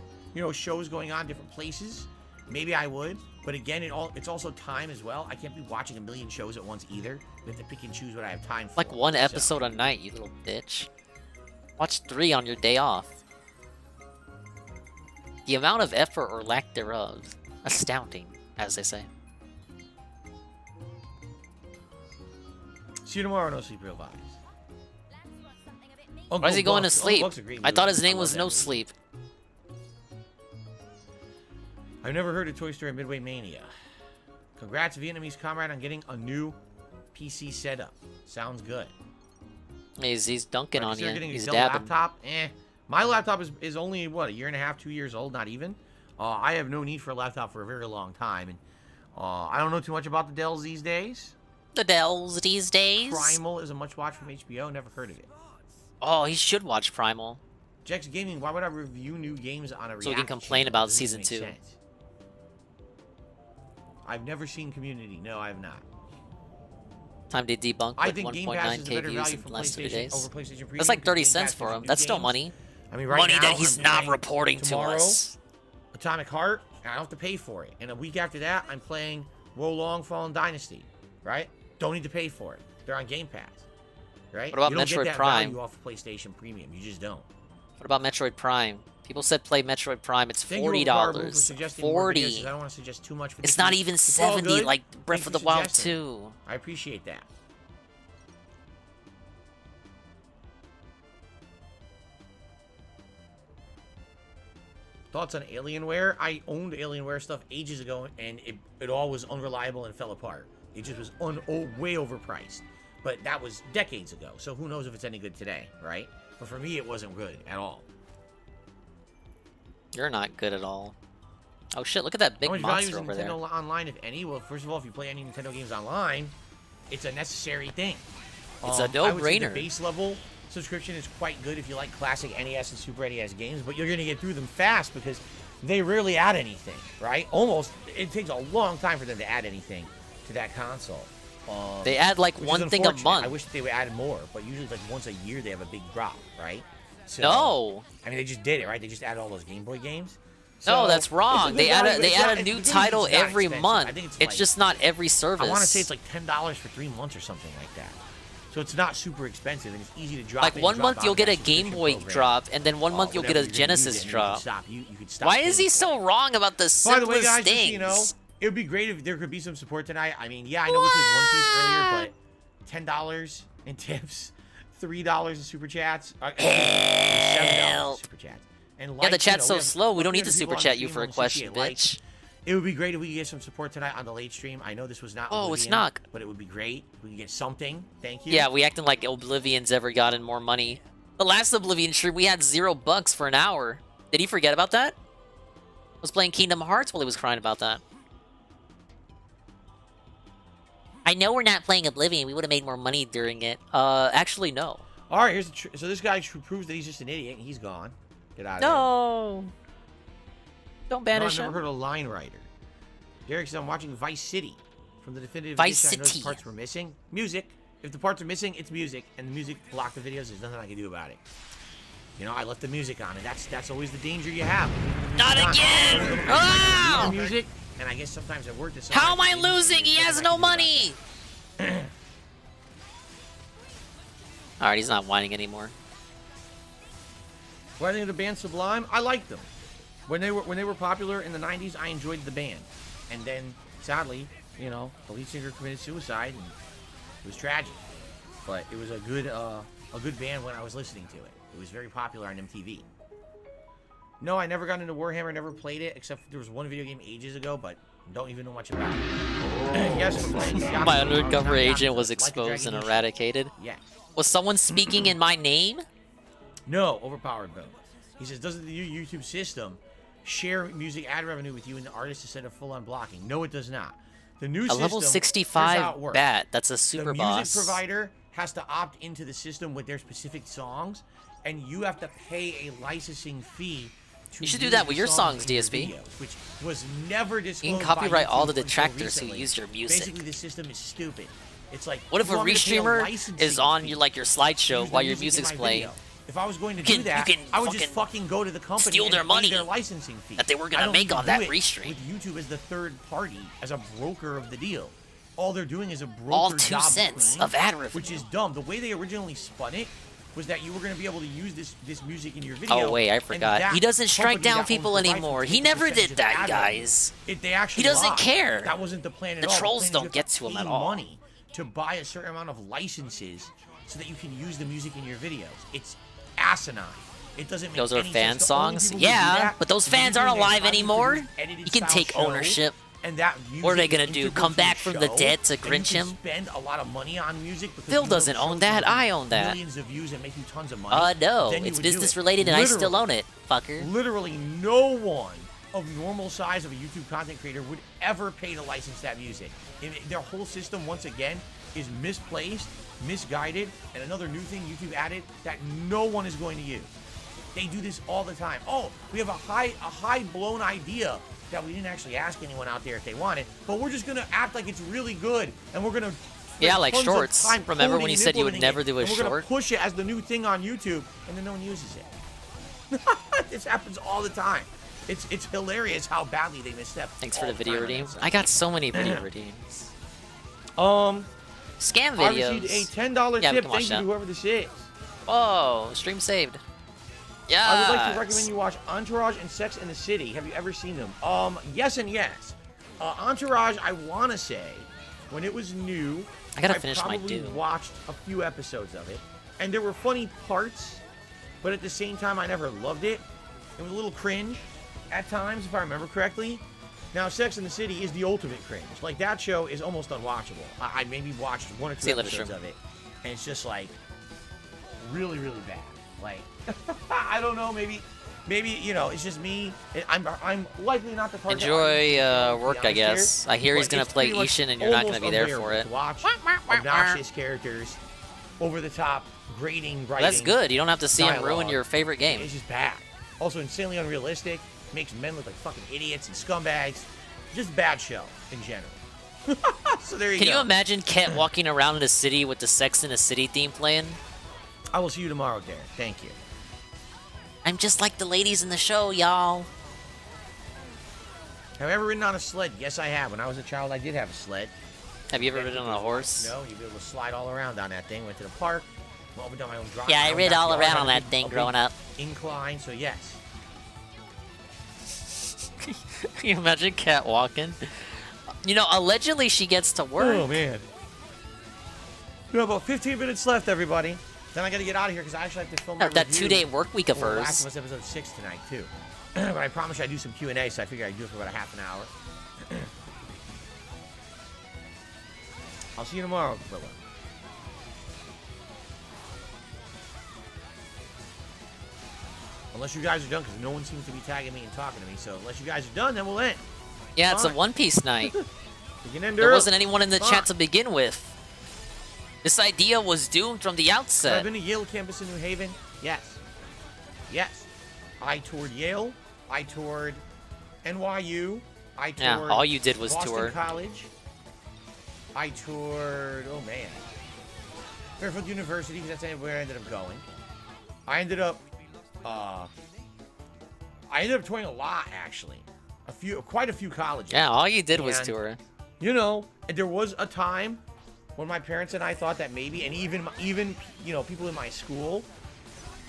shows going on different places, maybe I would. But again, it's also time as well. I can't be watching a million shows at once either. I have to pick and choose what I have time for. Like one episode a night, you little bitch. Watch 3 on your day off. The amount of effort or lack thereof, astounding, as they say. See you tomorrow. No sleep, real vibes. Why is he going to sleep? Buck's a great I thought movie. his name love was that No movie. Sleep. I've never heard of Toy Story Midway Mania. Congrats, Vietnamese comrade, on getting a new PC setup. Sounds good. He's dunking on you. Getting He's a Dell dabbing. laptop. My laptop is only what, a year and a half, 2 years old, not even. I have no need for a laptop for a very long time, and I don't know too much about the Dells these days. The Dells these days. Primal is a much watch from HBO. Never heard of it. Oh, he should watch Primal. Jex Gaming. Why would I review new games on a? So we can reaction complain channel? about Doesn't even season make 2. sense. I've never seen Community. No, I have not. Time to debunk I with think Game Pass is a 1.9k better views value in for the last 3 PlayStation days. over PlayStation Premium. That's like 30 because Game cents Pass for gives him. you That's still games. money. I mean, right money now, that he's I'm not playing reporting tomorrow, to us. Atomic Heart, and I don't have to pay for it. And a week after that, I'm playing Wolong Fallen Dynasty, right? Don't need to pay for it. They're on Game Pass, right? What about you don't Metroid get that Prime? value off of PlayStation Premium. You just don't. What about Metroid Prime? People said play Metroid Prime. It's Thank you, $40. Overpowered Blue, for suggesting more videos, 40. I don't want to suggest too much for It's this not week. even It's all 70 good. like Breath Thanks of the for Wild suggesting. 2. I appreciate that. Thoughts on Alienware? I owned Alienware stuff ages ago, and it all was unreliable and fell apart. It just was way overpriced. But that was decades ago, so who knows if it's any good today, right? But for me, it wasn't good at all. You're not good at all. Oh shit, look at that big How much value monster is over there. Nintendo Online, if any? Well, first of all, if you play any Nintendo games online, it's a necessary thing. It's a I would say the no-brainer. base level subscription is quite good if you like classic NES and Super NES games, but you're going to get through them fast because they rarely add anything, right? Almost, it takes a long time for them to add anything to that console. They add like which is one thing a unfortunate. month. I wish they would add more, but usually like once a year they have a big drop, right? So, No. I mean, they just did it, right? They just added all those Game Boy games. No, So, that's wrong. it's a They good add value, a, but they it's add not- a new it's title not every expensive. month. I think It's like, just not every service. I want to say it's like $10 for 3 months or something like that. So it's not super expensive and it's easy to drop. Like in, 1 drop month out you'll of get that a Game subscription Boy program. drop, and then 1 month you'll get Whatever a you're gonna use Genesis it, and drop. you could stop Why is paying he so wrong about the By simplest the way, guys, things? just so you know, it would be great if there could be some support tonight. I mean, yeah, I know we played One Piece earlier, but $10 in tips, $3 in super chats, $7 in super chats. And Yeah, the like, chat's you so know, we have slow, we don't need to 300 people super on chat the you stream for a who question, appreciate likes. bitch. It would be great if we could get some support tonight on the late stream. I know this was not Oh, it's Oblivion, not. but it would be great if we could get something. Thank you. Yeah, we acting like Oblivion's ever gotten more money. The last Oblivion stream, we had $0 for an hour. Did he forget about that? I was playing Kingdom Hearts while he was crying about that. I know we're not playing Oblivion. We would have made more money during it. Actually, no. All right, here's the so this guy proves that he's just an idiot, and he's gone. Get out of here. No. Don't banish I've him. never heard of Line Rider. Derek says, I'm watching Vice City from the definitive Vice edition. I know City. the parts were missing. Music. If the parts are missing, it's music, and the music blocked the videos. There's nothing I can do about it. You know, I left the music on, and that's always the danger you have. Not again! Oh! Oh! Music, and I guess sometimes it worked. How am I losing? He has no money! Alright, he's not whining anymore. What do I think of the band Sublime? I liked them. When they were popular in the 90s, I enjoyed the band. And then, sadly, you know, the lead singer committed suicide, and it was tragic. But it was a good band when I was listening to it. It was very popular on MTV. No, I never got into Warhammer, never played it, except there was one video game ages ago, but don't even know much about it. Yes, for playing Yakuza. My undercover agent was Like a exposed Dragon and Age. eradicated. Yes. Was someone speaking in my name? No, Overpowered Bone. He says, doesn't the new YouTube system share music ad revenue with you and the artist instead of full-on blocking? No, it does not. The new A system, level here's how it 65 works. bat. That's a super the boss. music provider has to opt into the system with their specific songs, and you have to pay a licensing fee to You should do use that the with your songs, in your DSP. videos, which was never disclosed. You can copyright by all YouTube the until detractors who recently. use your music. Basically, the system is stupid. It's like, What if you a want me to pay restreamer licensing is on fee your your to slideshow use the while your music in music's my playing? video? If I was going to You can- do that, you can I would just fucking go to the company steal and their pay money their licensing fee. that they were I gonna don't make need to on do that it restream. with YouTube as the third party, as a broker of the deal. All they're doing is a broker All 2 job cents between, of ad revenue. which is dumb. The way they originally spun it was that you were going to be able to use this music in your video. Oh wait, I and forgot. that He doesn't strike company down that owns people the rights anymore. would He take a never percentage did of the that, ad revenue. guys. They actually He doesn't lied. care. That wasn't the plan at The all. trolls plan is don't you have get to to him pay at all. money to buy a certain amount of licenses so that you can use the music in your videos. It's acinine. It doesn't make Those are any fan sense. The only songs? people who do Yeah, that but those is fans people aren't who make alive highly anymore. produced, edited He can style take show, ownership. And that What are they music gonna is do, integral come to back the from the show, dead to and you Grinch can him? spend a lot of money on music because Phil you know doesn't the own show's that. gonna I get own that. Millions of views and make you tons of money. No, then you it's would do business it. related and I still Literally. own it, fucker. Literally no one of normal size of a YouTube content creator would ever pay to license that music. Their whole system, once again, is misplaced, misguided, and another new thing YouTube added that no one is going to use. They do this all the time. Oh, we have a high blown idea that we didn't actually ask anyone out there if they wanted, but we're just gonna act like it's really good, and we're gonna like shorts. Remember when you said you would never do a short? We're gonna short? push it as the new thing on YouTube, and then no one uses it. This happens all the time. It's hilarious how badly they misstep. Thanks for the video redeem. I got so many video redeems. Scam I videos. received a $10 tip. Thank you to whoever this is. Oh, stream saved. Yeah. I would like to recommend you watch Entourage and Sex in the City. Have you ever seen them? Yes and yes. Entourage, I want to say, when it was new, I gotta finish my probably Dune. watched a few episodes of it, and there were funny parts, but at the same time, I never loved it. It was a little cringe at times, if I remember correctly. Now, Sex in the City is the ultimate cringe. Like, that show is almost unwatchable. I maybe watched 1 or 2 episodes of it, and it's just like really, really bad. Like, I don't know, maybe it's just me. I'm likely not the target. Enjoy work, I guess. Here, I hear he's gonna play Ishin, and you're not gonna be there for it. To watch obnoxious characters, over the top, grating, writing. That's good. You don't have to see him dialogue. ruin your favorite game. It's just bad. Also, insanely unrealistic. Makes men look like fucking idiots and scumbags. Just a bad show in general. So there you go. Can you imagine Ket walking around in a city with the Sex in the City theme playing? I will see you tomorrow, Derek. Thank you. I'm just like the ladies in the show, y'all. Have I ever ridden on a sled? Yes, I have. When I was a child, I did have a sled. Have you ever ridden on a horse? No, you'd be able to slide all around on that thing. Went to the park. Well, we done my own drive. Yeah, I rid all around on that thing growing up. Incline, so yes. Can you imagine Kat walking? You know, allegedly she gets to work. Oh, man. We have about 15 minutes left, everybody. Then I got to get out of here because I actually have to film my that review 2-day work week of for hers. Last of Us episode 6 tonight, too. But I promise you I'd do some Q&A, so I figured I'd do it for about a half an hour. I'll see you tomorrow, Bella. Unless you guys are done, because no one seems to be tagging me and talking to me. So unless you guys are done, then we'll end. Yeah, it's a One Piece night. We can end There early. wasn't anyone in the Fine. chat to begin with. This idea was doomed from the outset. I've been to Yale campus in New Haven. Yes. Yes. I toured Yale. I toured NYU. I toured Yeah, all you did was Boston tour. College. I toured, oh man, Fairfield University, because that's where I ended up going. I ended up touring a lot, actually. Quite a few colleges. Yeah, all you did was tour. You know, and there was a time when my parents and I thought that maybe, and even you know, people in my school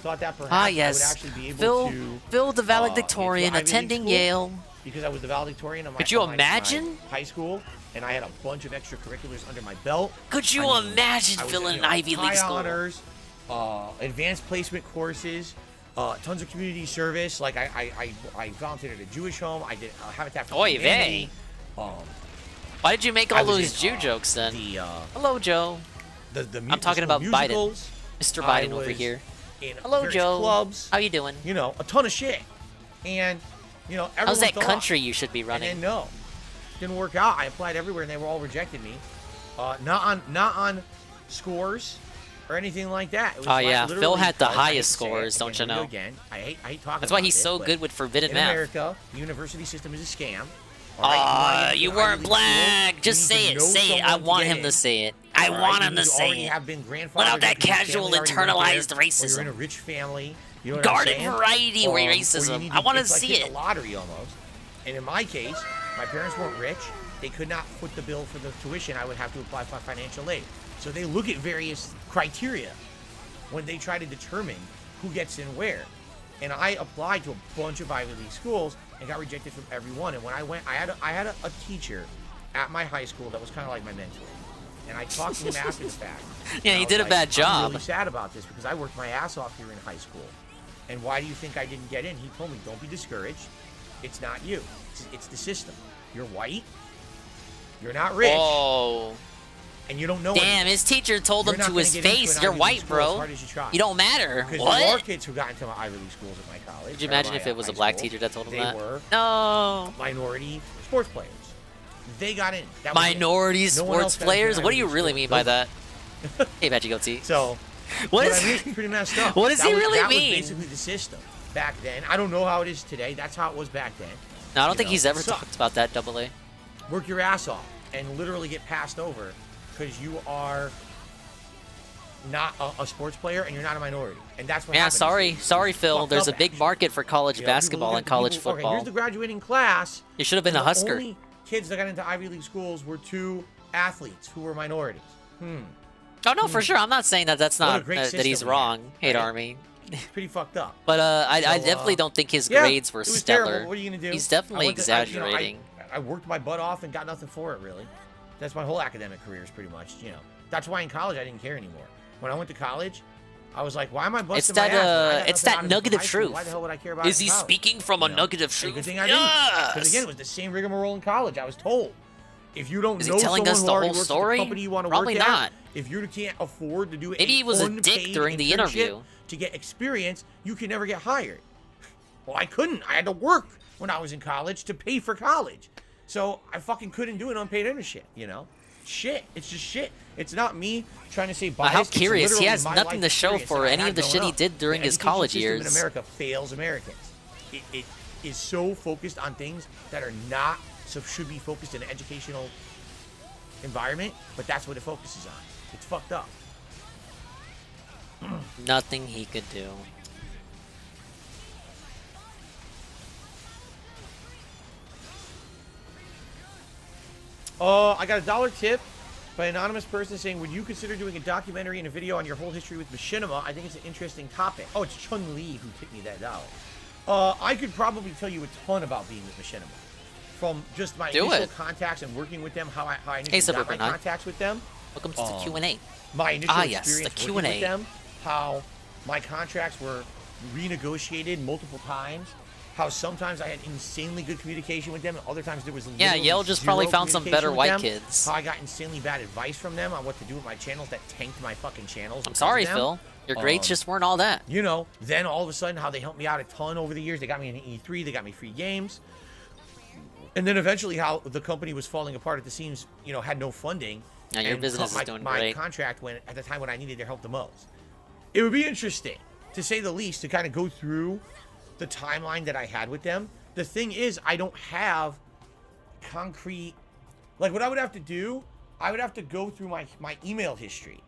thought that perhaps I would actually be able to Phil the valedictorian into Ivy League attending school, Yale. because I was the valedictorian of my, Could you of my imagine? high school, and I had a bunch of extracurriculars under my belt. Could you imagine I was, Phil in you an know, Ivy League high school? honors, advanced placement courses, tons of community service. Like I volunteered at a Jewish home. I did Habitat for Oy Humanity. Why did you make all I was those in, Jew jokes then? Hello, Joe. I'm talking about Biden. Mr. Biden over here. Hello, Joe. Clubs, how you doing? You know, a ton of shit. And, you know, everyone How's that thought, country you should be running? And then no, didn't work out. I applied everywhere and they were all rejecting me. Not on scores or anything like that. It was Oh yeah, literally Phil had the because I hate highest to say it, scores, don't you again, know? Again, I hate talking That's why about he's this, so but good with forbidden in math. America, the university system is a scam. You weren't black. Just say it. Say it. I want him to say it. I want him to say it. Without that casual internalized Or you're racism. in a rich family. You know what Garden I'm saying? variety Or you racism. need I want to it's like see hitting it. the lottery almost. And in my case, my parents weren't rich. They could not foot the bill for the tuition. I would have to apply for financial aid. So they look at various criteria when they try to determine who gets in where. And I applied to a bunch of Ivy League schools and got rejected from every one. And when I went, I had a teacher at my high school that was kind of like my mentor. And I talked to him after the fact. Yeah, And he I did was a bad job. I'm really sad about this because I worked my ass off here in high school. And why do you think I didn't get in? He told me, don't be discouraged. It's not you. It's the system. You're white. You're not rich. Whoa. And you don't know Damn, anything. his teacher told You're him not to gonna his get into face, an you're Ivy League white, school as bro. hard as you try. You don't matter. Because there were What? kids who got into my Ivy League schools at my college. Could you or imagine my, if it was high a black school. teacher that told him They that? were No. minority sports players. They got in. That was it. Minority No one else sports got into players? an What do Ivy you League really school. mean by Those- that? Hey, Veggie Goatee. So, What but is- I mean, it's pretty messed up. what does he really that mean? was basically the system. back then. I don't know how it is today. That's how it was back then. No, I don't think he's ever talked about that, Double A. Work your ass off and literally get passed over because you are not a sports player and you're not a minority. And that's what happens. Sorry, Phil. There's a big market for college basketball and college football. Okay, here's the graduating class. You should have been a Husker. The only kids that got into Ivy League schools were 2 athletes who were minorities. Oh, no, for sure. I'm not saying that that's not that he's wrong, Hate Army. It's pretty fucked up. But I definitely don't think his grades were it was stellar. Terrible. What are you gonna do? He's definitely exaggerating. I worked my butt off and got nothing for it, really. That's my whole academic career is pretty much, That's why in college I didn't care anymore. When I went to college, I was like, why am I busting my ass? It's that nugget of truth. Why the hell would I care about Is he speaking from a nugget of truth? Good thing I didn't. Because again, it was the same rigmarole in college. I was told. If you don't know telling someone us who the already whole works story? at the company you want to Probably work not. at, if you can't afford to do Maybe he was a dick during the interview. To get experience, you can never get hired. Well, I couldn't. I had to work when I was in college to pay for college. So I fucking couldn't do an unpaid internship, Shit. It's just shit. It's not me trying to say bias. How curious. He has nothing to show for any of the shit he up. did during his college years. In America fails Americans. It is so focused on things that are not, so should be focused in an educational environment, but that's what it focuses on. It's fucked up. Nothing he could do. I got a $1 tip by an anonymous person saying, would you consider doing a documentary and a video on your whole history with machinima? I think it's an interesting topic. Oh, it's Chun-Li who tipped me that $1. I could probably tell you a ton about being with machinima. From just my initial contacts and working with them, how I initially got my contacts with them. Welcome to the Q&A. My initial experience the Q&A. working with them, how my contracts were renegotiated multiple times, how sometimes I had insanely good communication with them, and other times there was Yale just probably found some better white kids. How I got insanely bad advice from them on what to do with my channels that tanked my fucking channels. I'm sorry, Phil. Your grades just weren't all that. Then all of a sudden how they helped me out a ton over the years. They got me into E3, they got me free games. And then eventually how the company was falling apart at the seams, had no funding. Now your business is doing great. My contract went at the time when I needed their help the most. It would be interesting, to say the least, to kind of go through the timeline that I had with them. The thing is, I don't have concrete, like what I would have to do, I would have to go through my email history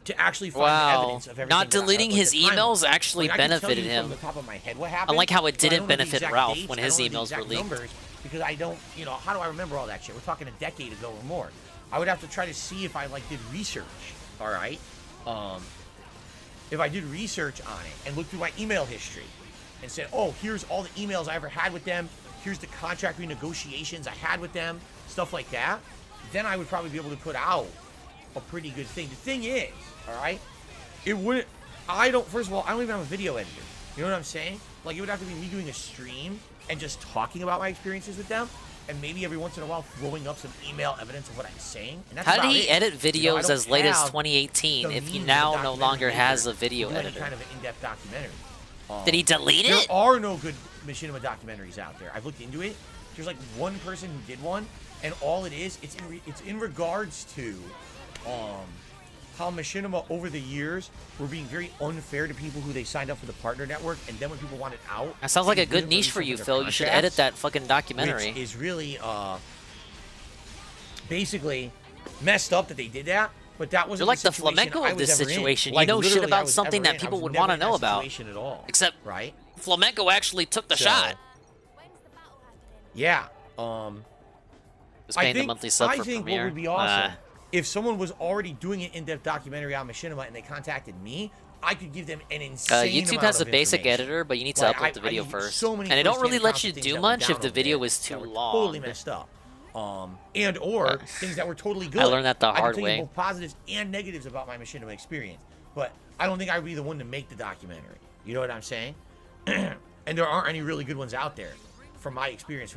to actually find the evidence of everything. Not deleting his emails actually benefited him. From the top of my head what happened, unlike how it didn't but benefit Ralph when his emails were leaked. Numbers, because I don't, how do I remember all that shit? We're talking a decade ago or more. I would have to try to see if I did research. All right. If I did research on it and looked through my email history and said, oh, here's all the emails I ever had with them, here's the contract renegotiations I had with them, stuff like that, then I would probably be able to put out a pretty good thing. The thing is, all right, first of all, I don't even have a video editor. You know what I'm saying? Like, it would have to be me doing a stream and just talking about my experiences with them, and maybe every once in a while throwing up some email evidence of what I'm saying. And that's How did he edit videos as late as 2018 if he now no longer has a video editor? Kind of an in-depth documentary. Did he delete it? There are no good machinima documentaries out there. I've looked into it. There's like one person who did one, and all it is, it's in regards to how machinima over the years were being very unfair to people who they signed up for the partner network, and then when people wanted out, that sounds like a good niche for you, Phil. You should edit that fucking documentary. Which is really basically messed up that they did that. But that wasn't You're like the flamenco of this situation. You know shit about something that people would want to know about. At all. Except right? Flamenco actually took the shot. Yeah. Just paying the monthly sub for Premiere. What would be awesome if someone was already doing an in-depth documentary on machinima and they contacted me, I could give them an insane YouTube amount has a of basic editor, but you need to upload the video first. And it don't really let you do much if the video is too long. Totally messed up. And or things that were totally good. I learned that the hard I can tell way. you both positives and negatives about my machinima experience, but I don't think I would be the one to make the documentary. You know what I'm saying? And there aren't any really good ones out there, from my experience.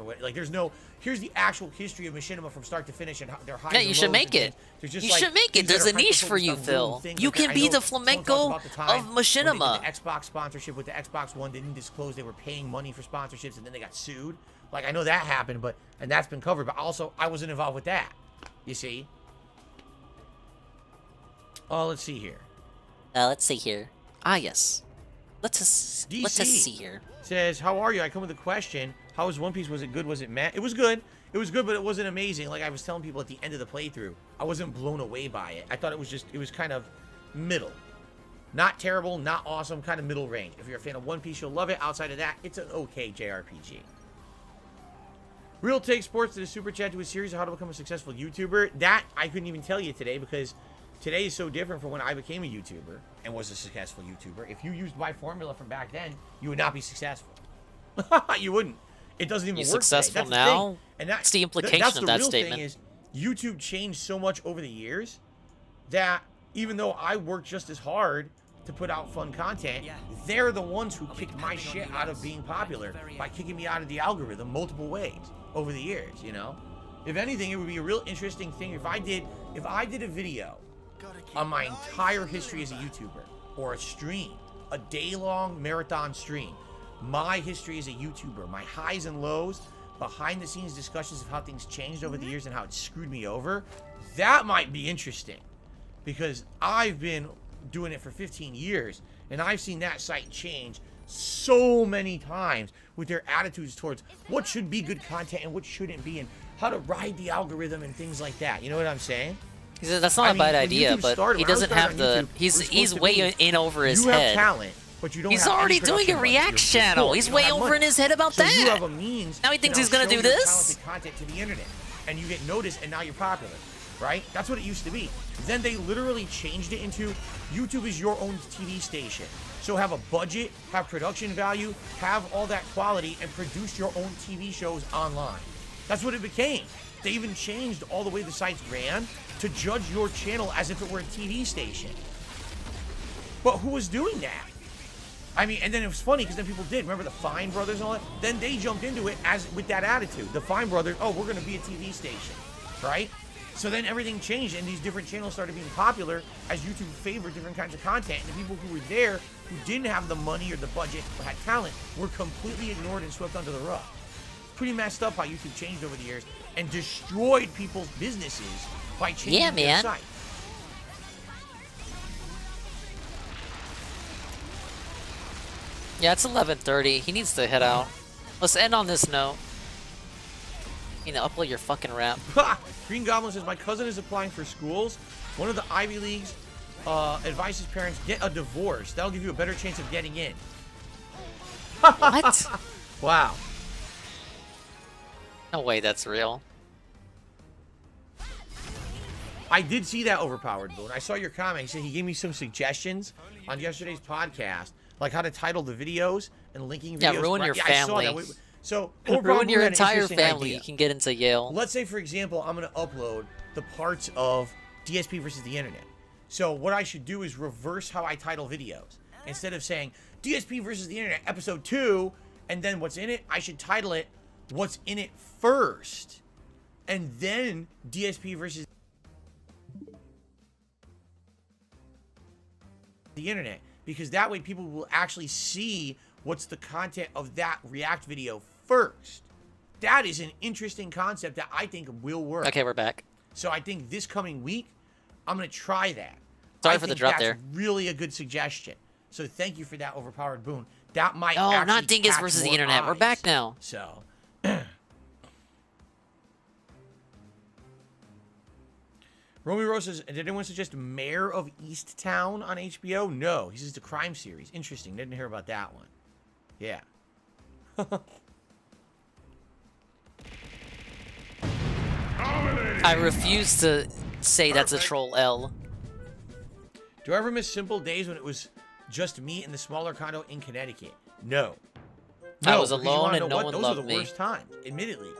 Here's the actual history of machinima from start to finish, and their highs. Yeah, you should make it. You should make it. There's a niche for you, Phil. You can be the flamenco of machinima. The Xbox sponsorship with the Xbox One didn't disclose they were paying money for sponsorships, and then they got sued. Like, I know that happened, and that's been covered, but also I wasn't involved with that. You see? Oh, let's see here. Let's see here. Ah, yes. Let's just see here. Says, how are you? I come with a question. How was One Piece? Was it good? Was it meh? It was good. It was good, but it wasn't amazing. Like I was telling people at the end of the playthrough, I wasn't blown away by it. I thought it was kind of middle. Not terrible, not awesome, kind of middle range. If you're a fan of One Piece, you'll love it. Outside of that, it's an okay JRPG. Real Take Sports did a super chat to a series of how to become a successful YouTuber. That I couldn't even tell you today because today is so different from when I became a YouTuber and was a successful YouTuber. If you used my formula from back then, you would not be successful. You wouldn't. It doesn't even You're work successful today. now? And that's the implication that's of the that real statement. Thing is, YouTube changed so much over the years that even though I worked just as hard to put out fun content, they're the ones who kicked my shit out of being popular by kicking me out of the algorithm multiple ways over the years, you know? If anything, it would be a real interesting thing if I did a video on my entire history as a YouTuber, or a stream, a day-long marathon stream, my history as a YouTuber, my highs and lows, behind the scenes discussions of how things changed over the years and how it screwed me over, that might be interesting. Because I've been doing it for 15 years, and I've seen that site change so many times with their attitudes towards what should be good content and what shouldn't be, and how to ride the algorithm and things like that. You know what I'm saying? He said that's not a bad idea, but he doesn't have the. He's way in over his head. You have talent, but you don't. He's have already any doing a production react budget. channel. He's way over in his head about that. You have a means. Now he thinks he's gonna do show this. your talented content to the internet, and you get noticed, and now you're popular, right? That's what it used to be. Then they literally changed it into YouTube is your own TV station. So have a budget, have production value, have all that quality, and produce your own TV shows online. That's what it became. They even changed all the way the sites ran to judge your channel as if it were a TV station. But who was doing that? I mean, and then it was funny because then people did. Remember the Fine Brothers and all that? Then they jumped into it as with that attitude. The Fine Brothers, oh, we're going to be a TV station, right? So then everything changed and these different channels started being popular as YouTube favored different kinds of content. And the people who were there who didn't have the money or the budget or had talent were completely ignored and swept under the rug. Pretty messed up how YouTube changed over the years and destroyed people's businesses by changing their site. Yeah, it's 11:30. He needs to head out. Let's end on this note. You know, upload your fucking rap. Green Goblin says, my cousin is applying for schools. One of the Ivy Leagues advises parents, get a divorce. That'll give you a better chance of getting in. What? Wow. No way that's real. I did see that Overpowered Boone. I saw your comment. He said he gave me some suggestions on yesterday's podcast, like how to title the videos and linking videos. Yeah, ruin your family. I saw that. So, ruin your entire family. Idea. You can get into Yale. Let's say, for example, I'm going to upload the parts of DSP versus the internet. So what I should do is reverse how I title videos. Instead of saying DSP versus the internet episode 2 and then what's in it, I should title it what's in it first and then DSP versus the internet, because that way people will actually see what's the content of that react video first. That is an interesting concept that I think will work. Okay, we're back. So I think this coming week, I'm going to try that. Sorry for the drop there. That's really a good suggestion. So thank you for that, Overpowered Boone. That might Oh, actually not Dingus catch versus the more internet. eyes. We're back now. So. Romy Rose says, did anyone suggest Mayor of Easttown on HBO? No. He says the crime series. Interesting. Didn't hear about that one. Yeah. I refuse to say that's a troll L. Do I ever miss simple days when it was just me in the smaller condo in Connecticut? No. I was because you alone wanna and know no what? one Those loved were the me. worst times, admittedly.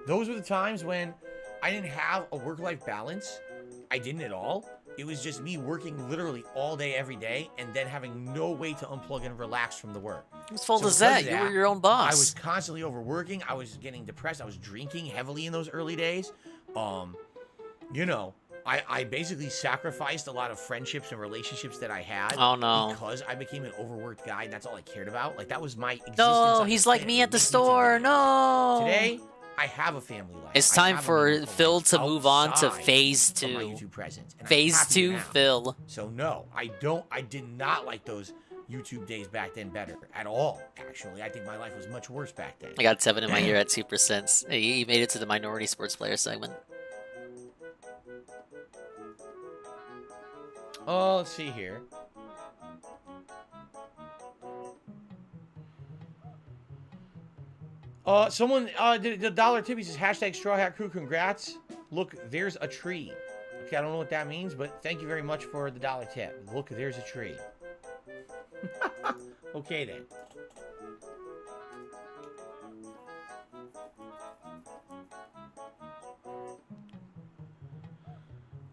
Those were the times when I didn't have a work-life balance. I didn't at all. It was just me working literally all day, every day, and then having no way to unplug and relax from the work. Whose fault is because that? of You were your own boss. I was constantly overworking. I was getting depressed. I was drinking heavily in those early days. You know, I basically sacrificed a lot of friendships and relationships that I had. Oh, no. Because I became an overworked guy, and that's all I cared about. Like, that was my existence. No, on he's this like planet. me It at the made me store. No. Today, I have a family life. It's I time have a for meaningful Phil life to move on to outside phase of my 2. YouTube presence, and I'm Phase happy 2 now. Phil. So no, I did not like those YouTube days back then better at all. Actually, I think my life was much worse back then. I got 7 in my ear at 2%. He made it to the minority sports player segment. Oh, let's see here. Someone, the dollar tip, he says, hashtag Straw Hat Crew, congrats. Look, there's a tree. Okay, I don't know what that means, but thank you very much for the dollar tip. Look, there's a tree. Okay, then.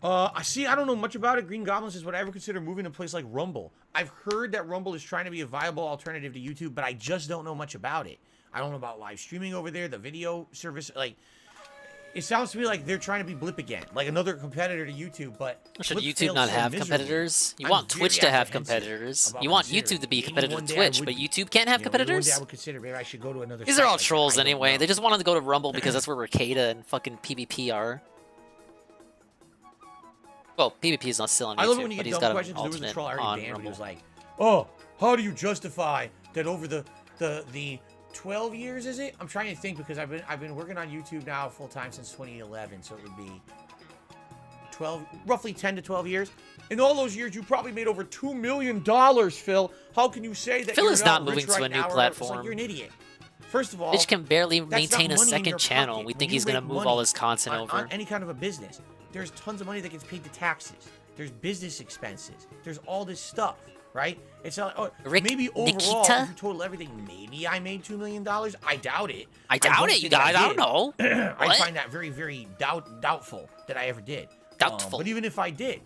I don't know much about it. Green Goblin says, would I ever consider moving to a place like Rumble? I've heard that Rumble is trying to be a viable alternative to YouTube, but I just don't know much about it. I don't know about live streaming over there, the video service. Like, it sounds to me like they're trying to be Blip again, like another competitor to YouTube. But should Blip YouTube not have competitors? You want Twitch to have competitors. You want YouTube to be competitive to Twitch, but YouTube can't have competitors? One day I would consider maybe I should go to another. These are all trolls anyway. They just wanted to go to Rumble because that's where Ricada and fucking PvP are. Well, PvP is not still on YouTube, I love when you but get he's dumb got questions. an There was a alternate troll I on already banned. He Rumble. was like, "Oh, how do you justify that over the 12 years is it? I'm trying to think because I've been working on YouTube now full time since 2011, so it would be 12, roughly 10 to 12 years. In all those years, you probably made over $2 million, Phil. How can you say that Phil you're is not rich moving to right a new now? It's platform. like you're an idiot. First of all, Bitch can barely that's maintain not a money in second your channel. pocket. We When think you he's gonna make move money all his content on over. any kind of a business, there's tons of money that gets paid to taxes. There's business expenses. There's all this stuff, right? It's not, maybe overall, if you total everything, maybe I made $2 million. I doubt it. I doubt it, you guys. I don't know. I What? find that very, very doubtful that I ever did. Doubtful. But even if I did,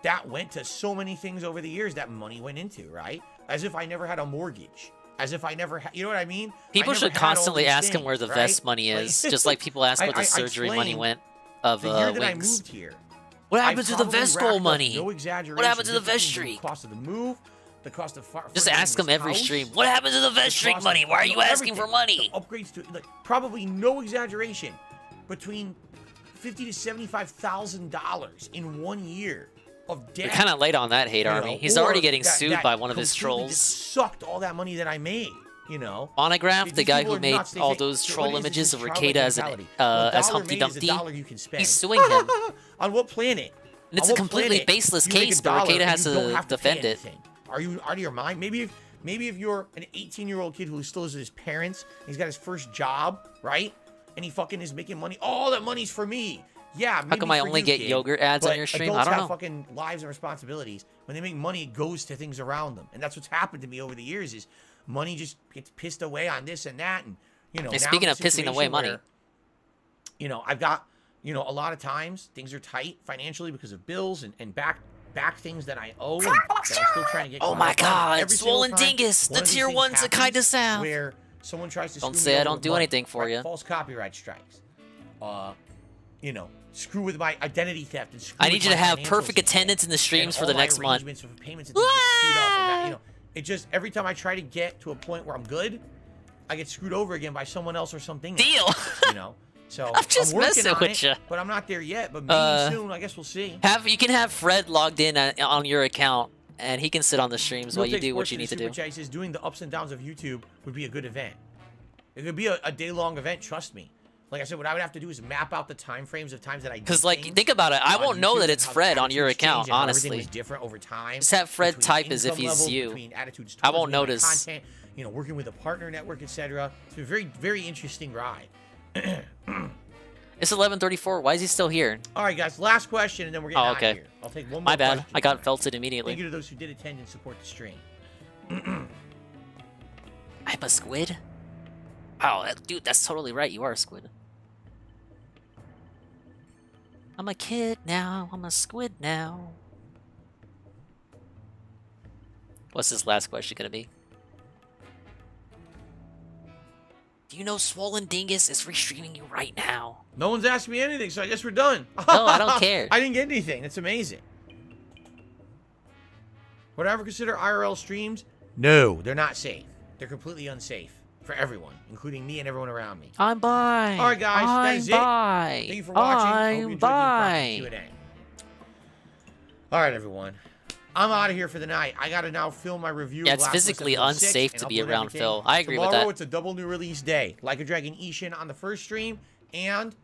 that went to so many things over the years that money went into, right? As if I never had a mortgage. As if I never had, you know what I mean? People should constantly ask him where the vest money Like- is, just like people ask where the I surgery money explained went of the year that I wings. moved here. What I happened to the probably vest racked goal up, money? No exaggeration. What happened to the just vest between streak? The cost of the move, the cost of Just ask him every stream. What happened to the vest streak money? Why are you asking for money? Upgrades to like, probably no exaggeration, between $50,000 to $75,000 in 1 year of debt. You're kind of late on that, Hate you Army. know, He's or already getting that- sued that by one of his completely trolls. just sucked all that money that I made. You know, Monograph, These the guy people who are made nuts. They all think- those so troll what is images this of childlike Ricada as mentality? as $1 Humpty made is Dumpty. $1 you can spend. He's suing him. On what planet? And it's On a what completely planet baseless do you make case, $1 but Ricada and has you don't to have pay defend it. anything? Are you out of your mind? Maybe if you're an 18-year-old kid who still lives with his parents, he's got his first job, right? And he fucking is making money. All that money's for me. Yeah. How come I only get yogurt ads on your stream? I Adults don't have know. fucking lives and responsibilities. When they make money, it goes to things around them, and that's what's happened to me over the years. Is money just gets pissed away on this and that, and you know. Hey, now speaking I'm of in a pissing away situation money. where, you know, I've got, you know, a lot of times things are tight financially because of bills and back things that I owe and that I'm still trying to get. Oh caught my up on. God, Every single Swollen time Dingus, one the of these tier things one's a happens kind of sound. where someone tries to Don't screw say me I over don't with do money, anything for right? you. False copyright strikes. You know, screw with my identity theft and screw I with need you to my have financials perfect and shit. attendance in the streams And for the all my next month. arrangements for payments and things get screwed up, and that, you know, it just every time I try to get to a point where I'm good, I get screwed over again by someone else or something. Deal. You know, so I'm just working messing on with it, ya. but I'm not there yet. But maybe soon. I guess we'll see. You can have Fred logged in on your account, and he can sit on the streams while you do what you need to do. Super Chat says doing the ups and downs of YouTube would be a good event. It could be a day-long event. Trust me. Like I said, what I would have to do is map out the time frames of times that I. Because, like, think about it. I won't know that it's Fred on your account, Everything honestly. was different over time. Just have Fred between type as if income he's levels, you. between attitudes I towards won't me, my notice. Content, you know, working with a partner network, etc. It's a very, very interesting ride. It's 11:34. Why is he still here? All right, guys. Last question, and then we're getting out okay. of here. I'll take one more. My bad. question. I got felted immediately. Thank you to those who did attend and support the stream. I'm a squid? Oh, dude, that's totally right. You are a squid. I'm a kid now. I'm a squid now. What's this last question gonna be? Do you know Swollen Dingus is restreaming you right now? No one's asked me anything, so I guess we're done. No, I don't care. I didn't get anything. That's amazing. Would I ever consider IRL streams? No, they're not safe. They're completely unsafe for everyone, including me and everyone around me. I'm bye. All right, guys, that is it. Bye. Thank you for watching. I hope you I'm enjoyed bye. the Q&A. All right, everyone. I'm out of here for the night. I gotta now film my review. Yeah, of it's Last of Us physically Episode unsafe 6 to and be upload around everything. Phil. I agree with Tomorrow that. it's a double new release day. Like a Dragon Ishin on the first stream and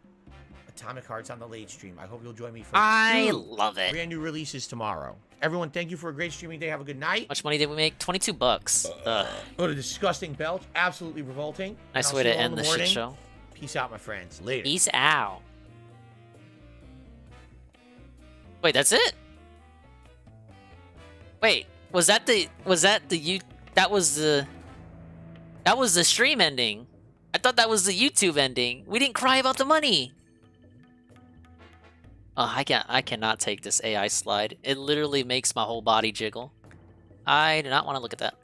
Atomic Hearts on the late stream. I hope you'll join me for I 2 love it. brand new releases tomorrow. Everyone, thank you for a great streaming day. Have a good night. How much money did we make? 22 bucks. Ugh. What a disgusting belch. Absolutely revolting. Nice And I'll way see to you all in end the the shit morning. show. Peace out, my friends. Later. Peace out. Wait, that's it? Wait, was that the stream ending? I thought that was the YouTube ending. We didn't cry about the money. Oh, I cannot take this AI slide. It literally makes my whole body jiggle. I do not want to look at that.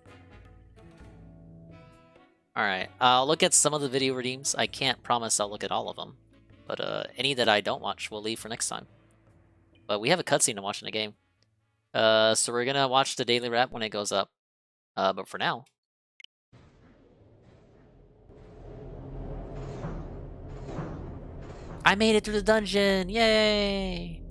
Alright, I'll look at some of the video redeems. I can't promise I'll look at all of them. But any that I don't watch, we'll leave for next time. But we have a cutscene to watch in the game. So we're gonna watch the daily wrap when it goes up. But for now... I made it through the dungeon! Yay!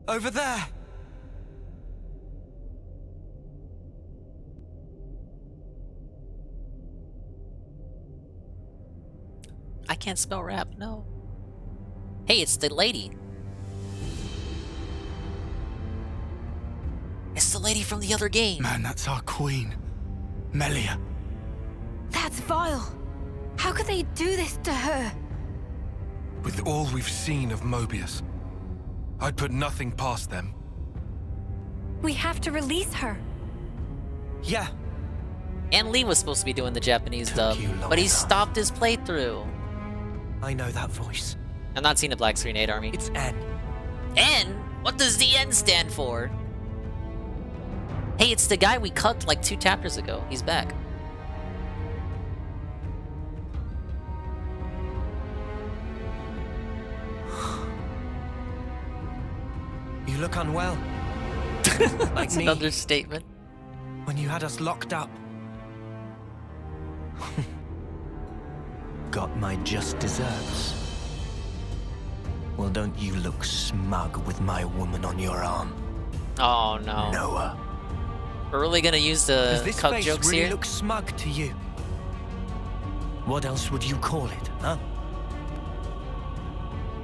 Over there! I can't spell rap, no. Hey, it's the lady. It's the lady from the other game. Man, that's our queen. Melia. That's vile. How could they do this to her? With all we've seen of Mobius, I'd put nothing past them. We have to release her. Yeah. And Lee was supposed to be doing the Japanese dub, but he stopped his playthrough. I know that voice. I'm not seeing the black screen 8 army. It's N. N? What does the N stand for? Hey, it's the guy we cucked like 2 chapters ago. He's back. You look unwell. That's an understatement. When you had us locked up. Got my just desserts. Well, don't you look smug with my woman on your arm. Oh no. Noah. We're really gonna use Does the this cuck face jokes really here? look smug to you? What else would you call it, huh?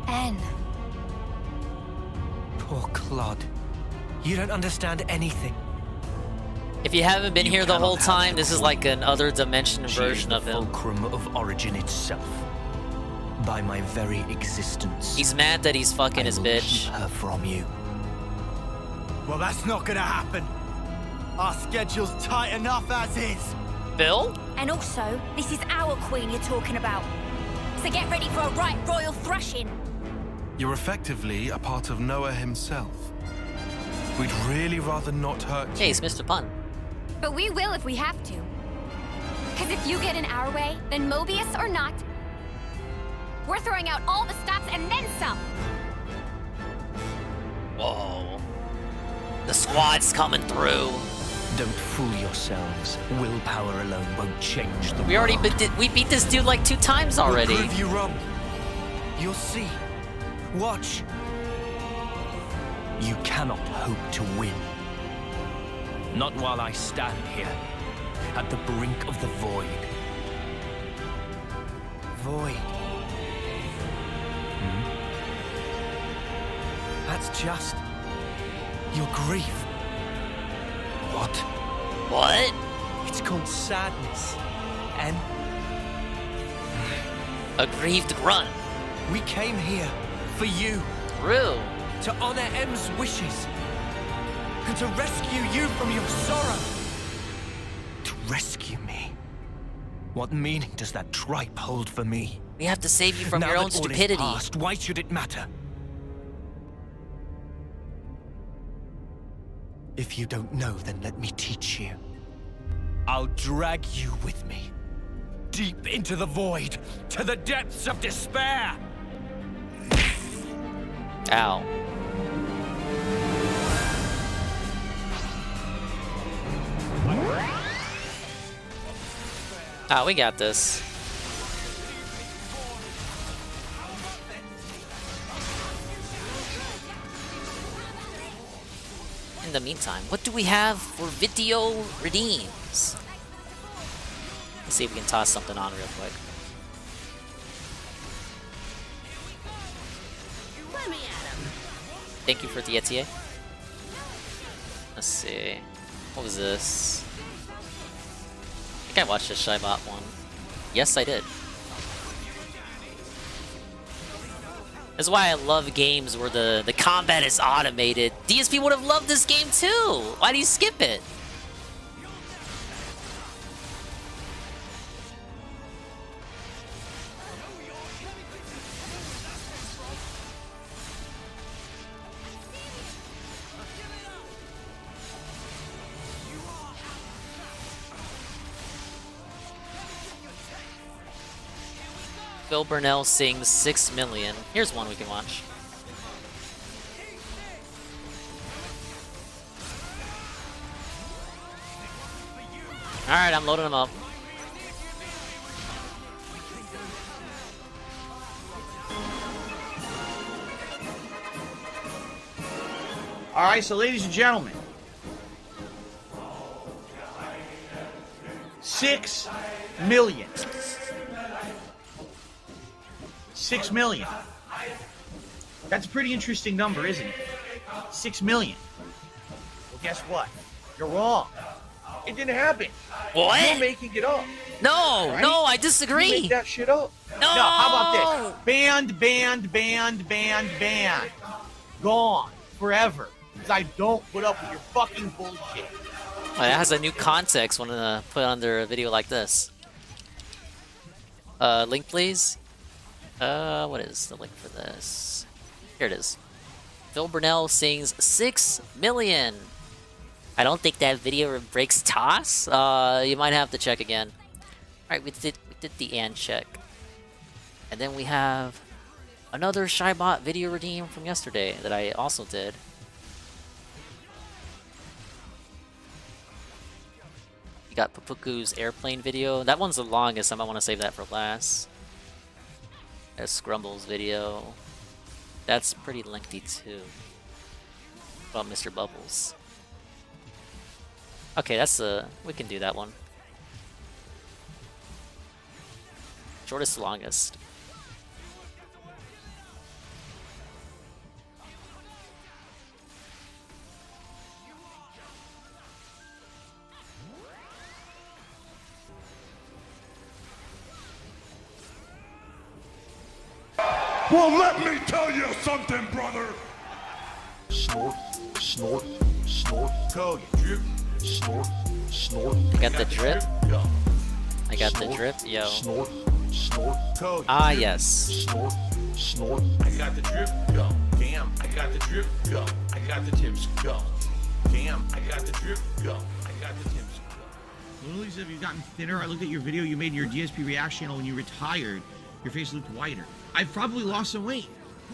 N. Poor Claude. You don't understand anything. If you haven't been here the whole time, this is like an other dimension version of him. Fulcrum of origin itself. By my very existence. He's mad that he's fucking his bitch. Keep her from you. Well, that's not gonna happen. Our schedule's tight enough as is. Bill? And also, this is our queen you're talking about. So get ready for a right royal thrashing. You're effectively a part of Noah himself. We'd really rather not hurt you. Hey, it's Mr. Pun. But we will if we have to. Because if you get in our way, then Mobius or not, we're throwing out all the stops and then some. Whoa. The squad's coming through. Don't fool yourselves. Willpower alone won't change the We already world. we beat this dude like 2 times already. We'll prove you wrong. You'll see. Watch. You cannot hope to win. Not while I stand here, at the brink of the void. Void. That's just your grief. What? What? It's called sadness. And a grieved grunt. We came here for you. True. To honor M's wishes. And to rescue you from your sorrow. To rescue me. What meaning does that tripe hold for me? We have to save you from Now your that own all is stupidity. past, why should it matter? If you don't know, then let me teach you. I'll drag you with me. Deep into the void, to the depths of despair! Ow. Ah, we got this. In the meantime, what do we have for video redeems? Let's see if we can toss something on real quick. Thank you for the ETA. Let's see. What was this? I think I watched the Shybot one. Yes, I did. That's why I love games where the combat is automated. DSP would have loved this game too! Why do you skip it? Phil Burnell sings 6 million. Here's one we can watch. Alright, I'm loading them up. Alright, so ladies and gentlemen. 6 million. 6 million. That's a pretty interesting number, isn't it? 6 million. Well, guess what? You're wrong. It didn't happen. What? You're making it up. No, right? no, I disagree. You make that shit up. No. How about this? Banned. Gone. Forever. Because I don't put up with your fucking bullshit. Oh, that has a new context when put under a video like this. Link, please. What is the link for this? Here it is. Phil Burnell sings 6 million. I don't think that video breaks toss. You might have to check again. Alright, we did the and check. And then we have another Shybot video redeem from yesterday that I also did. You got Papuku's airplane video. That one's the longest. I might want to save that for last. There's Scrumble's video. That's pretty lengthy too. About Mr. Bubbles. Okay, that's we can do that one. Shortest to longest. Well, let me tell you something, brother. Snort, snort, snort. Go, you drip. Snort, snort. I got the drip. Go. I got the drip, yo. Snort, snort. Go. Ah, drip. yes. Snort, snort. I got the drip. Go. Damn, I got the drip. Go. I got the tips. Go. Damn, I got the drip. Go. I got the tips. Go. Literally said you've gotten thinner. I looked at your video you made in your DSP reaction channel when you retired. Your face looked whiter. I've probably lost some weight.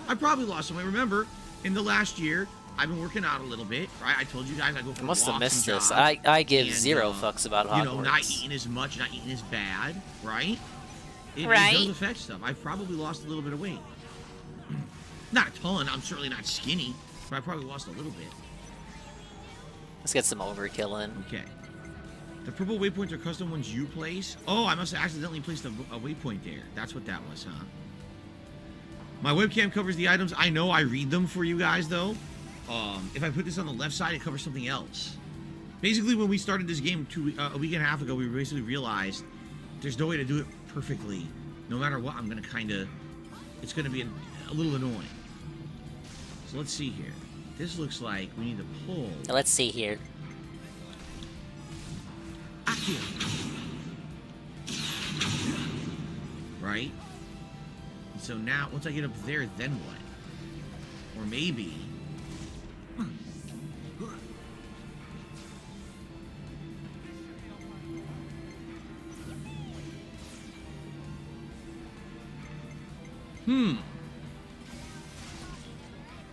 Remember, in the last year, I've been working out a little bit, right? I told you guys I go for I must walks have missed and this. jogs, I give and, zero fucks about Hogwarts. You know, not eating as much, not eating as bad, right? It does affect stuff. I've probably lost a little bit of weight. Not a ton. I'm certainly not skinny, but I probably lost a little bit. Let's get some overkill in. Okay. The purple waypoints are custom ones you place. Oh, I must have accidentally placed a waypoint there. That's what that was, huh? My webcam covers the items. I know I read them for you guys, though. If I put this on the left side, it covers something else. Basically, when we started this game a week and a half ago, we basically realized there's no way to do it perfectly. No matter what, I'm going to kind of... It's going to be a little annoying. So let's see here. This looks like we need to pull... Let's see here. Right? So now, once I get up there, then what? Or maybe...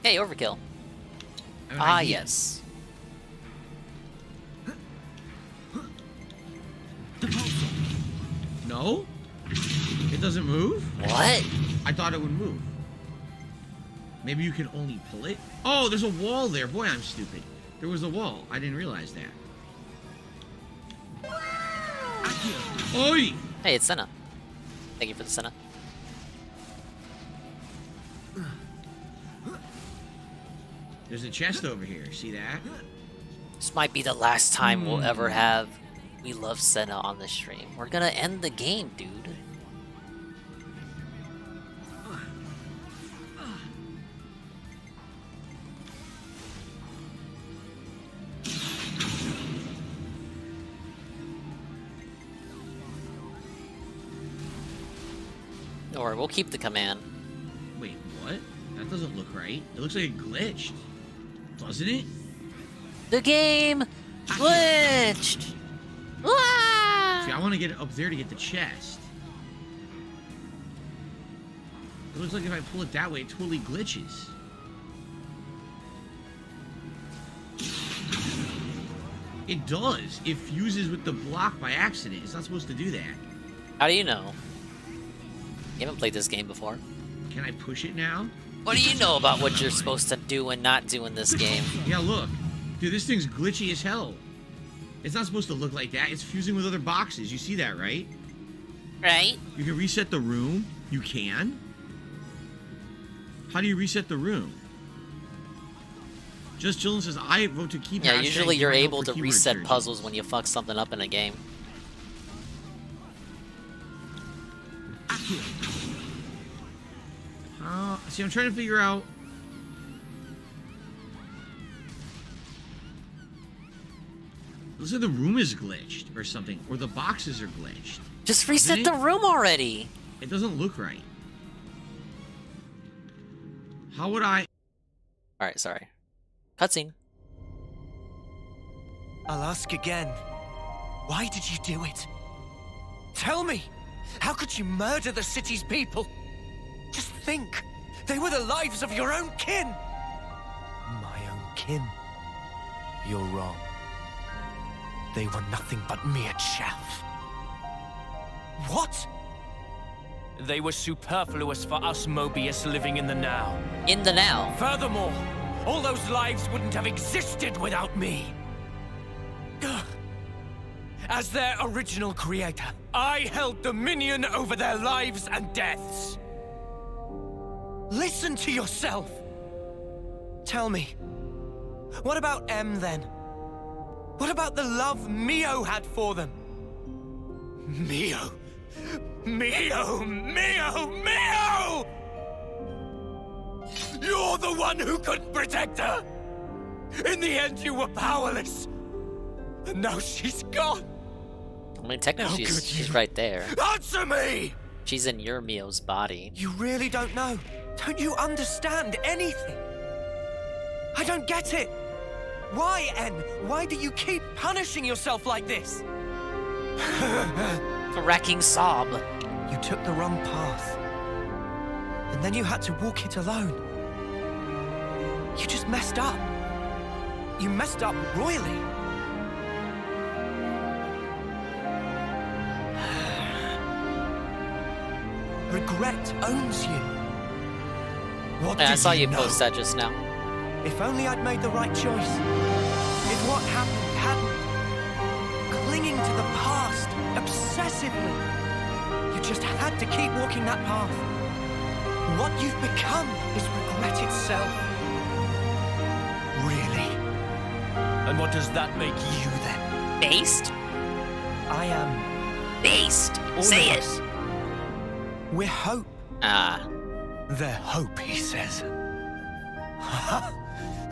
Hey, overkill. Ah, yes. No? It doesn't move? What? I thought it would move. Maybe you can only pull it? Oh, there's a wall there. Boy, I'm stupid. There was a wall. I didn't realize that. Oi! Hey, it's Senna. Thank you for the Senna. There's a chest over here. See that? This might be the last time we'll ever have We Love Senna on the stream. We're gonna end the game, dude. Or we'll keep the command. Wait, what? That doesn't look right. It looks like it glitched. Doesn't it? The game glitched! Ah! See, I want to get up there to get the chest. It looks like if I pull it that way, it totally glitches. It does. It fuses with the block by accident. It's not supposed to do that. How do you know? You haven't played this game before. Can I push it now? What do you know about what you're supposed to do and not do in this game? Yeah, look. Dude, this thing's glitchy as hell. It's not supposed to look like that. It's fusing with other boxes. You see that, right? Right. You can reset the room. You can? How do you reset the room? Just Chillin says, I vote to keep. Yeah, usually you're able to keyboard reset surgeons. puzzles when you fuck something up in a game. See, I'm trying to figure out. Looks like the room is glitched or something, or the boxes are glitched. Just reset the room already. It doesn't look right. How would I? All right, sorry. Cutscene. I'll ask again. Why did you do it? Tell me! How could you murder the city's people? Just think! They were the lives of your own kin! My own kin? You're wrong. They were nothing but mere chaff. What? They were superfluous for us Mobius living in the now. In the now? Furthermore, all those lives wouldn't have existed without me. Ugh. As their original creator, I held dominion over their lives and deaths. Listen to yourself! Tell me, what about M then? What about the love Mio had for them? Mio! Mio! Mio! Mio! You're the one who couldn't protect her! In the end, you were powerless! And now she's gone! I mean, technically, she's right there. Answer me! She's in your Mio's body. You really don't know? Don't you understand anything? I don't get it! Why, N? Why do you keep punishing yourself like this? A wrecking sob. You took the wrong path. And then you had to walk it alone. You just messed up. You messed up royally. Regret owns you. What Yeah, I did saw you know? post that just now. If only I'd made the right choice. If what happened hadn't. Clinging to the past, obsessively. You just had to keep walking that path. What you've become is regret itself. Really? And what does that make you then? Based? I am... Based! All Say of it! us. We're hope. Ah. They're hope, he says.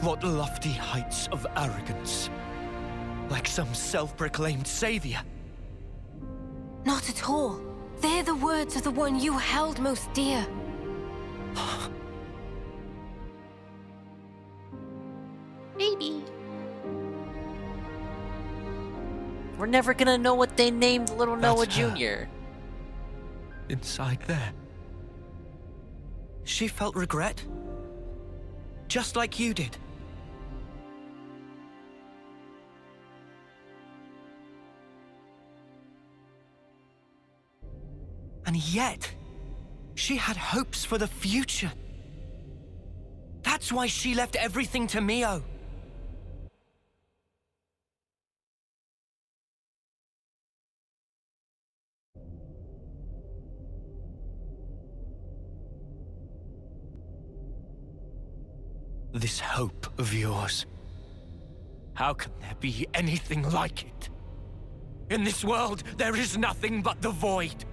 What lofty heights of arrogance. Like some self-proclaimed savior. Not at all. They're the words of the one you held most dear. Baby. We're never gonna know what they named little Noah That's her. Jr. Inside there. She felt regret. Just like you did. And yet, she had hopes for the future. That's why she left everything to Mio. This hope of yours. How can there be anything like it? In this world, there is nothing but the void.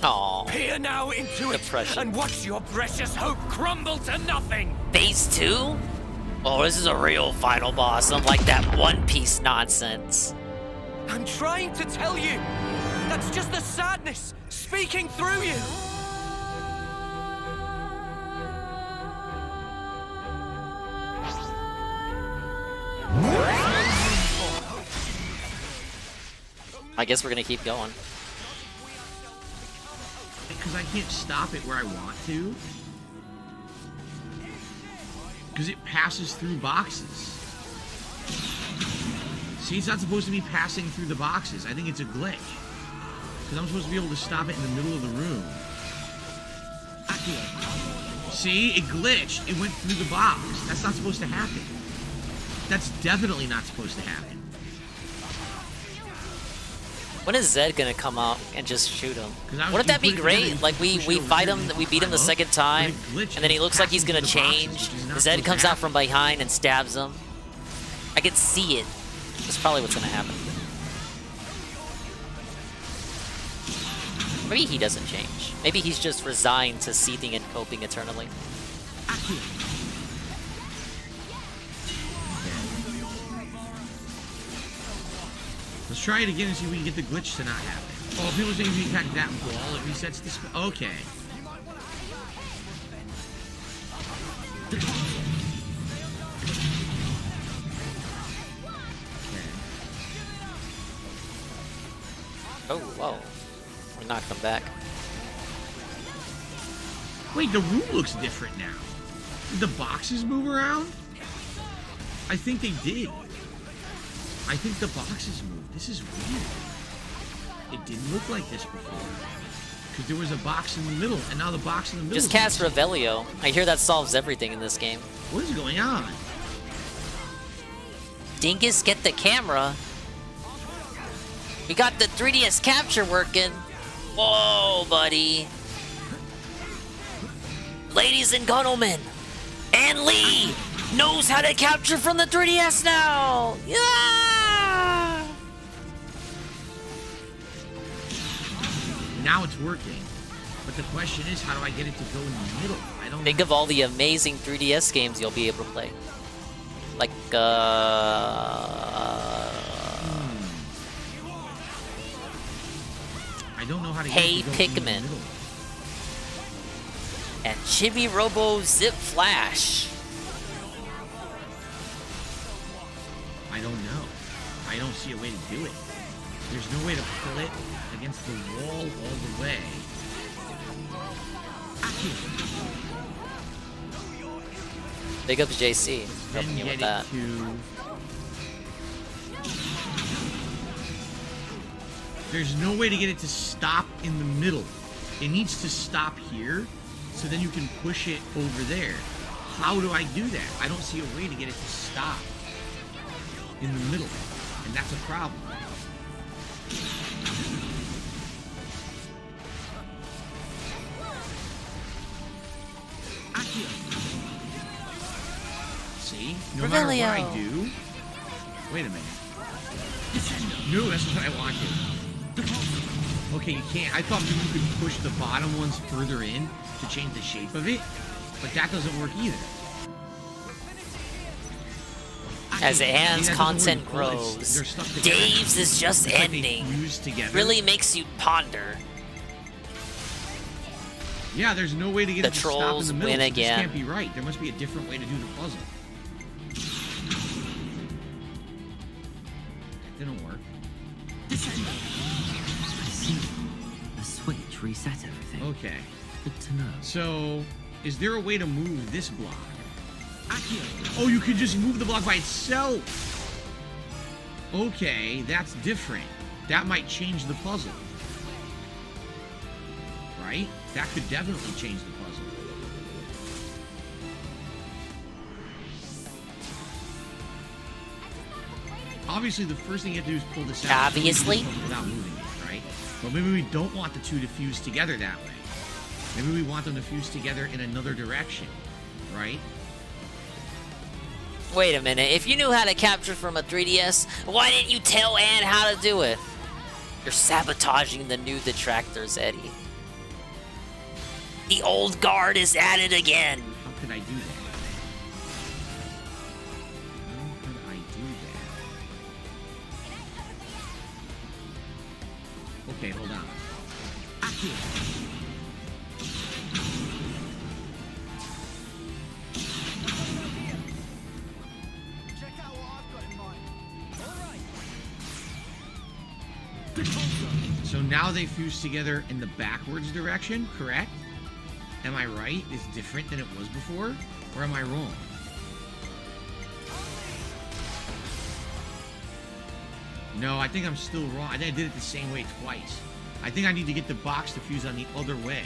Aww. Peer now into Depression. it and watch your precious hope crumble to nothing. Phase 2? Oh, this is a real final boss, unlike that One Piece nonsense. I'm trying to tell you. That's just the sadness speaking through you. I guess we're gonna keep going. Because I can't stop it where I want to. Because it passes through boxes. See, it's not supposed to be passing through the boxes. I think it's a glitch. Because I'm supposed to be able to stop it in the middle of the room. See, it glitched. It went through the box. That's not supposed to happen. That's definitely not supposed to happen. When is Zed gonna come out and just shoot him? Wouldn't that be great? Like we fight him, we beat him the second time, and then he looks like he's gonna change. Zed comes out from behind and stabs him. I can see it. That's probably what's gonna happen. Maybe he doesn't change. Maybe he's just resigned to seething and coping eternally. Let's try it again and see if we can get the glitch to not happen. Oh, people are saying if you attack that ball, it resets the spell. Okay. Oh, whoa. We knocked him back. Wait, the room looks different now. Did the boxes move around? I think they did. I think the boxes moved. This is weird. It didn't look like this before. Because there was a box in the middle, and now the box in the middle... Just cast Revelio. I hear that solves everything in this game. What is going on? Dingus, get the camera. We got the 3DS capture working. Whoa, buddy. Ladies and gentlemen, Ann Lee knows how to capture from the 3DS now. Yeah! Now it's working. But the question is, how do I get it to go in the middle? I don't Think of all the amazing 3DS games you'll be able to play. Like, I don't know how to Hey get it to go in the Pikmin. middle. And Chibi Robo Zip Flash. I don't know. I don't see a way to do it. There's no way to pull it against the wall all the way. Big up JC. Then Helping you get with it that. to... There's no way to get it to stop in the middle. It needs to stop here, so then you can push it over there. How do I do that? I don't see a way to get it to stop in the middle, and that's a problem. See? No matter what I Revelio. do... Wait a minute. No, that's what I wanted. Okay, you can't. I thought maybe you could push the bottom ones further in to change the shape of it, but that doesn't work either. As Anne's that doesn't content work. Well, grows, they're stuck together. Dave's is just It's like they ending. fuse together. Really makes you ponder. Yeah, there's no way to get The it to stop in trolls the middle. win so again. This can't be right. There must be a different way to do the puzzle. That didn't work. The switch reset everything. Okay. Good to know. So, is there a way to move this block? Oh, you can just move the block by itself. Okay, that's different. That might change the puzzle. right? That could definitely change the puzzle. Obviously, the first thing you have to do is pull this out. Obviously. Without moving it, right? But maybe we don't want the two to fuse together that way. Maybe we want them to fuse together in another direction, right? Wait a minute. If you knew how to capture from a 3DS, why didn't you tell Anne how to do it? You're sabotaging the new detractors, Eddie. The old guard is at it again. How could I do that? Okay, hold on. So now they fuse together in the backwards direction, correct? Am I right? It's different than it was before? Or am I wrong? No, I think I'm still wrong. I think I did it the same way twice. I think I need to get the box to fuse on the other way,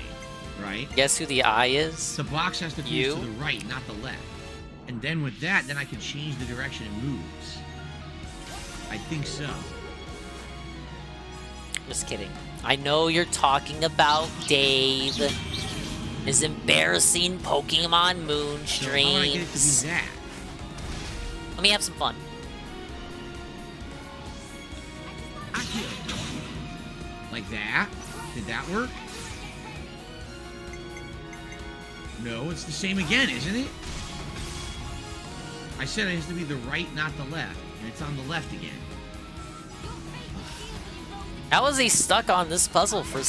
right? Guess who the eye is? The box has to fuse to the right, not the left. And then with that, then I can change the direction it moves. I think so. Just kidding. I know you're talking about Dave. His embarrassing Pokemon moon So how would I get it to streams. be that? Let me have some fun. Like that? Did that work? No, it's the same again, isn't it? I said it has to be the right, not the left. And it's on the left again. How is he stuck on this puzzle for...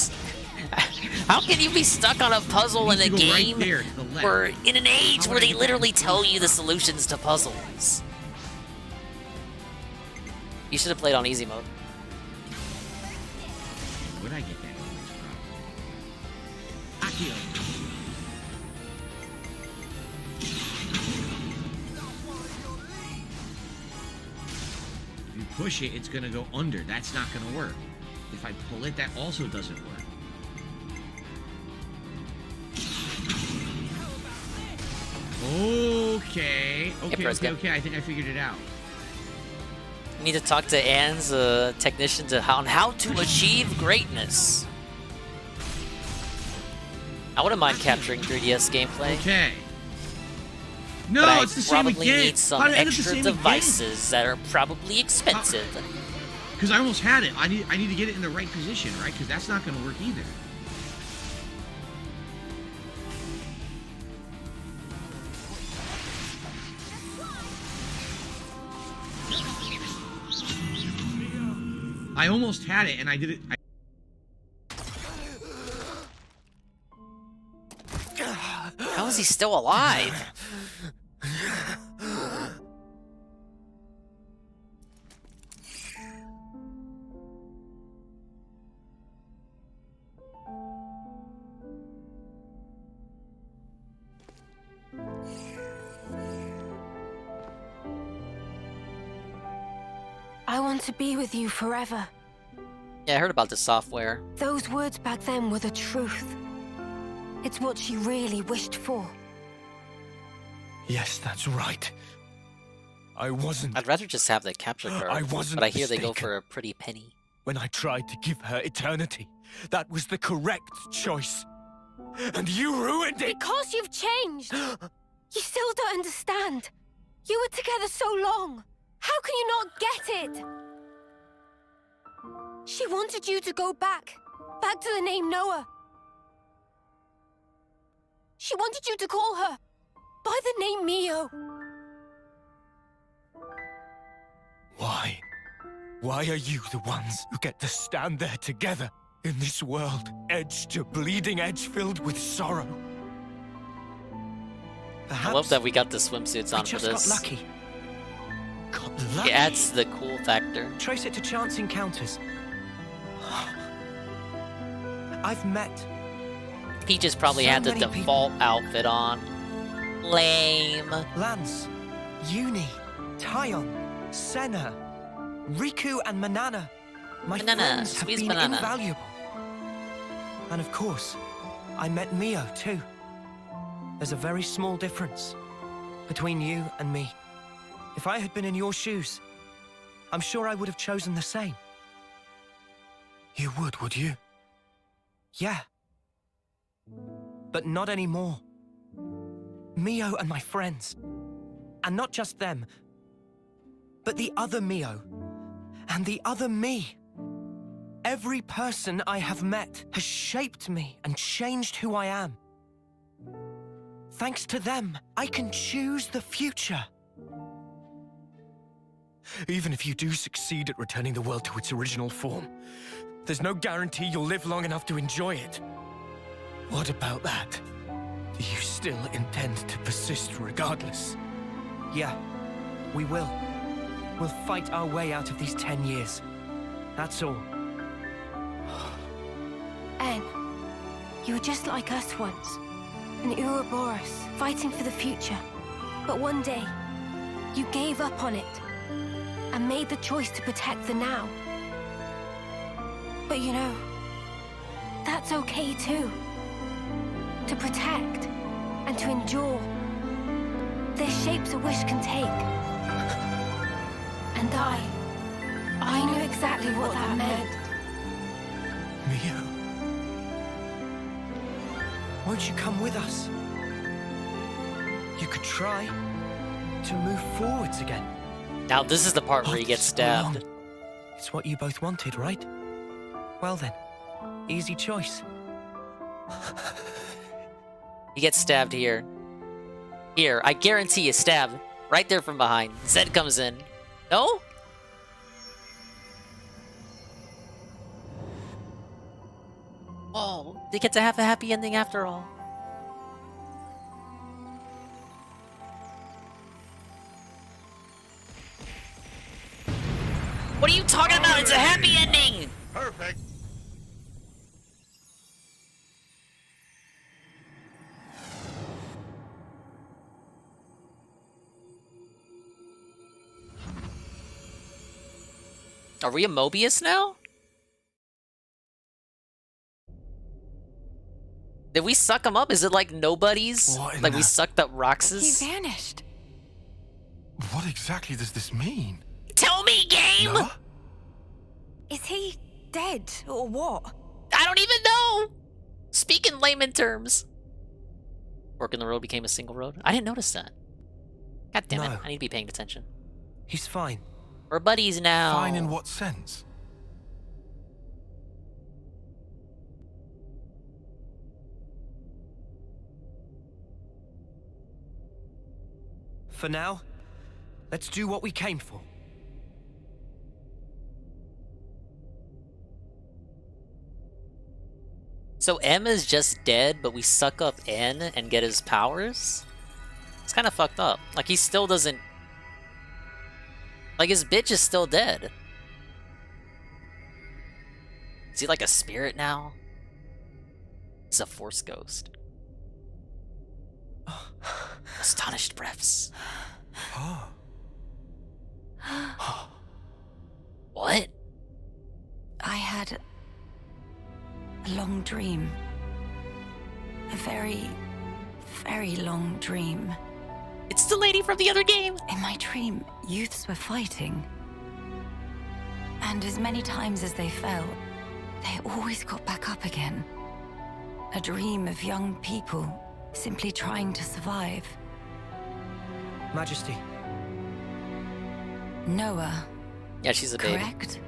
How can you be stuck on a puzzle in a game where in an age where they literally tell you the solutions to puzzles? You should have played on easy mode. Where'd I get that noise from? Akio. If you push it, it's gonna go under. That's not gonna work. If I pull it, that also doesn't work. Okay. Okay. I think I figured it out. You need to talk to Anne's technician on how to achieve greatness. I wouldn't mind capturing 3DS gameplay. Okay. No, but it's the same probably again. need some extra devices that are probably expensive. Because I almost had it. I need to get it in the right position, right? Because that's not going to work either. I almost had it, and I did it. How is he still alive? I want to be with you forever. Yeah, I heard about this software. Those words back then were the truth. It's what she really wished for. Yes, that's right. I wasn't. I'd rather just have the capture card. I wasn't but I hear they go mistaken. for a pretty penny. When I tried to give her eternity, that was the correct choice. And you ruined it! Because you've changed! You still don't understand. You were together so long. How can you not get it? She wanted you to go back to the name Noah. She wanted you to call her by the name Mio. Why? Why are you the ones who get to stand there together in this world, edge to bleeding edge, filled with sorrow? I love that we got the swimsuits on for this. Got lucky. It adds the cool factor. Trace it to chance encounters. I've met. Peaches probably so had the many default outfit on. Lame. Lance, Uni, Tyon, Senna, Riku, and Manana. My friends have squeeze been banana. invaluable. And of course, I met Mio, too. There's a very small difference between you and me. If I had been in your shoes, I'm sure I would have chosen the same. You would you? Yeah. But not anymore. Mio and my friends. And not just them, but the other Mio. And the other me. Every person I have met has shaped me and changed who I am. Thanks to them, I can choose the future. Even if you do succeed at returning the world to its original form, there's no guarantee you'll live long enough to enjoy it. What about that? Do you still intend to persist regardless? Yeah, we will. We'll fight our way out of these 10 years. That's all. En, you were just like us once. An Ouroboros, fighting for the future. But one day, you gave up on it. And made the choice to protect the now. But you know, that's okay too. To protect and to endure. They're shapes a wish can take. And I knew exactly what that meant. Mio. Won't you come with us? You could try to move forwards again. Now this is the part where he gets stabbed. It's what you both wanted, right? Well then, easy choice. He gets stabbed here. Here, I guarantee you, stab. Right there from behind. Zed comes in. No? Oh, they get to have a happy ending after all. What are you talking about? It's a happy ending! Perfect. Are we a Mobius now? Did we suck him up? Is it like nobody's? Like we sucked up Roxas? He vanished. What exactly does this mean? Tell me, game! No? Is he dead or what? I don't even know! Speak in layman terms. Fork in the road became a single road? I didn't notice that. God damn it, I need to be paying attention. He's fine. We're buddies now. Fine in what sense? For now, let's do what we came for. So M is just dead, but we suck up N and get his powers? It's kind of fucked up. Like, he still doesn't... Like, his bitch is still dead. Is he like a spirit now? He's a force ghost. Astonished breaths. What? I had a long dream. A very, very long dream. It's the lady from the other game! In my dream, youths were fighting. And as many times as they fell, they always got back up again. A dream of young people simply trying to survive. Majesty. Noah. Yeah, she's a baby. Correct?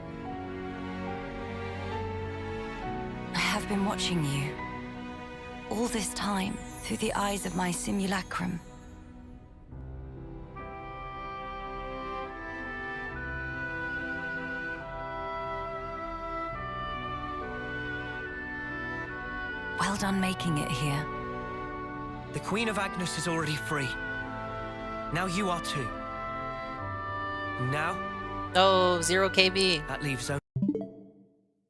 I have been watching you. All this time, through the eyes of my simulacrum. Well done making it here. The Queen of Agnes is already free. Now you are too. And now? Oh, 0 KB. That leaves only...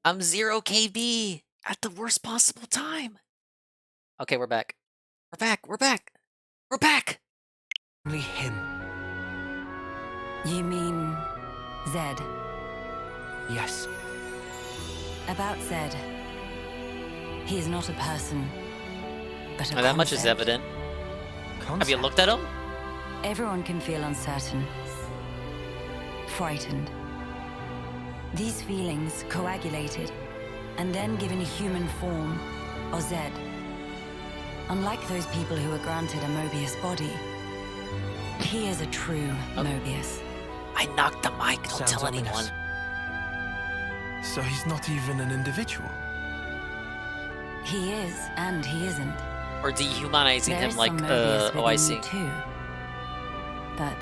I'm 0 KB at the worst possible time. Okay, we're back. We're back. We're back. We're back. Only him. You mean Zed? Yes. About Zed. He is not a person, but a That much is concept. evident. Have you looked at them? Everyone can feel uncertain, frightened. These feelings coagulated and then given human form, or Zed. Unlike those people who were granted a Mobius body, he is a true Mobius. I knocked the mic, don't Sounds tell anyone. ominous. So he's not even an individual? He is, and he isn't. Or dehumanizing There him is like, some Mobius oh, I within see. you too. But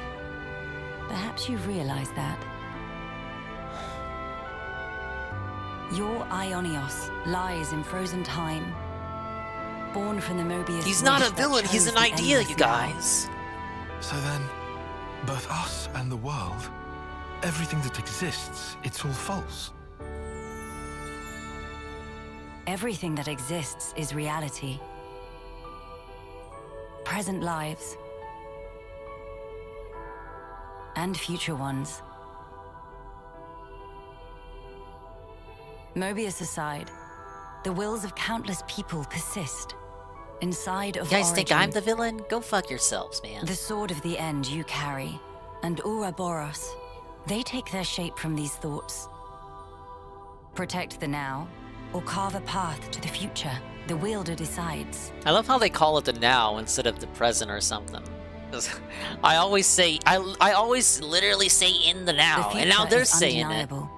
perhaps you've realized that. Your Ionios lies in frozen time, born from the Mobius. He's not wish a that villain, he's chose an the idea, endless you now. guys. So then, both us and the world, everything that exists, it's all false. Everything that exists is reality. Present lives. And future ones. Mobius aside, the wills of countless people persist. Inside of You guys think I'm Origin, the villain? Go fuck yourselves, man. the sword of the end you carry, and Ouroboros, they take their shape from these thoughts. Protect the now, or carve a path to the future. The wielder decides. I love how they call it the now instead of the present or something. 'Cause I always say, I always literally say in the now, The and now future they're is saying it. undeniable.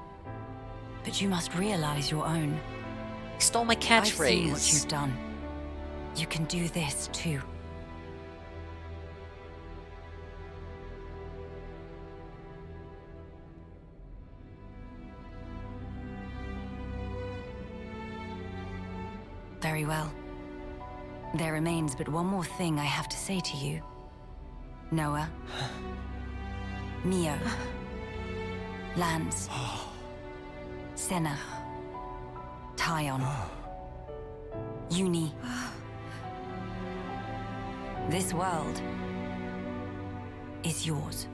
But you must realize your own. You stole my I've seen what catchphrase. you've done. You can do this too. Very well. There remains but one more thing I have to say to you. Noah. Neo. Lance. Senna. Tyon. Uni. This world is yours.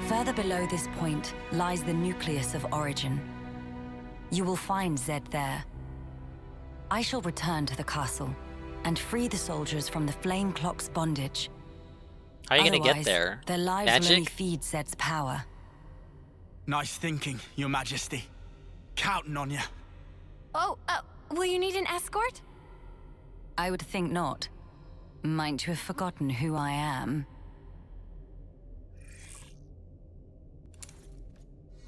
Further below this point lies the nucleus of Origin. You will find Zed there. I shall return to the castle and free the soldiers from the Flame Clock's bondage. How are you gonna get Otherwise, there? Their lives will only Magic? feed Zed's power. Nice thinking, Your Majesty. Counting on you. Oh, will you need an escort? I would think not. Might you have forgotten who I am?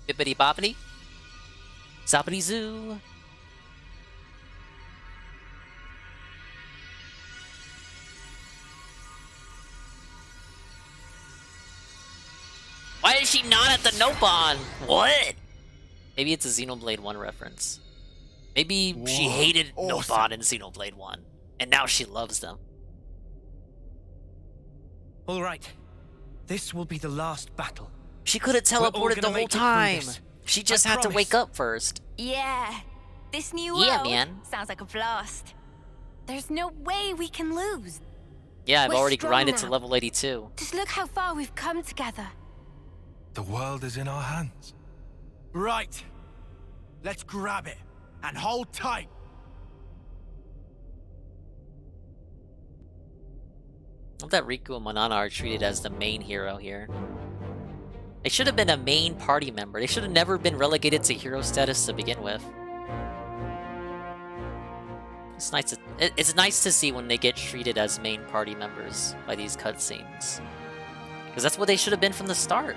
Bippity boppity. Zoppity zoo. Why is she not at the Nopon? What? Maybe it's a Xenoblade 1 reference. Maybe she hated Nopon in Xenoblade 1, and now she loves them. All right. This will be the last battle. She could have We're all teleported the gonna whole make it through time. this. She just I had to promise. wake up first. Yeah. This new Yeah, world man. sounds like a blast. There's no way we can lose. Yeah, I've We're already strong grinded to now. level 82. Just look how far we've come together. The world is in our hands. Right. Let's grab it and hold tight. I love that Riku and Manana are treated as the main hero here. They should have been a main party member. They should have never been relegated to hero status to begin with. It's nice to see when they get treated as main party members by these cutscenes. Because that's what they should have been from the start.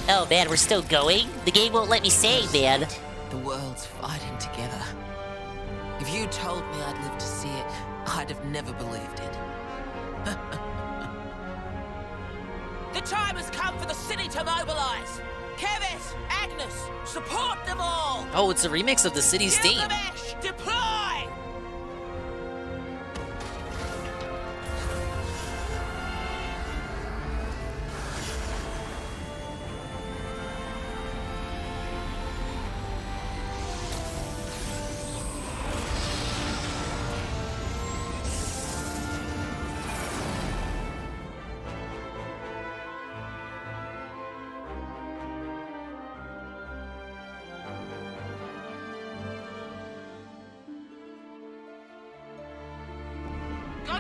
Oh man, we're still going? The game won't let me save, man. The world's fighting together. If you told me I'd live to see it, I'd have never believed it. The time has come for the city to mobilize. Kevis, Agnes, support them all. Oh, it's a remix of the city's theme. Gilgamesh, deploy.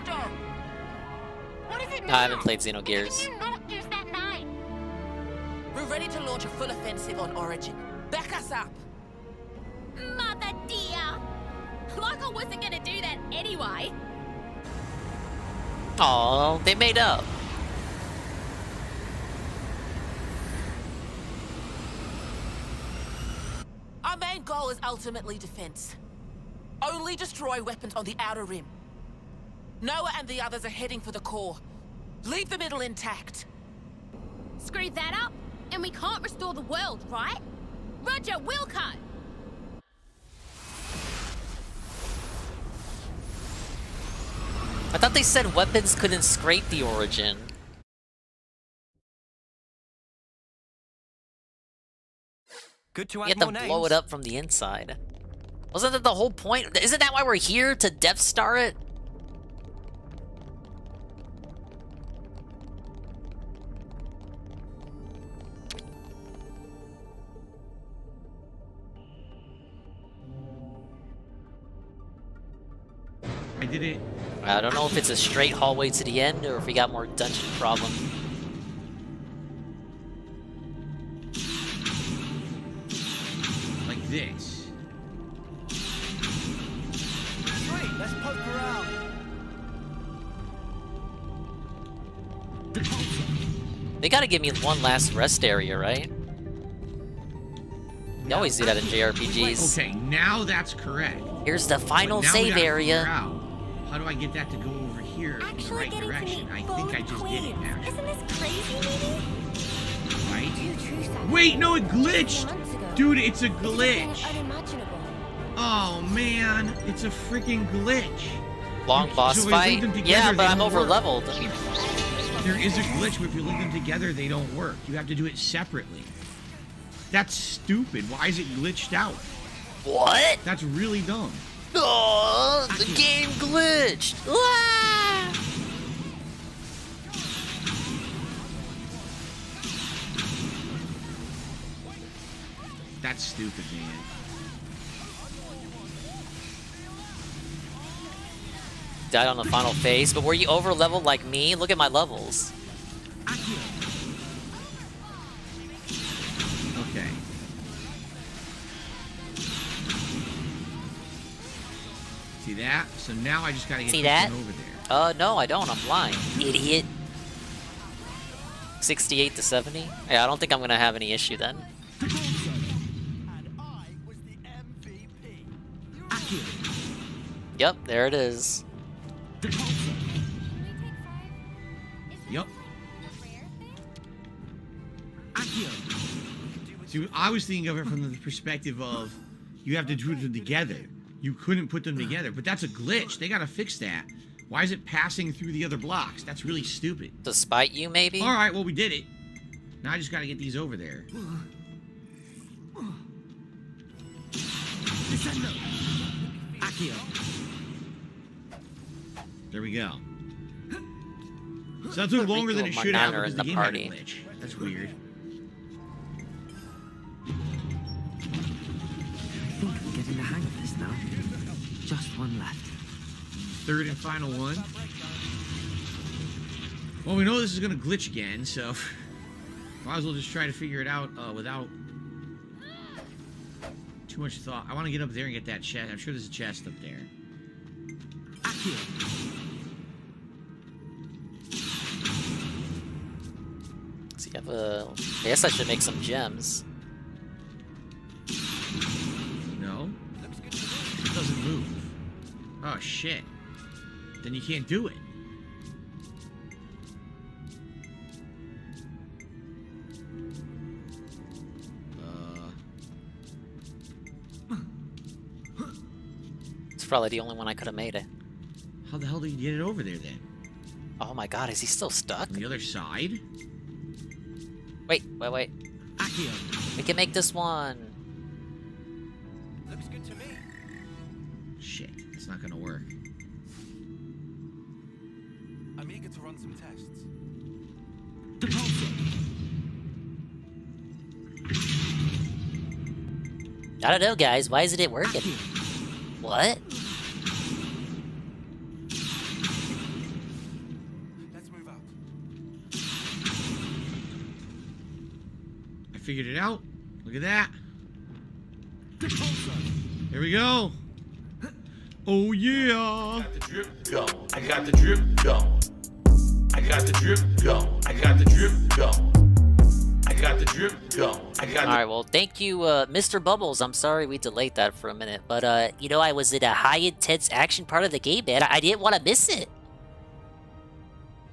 What is it I now? haven't played Xenogears. Can you not use that knife? We're ready to launch a full offensive on Origin. Back us up! Mother dear! Like I wasn't gonna do that anyway. Oh, they made up. Our main goal is ultimately defense. Only destroy weapons on the outer rim. Noah and the others are heading for the core. Leave the middle intact. Screw that up, and we can't restore the world, right? Roger, Wilco! I thought they said weapons couldn't scrape the Origin. Good to You add have to more names. blow it up from the inside. Wasn't that the whole point? Isn't that why we're here? To Death Star it? I did it. I don't know if it's a straight hallway to the end or if we got more dungeon problem. Like this. Sweet, let's poke around. They gotta give me one last rest area, right? You always do that in JRPGs. Okay, now that's correct. Here's the final But now we save gotta area. figure out, how do I get that to go over here in the right direction? I think I just did it now. Isn't this crazy, Mimi? Right? Wait, no, it glitched! Dude, it's a glitch! Oh man, it's a freaking glitch. Long boss So if you fight? leave them together, Yeah, they but I'm don't over work. leveled. There is a glitch where if you leave them together, they don't work. You have to do it separately. That's stupid. Why is it glitched out? What? That's really dumb. Oh, the game glitched. Ah! That's stupid, man. Died on the final phase, but were you over leveled like me? Look at my levels. Okay. See that? So now I just gotta get See this that? one over there. No, I don't. I'm blind. Idiot. 68 to 70? Yeah, I don't think I'm gonna have any issue then. Yep, there it is. Yep. See, I was thinking of it from the perspective of you have to do them together. You couldn't put them together, but that's a glitch. They gotta fix that. Why is it passing through the other blocks? That's really stupid. To spite you, maybe? All right, well, we did it. Now I just gotta get these over there. There we go. So that took longer than it should have because the game had a glitch. That's weird. I think I'm getting the hang of this now. Just one left. Third and final one. Well, we know this is gonna glitch again, so might as well just try to figure it out without too much thought. I want to get up there and get that chest. I'm sure there's a chest up there. So you have a... I guess I should make some gems. No? It doesn't move. Oh, shit. Then you can't do it. It's probably the only one I could have made it. How the hell did you get it over there then? Oh my god, is he still stuck? On the other side? Wait. We can make this one. Looks good to me. Shit, it's not gonna work. I'm eager to run some tests. I don't know, guys. Why isn't it working? What? figured it out. Look at that. Here we go. Oh yeah. I got the drip go. I got the drip go. I got the drip go. I got the drip go. I got the drip go. I got. All right, well, thank you, Mr. Bubbles. I'm sorry we delayed that for a minute, but you know, I was in a high intense action part of the game, man. I didn't want to miss it.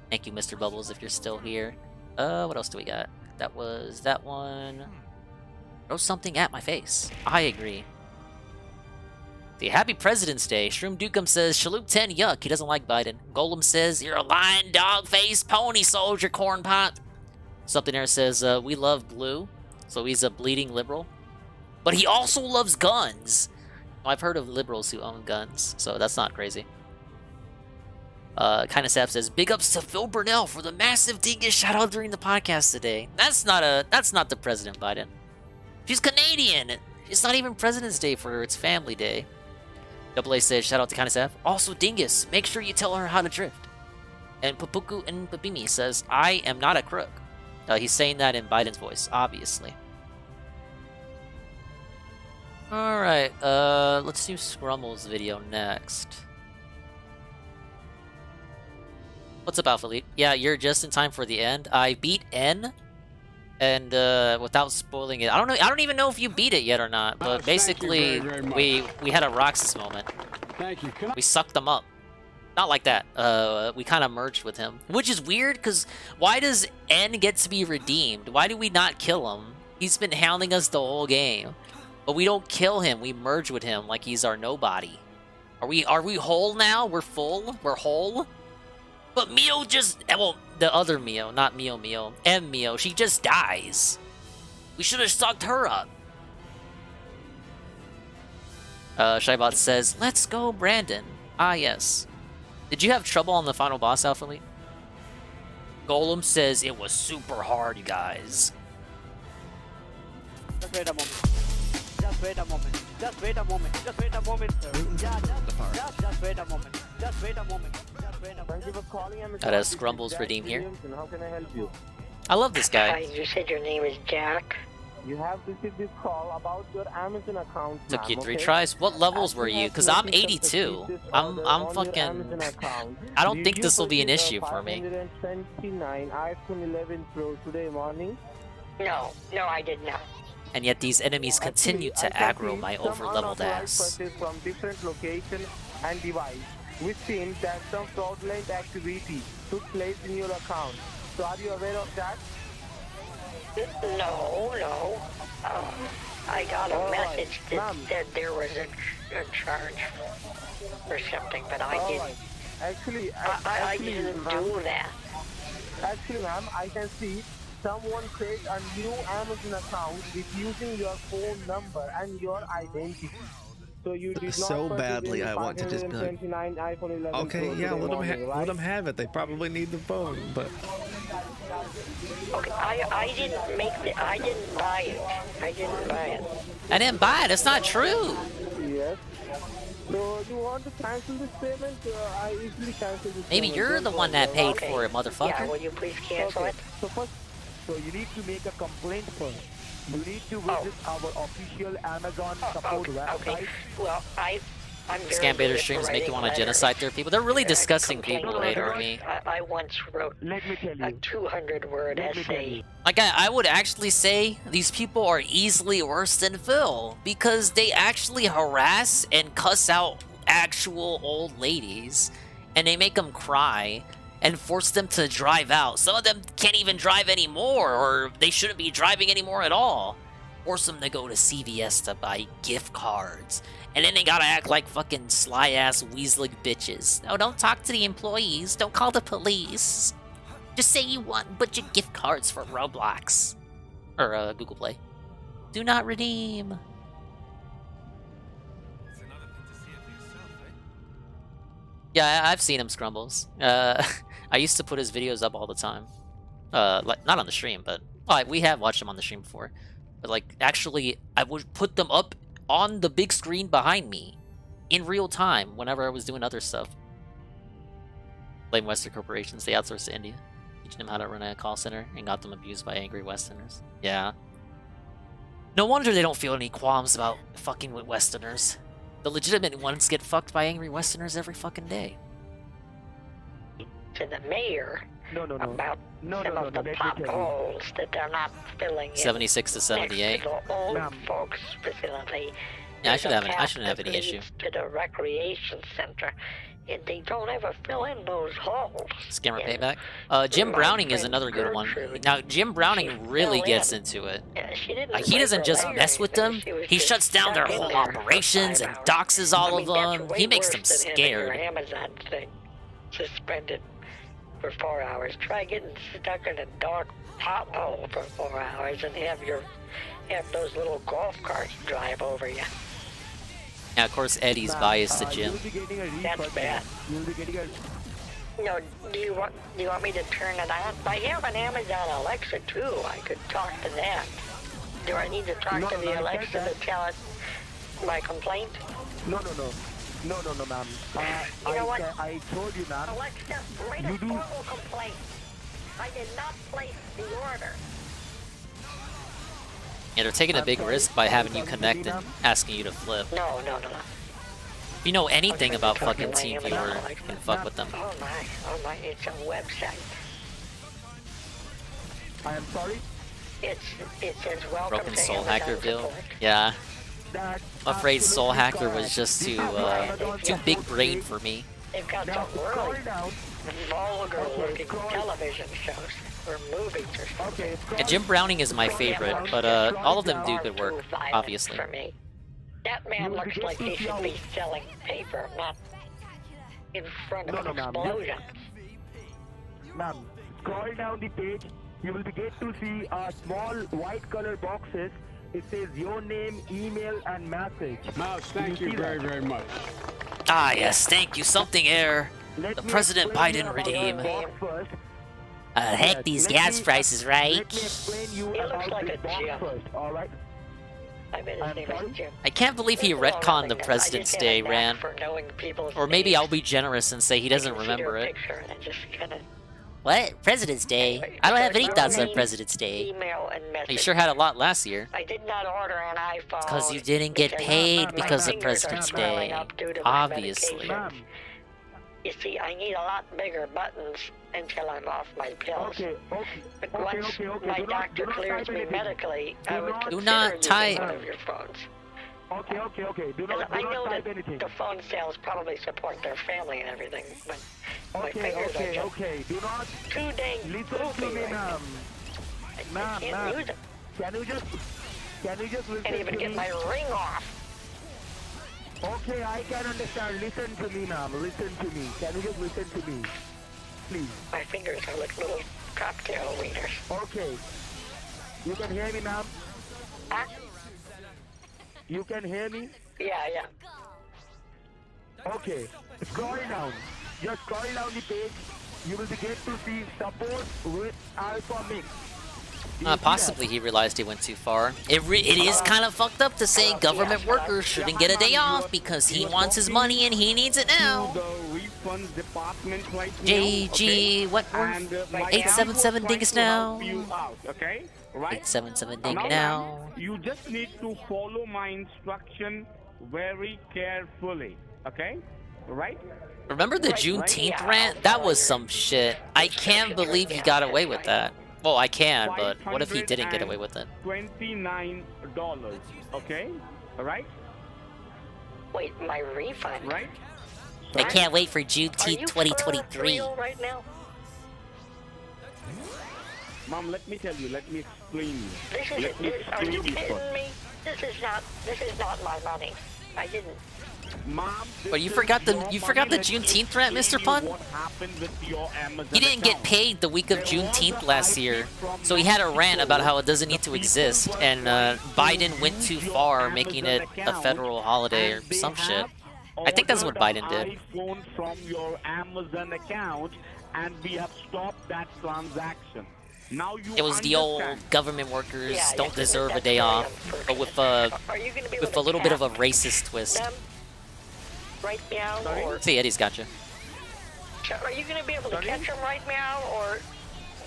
Thank you, Mr. Bubbles, if you're still here. What else do we got? That was that one. Throw something at my face. I agree. The Happy President's Day. Shroom Dukem says, Shaloop 10, yuck. He doesn't like Biden. Golem says, you're a lying dog-faced pony soldier, corn pot. Something there says, we love blue. So he's a bleeding liberal. But he also loves guns. I've heard of liberals who own guns, so that's not crazy. Kinda Sap says, big ups to Phil Burnell for the massive dingus shout out during the podcast today. That's not the President Biden. She's Canadian. It's not even President's Day for her, it's Family Day. Double A says, shout out to Kinda Sap. Also, dingus, make sure you tell her how to drift. And Papuku and Papimi says, I am not a crook. He's saying that in Biden's voice, obviously. Alright, let's do Scrumble's video next. What's up, Alpha Elite? Yeah, you're just in time for the end. I beat N, and without spoiling it, I don't even know if you beat it yet or not. But basically, we had a Roxas moment. Thank you. We sucked them up. Not like that. We kind of merged with him, which is weird. Cause why does N get to be redeemed? Why do we not kill him? He's been hounding us the whole game, but we don't kill him. We merge with him like he's our nobody. Are we whole now? We're full. We're whole. But Mio just, well, the other Mio, not Mio, M Mio, she just dies. We should have sucked her up. Shybot says, let's go, Brandon. Ah, yes. Did you have trouble on the final boss, Alpha Elite? Golem says it was super hard, you guys. Just wait a moment. Just wait a moment. Just wait a moment. Just wait a moment, sir. Yeah, just wait a moment. Just wait a moment. Thank you for calling. That has Scrumbles redeem here. How can I help you? I love this guy. Hi, you said your name is Jack. You have received this call about your Amazon account. Took you 3 tries. What levels were you? Because I'm 82. I'm fucking. I don't think this will be an issue for me. 529 iPhone 11 Pro today morning. No, I did not. And yet these enemies continue to aggro my over-leveled ass. From different locations and device, which seems that some fraudulent activity took place in your account. So are you aware of that? No. I got a message that said there was a charge or something, but I didn't. Actually, I didn't do that. Actually, ma'am, I can see someone create a new Amazon account with using your phone number and your identity. So you did not so badly I want to just be like, okay, yeah, let them have it. They probably need the phone, but okay, I didn't buy it. I didn't buy it. It's not true. Yes. So you want to cancel this payment? I easily cancel this. Maybe payment. you're the one that paid for it, motherfucker. Yeah, will you please cancel it? So you need to make a complaint first. You need to visit our official Amazon support website. Okay. Well, I'm Scam baiter streams make you want to genocide their people. They're really disgusting people who hate me. I once wrote a 200-word essay. Like, I would actually say these people are easily worse than Phil, because they actually harass and cuss out actual old ladies, and they make them cry and force them to drive out. Some of them can't even drive anymore, or they shouldn't be driving anymore at all. Force them to go to CVS to buy gift cards. And then they gotta act like fucking sly-ass weaseling bitches. No, don't talk to the employees. Don't call the police. Just say you want a bunch of gift cards for Roblox. Or Google Play. Do not redeem. Yeah, I've seen him, Scrumbles. I used to put his videos up all the time. Like, not on the stream, but... Well, we have watched him on the stream before. But, like, actually, I would put them up on the big screen behind me. In real time, whenever I was doing other stuff. Blame Western corporations. They outsourced to India. Teaching them how to run a call center and got them abused by angry Westerners. Yeah. No wonder they don't feel any qualms about fucking with Westerners. The legitimate ones get fucked by angry Westerners every fucking day. To the mayor about some of the potholes that they're not filling in. 76 to 78. Next to the old folks facility. Yeah, I shouldn't have any issue. To the recreation center. And they don't ever fill in those holes. Scammer payback. Jim Browning is another good one. Now, Jim Browning really gets into it. Like, he doesn't just mess with them. He shuts down their whole operations and doxes all of them. He makes them scared. Amazon thing suspended for 4 hours. Try getting stuck in a dark pothole for 4 hours and have those little golf carts drive over you. Yeah, of course, Eddie's biased to Jim. That's bad. No, do you want me to turn it on? I have an Amazon Alexa too. I could talk to that. Do I need to talk to the Alexa to tell it my complaint? No, ma'am. You know what? I told you, ma'am. Alexa, write a formal complaint. I did not place the order. Yeah, they're taking a big risk by having you connect and asking you to flip. No. If you know anything about fucking TeamViewer, you can fuck with them. Oh my, it's a website. I am sorry? It says welcome Broken to Soul Amazon Hacker bill. support. Yeah. I'm afraid Soul Hacker was just too big brain for me. They've got some really vulgar looking television shows or movies or something. Yeah, Jim Browning is my favorite, but all of them do good work, obviously. For me. That man looks like he should be selling paper, not in front of an explosion. Ma'am, scroll down the page. You will get to see small white color boxes. It says your name, email, and message. Mouse, thank you very, very much. Ah, yes, thank you. Something air. The President Biden redeem. Heck, these gas prices, right? He looks like a Jim. Alright? I bet his name is Jim. I can't believe he retconned the President's Day, Ran. Or maybe I'll be generous and say he doesn't remember it. What? President's Day? I don't have any thoughts on President's Day. You sure had a lot last year. I did not order an iPhone. It's because you didn't get paid because of President's Day. Obviously. You see, I need a lot bigger buttons until I'm off my pills. But once my doctor clears me medically, I would Do consider not using type. one of your phones. Okay. I know that the phone sales probably support their family and everything, but my fingers are just too dang goofy right now. I can't use it. Can you just listen Can't even to get me? my ring off. Okay, I can understand. Listen to me, ma'am. Listen to me. Can you just listen to me? Please. My fingers are like little cocktail wieners. Okay. You can hear me, ma'am? Huh? You can hear me? Yeah. Okay. Scroll down. Just scroll down the page. You will get to see support with Alpha Mix. Possibly he realized he went too far. It is kind of fucked up to say government workers shouldn't get a day off because he wants his money and he needs it now. JG, what? 877 dingus now. 877 ding now. You just need to follow my instruction very carefully, okay? Right? Remember the Juneteenth rant? That was some shit. I can't believe he got away with that. Well, I can, but what if he didn't get away with it? $29, okay? Alright? Wait, my refund? Right? I can't wait for Juneteenth 2023. Right now? Mom, let me tell you, let me explain you. Are you kidding me? This is not my money. I didn't. Mom, but you forgot the Juneteenth rant, Mr. Pun? He didn't get paid the week of Juneteenth last year, so he had a rant about how it doesn't need to exist, and Biden went too far, making it a federal holiday or some shit. I think that's what Biden did. iPhone from your Amazon account, and we have stopped that transaction. Now you It was the old government workers don't deserve a day off, but with a little bit of a racist twist. Right meow, or... See, Eddie's got you. Are you going to be able to catch him right meow, or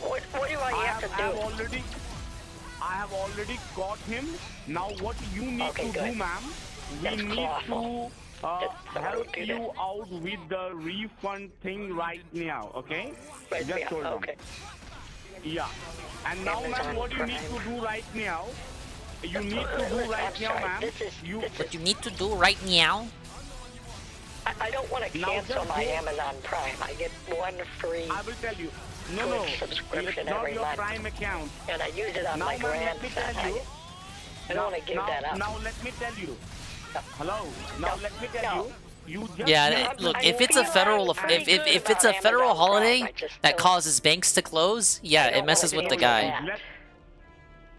what do I have to do? I have already got him. Now what you need to do, ma'am, we need to help you out with the refund thing right now, okay? Just hold on. Yeah. And now, ma'am, what you need to do right now, you need to do right now, ma'am. What you need to do right now? I don't want to cancel my Amazon Prime. I get one free. I will tell you. No, subscription it's not every your month. Prime account. And I use it on my grandson. I don't want to give that up. Now let me tell you. Hello. Now let me tell you. You just Look, if it's a federal if it's a federal holiday that causes banks to close, yeah, it messes with the guy.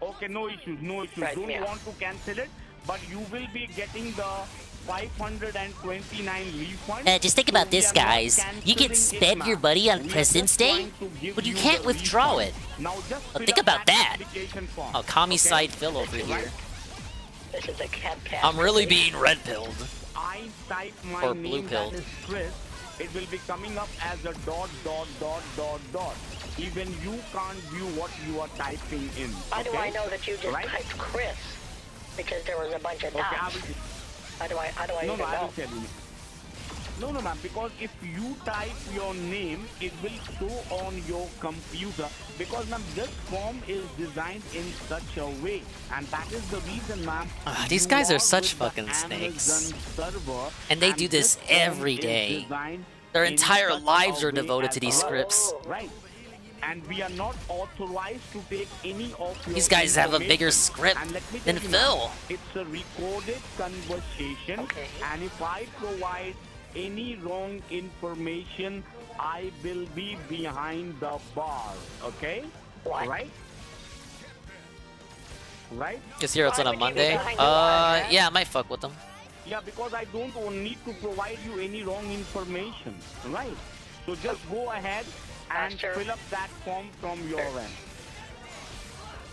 Okay, no issues. Don't want to cancel it, but you will be getting the 529 refund. Just think about this, guys. You can spend your money on President's Day, but you can't withdraw it. Now just think about that. Oh, commie side Phil over here. This is a I'm really being red-pilled. I type my or name, blue-pilled. that is Chris, it will be coming up as a ... Even you can't view what you are typing in. How do I know that you just typed Chris? Because there was a bunch of dots. How do I even know? I will tell you. No, ma'am, because if you type your name, it will show on your computer. Because, ma'am, this form is designed in such a way. And that is the reason, ma'am. These guys are such fucking snakes. And they do this every day. Their entire lives are devoted to these scripts. Right. And we are not authorized to take any of your These guys have a bigger script than Phil. It's a recorded conversation. And if I provide any wrong information, I will be behind the bar. Okay? Right? Just here it's on a Monday? Yeah, I might fuck with them. Yeah, because I don't need to provide you any wrong information. Right? So just go ahead and fill up that form from your end.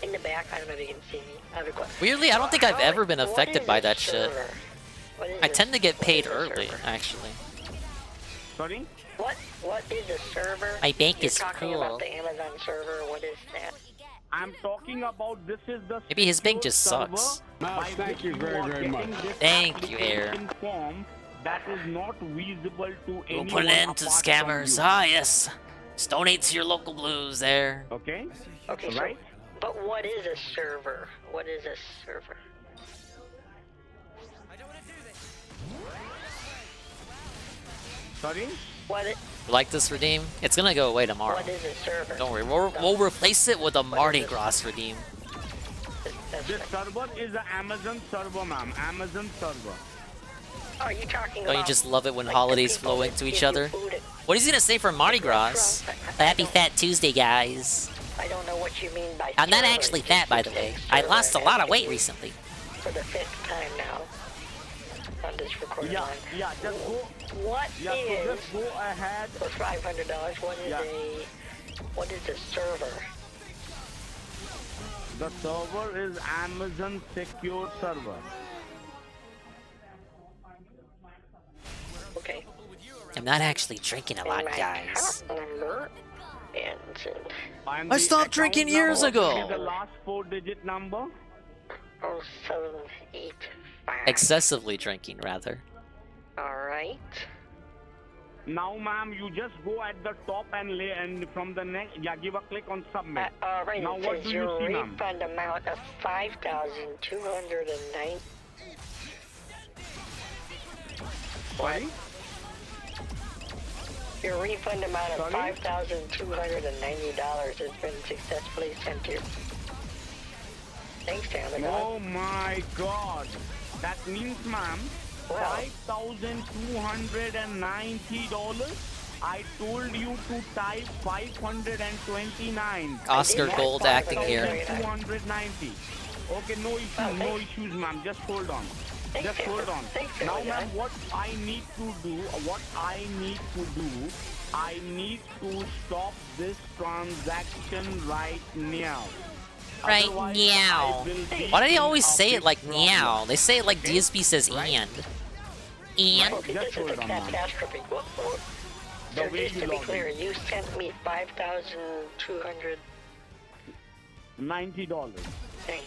In the back, I don't know if you can see me. I have a question. Weirdly, I don't think I've ever been affected by that shit. I tend to get paid early, actually. Sorry? What is a server? My bank You're is talking cool. about the Amazon server. What is that? I'm talking about this is the Maybe his bank just sucks. Thank you very much. Thank you, Air. Form that is not visible to We'll anyone put an end to the apart scammers. from you. Ah, yes. Just donate to your local blues there. Okay? Okay, right? But what is a server? What is a server? Sorry? Like this redeem? It's gonna go away tomorrow. What is a server? Don't worry, we'll replace it with a Mardi Gras redeem. This server is an Amazon server, ma'am. Amazon server. Are you talking Don't you about... just love it when holidays flow into each other? What is he gonna say for Mardi Gras? Happy Fat Tuesday, guys. I don't know what you mean by... I'm not actually fat, by the way. I lost a lot of weight recently. For the 5th time now. On this recording line. Yeah, just go... What so is... just go ahead... For $500, what is a server? The server is Amazon Secure Server. Okay. I'm not actually drinking a lot, guys. I stopped drinking years ago. The last 4-digit number? 0785. Excessively drinking, rather. Alright. Now, ma'am, you just go at the top and from the next, give a click on submit. Alright, now, it what says do you your see, ma'am? refund amount of $5,209. Sorry? Your refund amount of $5,290 has been successfully sent to you. Thanks, Amazon. Oh my God. That means, ma'am, $5,290. I told you to type 529. Oscar Gold acting here. 290. Okay, no issues, ma'am. Just hold on. Just hold on. Now, ma'am, what I need to do, I need to stop this transaction right now. Right now. Why do they always say it like meow? They say it like DSP says and. And? This is a catastrophe. So just to be clear, you sent me $5,290.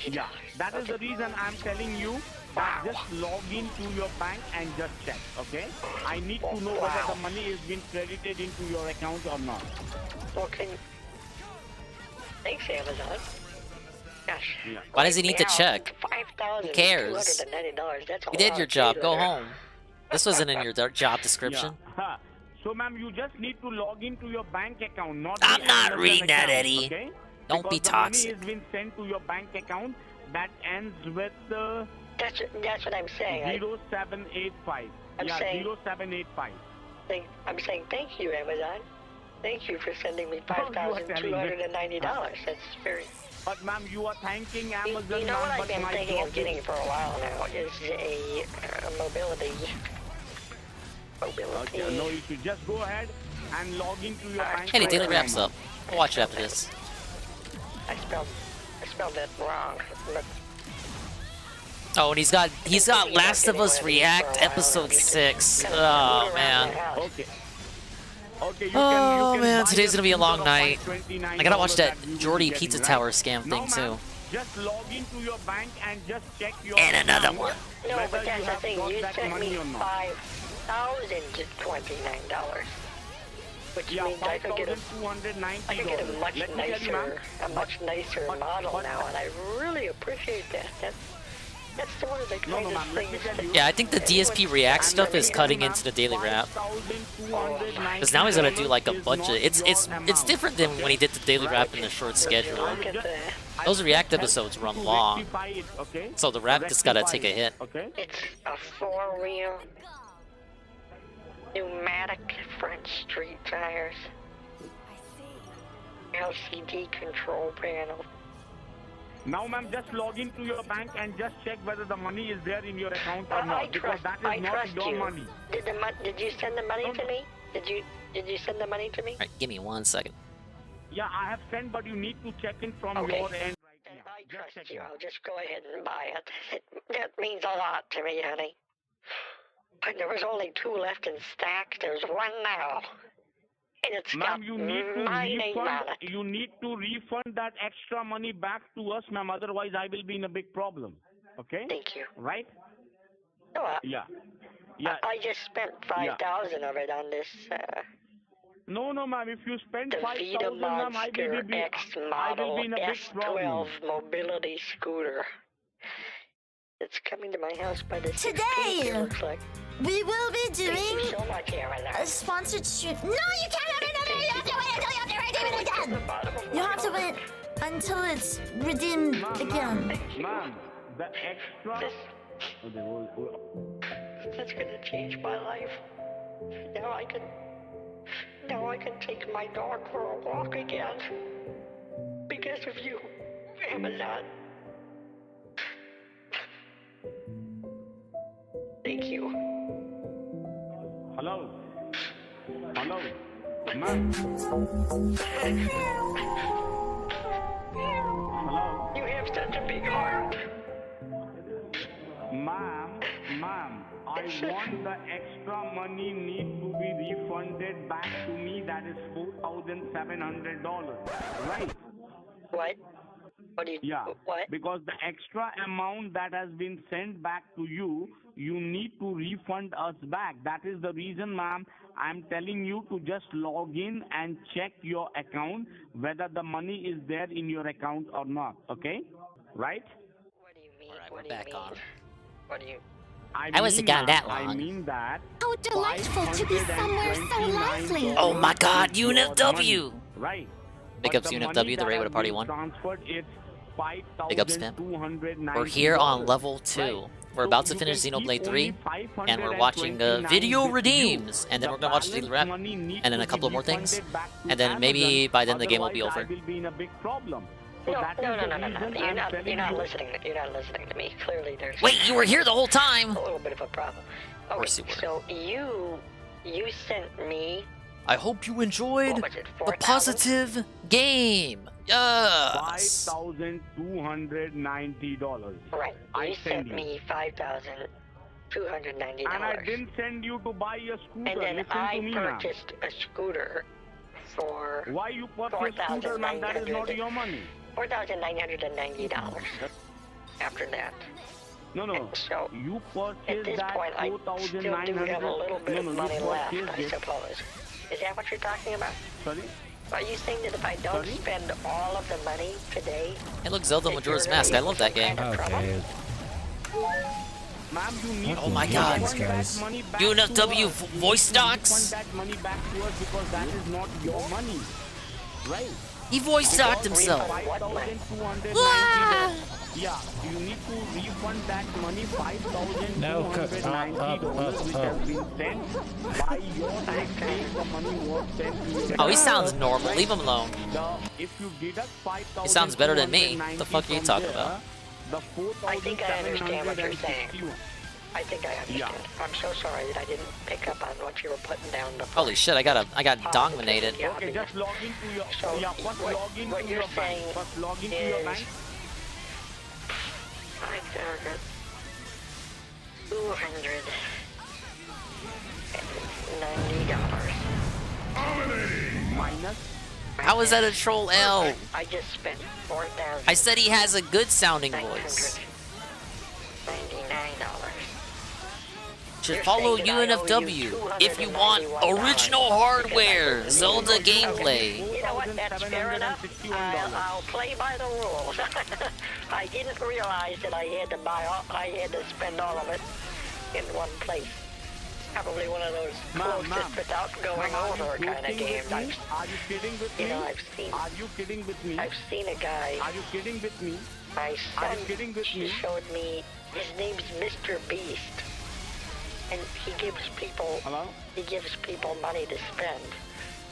Yeah, that is the reason I'm telling you that just log into your bank and just check, okay? I need to know whether the money is being credited into your account or not. Okay. Thanks, Amazon. Gosh. Yeah. Why does he need to check? Who cares? You did your job. Go home. This wasn't in your job description. Yeah. So, ma'am, you just need to log into your bank account, not I'm the not Amazon reading that, account, Eddie. Okay? Don't because be the toxic. money has been sent to your bank account that ends with That's what I'm saying. 0785. I'm saying 0785. I'm saying thank you, Amazon. Thank you for sending me $5,290. That's very. But ma'am, you are thanking Amazon. You know what I've been thinking of getting for a while now is a mobility. Okay, no, you should just go ahead and log into your bank. Hey, the daily wraps up. I'll watch it after this. I spelled that wrong. But Oh, and he's got Last of Us React episode 6. Oh man. Okay. Okay, Oh man, today's gonna be a long night. I gotta watch that Jordy Pizza Tower scam thing too. Just log into your bank and just check your And another one. No, but that's the thing. You sent me $5,029, which means I could get a much nicer model now, and I really appreciate that. That's one of the kind of things. Yeah, I think the DSP React stuff is cutting into the daily wrap. Because now he's gonna do like a bunch of it's different than when he did the daily wrap in the short schedule. Those React episodes run long, so the wrap just gotta take a hit. It's a 4-wheel pneumatic front street tires, LCD control panel. Now, ma'am, just log into your bank and just check whether the money is there in your account or not, because that is not your money. Did you send the money to me? Did you send the money to me? Alright, give me 1 second. Yeah, I have sent, but you need to check in from your end right now. I trust you. I'll just go ahead and buy it. That means a lot to me, honey. But there was only 2 left in stock. There's 1 now. And it's got my name on it. You need to refund that extra money back to us, ma'am. Otherwise, I will be in a big problem. Okay? Thank you. Right? No, Yeah. I just spent 5,000 of it on this. No, ma'am. If you spend the 5,000, ma'am, I will be X model in a big problem. S12 mobility scooter. It's coming to my house by the 16th, Today, it looks like. we will be doing Thank you so much, Amazon. a sponsored stream. No, you can't have it! You have to wait until you have to redeem it again! You have to wait until it's redeemed again. Ma'am, the extra... That's gonna change my life. Now I can take my dog for a walk again. Because of you, Amazon. Thank you. Hello? Hello? Ma'am? Hello? You have such a big heart. Ma'am, I want the extra money need to be refunded back to me. That is $4,700, right? What? What do you? Yeah. What? Because the extra amount that has been sent back to you, you need to refund us back. That is the reason, ma'am, I'm telling you to just log in and check your account whether the money is there in your account or not. Okay? Right? What do you mean? Alright, What we're do you back mean? on. What do you? I wasn't gone that long. I mean that. How delightful to be somewhere so lively! Oh my god, UNFW! Right. Big ups UNFW, the raid with a party 1. Big ups, Pimp. We're here on level 2. We're about to finish Xenoblade 3, and we're watching video redeems, and then we're gonna watch the daily wrap, and then a couple more things, and then maybe by then the game will be over. No. You're not listening. You're not listening to me. Clearly, there's. Wait, you were here the whole time. A little bit of a problem. Of course you were. So you sent me. I hope you enjoyed What was it, the positive game. Yes. $5,290. Right. I sent me $5,290. And I didn't send you to buy a scooter. And then Listen I to me, ma'am. purchased a scooter for. Why you purchased a scooter, ma'am? That is not your money. $4,990 after that. No. So you at purchased this that point, I still do have a little bit of money left, I suppose. Is that what you're talking about? Sorry? Are you saying that if I don't spend all of the money today... Hey, look, Zelda Majora's Mask. I love that game. Okay. Ma'am, you need Oh my god. UNFW voice docs? that money back to us because that is not your money. Right? He voice docked himself. $5,290. Yeah, you need to refund that money, $5,290, which has been sent by your mistake. The money was sent to you. Oh, he sounds normal. Leave him alone. If you deduct $5,290, He sounds better than me. What the fuck are you talking about? I think I understand what you're saying. I think I understand. Yeah. I'm so sorry that I didn't pick up on what you were putting down before. Holy shit, I got dominated. Okay, just log into your... So first log into what you're your bank. saying First log into your bank. $290. Minus. How is that a troll L? I just spent $4,000. I said he has a good sounding voice. Should follow UNFW if you want original hardware, Zelda gameplay. You know what? That's fair enough. I'll play by the rules. I didn't realize that I had to spend all of it in one place. Probably one of those closest without going over kind of games. Are you kidding with me? I've seen. Are you kidding with me? I've seen a guy. Are you kidding with me? My son showed me. His name's Mr. Beast. And he gives people money to spend,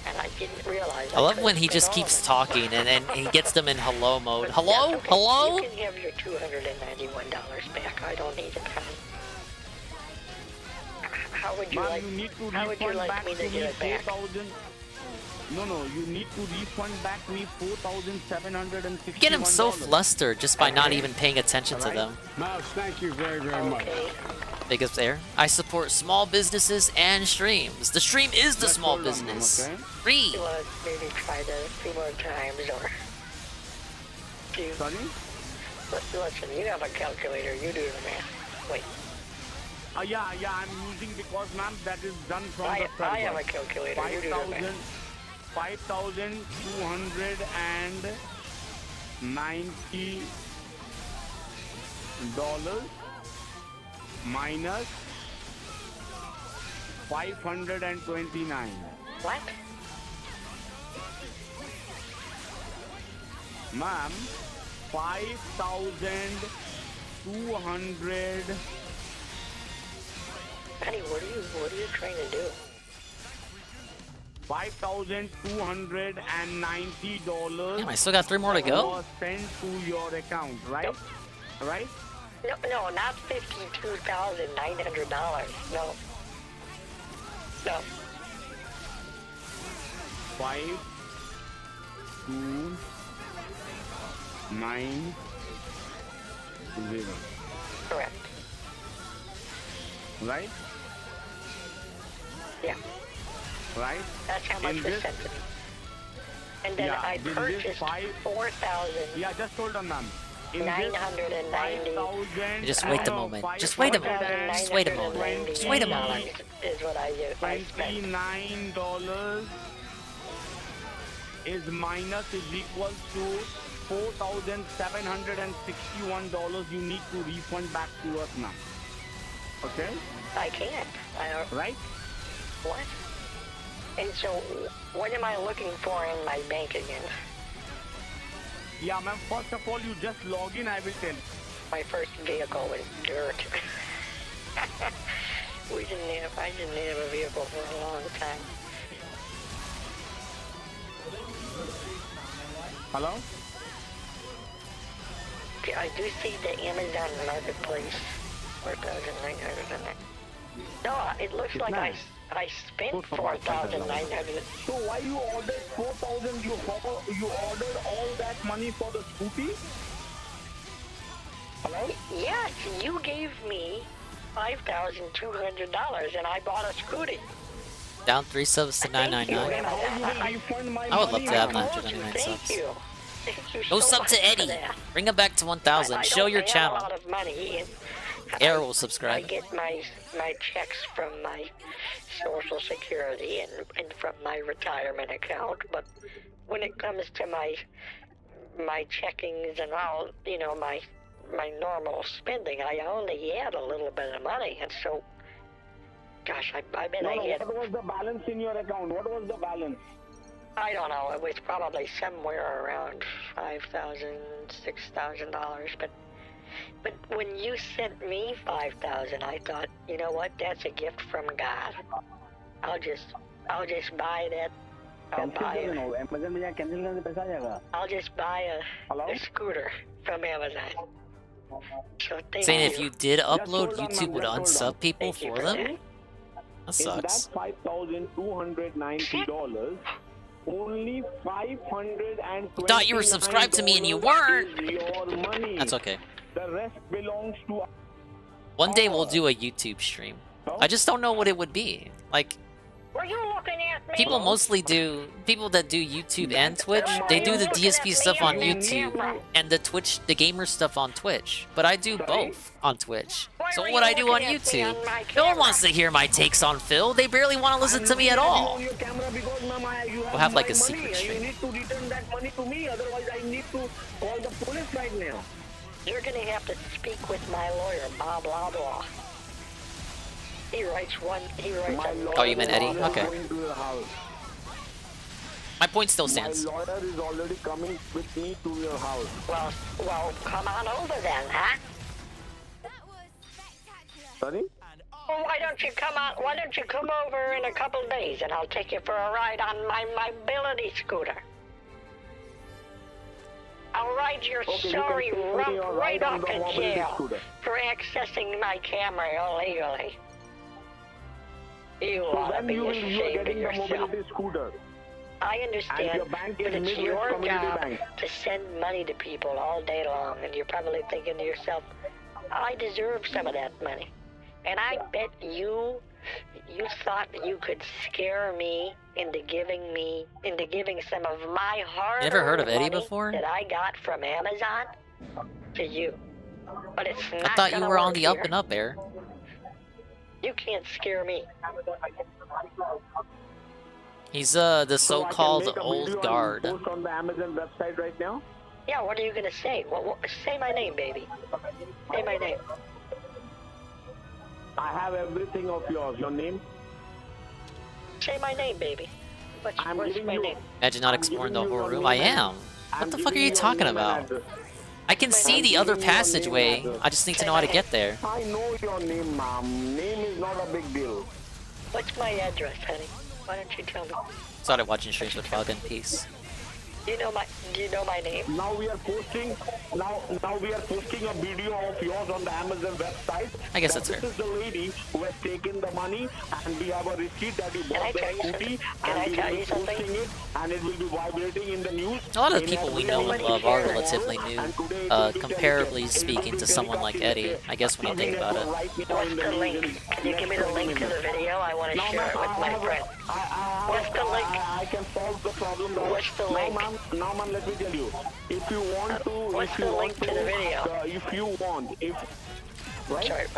and I didn't realize. I love when he just keeps talking and then he gets them in hello mode. Hello? Okay. Hello? You can have your $291 back. I don't need it. How would you like? How would you like me to get it back? No, you need to refund back me $4,761. Get him so flustered just by not even paying attention to them. Mouse, thank you very, very much. Biggest there. I support small businesses and streams. The stream is the small business. Free. You want to maybe try that a few more times, or Sorry? Listen, you have a calculator. You do the math. Wait. Yeah, I'm using because, ma'am, that is done from the server. I have a calculator. You do the math. $5,290 minus 529. What? Ma'am, 5,200. Honey, what are you trying to do? $5,290. Damn, I still got 3 more to go. Was sent to your account, right? Nope. Right? No, not $52,900. No. 5, 2, 9, 0. Correct. Right? Yeah. Right? That's how much was sent to me. And then I purchased 4,000. Yeah, just hold on, ma'am. 990. Just wait a moment. Just wait a moment. Just wait a moment. Just wait a moment. Is what I spent. $29 is equal to $4,761 you need to refund back to us now. Okay? I can't. Right? What? And so, what am I looking for in my bank again? Yeah, ma'am. First of all, you just log in, I will tell you. My first vehicle was dirt. I didn't have a vehicle for a long time. Hello? Okay, I do see the Amazon Marketplace. 4,900. No, it looks like I spent 4,900. So why you ordered 4,000? You ordered all that money for the scooty? Hello? Yes, you gave me $5,200 and I bought a scooty. Down 3 subs to 999. I would love to have 999 subs. Thank you. you Go so sub much to for Eddie. that. Bring him back to 1,000. Show your I channel. don't have a lot of money. And Air will I subscribe. get my checks from my Social Security and from my retirement account, but when it comes to my checkings and all, you know, my normal spending, I only had a little bit of money, and so, gosh, I bet I had. What was the balance in your account? What was the balance? I don't know. It was probably somewhere around $5,000, $6,000. But when you sent me $5,000, I thought, you know what? That's a gift from God. I'll just buy that. I'll just buy a scooter from Amazon. So Saying if you did upload, YouTube would unsub people for them? That sucks. That's $5,290. Only $520. Thought you were subscribed to me and you weren't. That's okay. The rest belongs to. One day we'll do a YouTube stream. I just don't know what it would be. Like, were you looking at me? people that do YouTube and Twitch, they do the DSP stuff on YouTube and the gamer stuff on Twitch. But I do both on Twitch. So what I do on YouTube, no one wants to hear my takes on Phil. They barely want to listen to me at all. We'll have like a secret stream. You need to return that money to me, otherwise I need to call the police right now. You're gonna have to speak with my lawyer, blah blah blah. He writes Oh, you meant Eddie? Okay. My point still stands. My lawyer is already coming with me to your house. Well, come on over then, huh? Sorry? Well, why don't you come over in a couple days and I'll take you for a ride on my mobility scooter. I'll ride your sorry rump right off to jail for accessing my camera illegally. You ought to be ashamed of yourself. I understand, but it's your job to send money to people all day long, and you're probably thinking to yourself, I deserve some of that money. And I bet you thought you could scare me into giving some of my hard-earned Never heard of Eddie money before? that I got from Amazon to you. But it's not I thought you gonna were on work the here. up and up, Air. You can't scare me. He's the so-called old guard. Post on the Amazon website right now. Yeah, what are you gonna say? Say my name, baby. Say my name. I have everything of yours. Your name? Say my name, baby. What's my name? Imagine not exploring the whole room. I am. What the fuck are you talking about? I can see the other passageway. I just need to know how to get there. I know your name, ma'am. Name is not a big deal. What's my address, honey? Why don't you tell me? Started watching streams with Fog in Peace. Do you know my name? Now we are posting a video of yours on the Amazon website. I guess that's fair. This is the lady who has taken the money, and we have a receipt that he bought the scooty, and we will be posting it, and it will be vibrating in the news. A lot of the people we know and love are relatively new, comparably speaking to someone like Eddie, I guess when you think about it. What's the link? Can you give me the link to the video? I want to share it with my friend. What's the link? I can solve the problem. What's the link? Now, ma'am, let me tell you. If you want to,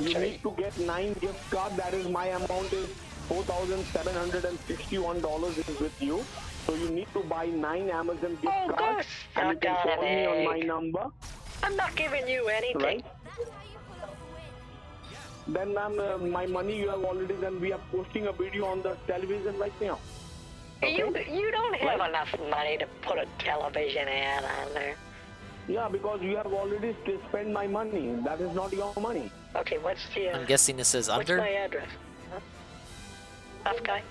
you need to get 9 gift cards. That is my amount is $4,761 is with you. So you need to buy 9 Amazon gift cards, and you can call me on my number. I'm not giving you anything. Right? Then, ma'am, my money you have already done. We are posting a video on the television right now. Okay. You don't have enough money to put a television ad on there. Yeah, because you have already spent my money. That is not your money. Okay, what's the... I'm guessing this is under? What's my address? Huh? Tough guy?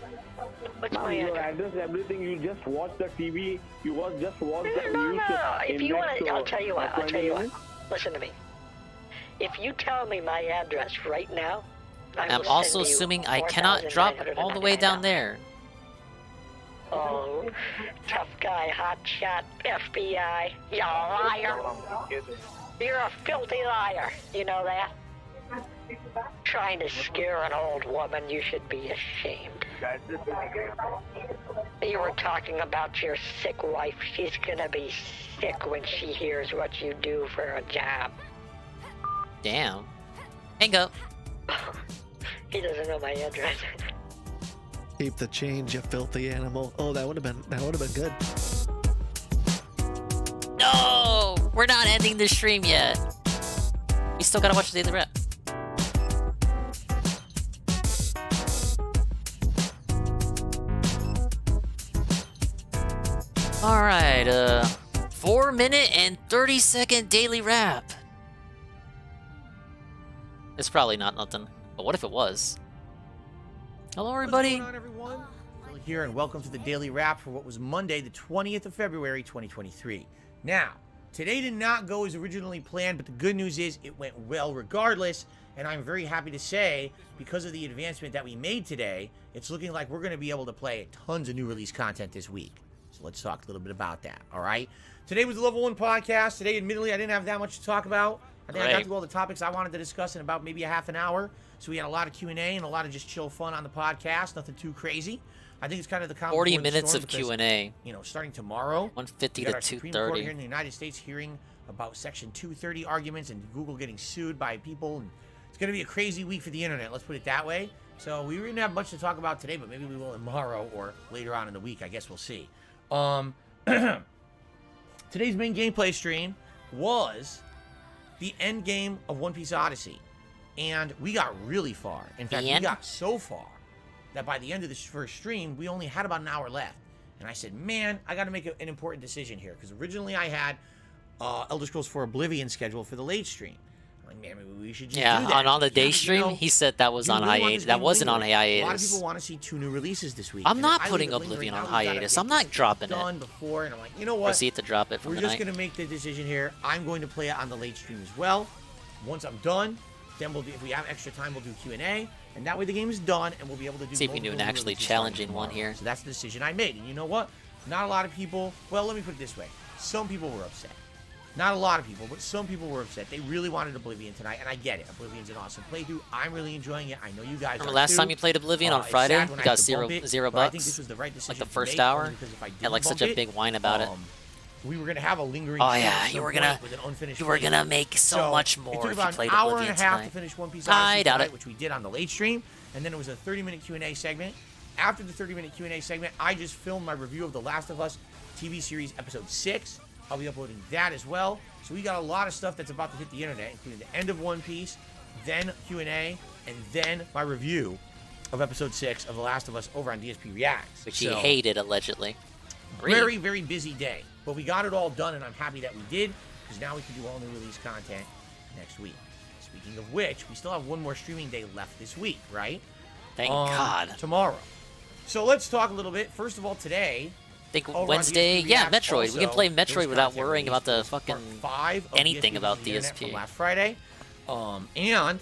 What's my your address? Everything, you just watch the TV, you just watch the news. No. If you want to, I'll tell you what. Listen to me. If you tell me my address right now, I'm also assuming I cannot drop all the way down there. Oh, tough guy, hot shot, FBI, you liar. You're a filthy liar, you know that? Trying to scare an old woman, you should be ashamed. You were talking about your sick wife. She's gonna be sick when she hears what you do for a job. Damn. Hang up. He doesn't know my address. Keep the change, you filthy animal. Oh, that would have been good. No! We're not ending the stream yet. We still gotta watch the daily rap. Alright, 4-minute and 30-second daily rap. It's probably not nothing, but what if it was? Hello, everybody. What's going on, everyone? Phil here, and welcome to the Daily Wrap for what was Monday, the 20th of February, 2023. Now, today did not go as originally planned, but the good news is it went well regardless, and I'm very happy to say, because of the advancement that we made today, it's looking like we're going to be able to play tons of new release content this week. So let's talk a little bit about that, all right? Today was the Level 1 podcast. Today, admittedly, I didn't have that much to talk about. I think I got through all the topics I wanted to discuss in about maybe a half an hour. So we had a lot of Q&A and a lot of just chill fun on the podcast. Nothing too crazy. I think it's kind of the 40 minutes of Q&A. You know, starting tomorrow, 150 to to Supreme Court 230 here in the United States hearing about Section 230 arguments and Google getting sued by people. And it's going to be a crazy week for the internet. Let's put it that way. So we didn't have much to talk about today, but maybe we will tomorrow or later on in the week. I guess we'll see. Today's main gameplay stream was the end game of One Piece Odyssey, and we got really far. In fact, we got so far that by the end of this first stream, we only had about an hour left. And I said, man, I got to make an important decision here, because originally I had Elder Scrolls 4 Oblivion scheduled for the late stream. I'm like, man, maybe we should just do that. on the day stream, he said that was on hiatus. That wasn't on hiatus. A lot of people want to see 2 new releases this week. I'm not putting Oblivion on hiatus. I'm not dropping it. Before, and I'm like, you know what? Proceed to drop it from We're just going to make the decision here. I'm going to play it on the late stream as well. Once I'm done, then we'll do, if we have extra time, we'll do Q&A, and that way the game is done, and we'll be able to do. See if we can do an actually challenging one here. So that's the decision I made, and you know what? Not a lot of people. Well, let me put it this way: some people were upset. Not a lot of people, but some people were upset. They really wanted Oblivion tonight, and I get it. Oblivion's an awesome playthrough. I'm really enjoying it. I know you guys are last too. time you played Oblivion on Friday, you got zero bucks. I think this was the right decision. Like the first hour, had like such a big whine about it. We were gonna have a lingering. Oh yeah, you were gonna make so much more. It took if about you played an hour Oblivion and a half tonight. to finish One Piece Odyssey tonight, which we did on the late stream, and then it was a 30-minute Q&A segment. After the 30-minute Q&A segment, I just filmed my review of The Last of Us TV series episode 6. I'll be uploading that as well. So we got a lot of stuff that's about to hit the internet, including the end of One Piece, then Q&A, and then my review of episode 6 of The Last of Us over on DSP Reacts. Which he hated, allegedly. Very, very busy day. But we got it all done, and I'm happy that we did, because now we can do all new release content next week. Speaking of which, we still have one more streaming day left this week, right? Thank God. Tomorrow. So let's talk a little bit. First of all, today... I think Wednesday, yeah, Metroid. We can play Metroid without worrying about the fucking anything about DSP. From last Friday, and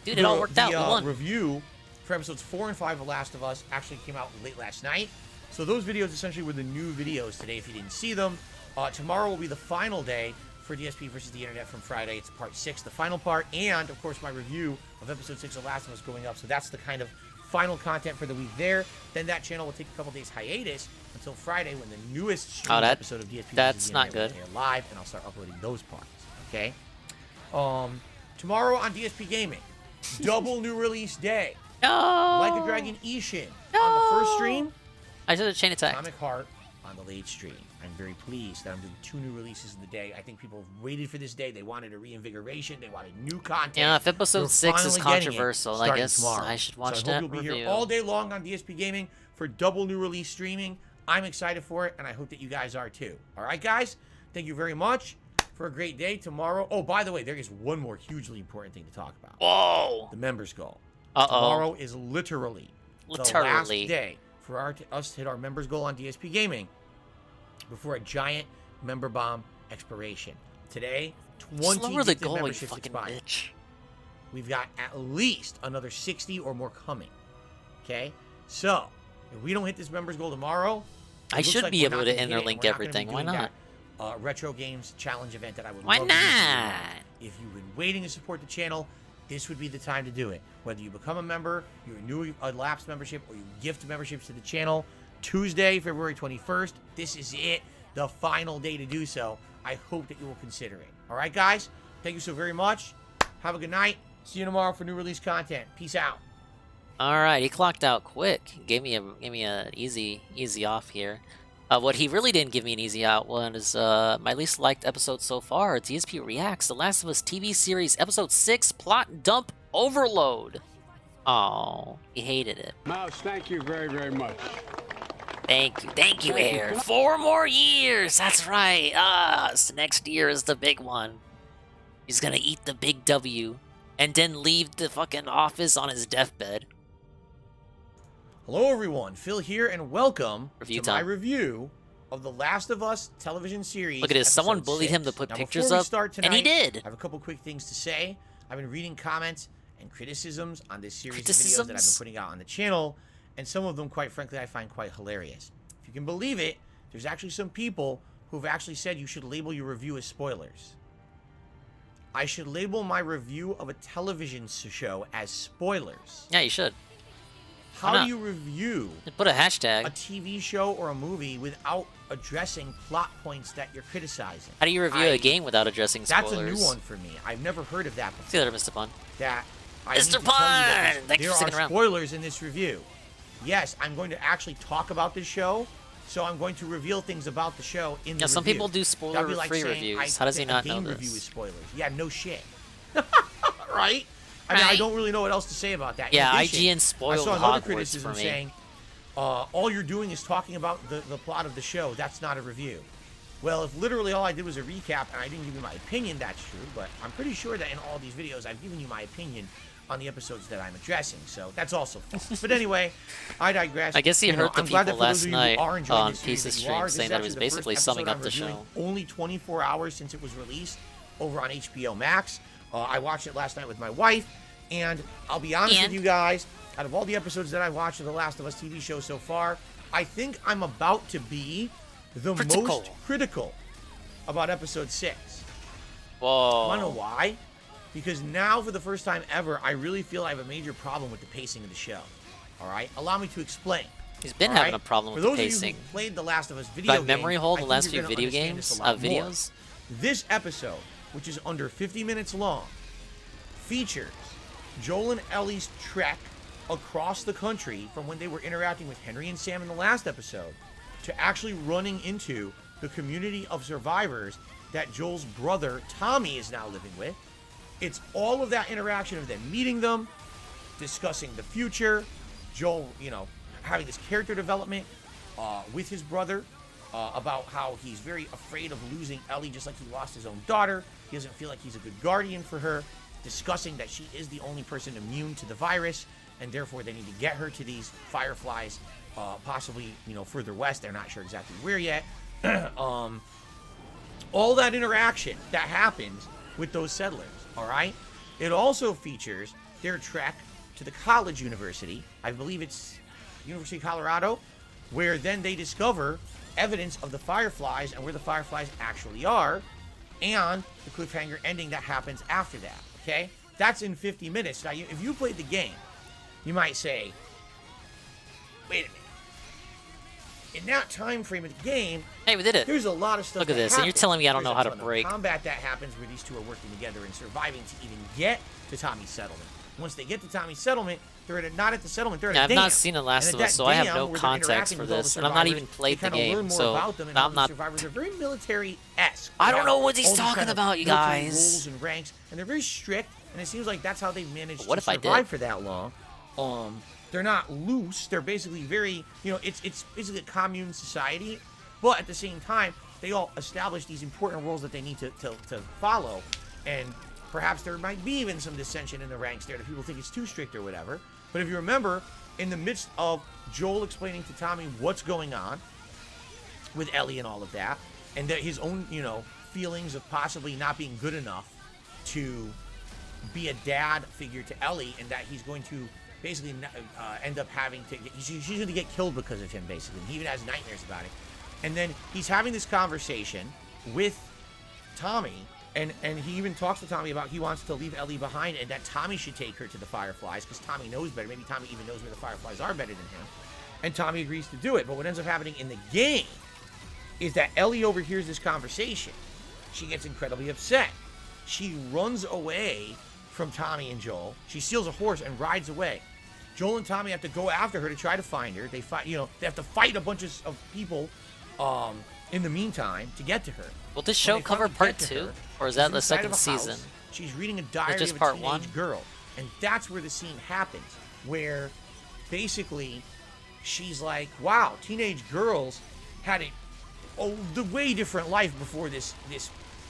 dude, it all worked out. We won. Review for episodes 4 and 5 of Last of Us actually came out late last night. So those videos essentially were the new videos today. If you didn't see them, tomorrow will be the final day for DSP versus the Internet from Friday. It's part 6, the final part, and of course my review of episode 6 of Last of Us going up. So that's the kind of final content for the week there. Then that channel will take a couple days hiatus until Friday when the newest episode of DSP that's not good. Will air live, and I'll start uploading those parts. Okay. Tomorrow on DSP Gaming, double new release day. No. Like a Dragon Ishin on the first stream. I did a chain attack. Atomic Heart on the late stream. I'm very pleased that I'm doing 2 new releases in the day. I think people have waited for this day. They wanted a reinvigoration. They wanted new content. Yeah, if episode 6 is controversial, I guess tomorrow. I should watch that I hope you'll be here all day long on DSP Gaming for double new release streaming. I'm excited for it, and I hope that you guys are too. All right, guys? Thank you very much for a great day tomorrow. Oh, by the way, there is one more hugely important thing to talk about. Whoa! The members goal. Uh-oh. Tomorrow is literally the last day for us to hit our members goal on DSP Gaming before a giant member bomb expiration. Today, 20 gifted memberships expired. We've got at least another 60 or more coming. Okay? So, if we don't hit this members goal tomorrow, I should be able to interlink everything. Why not? Retro Games Challenge event that I would Why love not? to do. If you've been waiting to support the channel, this would be the time to do it. Whether you become a member, you renew a lapsed membership, or you gift memberships to the channel, Tuesday, February 21st, this is it, the final day to do so. I hope that you will consider it. All right, guys? Thank you so very much. Have a good night. See you tomorrow for new release content. Peace out. All right, he clocked out quick. Gave me a easy off here. What he really didn't give me an easy out was my least liked episode so far. It's ESP Reacts, The Last of Us TV series, episode 6, plot dump overload. Oh, he hated it. Mouse, thank you very, very much. Thank you, Air. 4 more years. That's right. So next year is the big one. He's gonna eat the big W and then leave the fucking office on his deathbed. Hello, everyone. Phil here, and welcome to my review of The Last of Us television series. Look at this. Someone bullied him to put pictures up, and he did. I have a couple quick things to say. I've been reading comments and criticisms on this series of videos that I've been putting out on the channel, and some of them, quite frankly, I find quite hilarious. If you can believe it, there's actually some people who've actually said you should label your review as spoilers. I should label my review of a television show as spoilers. Yeah, you should. How do you review put a hashtag a TV show or a movie without addressing plot points that you're criticizing? How do you review a game without addressing spoilers? That's a new one for me. I've never heard of that before. See you later, Mr. Pun. That I Mr. need to Pun! tell you that Thanks for sticking around. spoilers in this review. Yes, I'm going to actually talk about this show, so I'm going to reveal things about the show in the review. Some people do spoiler-free reviews. How does he not know this? Review is spoilers. Yeah, no shit. Right? I mean, I don't really know what else to say about that. Yeah, in addition, IGN spoiled I saw another Hogwarts criticism for me. saying, all you're doing is talking about the plot of the show. That's not a review. Well, if literally all I did was a recap and I didn't give you my opinion, that's true. But I'm pretty sure that in all these videos, I've given you my opinion on the episodes that I'm addressing. So that's also false. But anyway, I digress. I guess he heard the people last night on Piece's stream saying that it was basically summing up the show. Only 24 hours since it was released over on HBO Max. I watched it last night with my wife, and I'll be honest with you guys, out of all the episodes that I've watched of The Last of Us TV show so far, I think I'm about to be the most critical about episode 6. Whoa. Want to know why? Because now, for the first time ever, I really feel I have a major problem with the pacing of the show. All right? Allow me to explain. He's been having a problem with the pacing. For those of you who played The Last of Us video game, memory hole the I last think few you're gonna video understand games, this a lot videos. more. This episode, which is under 50 minutes long, features Joel and Ellie's trek across the country from when they were interacting with Henry and Sam in the last episode to actually running into the community of survivors that Joel's brother Tommy is now living with. It's all of that interaction of them meeting them, discussing the future, Joel, having this character development with his brother about how he's very afraid of losing Ellie just like he lost his own daughter. He doesn't feel like he's a good guardian for her, discussing that she is the only person immune to the virus, and therefore they need to get her to these fireflies, possibly, further west. They're not sure exactly where yet. All that interaction that happens with those settlers, all right? It also features their trek to the college university. I believe it's University of Colorado, where then they discover evidence of the fireflies and where the fireflies actually are, and the cliffhanger ending that happens after that, okay? That's in 50 minutes. Now, if you played the game, you might say, wait a minute. In that time frame of the game, hey, we did it. There's a lot of stuff. Look at this, and you're telling me I don't know how to break. Combat that happens where these two are working together and surviving to even get to Tommy's settlement. Once they get to Tommy's settlement, they're not at the settlement. They're at a dam. I've not seen The Last of Us, so I have no context for this, and I'm not even played the game, so I'm not. Survivors are very military-esque. I don't know what he's talking about, you guys. Rules and ranks, and they're very strict, and it seems like that's how they've managed to survive for that long. They're not loose. They're basically very, it's basically a commune society, but at the same time, they all establish these important roles that they need to follow, and perhaps there might be even some dissension in the ranks there that people think it's too strict or whatever. But if you remember, in the midst of Joel explaining to Tommy what's going on with Ellie and all of that, and that his own, feelings of possibly not being good enough to be a dad figure to Ellie, and that he's going to basically end up having to, she's going to get killed because of him, basically. He even has nightmares about it. And then he's having this conversation with Tommy, And he even talks to Tommy about he wants to leave Ellie behind and that Tommy should take her to the Fireflies because Tommy knows better. Maybe Tommy even knows where the Fireflies are better than him. And Tommy agrees to do it. But what ends up happening in the game is that Ellie overhears this conversation. She gets incredibly upset. She runs away from Tommy and Joel. She steals a horse and rides away. Joel and Tommy have to go after her to try to find her. They fight, they have to fight a bunch of people in the meantime to get to her. Will this show cover part 2? Or is that the second season? She's reading a diary just of a part teenage 1? girl. And that's where the scene happens. Where basically she's like, wow, teenage girls had the way different life before this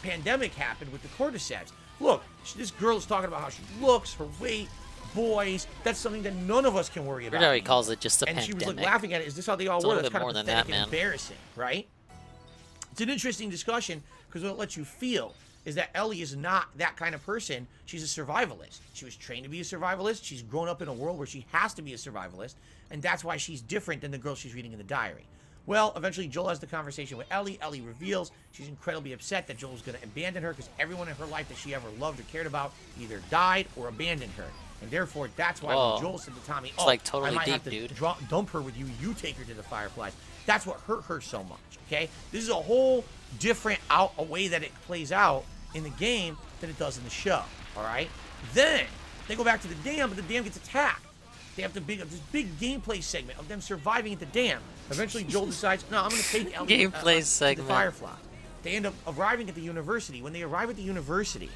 pandemic happened with the cordyceps. Look, this girl is talking about how she looks, her weight, boys. That's something that none of us can worry about. Weird how he calls it just a and pandemic. she was like laughing at it. Is this how they all It's were? a That's little kind bit of more than pathetic that, and man. embarrassing, right? It's an interesting discussion because what it lets you feel is that Ellie is not that kind of person. She's a survivalist. She was trained to be a survivalist. She's grown up in a world where she has to be a survivalist, and that's why she's different than the girl she's reading in the diary. Well, eventually Joel has the conversation with Ellie. Ellie reveals she's incredibly upset that Joel's going to abandon her because everyone in her life that she ever loved or cared about either died or abandoned her. And therefore, that's why when Joel said to Tommy, it's like totally I might deep, have to dude. dump her with you. You take her to the Fireflies. That's what hurt her so much, okay? This is a whole different a way that it plays out in the game than it does in the show, all right? Then they go back to the dam, but the dam gets attacked. They have this big gameplay segment of them surviving at the dam. Eventually, Joel decides, no, I'm going to take Ellie to the Firefly. They end up arriving at the university. When they arrive at the university,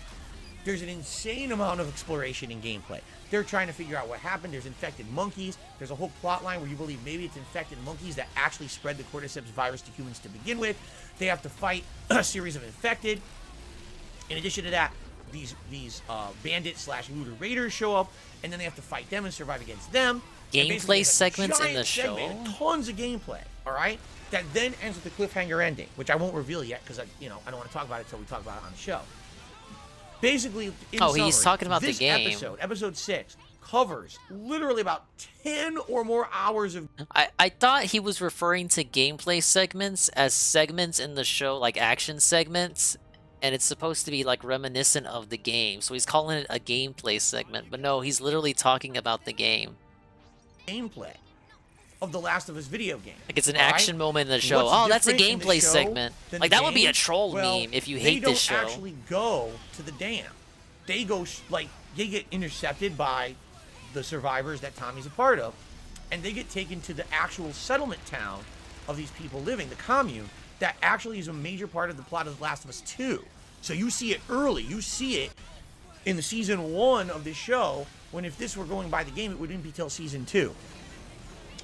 there's an insane amount of exploration and gameplay. They're trying to figure out what happened. There's infected monkeys. There's a whole plot line where you believe maybe it's infected monkeys that actually spread the cordyceps virus to humans to begin with. They have to fight a series of infected. In addition to that, these bandit/looter raiders show up, and then they have to fight them and survive against them. Gameplay segments in the show. Tons of gameplay, all right? That then ends with the cliffhanger ending, which I won't reveal yet because I don't want to talk about it until we talk about it on the show. Basically, in summary, he's talking about the this game. episode 6, covers literally about 10 or more hours of... I thought he was referring to gameplay segments as segments in the show, like action segments, and it's supposed to be like reminiscent of the game, so he's calling it a gameplay segment, but no, he's literally talking about the game. Gameplay of the Last of Us video game. Like it's an action moment in the show. Oh, that's a gameplay segment. Like that would be a troll meme if you hate this show. They don't actually go to the dam. They go, they get intercepted by the survivors that Tommy's a part of, and they get taken to the actual settlement town of these people living, the commune, that actually is a major part of the plot of The Last of Us 2. So you see it early. You see it in the season 1 of this show, when if this were going by the game, it wouldn't be till season 2.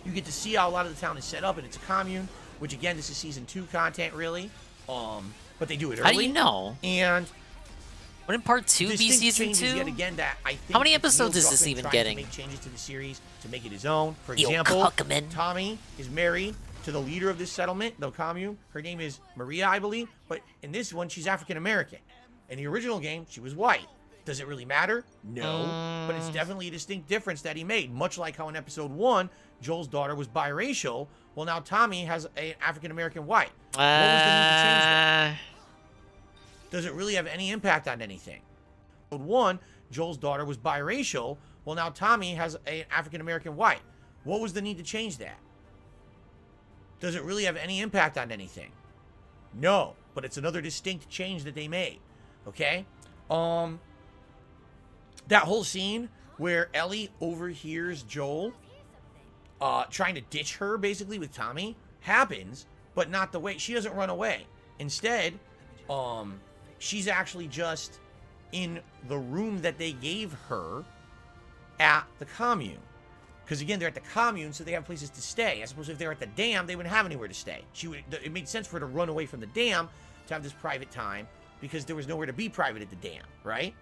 You get to see how a lot of the town is set up, and it's a commune, which again, this is season 2 content, really. But they do it early. How do you know? And wouldn't part 2 be season 2? Yet again that I think how many episodes is this even getting? To make changes to the series to make it his own. For example, Tommy is married to the leader of this settlement, the commune. Her name is Maria, I believe. But in this one, she's African American. In the original game, she was white. Does it really matter? No. But it's definitely a distinct difference that he made. Much like how in episode 1, Joel's daughter was biracial. Well, now Tommy has an African American white. What was the need to change that? Does it really have any impact on anything? Episode 1, Joel's daughter was biracial. Well, now Tommy has an African American white. What was the need to change that? Does it really have any impact on anything? No, but it's another distinct change that they made. Okay? That whole scene where Ellie overhears Joel trying to ditch her, basically, with Tommy, happens, but not the way. She doesn't run away. Instead, she's actually just in the room that they gave her at the commune. Because, again, they're at the commune, so they have places to stay. I suppose if they're at the dam, they wouldn't have anywhere to stay. It made sense for her to run away from the dam to have this private time, because there was nowhere to be private at the dam, right?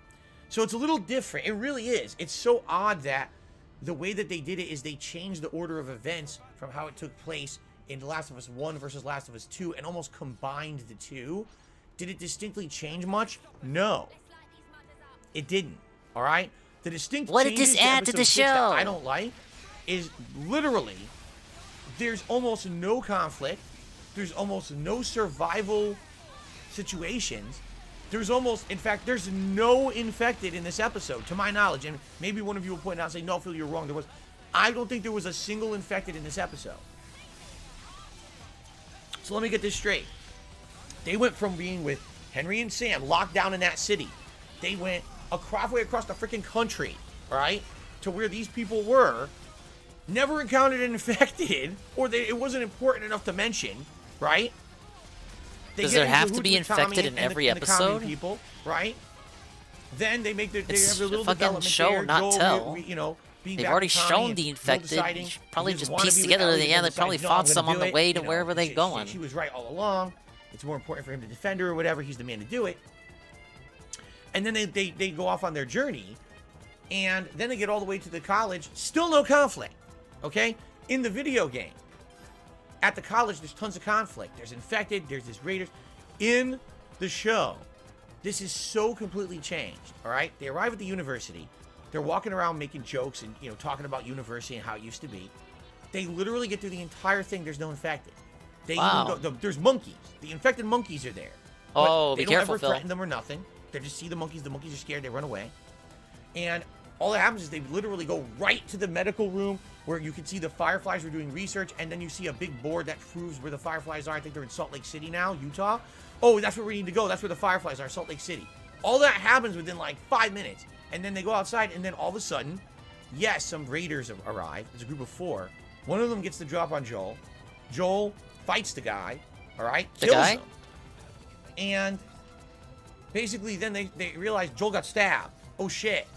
So it's a little different. It really is. It's so odd that the way that they did it is they changed the order of events from how it took place in The Last of Us 1 versus Last of Us 2 and almost combined the two. Did it distinctly change much? No. It didn't. All right? The distinct what did changes this add to the show that I don't like is literally there's almost no conflict. There's almost no survival situations. There's almost, in fact, there's no infected in this episode, to my knowledge. And maybe one of you will point out and say, no, Phil, you're wrong. I don't think there was a single infected in this episode. So let me get this straight. They went from being with Henry and Sam locked down in that city. They went halfway across the freaking country, right, to where these people were. Never encountered an infected, or it wasn't important enough to mention, right? Does there have to be infected in every episode? People, right? Then they make their they it's have their little a fucking development show, there. not Joel, tell. you know, being They've back already with Tommy shown and the Joel infected. deciding You should probably he just doesn't piece wanna be together. with Ellie, Yeah, he they probably decides, no, I'm found some gonna on the do it, way you to know, wherever they're going. She was right all along. It's more important for him to defend her or whatever. He's the man to do it. And then they go off on their journey, and then they get all the way to the college. Still no conflict, okay? In the video game, at the college, there's tons of conflict. There's infected. There's this raiders. In the show, this is so completely changed, all right? They arrive at the university. They're walking around making jokes and, you know, talking about university and how it used to be. They literally get through the entire thing. There's no infected. They Wow. even go, there's monkeys. The infected monkeys are there. Oh, But be they don't careful, ever Phil. threaten them or nothing. They just see the monkeys. The monkeys are scared. They run away. And all that happens is they literally go right to the medical room where you can see the Fireflies were doing research, and then you see a big board that proves where the Fireflies are. I think they're in Salt Lake City now, Utah. Oh, that's where we need to go. That's where the Fireflies are, Salt Lake City. All that happens within like 5 minutes. And then they go outside, and then all of a sudden, yes, some raiders arrive. There's a group of 4. One of them gets the drop on Joel. Joel fights the guy, all right? Kills him. And basically then they realize Joel got stabbed. Oh, shit.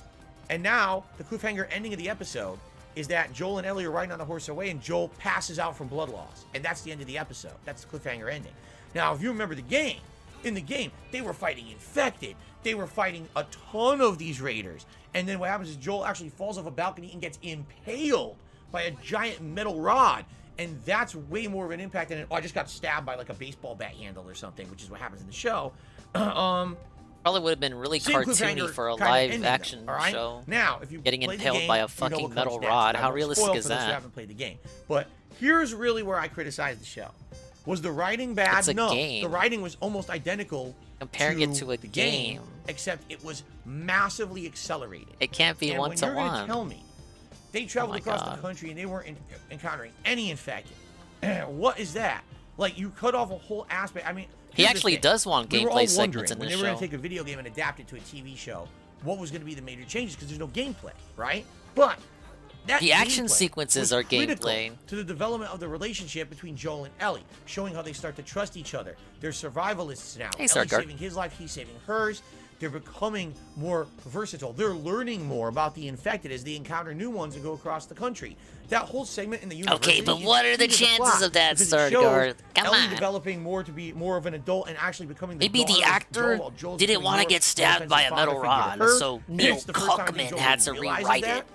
And now the cliffhanger ending of the episode is that Joel and Ellie are riding on a horse away, and Joel passes out from blood loss. And that's the end of the episode. That's the cliffhanger ending. Now, if you remember the game, in the game, they were fighting infected. They were fighting a ton of these raiders. And then what happens is Joel actually falls off a balcony and gets impaled by a giant metal rod. And that's way more of an impact than, I just got stabbed by like a baseball bat handle or something, which is what happens in the show. Probably would have been really Same cartoony cliffhanger for a kind of live ending, action though, all right? show. Now, if you getting play the impaled game, by a you know fucking what metal comes next. rod, I how won't realistic spoil is for those who that? haven't played the game. But here's really where I criticize the show. Was the writing bad? It's a No. game. The writing was almost identical Comparing it to a the game. except it was massively accelerated. It can't be and when you're one-to-one. gonna tell me they traveled my across God. the country and they weren't encountering any infected, what is that? Like, you cut off a whole aspect. I mean, He here's the actually thing. does want We were all gameplay segments wondering in when this they were show. gonna take a video game and adapt it to a TV show, what was going to be the major changes, because there's no gameplay, right? But that The action gameplay sequences was are critical gameplay. to the development of the relationship between Joel and Ellie, showing how they start to trust each other. They're survivalists now. Hey, Ellie's Sarkar. saving his life, he's saving hers. They're becoming more versatile. They're learning more about the infected as they encounter new ones and go across the country. That whole segment in the university. Okay, but is what are the key to chances plot, of that, because it shows Sarkar? Come Ellie on. developing more to be more of an adult and actually becoming the Maybe the daughter of actor Joel, while Joel's didn't becoming want to more get of an stabbed by a offensive metal father figure rod, to her. so And Neil it's the first time Cuckman Joel had to realizes rewrite that. it.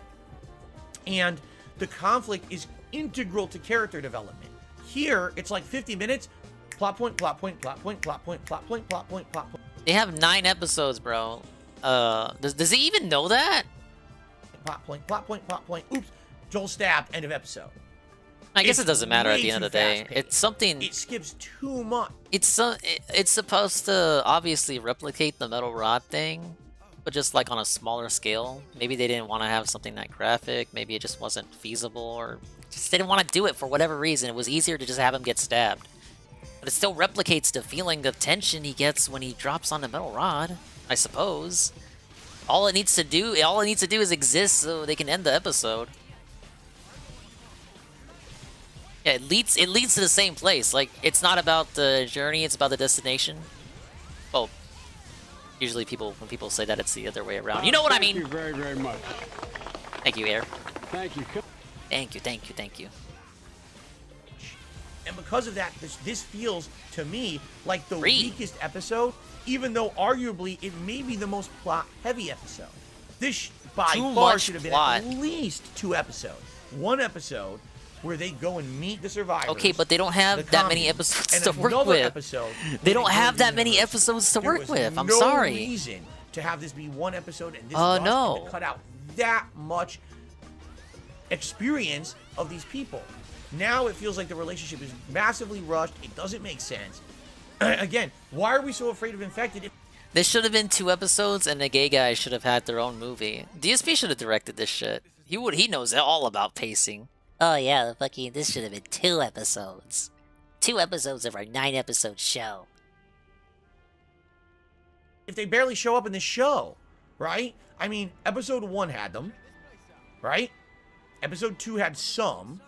And the conflict is integral to character development. Here, it's like 50 minutes, plot point, plot point, plot point, plot point, plot point, plot point, plot point. They have 9 episodes, bro. Does he even know that? Plot point, plot point, plot point. Oops, Joel stabbed, end of episode. I guess It's it doesn't matter at way the end too of the day. fast-paced. It's something. It skips too much. It's supposed to obviously replicate the metal rod thing, but just like on a smaller scale. Maybe they didn't want to have something that graphic. Maybe it just wasn't feasible, or just didn't want to do it for whatever reason. It was easier to just have him get stabbed. But it still replicates the feeling of tension he gets when he drops on the metal rod, I suppose. All it needs to do is exist so they can end the episode. Yeah, it leads to the same place. Like, it's not about the journey, it's about the destination. Well, usually when people say that, it's the other way around. You know what I mean? Thank you very, very much. Thank you, Air. Thank you. Thank you. And because of that, this feels to me like the weakest episode, even though arguably it may be the most plot-heavy episode. This by Too far much should have been plot. at least 2 episodes. 1 episode where they go and meet the survivors. Okay, but they don't have the that many commies, episodes and to work another with. Episode They where don't go have to that the many university. episodes to There work was with. I'm no sorry. reason to have this be 1 episode and this No. and to cut out that much experience of these people. Now it feels like the relationship is massively rushed. It doesn't make sense. Again, why are we so afraid of infected? This should have been 2 episodes, and the gay guys should have had their own movie. DSP should have directed this shit. He knows all about pacing. Oh yeah, this should have been 2 episodes. 2 episodes of our 9-episode show. If they barely show up in the show, right? I mean, episode 1 had them, right? Episode 2 had some.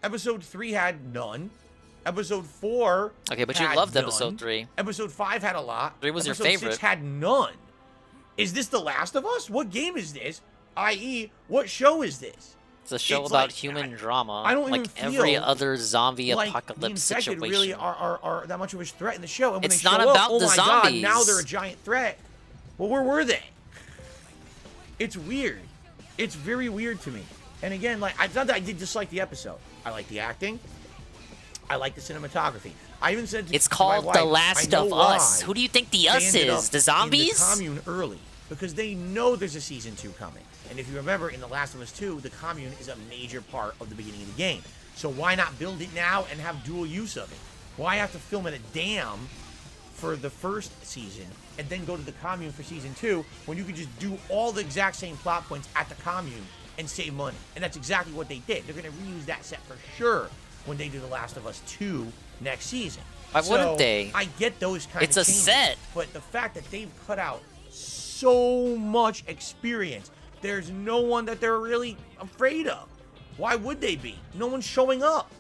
Episode 3 had none. Episode 4 Okay, but you had loved none. episode 3. Episode 5 had a lot. 3 was your Episode favorite. 6 had none. Is this The Last of Us? What game is this? I.e., what show is this? It's a show It's about like, human drama. I don't like even feel every other zombie like apocalypse the infected situation. really are that much of a threat in the show. And when It's they not show about up, oh the my zombies. God, now they're a giant threat. Well, where were they? It's weird. It's very weird to me. And again, like, it's not that I did dislike the episode. I like the acting. I like the cinematography. I even said It's to called my The wife, Last I know of Us. why Who do you think the they us ended is? up The zombies? in the commune early, because they know there's a season 2 coming. And if you remember, in The Last of Us 2, the commune is a major part of the beginning of the game. So why not build it now and have dual use of it? Why have to film at a dam for the first season and then go to the commune for season 2 when you could just do all the exact same plot points at the commune and save money? And that's exactly what they did. They're going to reuse that set for sure when they do The Last of Us 2 next season. Why wouldn't they? I get those kind It's of a changes, set. but the fact that they've cut out so much experience, there's no one that they're really afraid of. Why would they be? No one's showing up.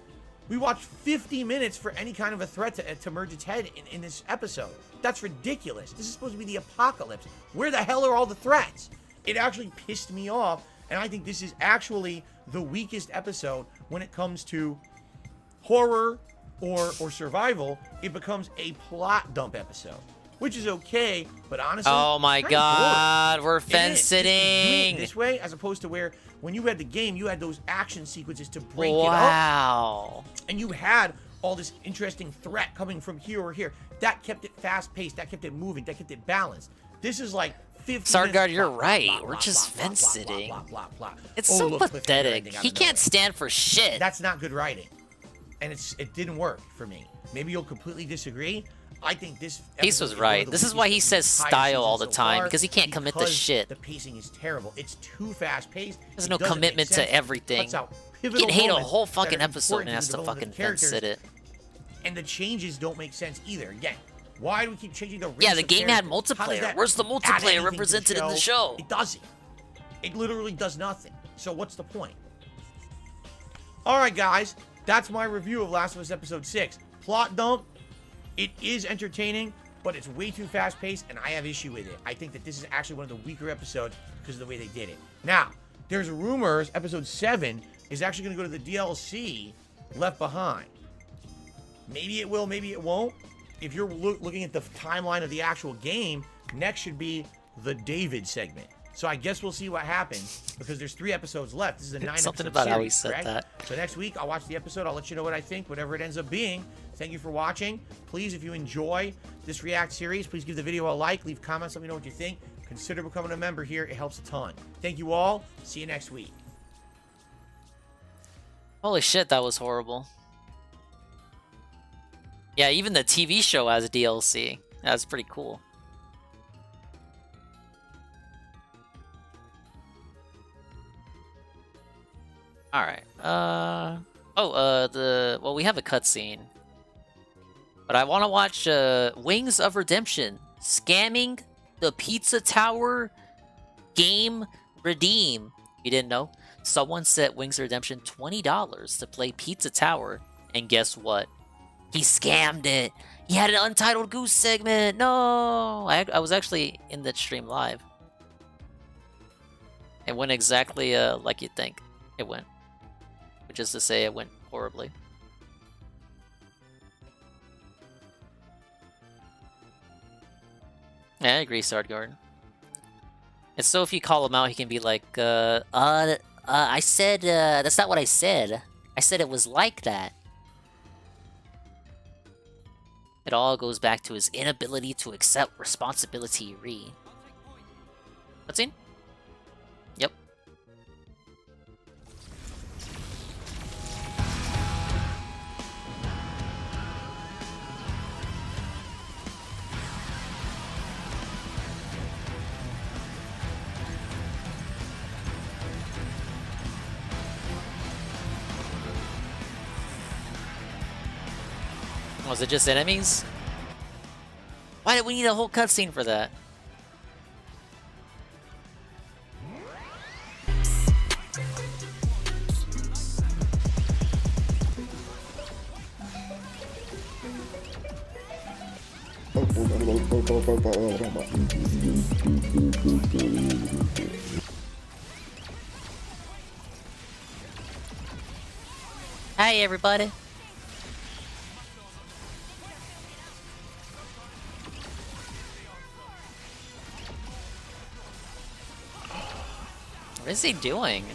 We watched 50 minutes for any kind of a threat to merge its head in this episode. That's ridiculous. This is supposed to be the apocalypse. Where the hell are all the threats? It actually pissed me off, and I think this is actually the weakest episode when it comes to horror or survival. It becomes a plot dump episode, which is okay, but honestly, Oh my it's God, we're It is. fence Just doing sitting. it this way, as opposed to where when you had the game, you had those action sequences to break it Wow. up, and you had all this interesting threat coming from here or here. That kept it fast-paced. That kept it moving. That kept it balanced. This is like 50 Sargard, minutes, you're blah, right. blah, We're blah, just blah, fence blah, sitting. blah, blah, blah, blah. It's Oh, so look, cliffhanger pathetic. ending out He of can't nowhere. stand for shit. That's not good writing, and it didn't work for me. Maybe you'll completely disagree. I think this Peace episode was is one of right. the This is weakest why of he the says entire style season all the so time, far, because he can't commit to because shit. The pacing is terrible. It's too fast-paced. There's It no doesn't make commitment to sense. everything. Cuts out You pivotal can hate a moments whole that fucking are episode important and has the to development fucking of fence sit characters, it. and the changes don't make sense either. Again, why do we keep changing the race Yeah, the of game had characters? How does multiplayer. that Where's the add multiplayer anything to represented in the show? It doesn't. It literally does nothing. So what's the point? All right, guys, that's my review of Last of Us Episode 6. Plot dump. It is entertaining, but it's way too fast-paced, and I have issue with it. I think that this is actually one of the weaker episodes because of the way they did it. Now, there's rumors Episode 7 is actually going to go to the DLC Left Behind. Maybe it will, maybe it won't. If you're looking at the timeline of the actual game, next should be the David segment. So I guess we'll see what happens, because there's 3 episodes left. This is a 9-episode Something about series, how he said correct? that. So next week, I'll watch the episode. I'll let you know what I think, whatever it ends up being. Thank you for watching. Please, if you enjoy this React series, please give the video a like, leave comments, let me know what you think. Consider becoming a member here. It helps a ton. Thank you all. See you next week. Holy shit, that was horrible. Yeah, even the TV show has a DLC. That's pretty cool. Alright, well, we have a cutscene. But I want to watch, Wings of Redemption. Scamming the Pizza Tower game redeem. You didn't know? Someone set Wings of Redemption $20 to play Pizza Tower, and guess what? He scammed it! He had an Untitled Goose segment! No! I was actually in that stream live. It went exactly, like you'd think it went. Which is to say, it went horribly. Yeah, I agree, Sardguard. And so if you call him out, he can be like, I said, that's not what I said. I said it was like that. It all goes back to his inability to accept responsibility, Cutscene? Yep. Was it just enemies? Why did we need a whole cutscene for that? Hey everybody. What is he doing?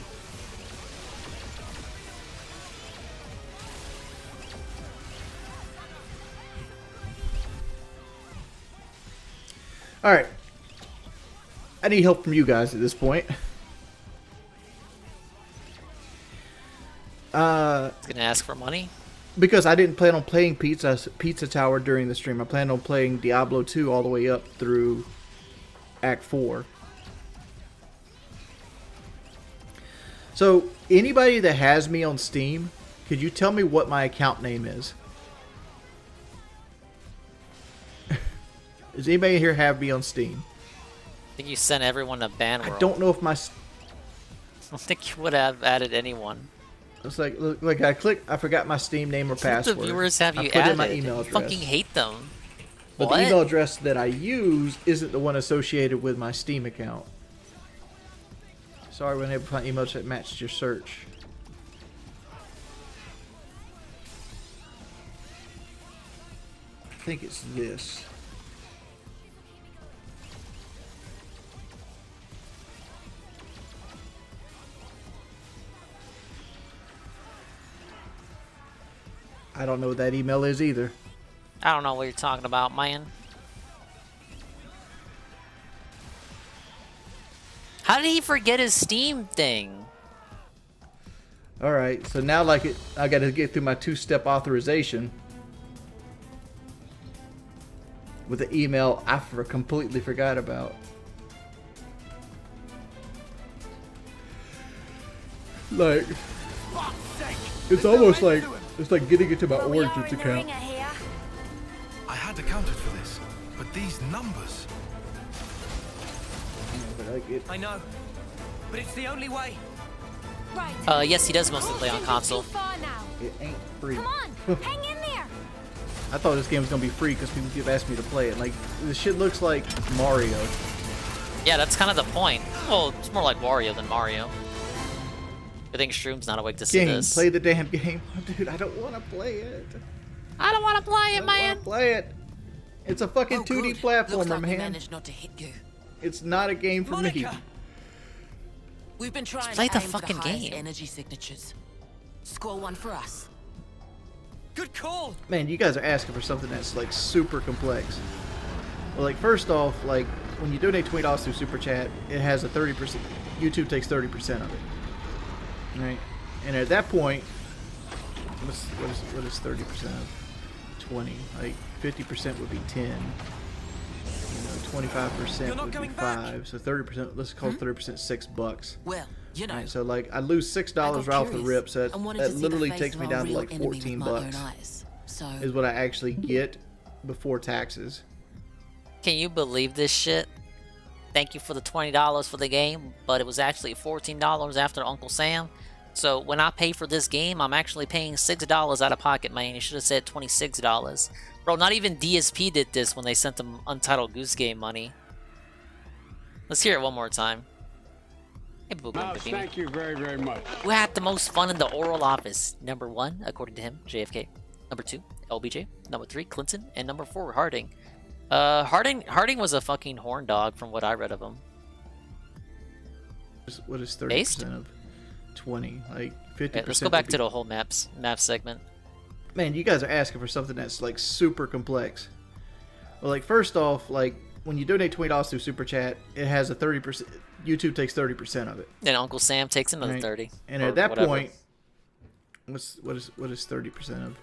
Alright. I need help from you guys at this point. He's gonna ask for money? Because I didn't plan on playing Pizza Tower during the stream. I planned on playing Diablo 2 all the way up through Act 4. So, anybody that has me on Steam, could you tell me what my account name is? Does anybody here have me on Steam? I think you sent everyone to Banworld. I don't know if my... I don't think you would have added anyone. It's like, look, I forgot my Steam name or password. What viewers have you I put added? in my email address. You fucking hate them. But what? the email address that I use isn't the one associated with my Steam account. Sorry, we weren't able to find emails that matched your search. I think it's this. I don't know what that email is either. I don't know what you're talking about, man. How did he forget his Steam thing? Alright, so now I gotta get through my two-step authorization with the email I completely forgot about. Like, it's almost like it's like getting into my Origins account. I had accounted for this, but these numbers. I know, but it's the only way. Right. Yes, he does mostly play on console. It ain't free. Come on, hang in there. I thought this game was gonna be free because people keep asking me to play it. Like, this shit looks like Mario. Yeah, that's kind of the point. Well, it's more like Wario than Mario. I think Shroom's not awake to see this. Play the damn game, dude. I don't want to play it. I don't want to play it, man. Play it. It's a fucking 2D platformer, Looks like we man. managed not to hit you. It's not a game for me. We've been trying play to the aim for fucking the highest game. energy signatures. Score one for us. Good call. Man, you guys are asking for something that's like super complex. Well, like first off, like when you donate $20 through Super Chat, it has a 30%. YouTube takes 30% of it, right? And at that point, what is 30% of 20? Like 50% would be 10. 25% would be 5. So 30%. Let's call 30% $6. Well, you know. Right, so like I lose $6 right off the rip, so that literally takes me down to like $14. Is what I actually get before taxes. Can you believe this shit? Thank you for the $20 for the game, but it was actually $14 after Uncle Sam. So when I pay for this game, I'm actually paying $6 out of pocket, man. You should have said $26. Bro, not even DSP did this when they sent them Untitled Goose Game money. Let's hear it one more time. Hey, Mouse, thank you very, very much. Who had the most fun in the Oral Office? Number 1, according to him, JFK. Number 2, LBJ. Number 3, Clinton. And number 4, Harding. Harding was a fucking horn dog from what I read of him. What is 30% of 20? Like 50%. Okay, let's go back to the whole map segment. Man, you guys are asking for something that's like super complex. Well, like first off, like when you donate $20 through Super Chat, it has a 30%. YouTube takes 30% of it. Then Uncle Sam takes another 30. And at that point, what is 30% of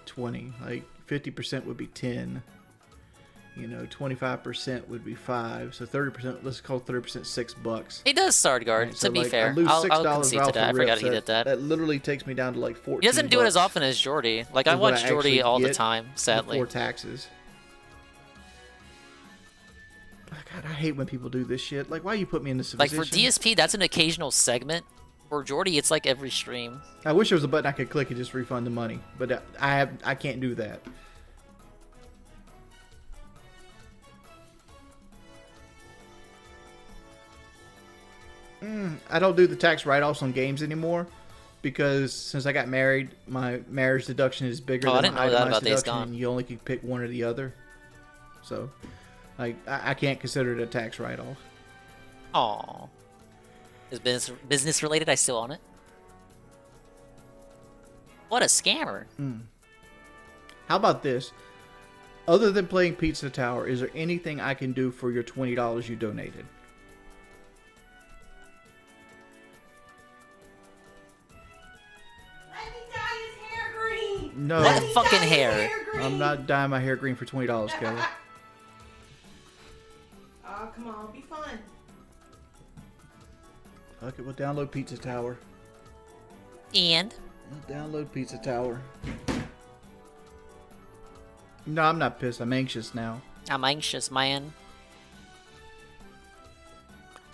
20? Like 50% would be 10. You know, 25% would be 5, so 30%. Let's call 30% $6. He does start guard. Right, to so, be like, fair, I lose I'll $6 concede off to that. I the forgot rips. he did that. That literally takes me down to like 14. He doesn't do it as often as Jordy. Like I watch Jordy all the time. Sadly, before taxes. God, I hate when people do this shit. Like, why you put me in this like position? for DSP, that's an occasional segment. For Jordy, it's like every stream. I wish there was a button I could click and just refund the money, but I can't do that. I don't do the tax write-offs on games anymore because since I got married, my marriage deduction is bigger than my itemized deduction, and you only can pick one or the other. So, like, I can't consider it a tax write-off. Aww. Is business related? I still own it. What a scammer. How about this? Other than playing Pizza Tower, is there anything I can do for your $20 you donated? No. What fucking hair? I'm not dyeing my hair green for $20, Kelly. Oh, come on, be fun. Fuck it, we'll download Pizza Tower. And? We'll download Pizza Tower. No, I'm not pissed. I'm anxious now. I'm anxious, man.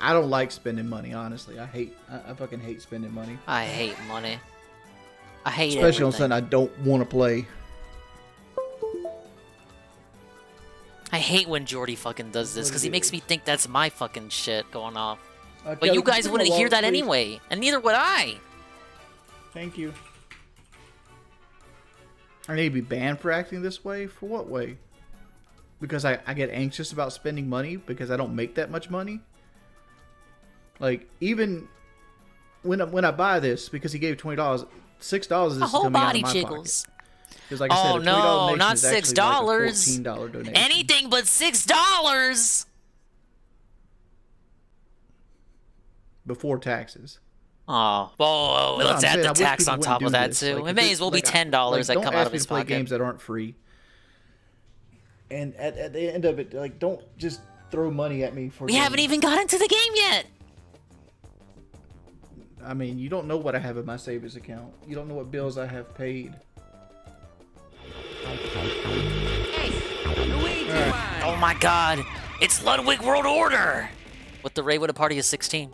I don't like spending money, honestly. I fucking hate spending money. I hate money. I hate Especially everything. on something I don't want to play. I hate when Jordy fucking does this because he makes me think that's my fucking shit going off. But Kelly, you guys can wouldn't go hear walk, that please? anyway, and neither would I. Thank you. I need to be banned for acting this way? For what way? Because I get anxious about spending money because I don't make that much money? Like, even when I buy this, because he gave $20, $6 is A whole coming out body of my jiggles. pocket. Because like I said, Oh a $20 no, donation not is actually $6. like a $14 donation. Anything but $6 Before taxes. Oh, whoa, No, let's I'm add saying, the I wish tax people on wouldn't top do of that this. too. Like, It if may it- as well be like, $10 that don't come out ask of me his to play pocket. games that aren't free. And at the end of it, like, don't just throw money at me for. We haven't even got into the game yet. I mean, you don't know what I have in my savings account. You don't know what bills I have paid. Oh my god, it's Ludwig World Order! With the raid with a party of 16.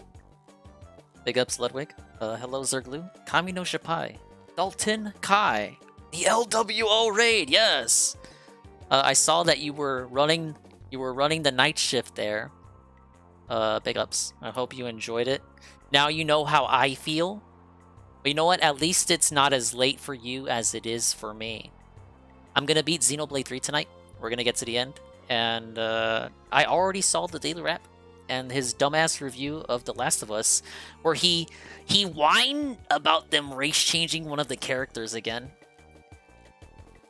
Big ups, Ludwig. Hello, Zerglu. Kami no Shapai. Dalton Kai. The LWO raid, yes! I saw that you were running the night shift there. Big ups. I hope you enjoyed it. Now you know how I feel. But you know what? At least it's not as late for you as it is for me. I'm gonna beat Xenoblade 3 tonight. We're gonna get to the end. And I already saw the daily wrap and his dumbass review of The Last of Us, where he whined about them race changing one of the characters again.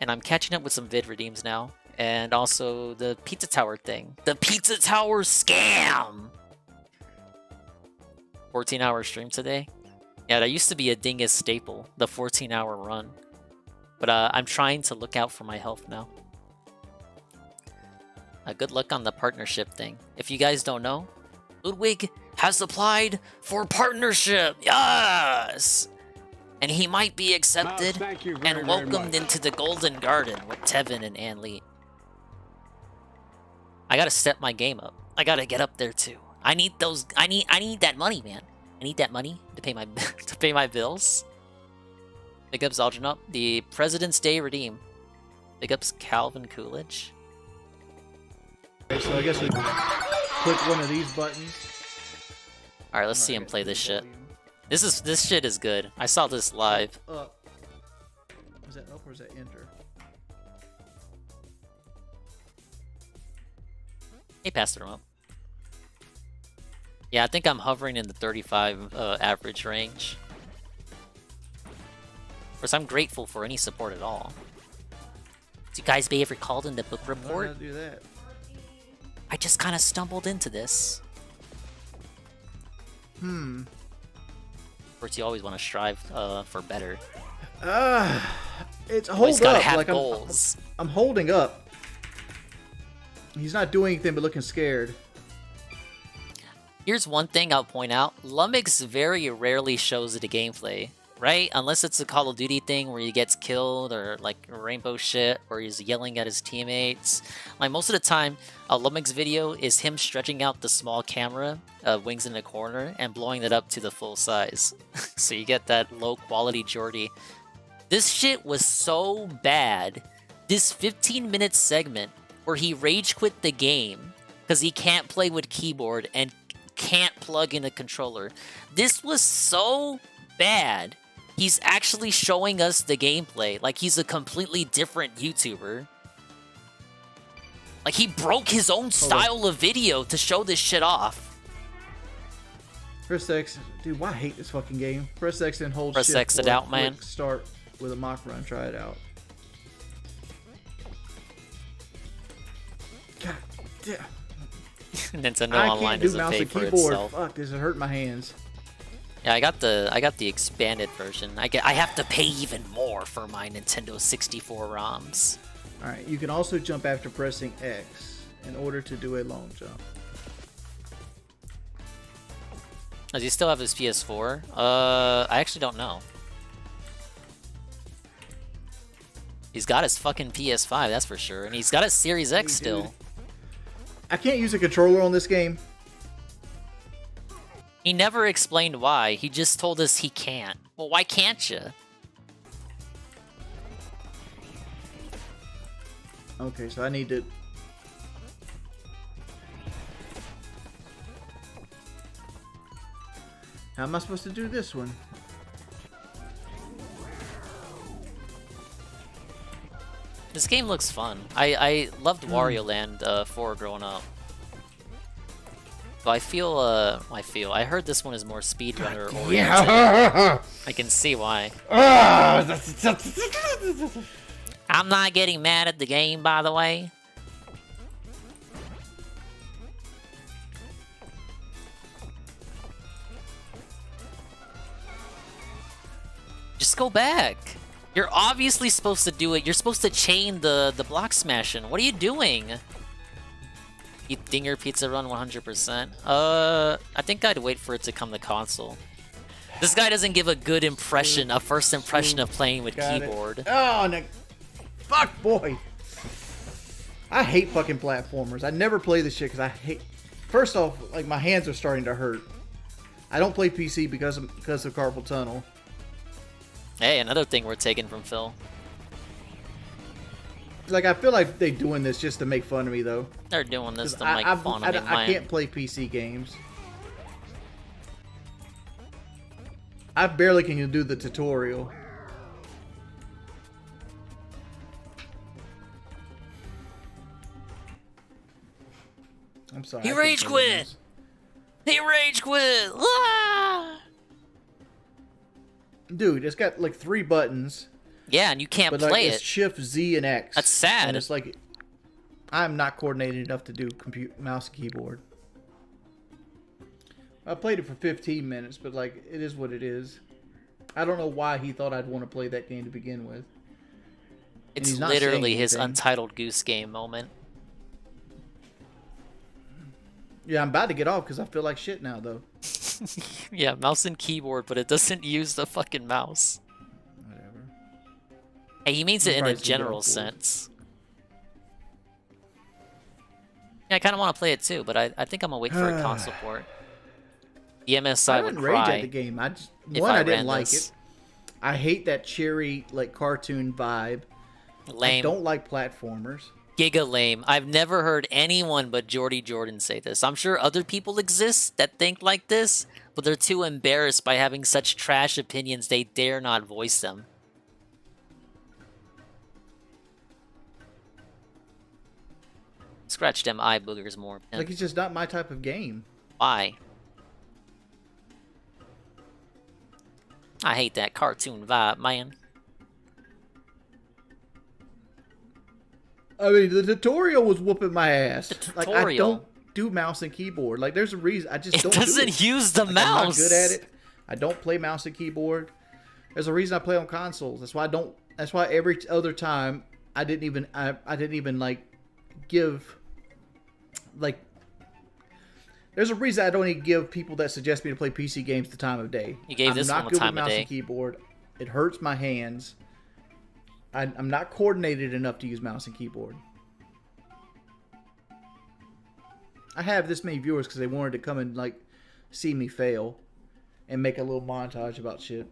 And I'm catching up with some vid redeems now. And also the Pizza Tower thing. The Pizza Tower scam! 14-hour stream today. Yeah, that used to be a dingus staple, the 14-hour run. But I'm trying to look out for my health now. Good luck on the partnership thing. If you guys don't know, Ludwig has applied for partnership. Yes! And he might be accepted thank you very, and very welcomed much. into the Golden Garden with Tevin and Ann Lee. I gotta step my game up. I gotta get up there too. I need that money, man. I need that money to pay my to pay my bills. Big ups Algernon. The President's Day redeem. Big ups Calvin Coolidge. Okay, so I guess we click one of these buttons. Alright, let's see him play this shit. This shit is good. I saw this live. Up. Is that up or is that enter? He passed it up. Yeah, I think I'm hovering in the 35 average range. Of course, I'm grateful for any support at all. Did you guys be ever called in the book report? Why did I do that? I just kind of stumbled into this. Of course, you always want to strive for better. It's Always hold gotta up. have Like goals. I'm holding up. He's not doing anything but looking scared. Here's one thing I'll point out. Lummox very rarely shows the gameplay, right? Unless it's a Call of Duty thing where he gets killed or like rainbow shit or he's yelling at his teammates. Like most of the time, a Lummox video is him stretching out the small camera, wings in the corner, and blowing it up to the full size. So you get that low quality Jordy. This shit was so bad. This 15-minute segment where he rage quit the game because he can't play with keyboard and can't plug in a controller. This was so bad. He's actually showing us the gameplay like he's a completely different YouTuber. Like he broke his own style of video to show this shit off. Press X. Dude, why I hate this fucking game? Press X and hold Press shift X it for a out, man. quick start with a mock run. Try it out. God damn. Nintendo I Online can't do doesn't mouse pay and for keyboard. itself. Fuck, this is hurting my hands. Yeah, I got the expanded version. I have to pay even more for my Nintendo 64 ROMs. All right, you can also jump after pressing X in order to do a long jump. Does he still have his PS4? I actually don't know. He's got his fucking PS5, that's for sure, and he's got his Series X still. I can't use a controller on this game. He never explained why. He just told us he can't. Well, why can't you? Okay, so I need to... How am I supposed to do this one? This game looks fun. I loved Wario Land 4 growing up. But I heard this one is more speedrunner oriented. Yeah. I can see why. I'm not getting mad at the game, by the way. Just go back. You're obviously supposed to do it. You're supposed to chain the block smashing. What are you doing? Eat Dinger Pizza Run 100%. I think I'd wait for it to come to console. This guy doesn't give a good impression, a first impression of playing with keyboard. Oh, no. Fuck, boy. I hate fucking platformers. I never play this shit because I hate... First off, like, my hands are starting to hurt. I don't play PC because of carpal tunnel. Hey, another thing we're taking from Phil. Like, I feel like they're doing this just to make fun of me, though. They're doing this to make fun of me. I can't play PC games. I barely can do the tutorial. I'm sorry. He rage quit! He rage quit! Ah! Dude, it's got like 3 buttons. Yeah, and you can't but play like, it's it. Shift, Z, and X. That's sad. And it's like, I'm not coordinated enough to do mouse and keyboard. I played it for 15 minutes, but like, it is what it is. I don't know why he thought I'd want to play that game to begin with. It's literally his Untitled Goose Game moment. Yeah, I'm about to get off because I feel like shit now, though. Yeah, mouse and keyboard, but it doesn't use the fucking mouse. Whatever. Hey, he means it in a general sense. Yeah, I kind of want to play it too, but I think I'm gonna wait for a console port. The MSI would cry. I didn't rage at the game. I didn't like it. I hate that cherry, like, cartoon vibe. Lame. I don't like platformers. Giga lame. I've never heard anyone but Jordy Jordan say this. I'm sure other people exist that think like this, but they're too embarrassed by having such trash opinions they dare not voice them. Scratch them eye boogers more. Man. Like, it's just not my type of game. Why? I hate that cartoon vibe, man. I mean, the tutorial was whooping my ass. Like, I don't do mouse and keyboard. Like, there's a reason. I just don't do it. It doesn't use the mouse. I'm not good at it. I don't play mouse and keyboard. There's a reason I play on consoles. That's why I don't. That's why every other time I didn't even like give like. There's a reason I don't even give people that suggest me to play PC games the time of day. You gave this one the time of mouse day. and keyboard. It hurts my hands. I'm not coordinated enough to use mouse and keyboard. I have this many viewers because they wanted to come and like see me fail and make a little montage about shit.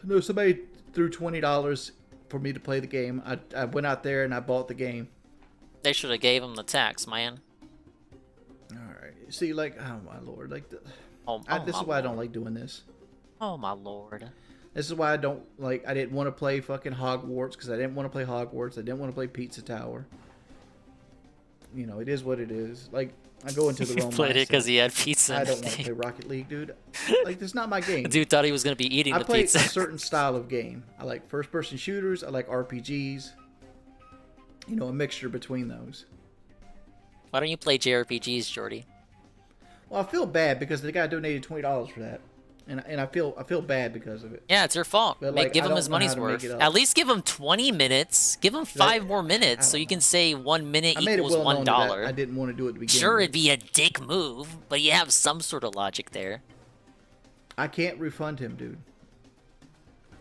No, somebody threw $20 for me to play the game. I went out there and I bought the game. They should have gave him the tax, man. Alright. See, like, oh my lord. Like, this is why my I don't like doing this. Oh my lord. This is why I don't, like, I didn't want to play fucking Hogwarts, because I didn't want to play Hogwarts. I didn't want to play Pizza Tower. You know, it is what it is. Like, I go into the He wrong played it mindset. because he had pizza. I in don't his want to name. play Rocket League, dude. Like, that's not my game. The dude thought he was going to be eating I the play pizza. a certain style of game. I like first-person shooters. I like RPGs. You know, a mixture between those. Why don't you play JRPGs, Jordy? Well, I feel bad because the guy donated $20 for that, and I feel bad because of it. Yeah, it's your fault. But, like, Give I him don't his know how money's to make worth. it up. At least give him 20 minutes. Give him 5 more minutes so you can say 1 minute I made it equals well known that $1. I didn't want to do it to begin Sure, with. it'd be a dick move, but you have some sort of logic there. I can't refund him, dude.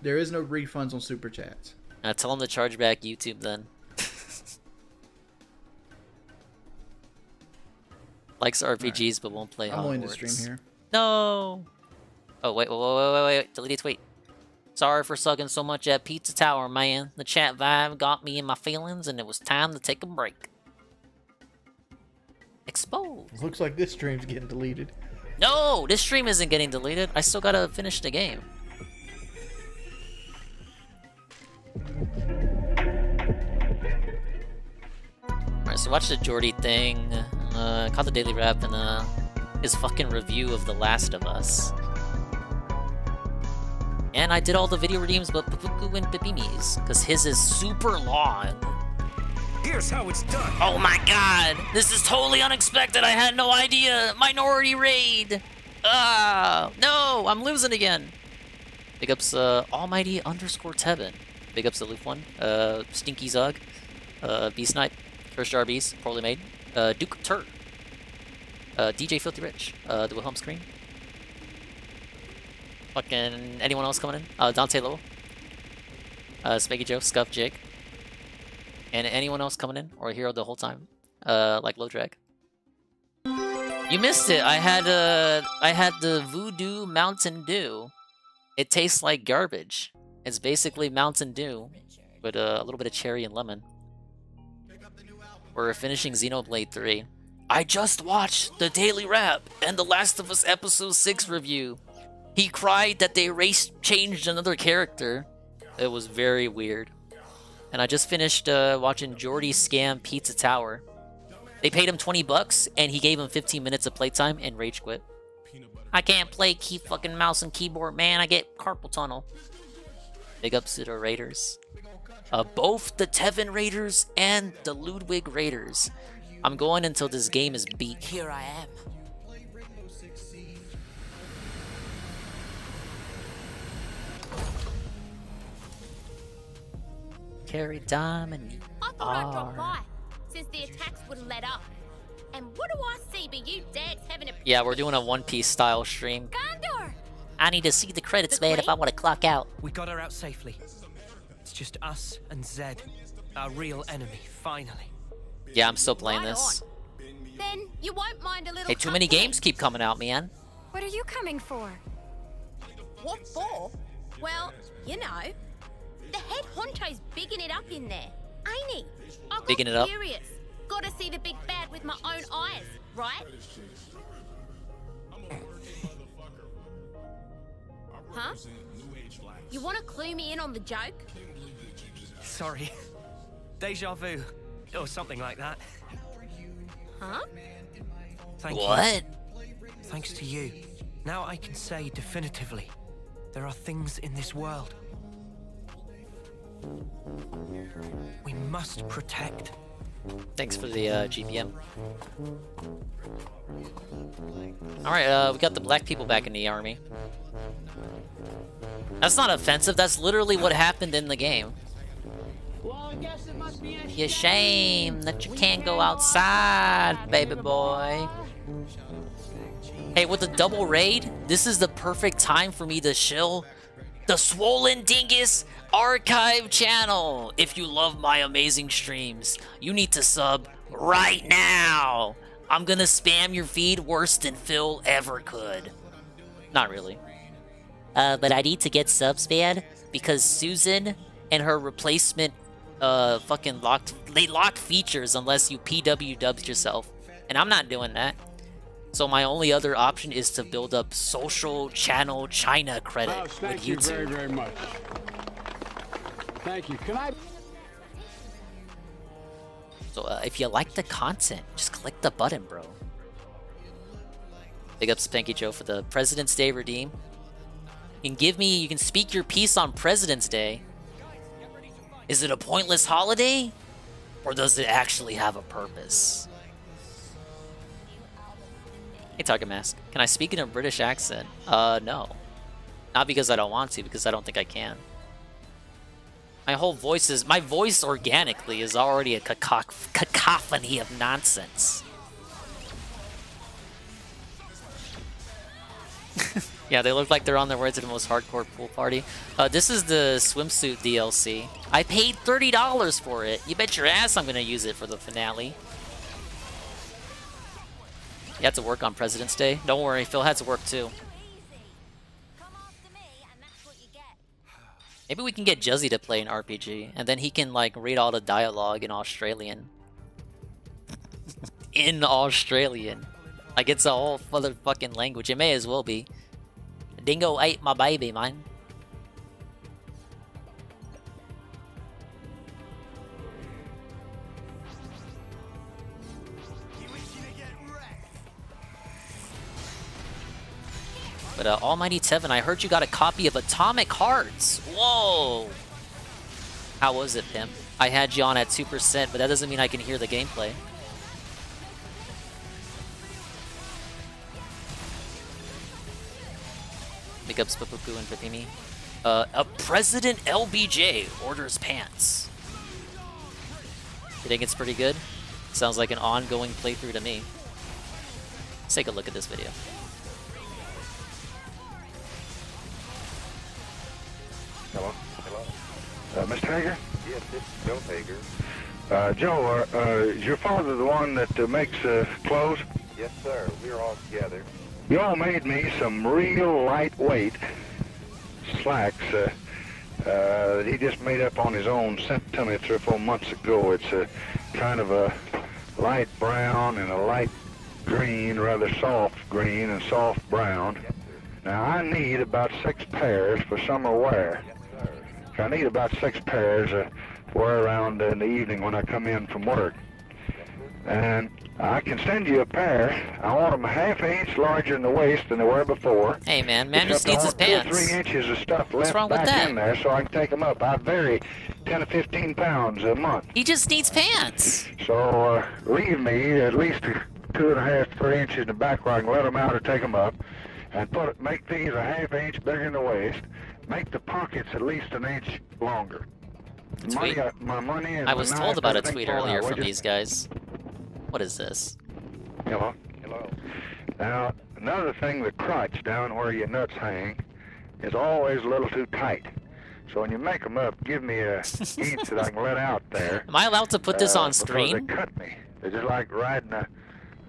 There is no refunds on Super Chats. Tell him to charge back YouTube then. Likes RPGs but won't play I'm Hogwarts. on the stream here. No. Oh wait. Delete a tweet. Sorry for sucking so much at Pizza Tower, man. The chat vibe got me in my feelings, and it was time to take a break. Exposed. Looks like this stream's getting deleted. No, this stream isn't getting deleted. I still gotta finish the game. Alright, so watch the Jordy thing. Caught the daily rap and his fucking review of The Last of Us. And I did all the video redeems but Pupuku and Pipimi's, because his is super long. Here's how it's done. Oh my god! This is totally unexpected! I had no idea! Minority raid! Ah! No! I'm losing again! Big ups, Almighty _ Tevin. Big ups, Aloof One. Stinky Zug. B-Snipe. First RBs. Poorly made. Duke Tur. DJ Filthy Rich. The Wilhelm Screen. Fucking anyone else coming in? Dante Lowell. Spaggy Joe. Scuff Jake. And anyone else coming in? Or Hero the whole time? Like Low Drag. You missed it! I had the Voodoo Mountain Dew. It tastes like garbage. It's basically Mountain Dew with a little bit of cherry and lemon. We're finishing Xenoblade 3. I just watched the Daily Wrap and The Last of Us Episode 6 review. He cried that they changed another character. It was very weird. And I just finished watching Jordy scam Pizza Tower. They paid him $20 and he gave him 15 minutes of playtime and rage quit. I can't play fucking mouse and keyboard, man. I get carpal tunnel. Big ups to the Raiders. Both the Tevin Raiders and the Ludwig Raiders. I'm going until this game is beat. Here I am. Carry Diamond. I thought I'd drop by, since the attacks wouldn't let up. And what do I see but you dags having a... Yeah, we're doing a One Piece style stream. Gondor! I need to see the credits, man, if I want to clock out. We got her out safely. It's just us and Zed, our real enemy, finally. Yeah, I'm still playing this. Then you won't mind a little... Hey, too many games keep coming out, man. What are you coming for? What for? Well, you know, the head honcho's bigging it up in there, ain't he? I got Bigging it up? curious. Gotta see the big bad with my own eyes, right? Huh? You wanna clue me in on the joke? Sorry. Deja vu. Or something like that. Huh? Thank What? you. Thanks to you. Now I can say definitively, there are things in this world we must protect. Thanks for the GPM. Alright, we got the black people back in the army. That's not offensive. That's literally what happened in the game. You shame that you can't go outside, baby boy. Hey, with the double raid, this is the perfect time for me to shill the Swollen Dingus Archive channel. If you love my amazing streams, you need to sub right now. I'm gonna spam your feed worse than Phil ever could. Not really. But I need to get subs banned because Susan and her replacement fucking locked features unless you PWW'd yourself. And I'm not doing that. So my only other option is to build up social channel China credit with Thank you YouTube. very, very much. Thank you. Can I? So if you like the content, just click the button, bro. Big up Spanky Joe for the President's Day redeem. You can speak your piece on President's Day. Is it a pointless holiday? Or does it actually have a purpose? Hey, Target Mask. Can I speak in a British accent? No. Not because I don't want to, because I don't think I can. My voice organically is already a cacophony of nonsense. Yeah, they look like they're on their way to the most hardcore pool party. This is the swimsuit DLC. I paid $30 for it. You bet your ass I'm gonna use it for the finale. You have to work on President's Day? Don't worry, Phil had to work too. Maybe we can get Juzzy to play an RPG, and then he can like read all the dialogue in Australian. In Australian. Like it's a whole motherfucking language. It may as well be. Dingo ate my baby, man. But Almighty Tevin, I heard you got a copy of Atomic Hearts. Whoa! How was it, Pimp? I had you on at 2%, but that doesn't mean I can hear the gameplay. Big ups Papuku and Papimi. A President LBJ orders pants. You think it's pretty good? Sounds like an ongoing playthrough to me. Let's take a look at this video. Hello? Hello? Mr. Hager? Yes, this is Joe Hager. Joe, is your father the one that makes clothes? Yes, sir. We're all together. You all made me some real lightweight slacks that he just made up on his own, sent to me 3 or 4 months ago. It's a kind of a light brown and a light green, rather soft green and soft brown. Yes, now, I need about 6 pairs for summer wear. Yes, sir. I need about 6 pairs to wear around in the evening when I come in from work. Yes, and I can send you a pair. I want them a ½ inch larger in the waist than they were before. Hey man, man just needs his pants. 2 or 3 inches of stuff What's left wrong with back that? in there so I can take them up. I vary 10 to 15 pounds a month. He just needs pants. So leave me at least 2.5 to 3 inches in the back where I can let them out or take them up. And make these a ½ inch bigger in the waist. Make the pockets at least 1 inch longer. Tweet. My money and I was my told knife, about a everything tweet fall earlier out. from these guys. What is this? Hello? Hello. Now, another thing, the crotch down where your nuts hang is always a little too tight. So when you make them up, give me a inch that I can let out there. Am I allowed to put this on because screen? They cut me. They're just like riding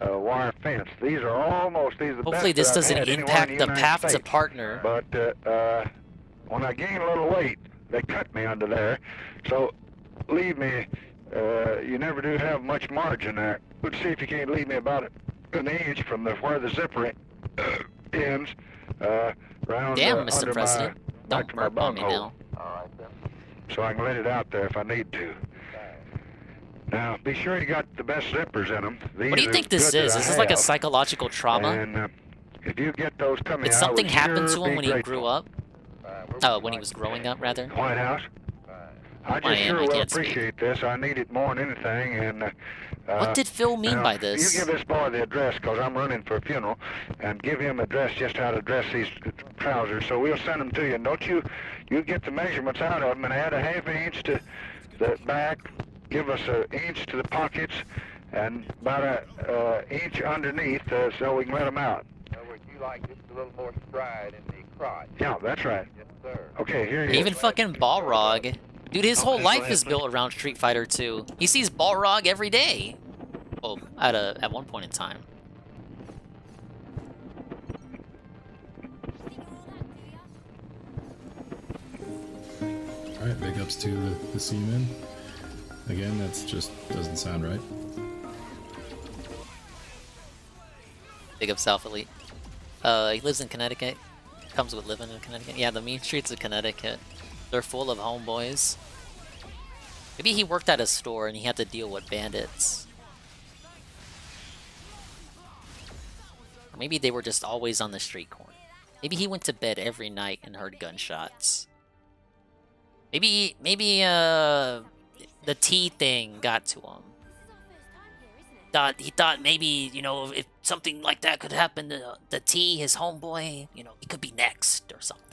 a wire fence. These are almost, these are the Hopefully best this that I've doesn't had anywhere in impact the United path to States. partner. But when I gain a little weight, they cut me under there. So leave me, you never do have much margin there. Let's see if you can't leave me about 1 inch from where the zipper ends, round Damn, Mr. under President. back Don't to my burp on me bunghole. now. So I can let it out there if I need to. Now, be sure you got the best zippers in them. These What do you are think this good is? that I Is this like a have. psychological trauma? And if you get those coming Did out, something would happen to sure him be when he grateful. grew up? Oh, when he was growing up, rather? White House? I just sure will appreciate this. I need it more than anything, and what did Phil mean by this? You give this boy the address, because I'm running for a funeral, and give him address just how to dress these trousers, so we'll send them to you. And don't you get the measurements out of them and add a half inch to the back, give us an inch to the pockets, and about an inch underneath so we can let them out. In other words, you like just a little more stride in the crotch. Yeah, that's right. Yes, sir. Okay, here you go. Even fucking Balrog. Dude, his whole life is built around Street Fighter 2. He sees Balrog every day. Well, at one point in time. Alright, big ups to the seaman. Again, that's just doesn't sound right. Big up South Elite. He lives in Connecticut. Comes with living in Connecticut. Yeah, the mean streets of Connecticut. They're full of homeboys. Maybe he worked at a store and he had to deal with bandits. Or maybe they were just always on the street corner. Maybe he went to bed every night and heard gunshots. Maybe the tea thing got to him. He thought maybe, you know, if something like that could happen to the T, his homeboy, you know, he could be next or something.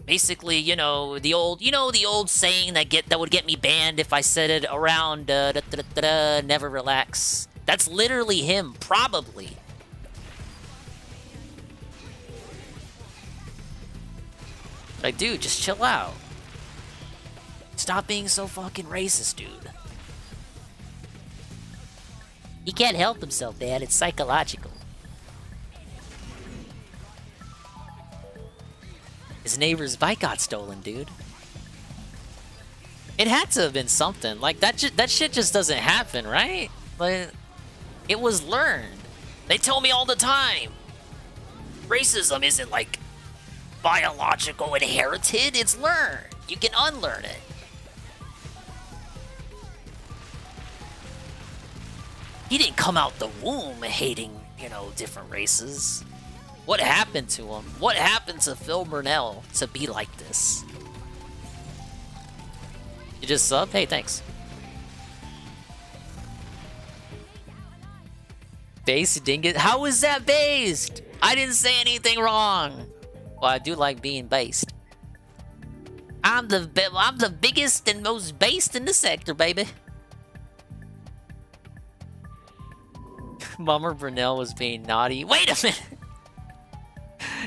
Basically, you know, the old saying that would get me banned if I said it around never relax. That's literally him, probably. Like, dude, just chill out. Stop being so fucking racist, dude. He can't help himself, man. It's psychological. His neighbor's bike got stolen, dude. It had to have been something. Like, that shit just doesn't happen, right? Like, it was learned. They tell me all the time. Racism isn't, like, biological inherited. It's learned. You can unlearn it. He didn't come out the womb hating, you know, different races. What happened to him? What happened to Phil Burnell to be like this? You just sub? Hey, thanks. Based dingus? How is that based? I didn't say anything wrong. Well, I do like being based. I'm the biggest and most based in the sector, baby. Mama Burnell was being naughty. Wait a minute!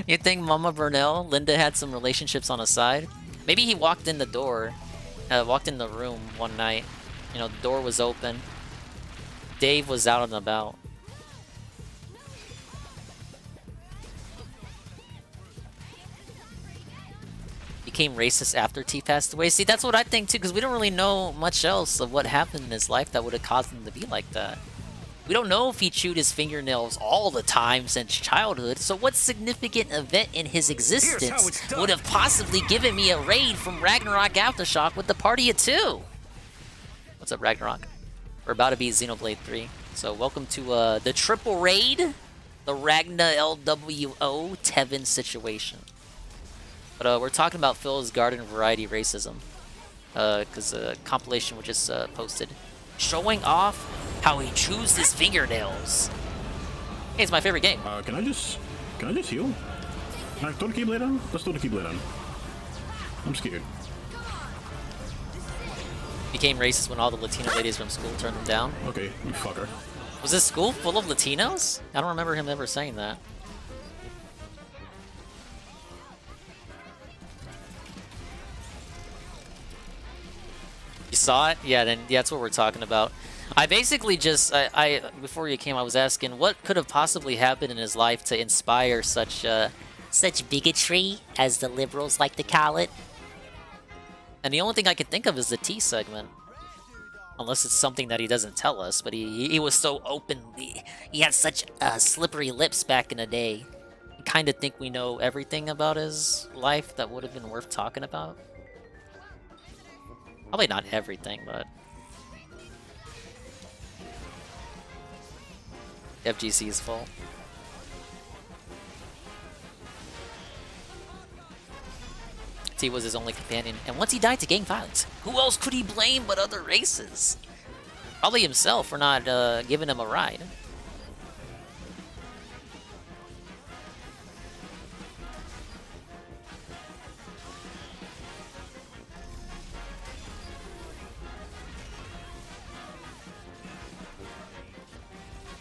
You think Mama Burnell, Linda had some relationships on the side? Maybe he walked in the door, walked in the room one night. You know, the door was open. Dave was out and about. Became racist after T passed away. See, that's what I think too, because we don't really know much else of what happened in his life that would have caused him to be like that. We don't know if he chewed his fingernails all the time since childhood, so what significant event in his existence would have possibly given me a raid from Ragnarok Aftershock with the party of 2? What's up, Ragnarok? We're about to be Xenoblade 3, so welcome to the triple raid, the Ragna LWO Tevin situation. But we're talking about Phil's garden variety racism, because a compilation was just posted, showing off how he chews his fingernails. Hey, it's my favorite game. Can I just heal? Can I throw the Keyblade on? Let's throw the Keyblade on. I'm scared. Became racist when all the Latino ladies from school turned him down. Okay, you fucker. Was this school full of Latinos? I don't remember him ever saying that. You saw it? Yeah, then that's what we're talking about. I basically just, before you came, I was asking what could have possibly happened in his life to inspire such bigotry, as the liberals like to call it. And the only thing I could think of is the T segment. Unless it's something that he doesn't tell us, but he was so open, he had such slippery lips back in the day. I kind of think we know everything about his life that would have been worth talking about. Probably not everything, but... FGC is full. T was his only companion, and once he died to gang violence, who else could he blame but other races? Probably himself for not giving him a ride.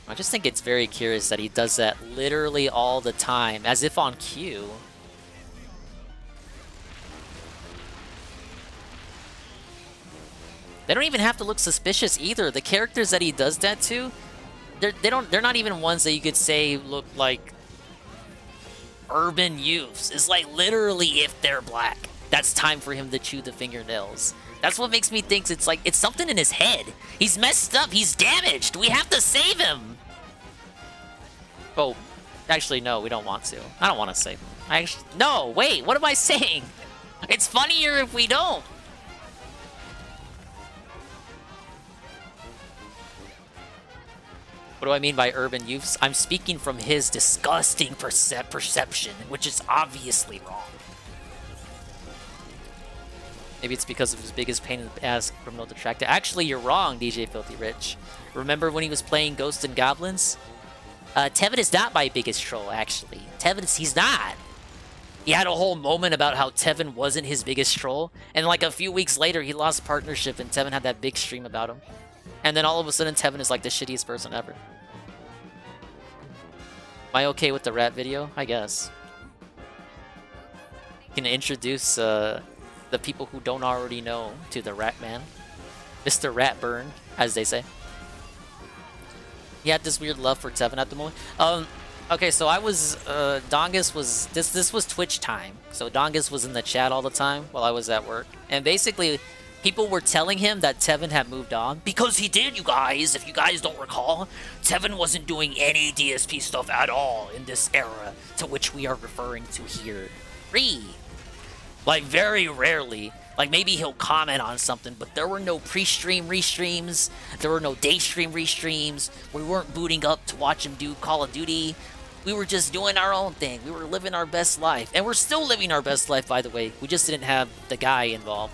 I just think it's very curious that he does that literally all the time, as if on cue. They don't even have to look suspicious either. The characters that he does that to, they're not even ones that you could say look like urban youths. It's like literally if they're black, that's time for him to chew the fingernails. That's what makes me think it's like it's something in his head. He's messed up. He's damaged. We have to save him. Oh, actually, no, we don't want to. I don't want to save him. No, wait, what am I saying? It's funnier if we don't. What do I mean by urban youths? I'm speaking from his disgusting perception, which is obviously wrong. Maybe it's because of his biggest pain in the ass criminal detractor. Actually, you're wrong, DJ Filthy Rich. Remember when he was playing Ghosts and Goblins? Tevin is not my biggest troll, actually. He's not. He had a whole moment about how Tevin wasn't his biggest troll, and like a few weeks later, he lost partnership, and Tevin had that big stream about him. And then all of a sudden, Tevin is like the shittiest person ever. Am I okay with the rat video? I guess. You can introduce the people who don't already know to the Rat Man. Mr. Ratburn, as they say. He had this weird love for Tevin at the moment. Okay, so I was, Dongus was, this was Twitch time. So Dongus was in the chat all the time while I was at work. And basically, people were telling him that Tevin had moved on. Because he did, you guys. If you guys don't recall, Tevin wasn't doing any DSP stuff at all in this era to which we are referring to here. Like, very rarely. Like, maybe he'll comment on something, but there were no pre-stream restreams. There were no day-stream restreams. We weren't booting up to watch him do Call of Duty. We were just doing our own thing. We were living our best life. And we're still living our best life, by the way. We just didn't have the guy involved.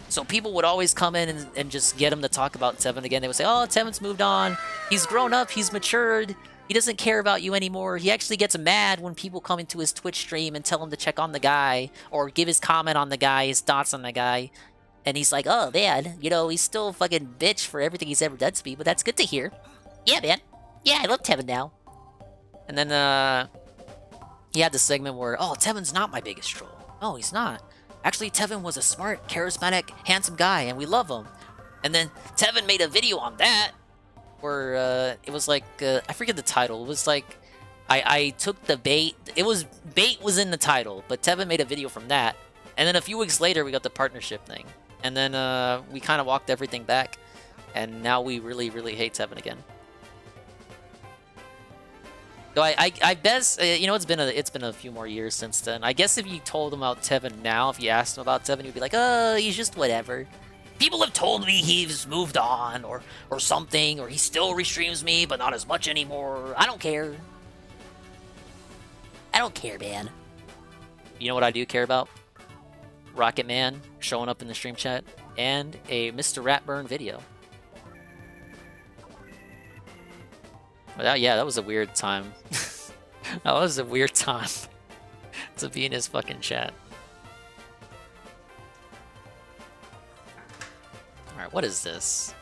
So people would always come in and just get him to talk about Tevin again. They would say, oh, Tevin's moved on. He's grown up. He's matured. He doesn't care about you anymore. He actually gets mad when people come into his Twitch stream and tell him to check on the guy or give his comment on the guy, his thoughts on the guy. And he's like, oh, man, you know, he's still a fucking bitch for everything he's ever done to me, but that's good to hear. Yeah, man. Yeah, I love Tevin now. And then he had this segment where, oh, Tevin's not my biggest troll. No, he's not. Actually, Tevin was a smart, charismatic, handsome guy, and we love him. And then Tevin made a video on that where it was like, I forget the title. It was like, I took the bait. Bait was in the title, but Tevin made a video from that. And then a few weeks later, we got the partnership thing. And then we kind of walked everything back. And now we really, really hate Tevin again. So I guess, you know, it's been a few more years since then. I guess if you told him about Tevin now, if you asked him about Tevin, he'd be like, oh, he's just whatever. People have told me he's moved on or something, or he still restreams me, but not as much anymore. I don't care. I don't care, man. You know what I do care about? Rocket Man showing up in the stream chat and a Mr. Ratburn video. But yeah, that was a weird time. That was a weird time to be in his fucking chat. Alright, what is this?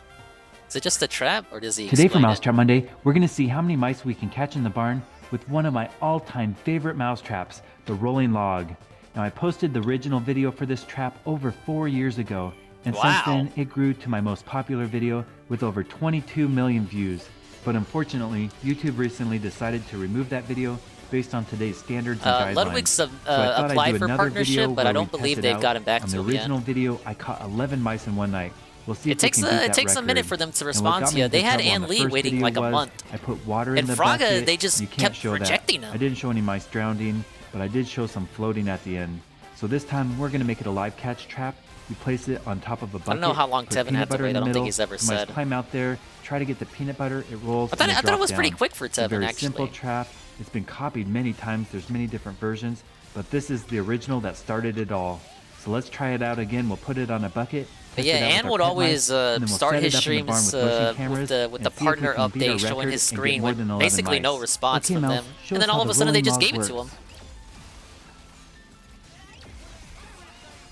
Is it just a trap, or does he Today for explain it? Mousetrap Monday, we're going to see how many mice we can catch in the barn with one of my all-time favorite mouse traps, the rolling log. Now, I posted the original video for this trap over 4 years ago, and since then, it grew to my most popular video with over 22 million views. But unfortunately, YouTube recently decided to remove that video based on today's standards and guidelines. Ludwig's applied for partnership, but I don't believe they've gotten back to him yet. On the original video, I caught 11 mice in one night. We'll see if it takes a minute for them to respond to you. They had Ann Lee waiting like a month. I put water in the Fraga, bucket. they just kept rejecting them. I didn't show any mice drowning, but I did show some floating at the end. So this time, we're going to make it a live catch trap. You place it on top of a bucket. I don't know how long Tevin had to wait. I don't think he's ever said. Mice climb out there, try to get the peanut butter. It rolls. I thought it was pretty quick for Tevin, actually. Very actually. simple trap. It's been copied many times. There's many different versions, but this is the original that started it all. So let's try it out again. We'll put it on a bucket. But yeah, Ann would always start his streams with the partner update showing his screen with basically no response from them. And then all of a sudden they just gave it to him.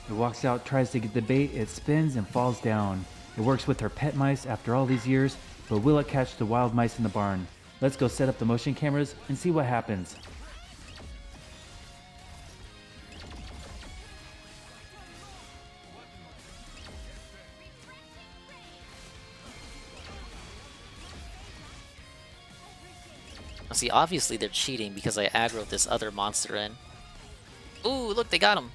It walks out, tries to get the bait, it spins and falls down. It works with her pet mice after all these years, but will it catch the wild mice in the barn? Let's go set up the motion cameras and see what happens. See, obviously they're cheating because I aggroed this other monster in. Ooh, look, they got him.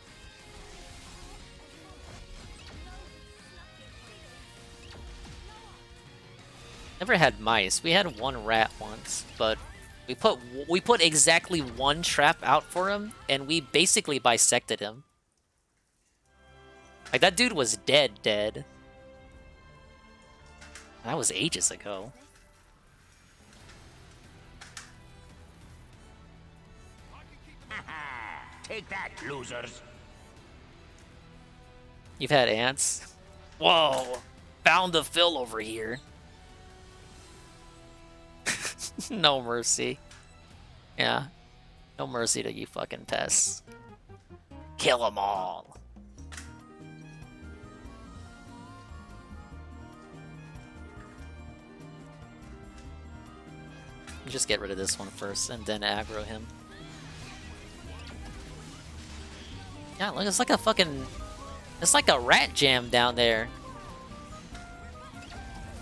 Never had mice. We had one rat once, but we put exactly one trap out for him, and we basically bisected him. Like, that dude was dead. That was ages ago. Take that, losers. You've had ants? Whoa! Found the fill over here. No mercy. Yeah. No mercy to you fucking pests. Kill them all. Just get rid of this one first and then aggro him. Yeah, look, it's like a fucking... It's like a rat jam down there.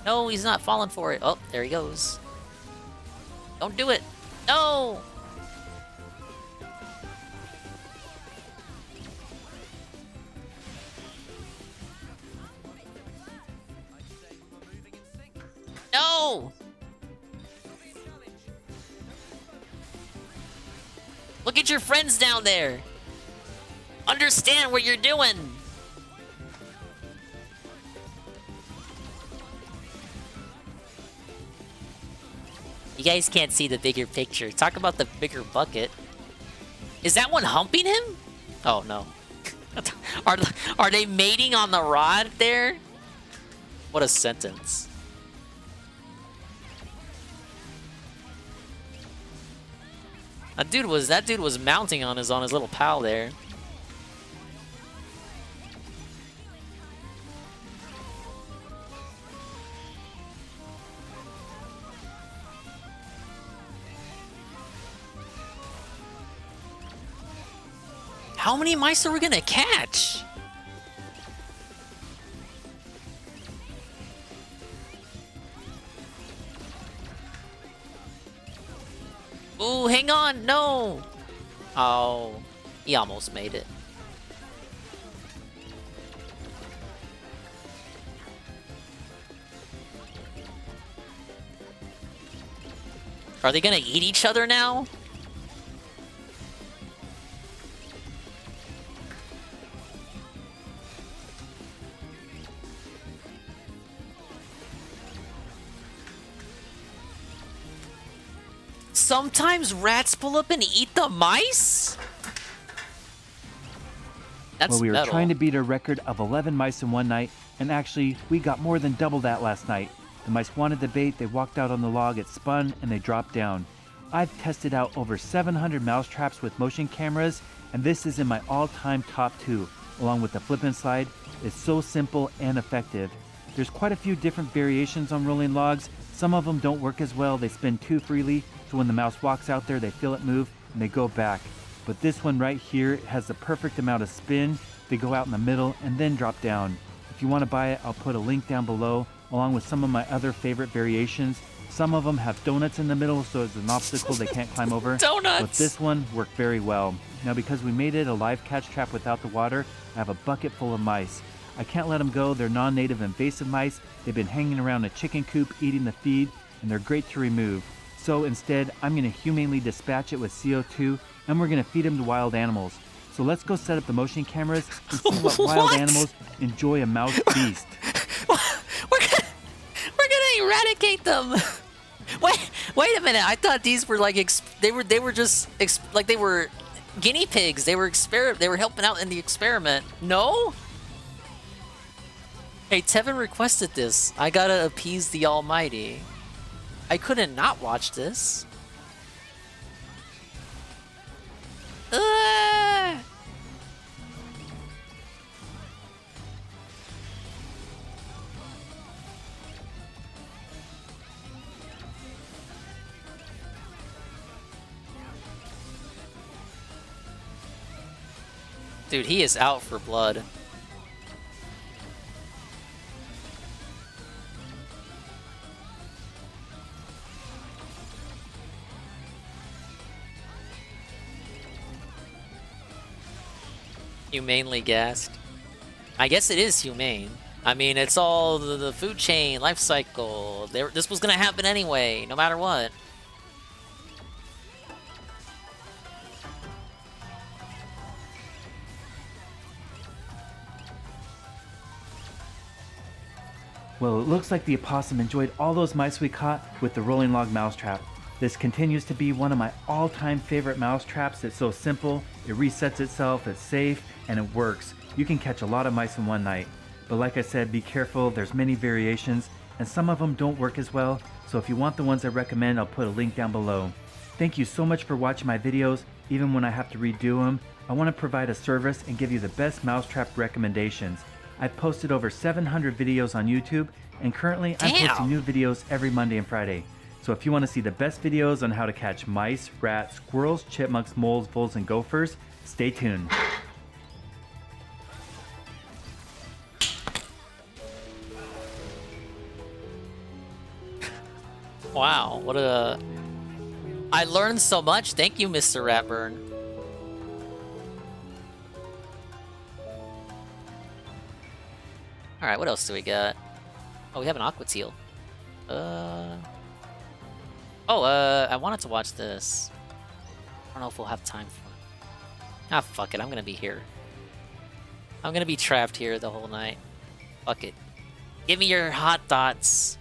No, he's not falling for it. Oh, there he goes. Don't do it. No! No! Look at your friends down there. Understand what you're doing. You guys can't see the bigger picture. Talk about the bigger bucket. Is that one humping him? Oh no. Are they mating on the rod there? What a sentence. That dude was mounting on his little pal there. How many mice are we gonna catch? Ooh, hang on, no! Oh, he almost made it. Are they gonna eat each other now? Sometimes rats pull up and eat the mice? That's well, we were metal. trying to beat a record of 11 mice in one night, and actually, we got more than double that last night. The mice wanted the bait, they walked out on the log, it spun, and they dropped down. I've tested out over 700 mouse traps with motion cameras, and this is in my all-time top 2, along with the flip and slide. It's so simple and effective. There's quite a few different variations on rolling logs. Some of them don't work as well, they spin too freely, so when the mouse walks out there, they feel it move, and they go back. But this one right here has the perfect amount of spin. They go out in the middle and then drop down. If you want to buy it, I'll put a link down below, along with some of my other favorite variations. Some of them have donuts in the middle, so it's an obstacle they can't climb over. Donuts! But this one worked very well. Now, because we made it a live catch trap without the water, I have a bucket full of mice. I can't let them go. They're non-native invasive mice. They've been hanging around a chicken coop eating the feed, and they're great to remove. So instead, I'm going to humanely dispatch it with CO2, and we're going to feed them to wild animals. So let's go set up the motion cameras and see what wild animals enjoy a mouse feast. We're gonna eradicate them. Wait a minute. I thought these were like they were just like they were guinea pigs. They were helping out in the experiment. No? Hey, Tevin requested this. I gotta appease the almighty. I couldn't not watch this. Dude, he is out for blood. Humanely gassed. I guess it is humane. I mean, it's all the food chain, life cycle. This was gonna happen anyway, no matter what. Well, it looks like the opossum enjoyed all those mice we caught with the rolling log mousetrap. This continues to be one of my all-time favorite mousetraps. It's so simple, it resets itself, it's safe, and it works. You can catch a lot of mice in one night. But like I said, be careful, there's many variations, and some of them don't work as well, so if you want the ones I recommend, I'll put a link down below. Thank you so much for watching my videos. Even when I have to redo them, I want to provide a service and give you the best mousetrap recommendations. I've posted over 700 videos on YouTube, and currently I'm posting new videos every Monday and Friday. So if you want to see the best videos on how to catch mice, rats, squirrels, chipmunks, moles, voles, and gophers, stay tuned. Wow, what a... I learned so much. Thank you, Mr. Ratburn. Alright, what else do we got? Oh, we have an aqua teal. I wanted to watch this. I don't know if we'll have time for it. Ah, fuck it, I'm gonna be here. I'm gonna be trapped here the whole night. Fuck it. Give me your hot thoughts.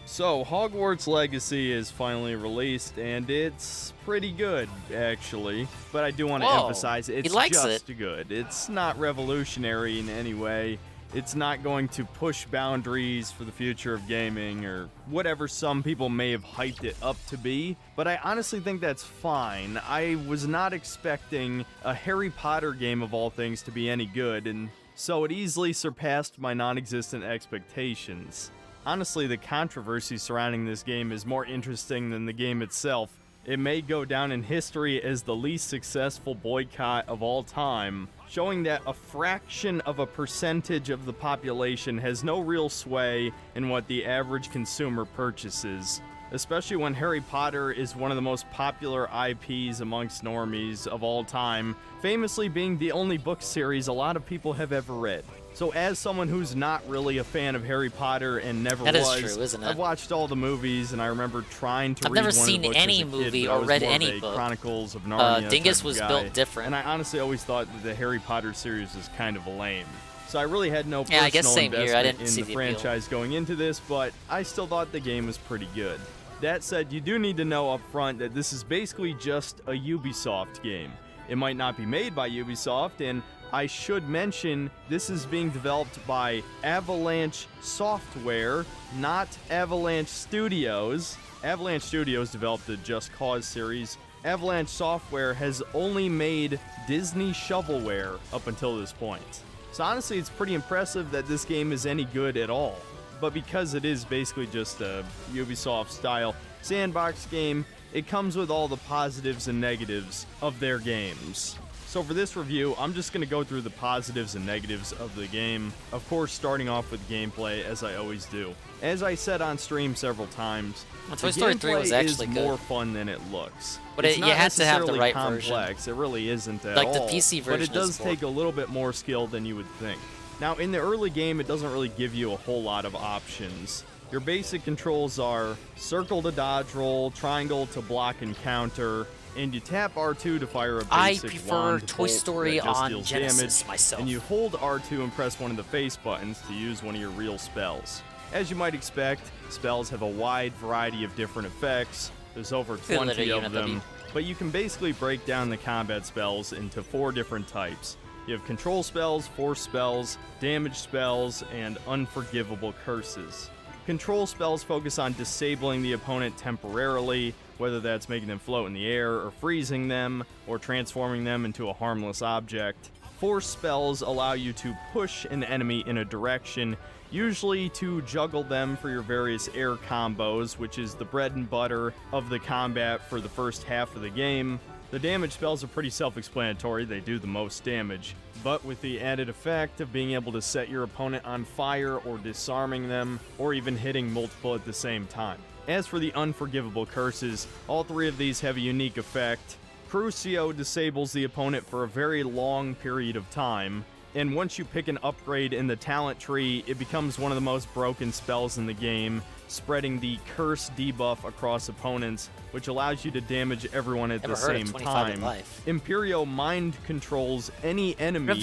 So, Hogwarts Legacy is finally released, and it's pretty good, actually. But I do want to emphasize, it's just good. It's not revolutionary in any way. It's not going to push boundaries for the future of gaming, or whatever some people may have hyped it up to be. But I honestly think that's fine. I was not expecting a Harry Potter game of all things to be any good, and so it easily surpassed my non-existent expectations. Honestly, the controversy surrounding this game is more interesting than the game itself. It may go down in history as the least successful boycott of all time, showing that a fraction of a percentage of the population has no real sway in what the average consumer purchases, especially when Harry Potter is one of the most popular IPs amongst normies of all time, famously being the only book series a lot of people have ever read. So as someone who's not really a fan of Harry Potter and never was, that is true, isn't it? I've watched all the movies, and I remember trying to I've read never one seen of the books any as a kid, movie but I or was read more of any a book. Chronicles of Narnia Dingus type of was guy. built different. And I honestly always thought that the Harry Potter series was kind of lame. So I really had no Yeah, I guess personal same here. I investment didn't see in the the appeal. franchise going into this, but I still thought the game was pretty good. That said, you do need to know up front that this is basically just a Ubisoft game. It might not be made by Ubisoft, and I should mention this is being developed by Avalanche Software, not Avalanche Studios. Avalanche Studios developed the Just Cause series. Avalanche Software has only made Disney shovelware up until this point. So honestly, it's pretty impressive that this game is any good at all. But because it is basically just a Ubisoft-style sandbox game, it comes with all the positives and negatives of their games. So for this review, I'm just going to go through the positives and negatives of the game, of course starting off with gameplay, as I always do. As I said on stream several times, Toy Story 3 was actually is good. more fun than it looks. But It's you not had to have the necessarily right complex. version. It really isn't at Like all. the PC version But it does is take a little bit more skill than you would think. Now, in the early game, it doesn't really give you a whole lot of options. Your basic controls are circle to dodge roll, triangle to block and counter, and you tap R2 to fire a I basic prefer wand Toy bolt Story that just on deals Genesis damage, myself. and you hold R2 and press one of the face buttons to use one of your real spells. As you might expect, spells have a wide variety of different effects. There's over 20 of them, but you can basically break down the combat spells into 4 different types. You have control spells, force spells, damage spells, and unforgivable curses. Control spells focus on disabling the opponent temporarily, whether that's making them float in the air, or freezing them, or transforming them into a harmless object. Force spells allow you to push an enemy in a direction, usually to juggle them for your various air combos, which is the bread and butter of the combat for the first half of the game. The damage spells are pretty self-explanatory, they do the most damage, but with the added effect of being able to set your opponent on fire or disarming them, or even hitting multiple at the same time. As for the unforgivable curses, all 3 of these have a unique effect. Crucio disables the opponent for a very long period of time, and once you pick an upgrade in the talent tree, it becomes one of the most broken spells in the game, spreading the curse debuff across opponents, which allows you to damage everyone at the same time. Imperio mind controls any enemy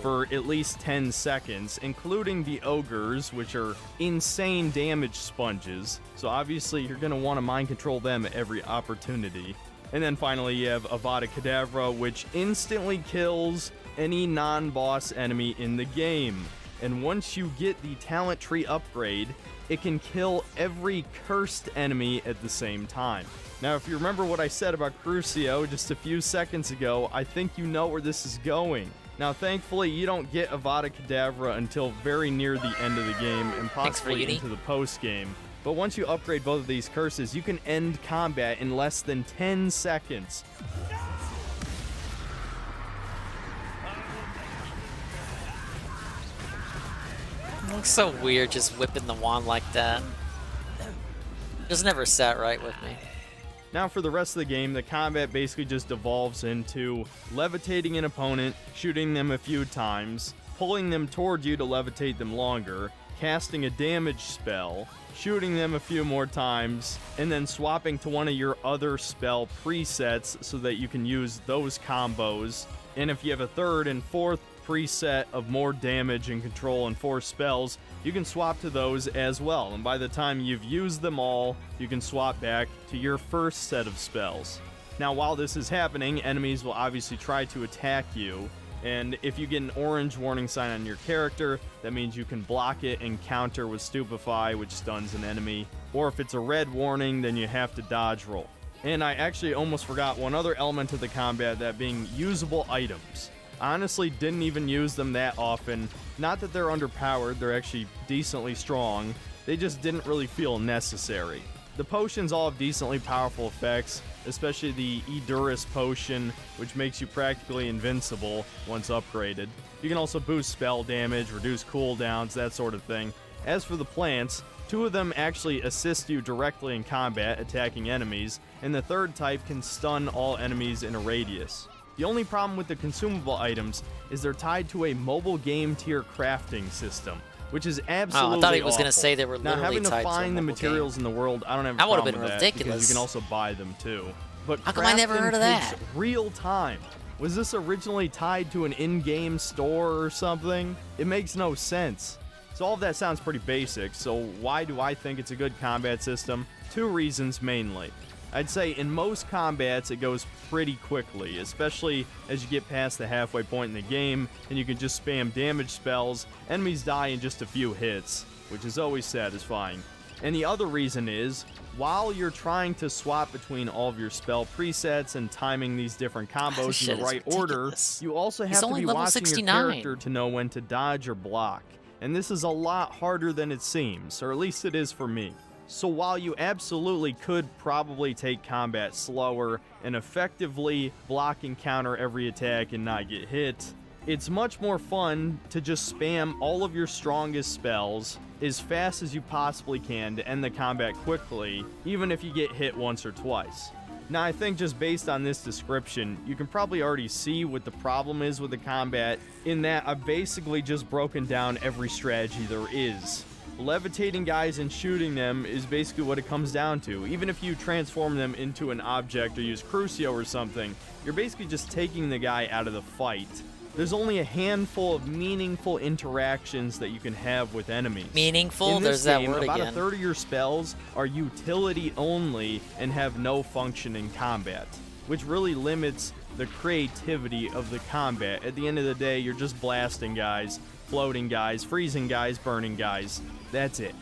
for at least 10 seconds, including the ogres, which are insane damage sponges, so obviously you're going to want to mind control them at every opportunity. And then finally you have Avada Kedavra, which instantly kills any non-boss enemy in the game. And once you get the talent tree upgrade, it can kill every cursed enemy at the same time. Now, if you remember what I said about Crucio just a few seconds ago, I think you know where this is going. Now, thankfully, you don't get Avada Kedavra until very near the end of the game, and possibly into the post-game. But once you upgrade both of these curses, you can end combat in less than 10 seconds. It looks so weird just whipping the wand like that. Just never sat right with me. Now for the rest of the game, the combat basically just devolves into levitating an opponent, shooting them a few times, pulling them toward you to levitate them longer, casting a damage spell, shooting them a few more times, and then swapping to one of your other spell presets so that you can use those combos. And if you have a third and fourth preset of more damage and control and force spells, you can swap to those as well. And by the time you've used them all, you can swap back to your first set of spells. Now, while this is happening, enemies will obviously try to attack you. And if you get an orange warning sign on your character, that means you can block it and counter with Stupefy, which stuns an enemy. Or if it's a red warning, then you have to dodge roll. And I actually almost forgot one other element of the combat, that being usable items. Honestly, didn't even use them that often. Not that they're underpowered, they're actually decently strong. They just didn't really feel necessary. The potions all have decently powerful effects, especially the Edurus potion, which makes you practically invincible once upgraded. You can also boost spell damage, reduce cooldowns, that sort of thing. As for the plants, 2 of them actually assist you directly in combat, attacking enemies, and the third type can stun all enemies in a radius. The only problem with the consumable items is they're tied to a mobile game tier crafting system, which is absolutely I thought he was going to say they were literally now, having to tied find to the a materials game. in the world, I don't have a That would have problem been with that, ridiculous. because you can also buy them too. But how come I never heard of crafting that? takes real time. Was this originally tied to an in-game store or something? It makes no sense. So all of that sounds pretty basic, so why do I think it's a good combat system? 2 reasons mainly. I'd say in most combats it goes pretty quickly, especially as you get past the halfway point in the game and you can just spam damage spells. Enemies die in just a few hits, which is always satisfying. And the other reason is, while you're trying to swap between all of your spell presets and timing these different combos in the right order, you also have to be watching your character to know when to dodge or block. And this is a lot harder than it seems, or at least it is for me. So while you absolutely could probably take combat slower and effectively block and counter every attack and not get hit, it's much more fun to just spam all of your strongest spells as fast as you possibly can to end the combat quickly, even if you get hit once or twice. Now, I think just based on this description, you can probably already see what the problem is with the combat, in that I've basically just broken down every strategy there is. levitating guys and shooting them is basically what it comes down to. Even if you transform them into an object or use Crucio or something, you're basically just taking the guy out of the fight. There's only a handful of meaningful interactions that you can have with enemies. Meaningful? In this There's game, that word about again. a third of your spells are utility only and have no function in combat, which really limits the creativity of the combat. At the end of the day, you're just blasting guys, floating guys, freezing guys, burning guys. That's it.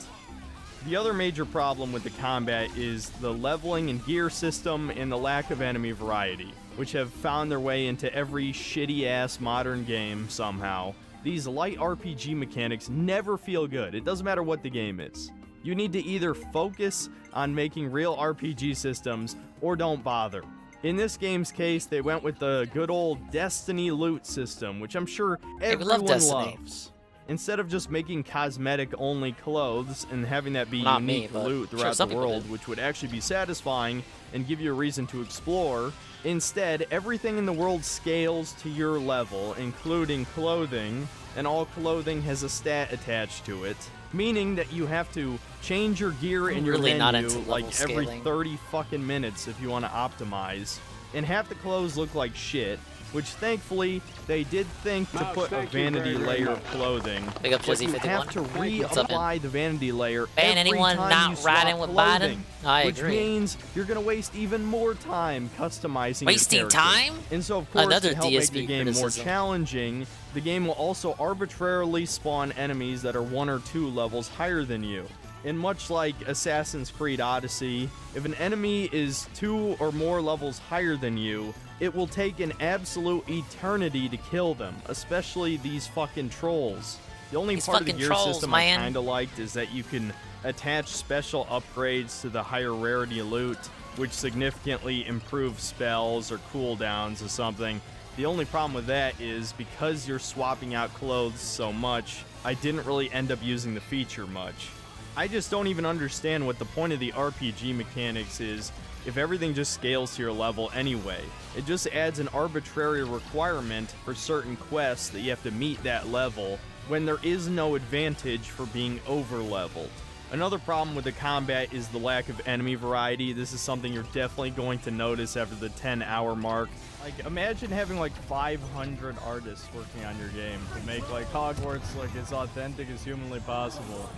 The other major problem with the combat is the leveling and gear system and the lack of enemy variety, which have found their way into every shitty-ass modern game somehow. These light RPG mechanics never feel good. It doesn't matter what the game is. You need to either focus on making real RPG systems or don't bother. In this game's case, they went with the good old Destiny loot system, which I'm sure everyone loves. Instead of just making cosmetic-only clothes and having that be unique loot throughout the world, which would actually be satisfying and give you a reason to explore, instead, everything in the world scales to your level, including clothing, and all clothing has a stat attached to it, meaning that you have to change your gear in your menu like every 30 fucking minutes if you want to optimize. And half the clothes look like shit, which thankfully they did think to put a vanity layer of clothing. Big up, but Jizzy you 51. have to reapply the vanity layer And every anyone time not you swap riding with Biden? clothing, I which agree. means you're gonna waste even more time customizing Wasting your character. time? And so, of course, Another to help make DSP the game more criticism. challenging, the game will also arbitrarily spawn enemies that are 1 or 2 levels higher than you. And much like Assassin's Creed Odyssey, if an enemy is 2 or more levels higher than you, it will take an absolute eternity to kill them, especially these fucking trolls. The only These part of the fucking gear trolls, system man. I kinda liked is that you can attach special upgrades to the higher rarity loot, which significantly improve spells or cooldowns or something. The only problem with that is because you're swapping out clothes so much, I didn't really end up using the feature much. I just don't even understand what the point of the RPG mechanics is if everything just scales to your level anyway. It just adds an arbitrary requirement for certain quests that you have to meet that level when there is no advantage for being over-leveled. Another problem with the combat is the lack of enemy variety. This is something you're definitely going to notice after the 10-hour mark. Like, imagine having like 500 artists working on your game to make like Hogwarts like as authentic as humanly possible.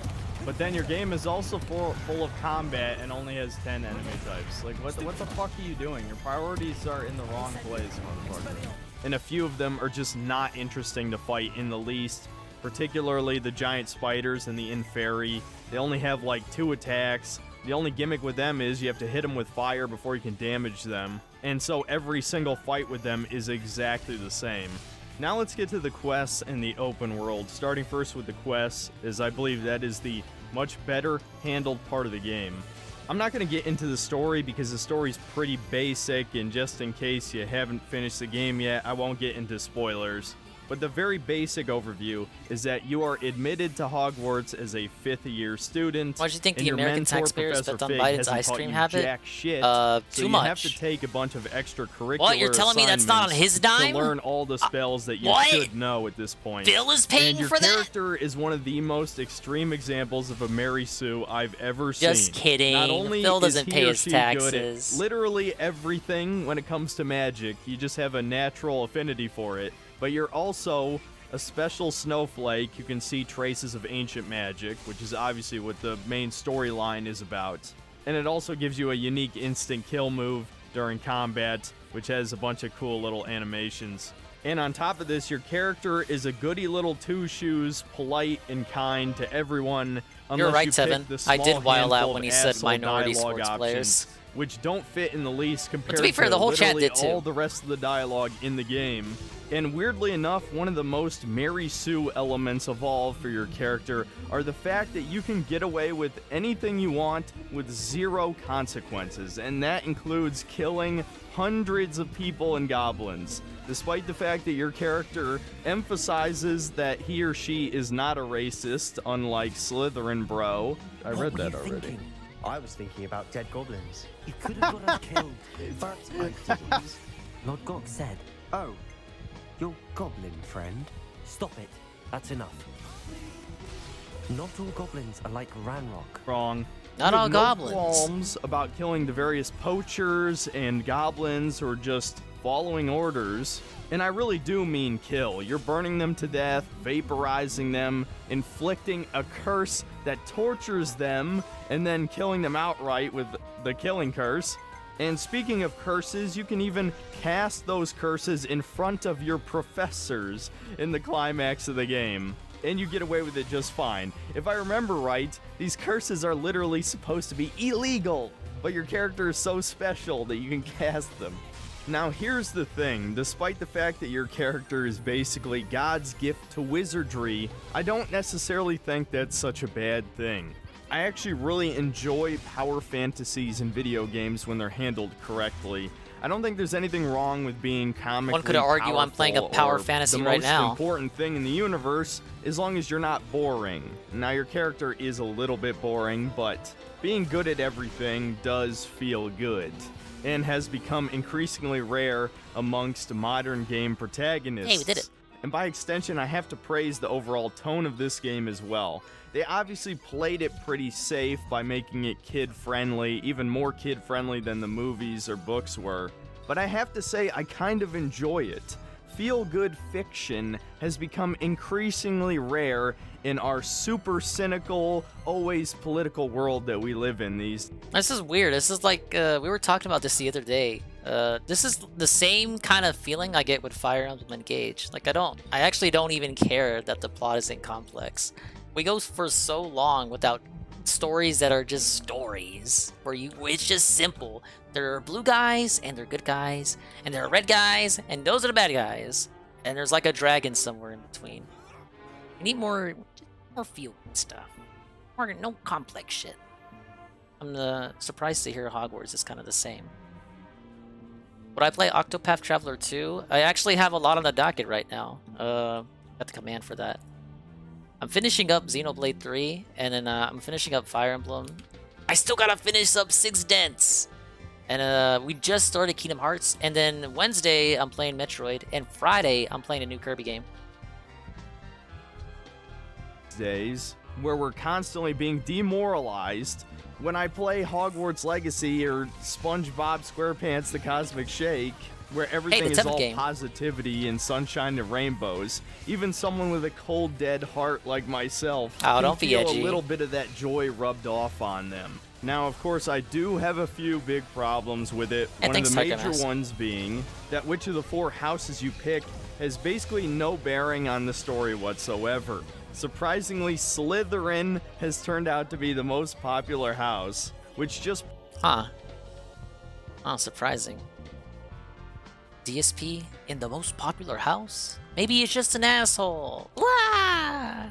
But then your game is also full of combat and only has 10 enemy types. Like, what the fuck are you doing? Your priorities are in the wrong place, motherfucker. And a few of them are just not interesting to fight in the least, particularly the giant spiders and the Inferi. They only have like 2 attacks. The only gimmick with them is you have to hit them with fire before you can damage them. And so every single fight with them is exactly the same. Now let's get to the quests and the open world. Starting first with the quests, as I believe that is the much better handled part of the game. I'm not going to get into the story because the story's pretty basic, and just in case you haven't finished the game yet, I won't get into spoilers. But the very basic overview is that you are admitted to Hogwarts as a 5th-year student. Why do you think and the your American mentor, taxpayers Professor spent on Fig, Biden's hasn't ice taught cream you habit? jack shit, Too so you much. have to take a bunch of extracurricular What? You're telling me that's not on his assignments dime? to learn all the spells that you what? should know at this point. Bill is paying and your for that? character is one of the most extreme examples of a Mary Sue I've ever seen. Just kidding. Not only Phil is doesn't he pay or his she good at taxes. literally everything when it comes to magic, you just have a natural affinity for it, but you're also a special snowflake who can see traces of ancient magic, which is obviously what the main storyline is about. And it also gives you a unique instant kill move during combat, which has a bunch of cool little animations. And on top of this, your character is a goody little two-shoes, polite and kind to everyone, unless You're right, you Seven. pick the I small did while out handful when of he said asshole minority dialogue sports options, players. which don't fit in the least compared to be fair, the whole chat literally did too. all the rest of the dialogue in the game. And weirdly enough, one of the most Mary Sue elements of all for your character are the fact that you can get away with anything you want with 0 consequences, and that includes killing hundreds of people and goblins, despite the fact that your character emphasizes that he or she is not a racist, unlike Slytherin bro. I read that already. I was thinking about dead goblins. You could have got us killed, but I didn't. Lord Gok said, "Oh, your goblin friend, stop it. That's enough." Not all goblins are like Ranrock. Wrong. Not You all have no goblins. qualms about killing the various poachers and goblins or just following orders. And I really do mean kill. You're burning them to death, vaporizing them, inflicting a curse that tortures them, and then killing them outright with the killing curse. And speaking of curses, you can even cast those curses in front of your professors in the climax of the game. And you get away with it just fine. If I remember right, these curses are literally supposed to be illegal, but your character is so special that you can cast them. Now here's the thing, despite the fact that your character is basically God's gift to wizardry, I don't necessarily think that's such a bad thing. I actually really enjoy power fantasies in video games when they're handled correctly. I don't think there's anything wrong with being comically One could argue I'm playing a power or fantasy the right now. most important thing in the universe, as long as you're not boring. Now your character is a little bit boring, but being good at everything does feel good, and has become increasingly rare amongst modern game protagonists. Hey, we did it. And by extension, I have to praise the overall tone of this game as well. They obviously played it pretty safe by making it kid-friendly, even more kid-friendly than the movies or books were. But I have to say, I kind of enjoy it. Feel-good fiction has become increasingly rare in our super cynical, always political world that we live in these. This is weird. This is like, we were talking about this the other day. This is the same kind of feeling I get with Fire Emblem Engage. Like, I actually don't even care that the plot isn't complex. We go for so long without stories that are just stories, where it's just simple. There are blue guys, and they're good guys, and there are red guys, and those are the bad guys. And there's like a dragon somewhere in between. We need more feel stuff. No complex shit. I'm surprised to hear Hogwarts is kind of the same. Would I play Octopath Traveler 2? I actually have a lot on the docket right now. Got the command for that. I'm finishing up Xenoblade 3, and then I'm finishing up Fire Emblem. I still gotta finish up 6 Dents! And we just started Kingdom Hearts, and then Wednesday I'm playing Metroid, and Friday I'm playing a new Kirby game. Days where we're constantly being demoralized. When I play Hogwarts Legacy or SpongeBob SquarePants The Cosmic Shake, where everything is all positivity and sunshine and rainbows, even someone with a cold, dead heart like myself can feel a little bit of that joy rubbed off on them. Now, of course, I do have a few big problems with it. One of the major ones being that which of the 4 houses you pick has basically no bearing on the story whatsoever. Surprisingly, Slytherin has turned out to be the most popular house, which just... Huh. Oh, surprising. DSP in the most popular house? Maybe it's just an asshole. Wah!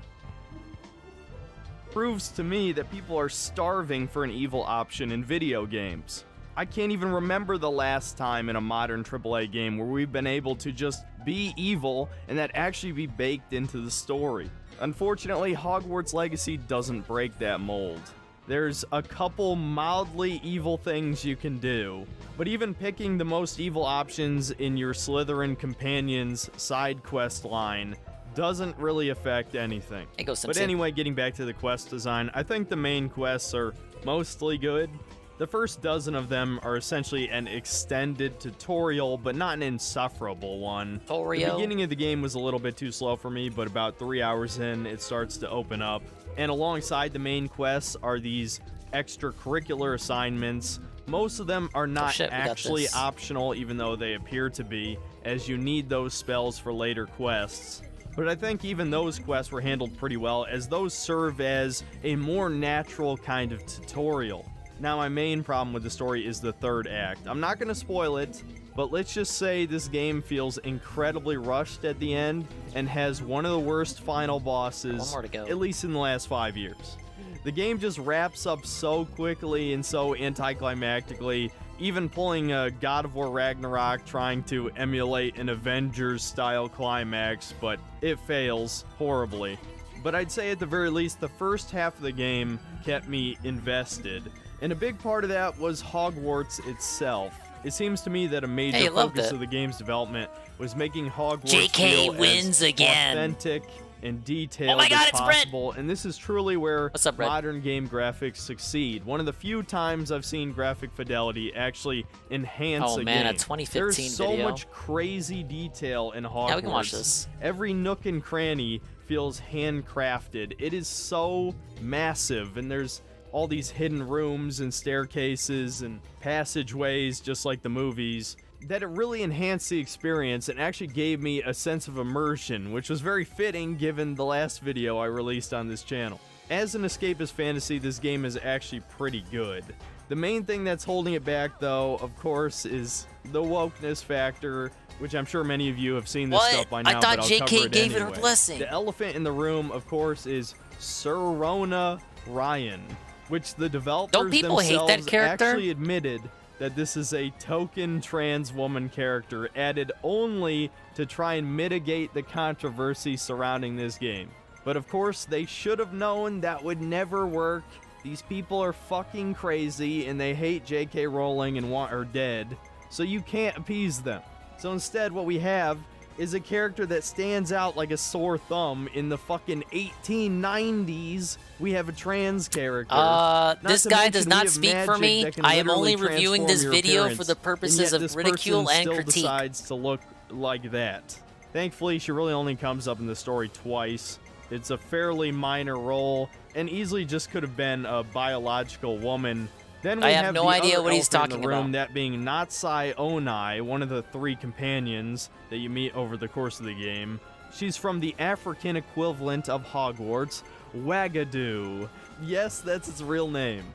Proves to me that people are starving for an evil option in video games. I can't even remember the last time in a modern AAA game where we've been able to just be evil and that actually be baked into the story. Unfortunately, Hogwarts Legacy doesn't break that mold. There's a couple mildly evil things you can do, but even picking the most evil options in your Slytherin companion's side quest line doesn't really affect anything. But anyway, getting back to the quest design, I think the main quests are mostly good. The first dozen of them are essentially an extended tutorial, but not an insufferable one. The beginning of the game was a little bit too slow for me, but about 3 hours in, it starts to open up. And alongside the main quests are these extracurricular assignments. Most of them are not actually optional, even though they appear to be, as you need those spells for later quests. But I think even those quests were handled pretty well, as those serve as a more natural kind of tutorial. Now, my main problem with the story is the third act. I'm not going to spoil it, but let's just say this game feels incredibly rushed at the end and has one of the worst final bosses, at least in the last 5 years. The game just wraps up so quickly and so anticlimactically, even pulling a God of War Ragnarok trying to emulate an Avengers-style climax, but it fails horribly. But I'd say at the very least, the first half of the game kept me invested. And a big part of that was Hogwarts itself. It seems to me that a major focus of the game's development was making Hogwarts feel as authentic and detailed God, as it's Brett! possible, and this is truly where What's up, Brett? modern game graphics succeed. One of the few times I've seen graphic fidelity actually enhance a man, game. a 2015 There's so video. much crazy detail in Hogwarts. Yeah, we can watch this. Every nook and cranny feels handcrafted. It is so massive, and there's all these hidden rooms and staircases and passageways, just like the movies, that it really enhanced the experience and actually gave me a sense of immersion, which was very fitting given the last video I released on this channel. As an escapist fantasy, this game is actually pretty good. The main thing that's holding it back, though, of course, is the wokeness factor, which I'm sure many of you have seen this stuff by now, I thought but I'll JK cover it gave anyway. it her blessing. The elephant in the room, of course, is Sir Rona Ryan, which the developers Don't people hate that themselves character? actually admitted that this is a token trans woman character added only to try and mitigate the controversy surrounding this game. But of course, they should have known that would never work. These people are fucking crazy and they hate J.K. Rowling and want her dead, so you can't appease them. So instead, what we have is a character that stands out like a sore thumb. In the fucking 1890s, we have a trans character. This guy does not speak for me. I am only reviewing this video for the purposes of ridicule and critique. Decides to look like that. Thankfully, she really only comes up in the story twice. It's a fairly minor role, and easily just could have been a biological woman. Then we I have no idea what he's talking in the room, about. that being Natsai Onai, one of the 3 companions that you meet over the course of the game. She's from the African equivalent of Hogwarts, Wagadoo. Yes, that's its real name.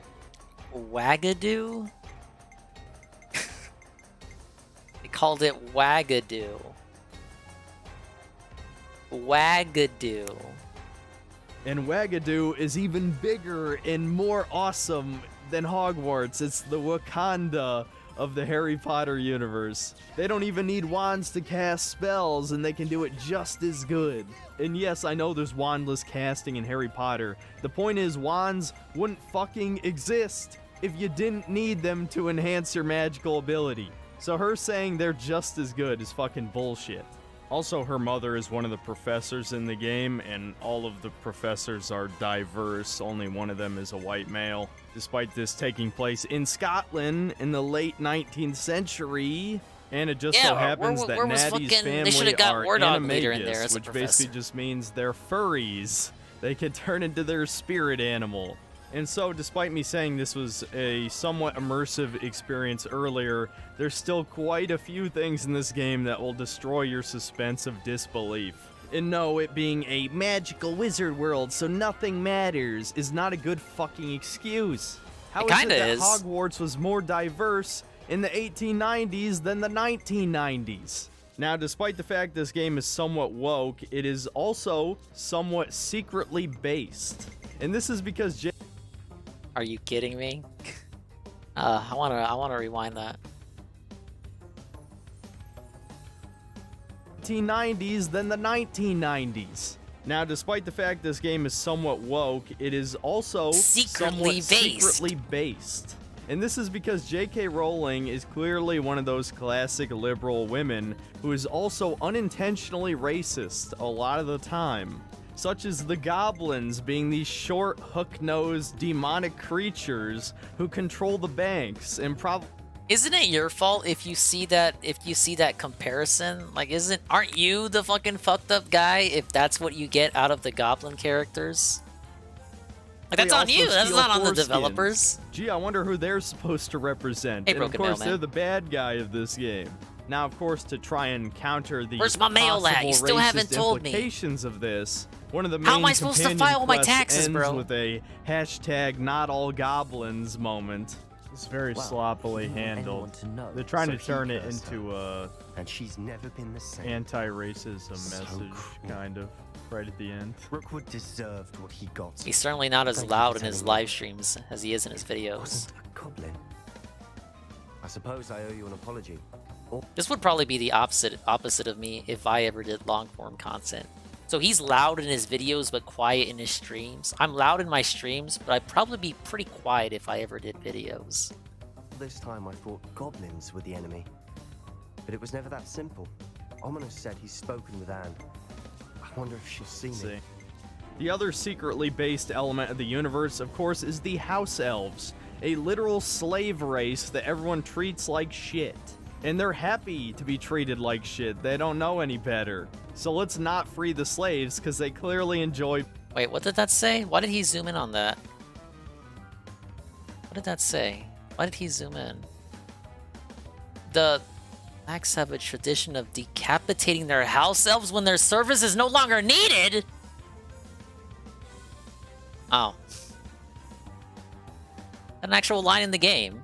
Wagadoo? They called it Wagadoo. Wagadoo. And Wagadoo is even bigger and more awesome than Hogwarts. It's the Wakanda of the Harry Potter universe. They don't even need wands to cast spells, and they can do it just as good. And yes, I know there's wandless casting in Harry Potter. The point is, wands wouldn't fucking exist if you didn't need them to enhance your magical ability. So her saying they're just as good is fucking bullshit. Also, her mother is one of the professors in the game, and all of the professors are diverse. Only one of them is a white male. Despite this taking place in Scotland in the late 19th century, and it just so happens that Natty's family are animagus, which basically just means they're furries. They can turn into their spirit animal. And so, despite me saying this was a somewhat immersive experience earlier, there's still quite a few things in this game that will destroy your suspense of disbelief. And no, it being a magical wizard world, so nothing matters, is not a good fucking excuse. How is it that Hogwarts was more diverse in the 1890s than the 1990s? Now, despite the fact this game is somewhat woke, it is also somewhat secretly based. And this is because Are you kidding me? I wanna rewind that. 1990s than the 1990s. Now, despite the fact this game is somewhat woke, it is also secretly based. And this is because J.K. Rowling is clearly one of those classic liberal women who is also unintentionally racist a lot of the time. Such as the goblins being these short, hook-nosed, demonic creatures who control the banks and Isn't it your fault if you see that comparison? Like, aren't you the fucking fucked up guy if that's what you get out of the goblin characters? Like, that's on you. That's not on the developers. Gee, I wonder who they're supposed to represent. Hey, and of Broken course, Mailman. they're the bad guy of this game. Now, of course, to try and counter the Where's my mail at? You still haven't told me. implications of this, one of the main How am I supposed to file my taxes, ends bro? with a hashtag not all goblins moment. It's very sloppily handled. They're trying to turn it into a and she's never been the same. Anti-racism message, kind of, right at the end. Rookwood deserved what he got. He's certainly not as loud in his live streams as he is in his videos. Wasn't a goblin. I suppose I owe you an apology. This would probably be the opposite of me if I ever did long-form content. So he's loud in his videos but quiet in his streams. I'm loud in my streams, but I'd probably be pretty quiet if I ever did videos. This time I thought goblins were the enemy. But it was never that simple. Ominos said he's spoken with Anne. Wonder if she'll see me. The other secretly based element of the universe, of course, is the House Elves, a literal slave race that everyone treats like shit. And they're happy to be treated like shit. They don't know any better. So let's not free the slaves, because they clearly enjoy... Wait, what did that say? Why did he zoom in on that? What did that say? Why did he zoom in? The blacks have a tradition of decapitating their house elves when their service is no longer needed? Oh. An actual line in the game.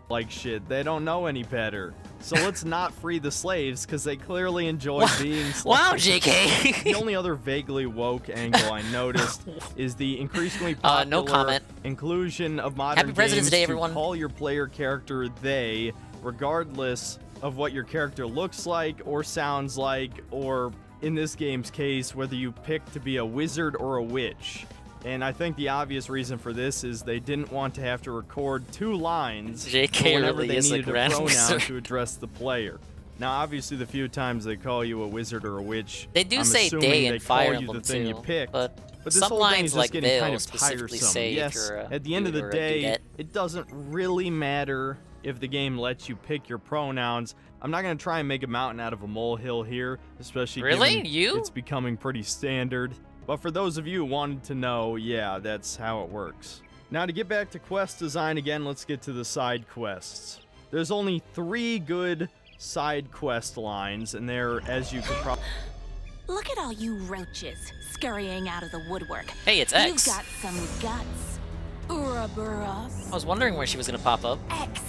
Like shit, they don't know any better. So let's not free the slaves, because they clearly enjoy being slaves. Wow, JK! The only other vaguely woke angle I noticed is the increasingly popular no comment. inclusion of modern Happy President's games Day, to everyone. call your player character they, regardless of what your character looks like, or sounds like, or, in this game's case, whether you pick to be a wizard or a witch. And I think the obvious reason for this is they didn't want to have to record 2 lines JK whenever really they is needed like a random pronoun wizard. to address the player. Now, obviously, the few times they call you a wizard or a witch, They do I'm say assuming day they in Fire call you Emblem the thing too, you picked. but this some whole thing lines is just like getting Veil kind of specifically tiresome. say if Yes, you're a at the end of dude the or a day, dudette. it doesn't really matter if the game lets you pick your pronouns. I'm not going to try and make a mountain out of a molehill here, especially Really? given You? it's becoming pretty standard. But for those of you who wanted to know, yeah, that's how it works. Now, to get back to quest design again, let's get to the side quests. There's only 3 good side quest lines, and they're, as you could probably... Look at all you roaches scurrying out of the woodwork. Hey, it's X. You've got some guts. Ouroboros. I was wondering where she was gonna pop up. X.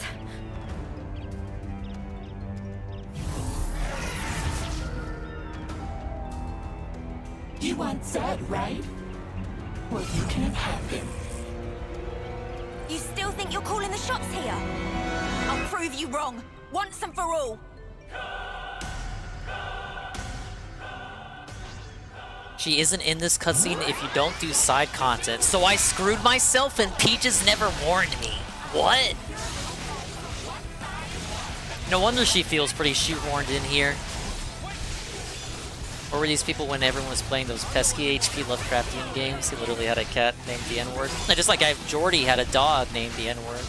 You want Zed, right? Well, you can have him. You still think you're calling the shots here? I'll prove you wrong, once and for all. She isn't in this cutscene if you don't do side content, so I screwed myself and Peaches never warned me. What? No wonder she feels pretty shoehorned in here. Or were these people when everyone was playing those pesky HP Lovecraftian games? He literally had a cat named the N-word. Just like Jordy had a dog named the N-word.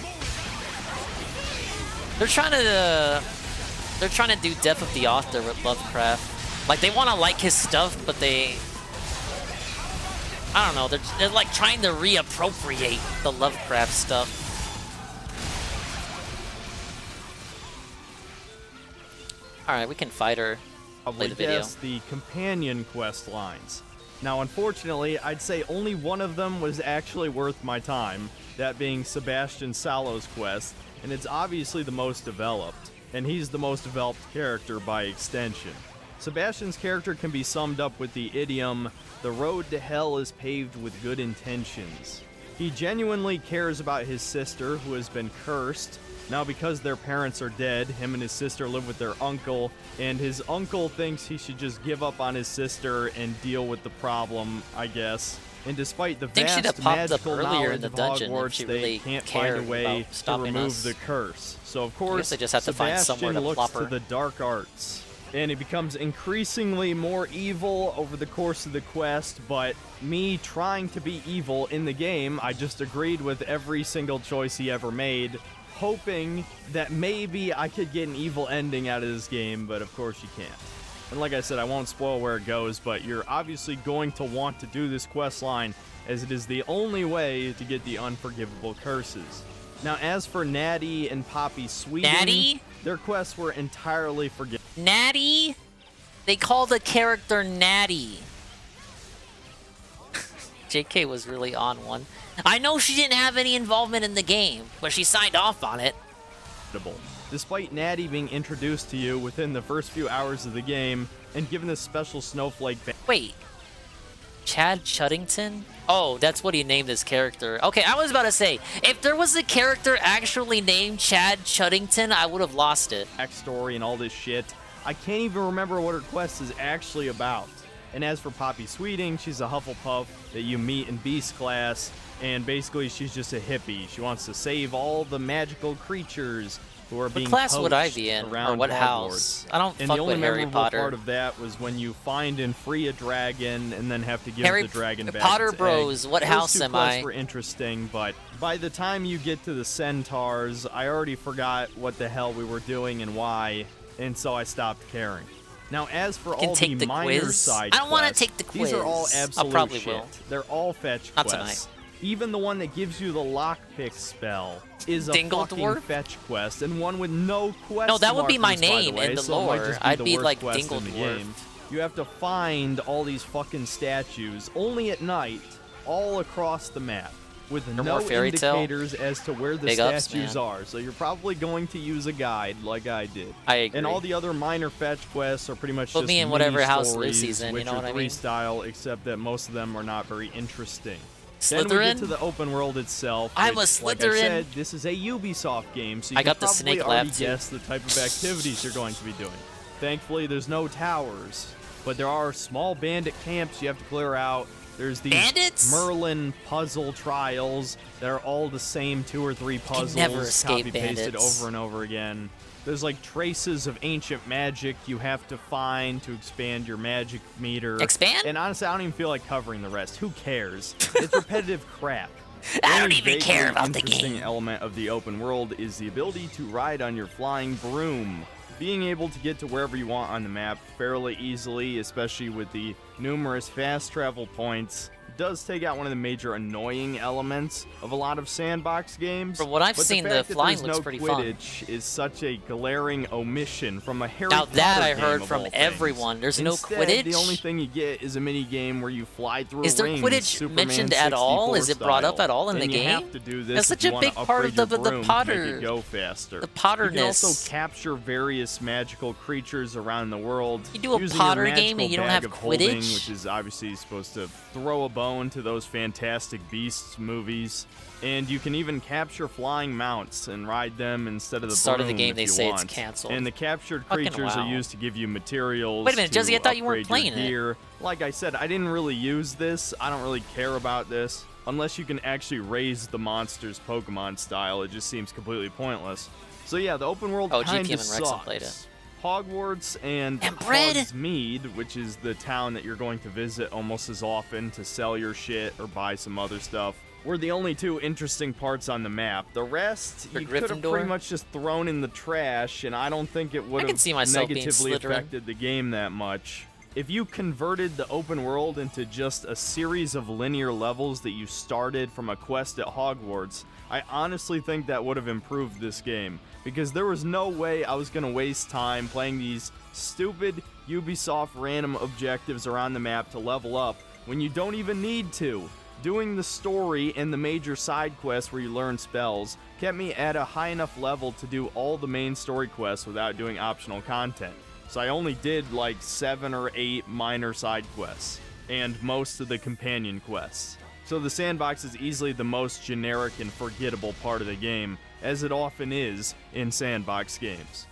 They're trying to do Death of the Author with Lovecraft. Like, they want to like his stuff, but they... I don't know, they're like trying to reappropriate the Lovecraft stuff. Alright, we can fight her. Play the video. Guess the companion quest lines. Now, unfortunately, I'd say only one of them was actually worth my time, that being Sebastian Salo's quest, and it's obviously the most developed, and he's the most developed character by extension. Sebastian's character can be summed up with the idiom, "The road to hell is paved with good intentions." He genuinely cares about his sister, who has been cursed. Now, because their parents are dead, him and his sister live with their uncle, and his uncle thinks he should just give up on his sister and deal with the problem, I guess. And despite the vast magical knowledge of Hogwarts, they can't find a way to remove the curse. So, of course, they just have to find somewhere to Sebastian plop looks her. to the dark arts. And he becomes increasingly more evil over the course of the quest, but me trying to be evil in the game, I just agreed with every single choice he ever made, hoping that maybe I could get an evil ending out of this game, but of course you can't. And like I said, I won't spoil where it goes, but you're obviously going to want to do this quest line, as it is the only way to get the unforgivable curses. Now, as for Natty and Poppy Sweeting, Natty? Their quests were entirely forgiven. Natty? They call the character Natty. JK was really on one. I know she didn't have any involvement in the game, but she signed off on it. Despite Natty being introduced to you within the first few hours of the game, and given this special snowflake... Wait. Chad Chuddington? Oh, that's what he named his character. Okay, I was about to say, if there was a character actually named Chad Chuddington, I would have lost it. Backstory and all this shit. I can't even remember what her quest is actually about. And as for Poppy Sweeting, she's a Hufflepuff that you meet in Beast class, and basically she's just a hippie. She wants to save all the magical creatures who are being class would I coached be in, around or what Hogwarts. house? I don't and fuck the only with Harry memorable Potter. part of that was when you find and free a dragon and then have to give Harry the dragon back Potter its bros, egg. what Those house two am quests I? were interesting, but by the time you get to the centaurs, I already forgot what the hell we were doing and why, and so I stopped caring. Now, as for all the minor quiz? side I don't want to quests, take the quiz. these are all I absolute probably shit. will. They're all fetch Not quests. tonight. Even the one that gives you the lockpick spell is a Dingledorf? fucking fetch quest, and one with no quest No, that would be my markers, by the name way, in the so it might lore. just be I'd the be worst like quest in the Dingledorf. game. You have to find all these fucking statues, only at night, all across the map, with They're no more fairy tale. indicators as to where the Big ups, statues man. are. So you're probably going to use a guide like I did. I agree. And all the other minor fetch quests are pretty much Put just me in whatever house mini-stories, Lucy's in, you know Witcher what I 3 mean? style, except that most of them are not very interesting. Then we Slytherin? get to the open world itself. I'm a which, like I Slytherin. said, this is a Ubisoft game, so you I can got the probably snake already lab, too. guess the type of activities you're going to be doing. Thankfully, there's no towers, but there are small bandit camps you have to clear out. There's these Bandits? Merlin puzzle trials that are all the same 2 or 3 puzzles, never escape copy-pasted bandits. over and over again. There's like traces of ancient magic you have to find to expand your magic meter. Expand? And honestly, I don't even feel like covering the rest. Who cares? It's repetitive crap. I don't only even care vaguely about the interesting game. element of the open world is the ability to ride on your flying broom. Being able to get to wherever you want on the map fairly easily, especially with the numerous fast travel points, does take out one of the major annoying elements of a lot of sandbox games. From what I've but seen, the, the fact that flying there's looks no pretty fun. Quidditch is such a glaring omission from a Harry Now Potter that I game heard of from all things. everyone, there's no Instead, Quidditch? The only thing you get is a mini game where you fly through Is a there ring, Quidditch Superman mentioned at all? 64 Is it brought up style. at all in the And you game? have to do this That's if such you a wanna big part of upgrade the your broom to Potter. make it go faster. The You can Potterness. also capture various magical creatures around the world. You do a using Potter your game and you don't magical have bag of holding, Quidditch? which is obviously supposed to throw a bone to those Fantastic Beasts movies. And you can even capture flying mounts and ride them instead of the Start of the broom game, if they you say it's want. canceled. And the captured Fucking creatures wow. are used to give you materials. Wait a minute, Jesse, I to thought you weren't upgrade your playing it. gear. Like I said, I didn't really use this. I don't really care about this. Unless you can actually raise the monsters Pokemon style, it just seems completely pointless. So yeah, the open world Oh, kind GTM of and Wrexham sucks. played it. Hogwarts and bread. Hogsmeade, which is the town that you're going to visit almost as often to sell your shit or buy some other stuff, were the only 2 interesting parts on the map. The rest, For you could have Gryffindor? pretty much just thrown in the trash, and I don't think it would can have see myself being negatively Slytherin. affected the game that much. If you converted the open world into just a series of linear levels that you started from a quest at Hogwarts, I honestly think that would have improved this game, because there was no way I was going to waste time playing these stupid Ubisoft random objectives around the map to level up when you don't even need to. Doing the story and the major side quests where you learn spells kept me at a high enough level to do all the main story quests without doing optional content. So I only did like 7 or 8 minor side quests and most of the companion quests. So the sandbox is easily the most generic and forgettable part of the game, as it often is in sandbox games.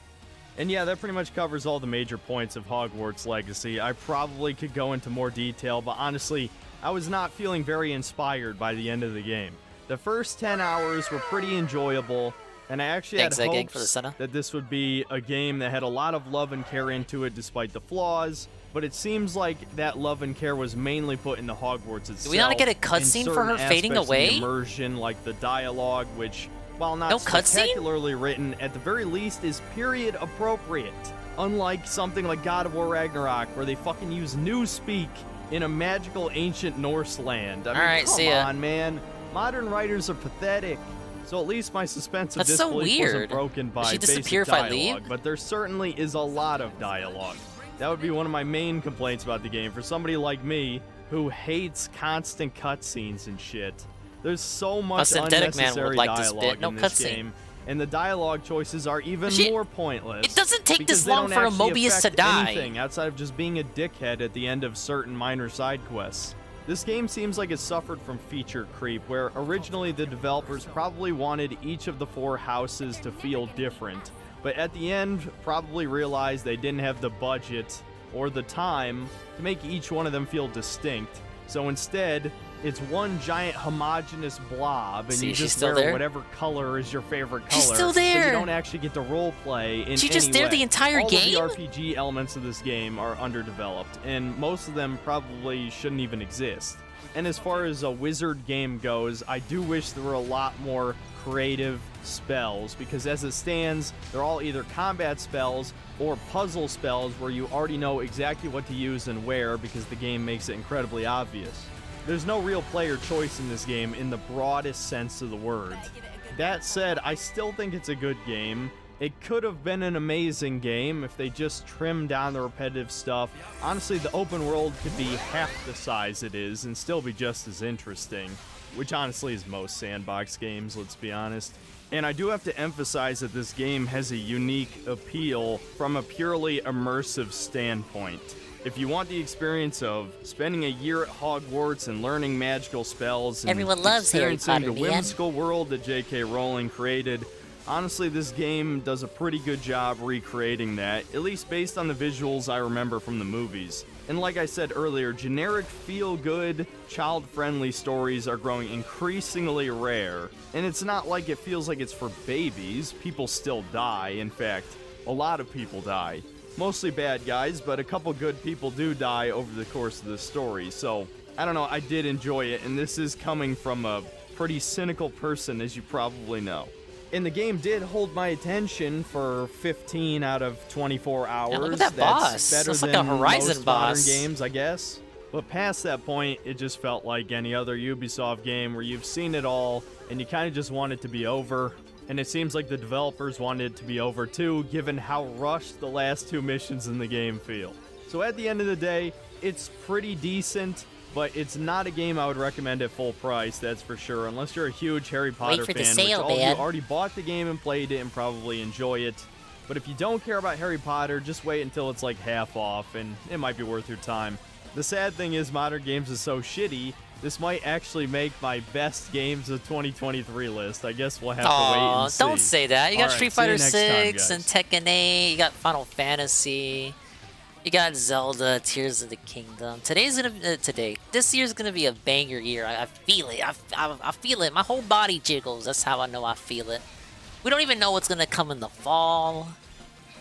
And yeah, that pretty much covers all the major points of Hogwarts Legacy. I probably could go into more detail, but honestly, I was not feeling very inspired by the end of the game. The first 10 hours were pretty enjoyable, and I actually had Gang for the hopes center. that this would be a game that had a lot of love and care into it despite the flaws, but it seems like that love and care was mainly put into Hogwarts itself. Do we not get a in cutscene for certain her fading aspects of the away? immersion, like the dialogue, which, while not No cutscene? spectacularly written, at the very least is period appropriate. Unlike something like God of War Ragnarok, where they fucking use newspeak in a magical ancient Norse land. I mean, Alright, come see ya. on, man. Modern writers are pathetic. So at least my suspense of That's so disbelief wasn't weird. broken by Does she basic disappear if I dialogue, leave? but there certainly is a lot of dialogue. That would be one of my main complaints about the game for somebody like me who hates constant cutscenes and shit. There's so much Synthetic Man would unnecessary like this dialogue bit. No in this cutscene. game, and the dialogue choices are even more pointless. It doesn't take because this they long don't for a actually Mobius to affect die. anything outside of just being a dickhead at the end of certain minor side quests. This game seems like it suffered from feature creep, where originally the developers probably wanted each of the 4 houses to feel different, but at the end probably realized they didn't have the budget or the time to make each one of them feel distinct, so instead it's one giant homogenous blob, and See, you she's just still wear there? whatever color is your favorite color. She's still So there! you don't actually get to role play in She any just there way. the entire All game? of the RPG elements of this game are underdeveloped, and most of them probably shouldn't even exist. And as far as a wizard game goes, I do wish there were a lot more creative spells, because as it stands, they're all either combat spells or puzzle spells where you already know exactly what to use and where, because the game makes it incredibly obvious. There's no real player choice in this game in the broadest sense of the word. That said, I still think it's a good game. It could have been an amazing game if they just trimmed down the repetitive stuff. Honestly, the open world could be half the size it is and still be just as interesting, which honestly is most sandbox games, let's be honest. And I do have to emphasize that this game has a unique appeal from a purely immersive standpoint. If you want the experience of spending a year at Hogwarts and learning magical spells and Everyone loves Harry experiencing Potter, the man. whimsical world that J.K. Rowling created, honestly, this game does a pretty good job recreating that, at least based on the visuals I remember from the movies. And like I said earlier, generic feel-good, child-friendly stories are growing increasingly rare. And it's not like it feels like it's for babies. People still die. In fact, a lot of people die. Mostly bad guys, but a couple good people do die over the course of the story. So, I don't know, I did enjoy it, and this is coming from a pretty cynical person, as you probably know. And the game did hold my attention for 15 out of 24 hours. Yeah, look at that That's boss. better That's like than a Horizon most boss. modern games, I guess. But past that point, it just felt like any other Ubisoft game where you've seen it all, and you kind of just want it to be over. And it seems like the developers wanted it to be over too, given how rushed the last two missions in the game feel. So at the end of the day, it's pretty decent, but it's not a game I would recommend at full price, that's for sure, unless you're a huge Harry Potter for the fan, sale, which all of you man. already bought the game and played it and probably enjoy it. But if you don't care about Harry Potter, just wait until it's like half off, and it might be worth your time. The sad thing is modern games is so shitty, this might actually make my best games of 2023 list. I guess we'll have to wait and see. Don't say that. You got All right, Street see you Fighter next time, 6 and guys. Tekken 8. You got Final Fantasy. You got Zelda, Tears of the Kingdom. This year's gonna be a banger year. I feel it. I feel it. My whole body jiggles. That's how I know I feel it. We don't even know what's gonna come in the fall.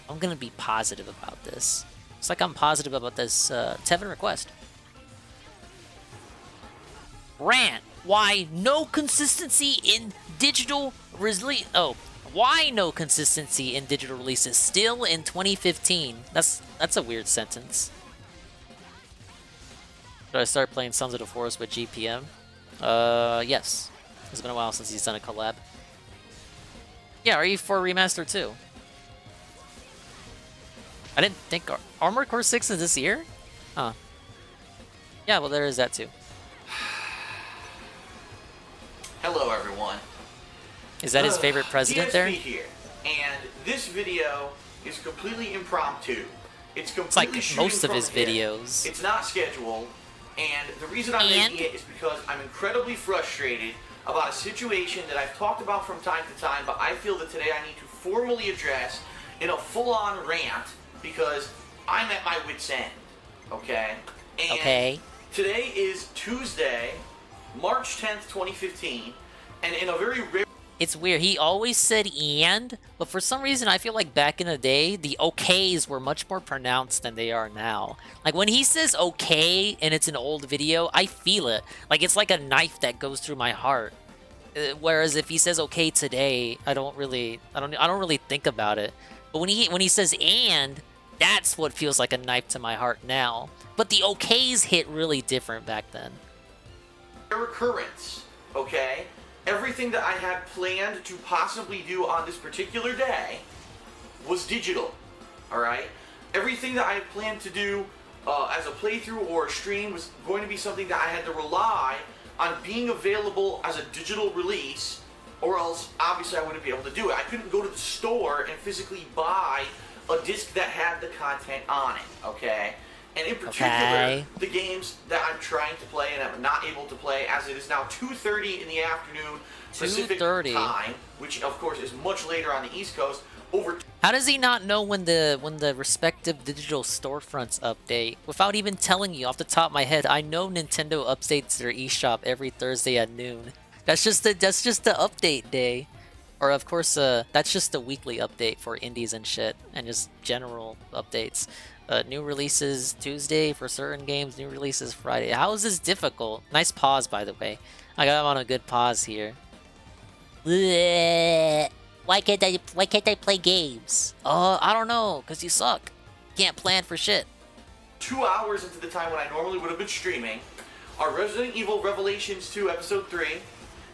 I'm gonna be positive about this. It's like I'm positive about this Tevin request. Rant. Why no consistency in digital release? Oh, why no consistency in digital releases still in 2015? That's a weird sentence. Should I start playing Sons of the Forest with GPM? Yes. It's been a while since he's done a collab. Yeah, RE4 Remaster too. I didn't think Armored Core 6 is this year? Huh. Yeah, well there is that too. Hello, everyone. Is that his favorite president DSP there? here, and this video is completely impromptu. It's completely It's like shooting most of from his the hip. videos. It's not scheduled, and the reason I'm making it is because I'm incredibly frustrated about a situation that I've talked about from time to time, but I feel that today I need to formally address in a full-on rant because I'm at my wit's end. Okay? And Okay. Today is Tuesday, March 10th, 2015, and in a very rare... It's weird. He always said "and," but for some reason I feel like back in the day, the okays were much more pronounced than they are now. Like when he says "okay" and it's an old video, I feel it. Like it's like a knife that goes through my heart. Whereas if he says "okay" today, I don't really think about it. But when he says "and," that's what feels like a knife to my heart now. But the okays hit really different back then. Occurrence, okay? Everything that I had planned to possibly do on this particular day was digital, alright? Everything that I had planned to do as a playthrough or a stream was going to be something that I had to rely on being available as a digital release, or else obviously I wouldn't be able to do it. I couldn't go to the store and physically buy a disc that had the content on it, okay? And in particular, the games that I'm trying to play and I'm not able to play, as it is now 2:30 in the afternoon Pacific time, which of course is much later on the East Coast. How does he not know when the respective digital storefronts update without even telling you off the top of my head? I know Nintendo updates their eShop every Thursday at noon. That's just the update day. Or of course, that's just the weekly update for indies and shit, and just general updates. New releases Tuesday for certain games, new releases Friday. How is this difficult? Nice pause, by the way. I got him on a good pause here. Why can't I play games? I don't know, cause you suck. Can't plan for shit. 2 hours into the time when I normally would have been streaming, are Resident Evil Revelations 2 Episode 3,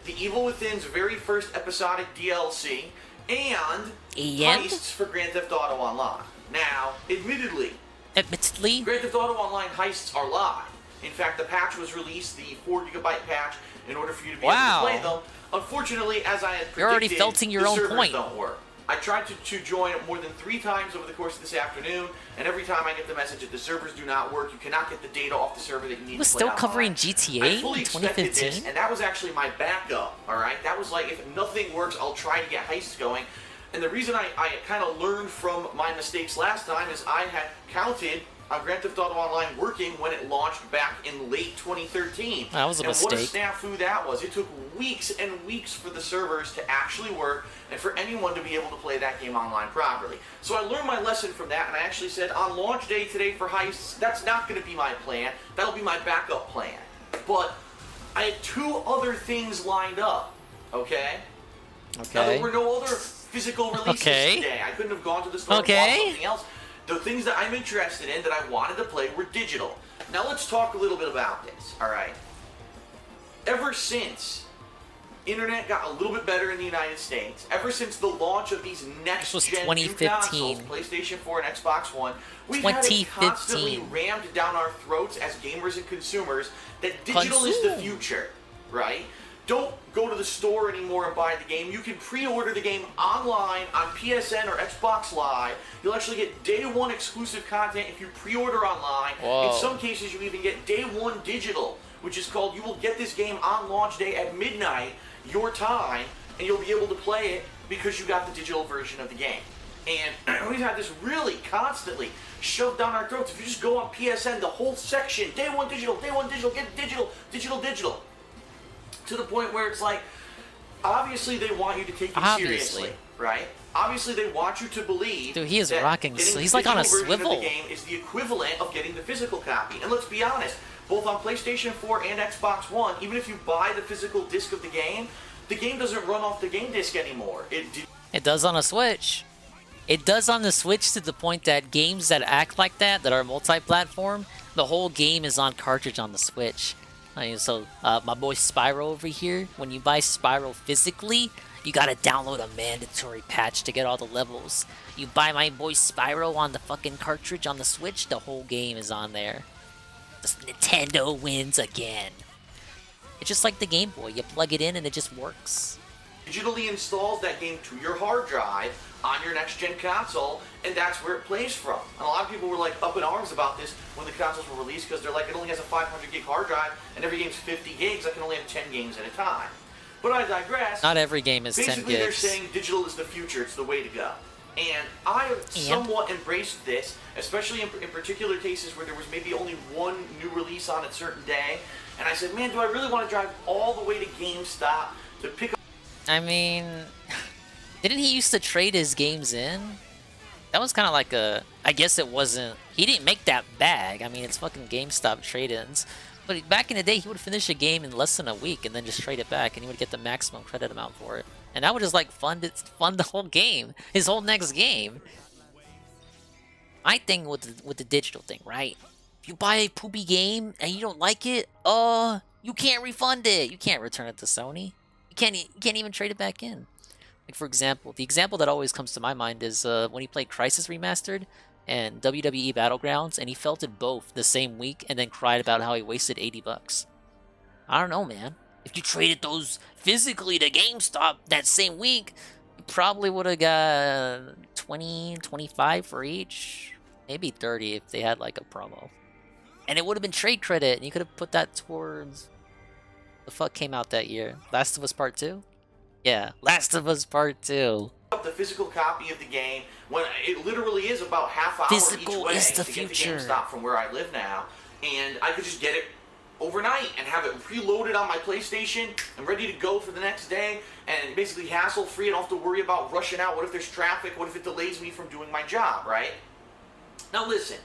The Evil Within's very first episodic DLC, and heists for Grand Theft Auto Online. Now, admittedly, Grand Theft Auto Online heists are live. In fact, the patch was released, the 4GB patch, in order for you to be able to play them. Unfortunately, as I had predicted, you're already felting your own servers point. Don't work. I tried to join more than 3 times over the course of this afternoon, and every time I get the message that the servers do not work, you cannot get the data off the server that you need to play still online. covering GTA I fully in expected 2015? this, and that was actually my backup, alright? That was like, if nothing works, I'll try to get heists going. And the reason I kind of learned from my mistakes last time is I had counted on Grand Theft Auto Online working when it launched back in late 2013. That was a mistake. And what a snafu that was. It took weeks and weeks for the servers to actually work and for anyone to be able to play that game online properly. So I learned my lesson from that, and I actually said on launch day today for heists, that's not going to be my plan. That'll be my backup plan. But I had 2 other things lined up, okay? Now, there were no other physical releases today. I couldn't have gone to the store and bought something else. The things that I'm interested in that I wanted to play were digital. Now let's talk a little bit about this, alright? Ever since internet got a little bit better in the United States, ever since the launch of these next-gen new consoles, PlayStation 4 and Xbox One, we've had it constantly rammed down our throats as gamers and consumers that digital is the future, right? Don't go to the store anymore and buy the game. You can pre-order the game online on PSN or Xbox Live. You'll actually get day one exclusive content if you pre-order online. Whoa. In some cases, you even get day one digital, which is called, you will get this game on launch day at midnight, your time, and you'll be able to play it because you got the digital version of the game. And we've had this really constantly shoved down our throats. If you just go on PSN, the whole section, day one digital, get digital. To the point where it's like, obviously they want you to take it seriously, right? Obviously they want you to believe. Dude, he is that rocking. He's like on a swivel. The game is the equivalent of getting the physical copy. And let's be honest, both on PlayStation 4 and Xbox One, even if you buy the physical disc of the game doesn't run off the game disc anymore. It does on a Switch. It does on the Switch to the point that games that act like that are multi-platform, the whole game is on cartridge on the Switch. So, my boy Spyro over here, when you buy Spyro physically, you gotta download a mandatory patch to get all the levels. You buy my boy Spyro on the fucking cartridge on the Switch, the whole game is on there. Nintendo wins again. It's just like the Game Boy. You plug it in and it just works. Digitally installs that game to your hard drive on your next-gen console, and that's where it plays from. And a lot of people were like up in arms about this when the consoles were released because they're like, it only has a 500 gig hard drive and every game's 50 gigs. I can only have 10 games at a time. But I digress. Not every game is 10 gigs. Basically, they're saying digital is the future. It's the way to go. And I somewhat embraced this, especially in particular cases where there was maybe only one new release on a certain day. And I said, man, do I really want to drive all the way to GameStop to pick up... I mean, didn't he used to trade his games in? That was kind of like a... I guess it wasn't... He didn't make that bag. I mean, it's fucking GameStop trade-ins. But back in the day, he would finish a game in less than a week and then just trade it back, and he would get the maximum credit amount for it. And that would just, like, fund the whole game. His whole next game. My thing with the digital thing, right? If you buy a poopy game and you don't like it, you can't refund it. You can't return it to Sony. You can't even trade it back in. Like, for example, the example that always comes to my mind is when he played Crysis Remastered and WWE Battlegrounds, and he felted both the same week and then cried about how he wasted $80. I don't know, man. If you traded those physically to GameStop that same week, you probably would have got 20, 25 for each. Maybe 30 if they had like a promo. And it would have been trade credit, and you could have put that towards... The fuck came out that year? Last of Us Part 2? Yeah, Last of Us Part 2. up the physical copy of the game when it literally is about half hour Physical each way is the to future. get to GameStop from where I live now, and I could just get it overnight and have it preloaded on my PlayStation and ready to go for the next day, and basically hassle-free. I don't have to worry about rushing out. What if there's traffic? What if it delays me from doing my job, right? Now listen,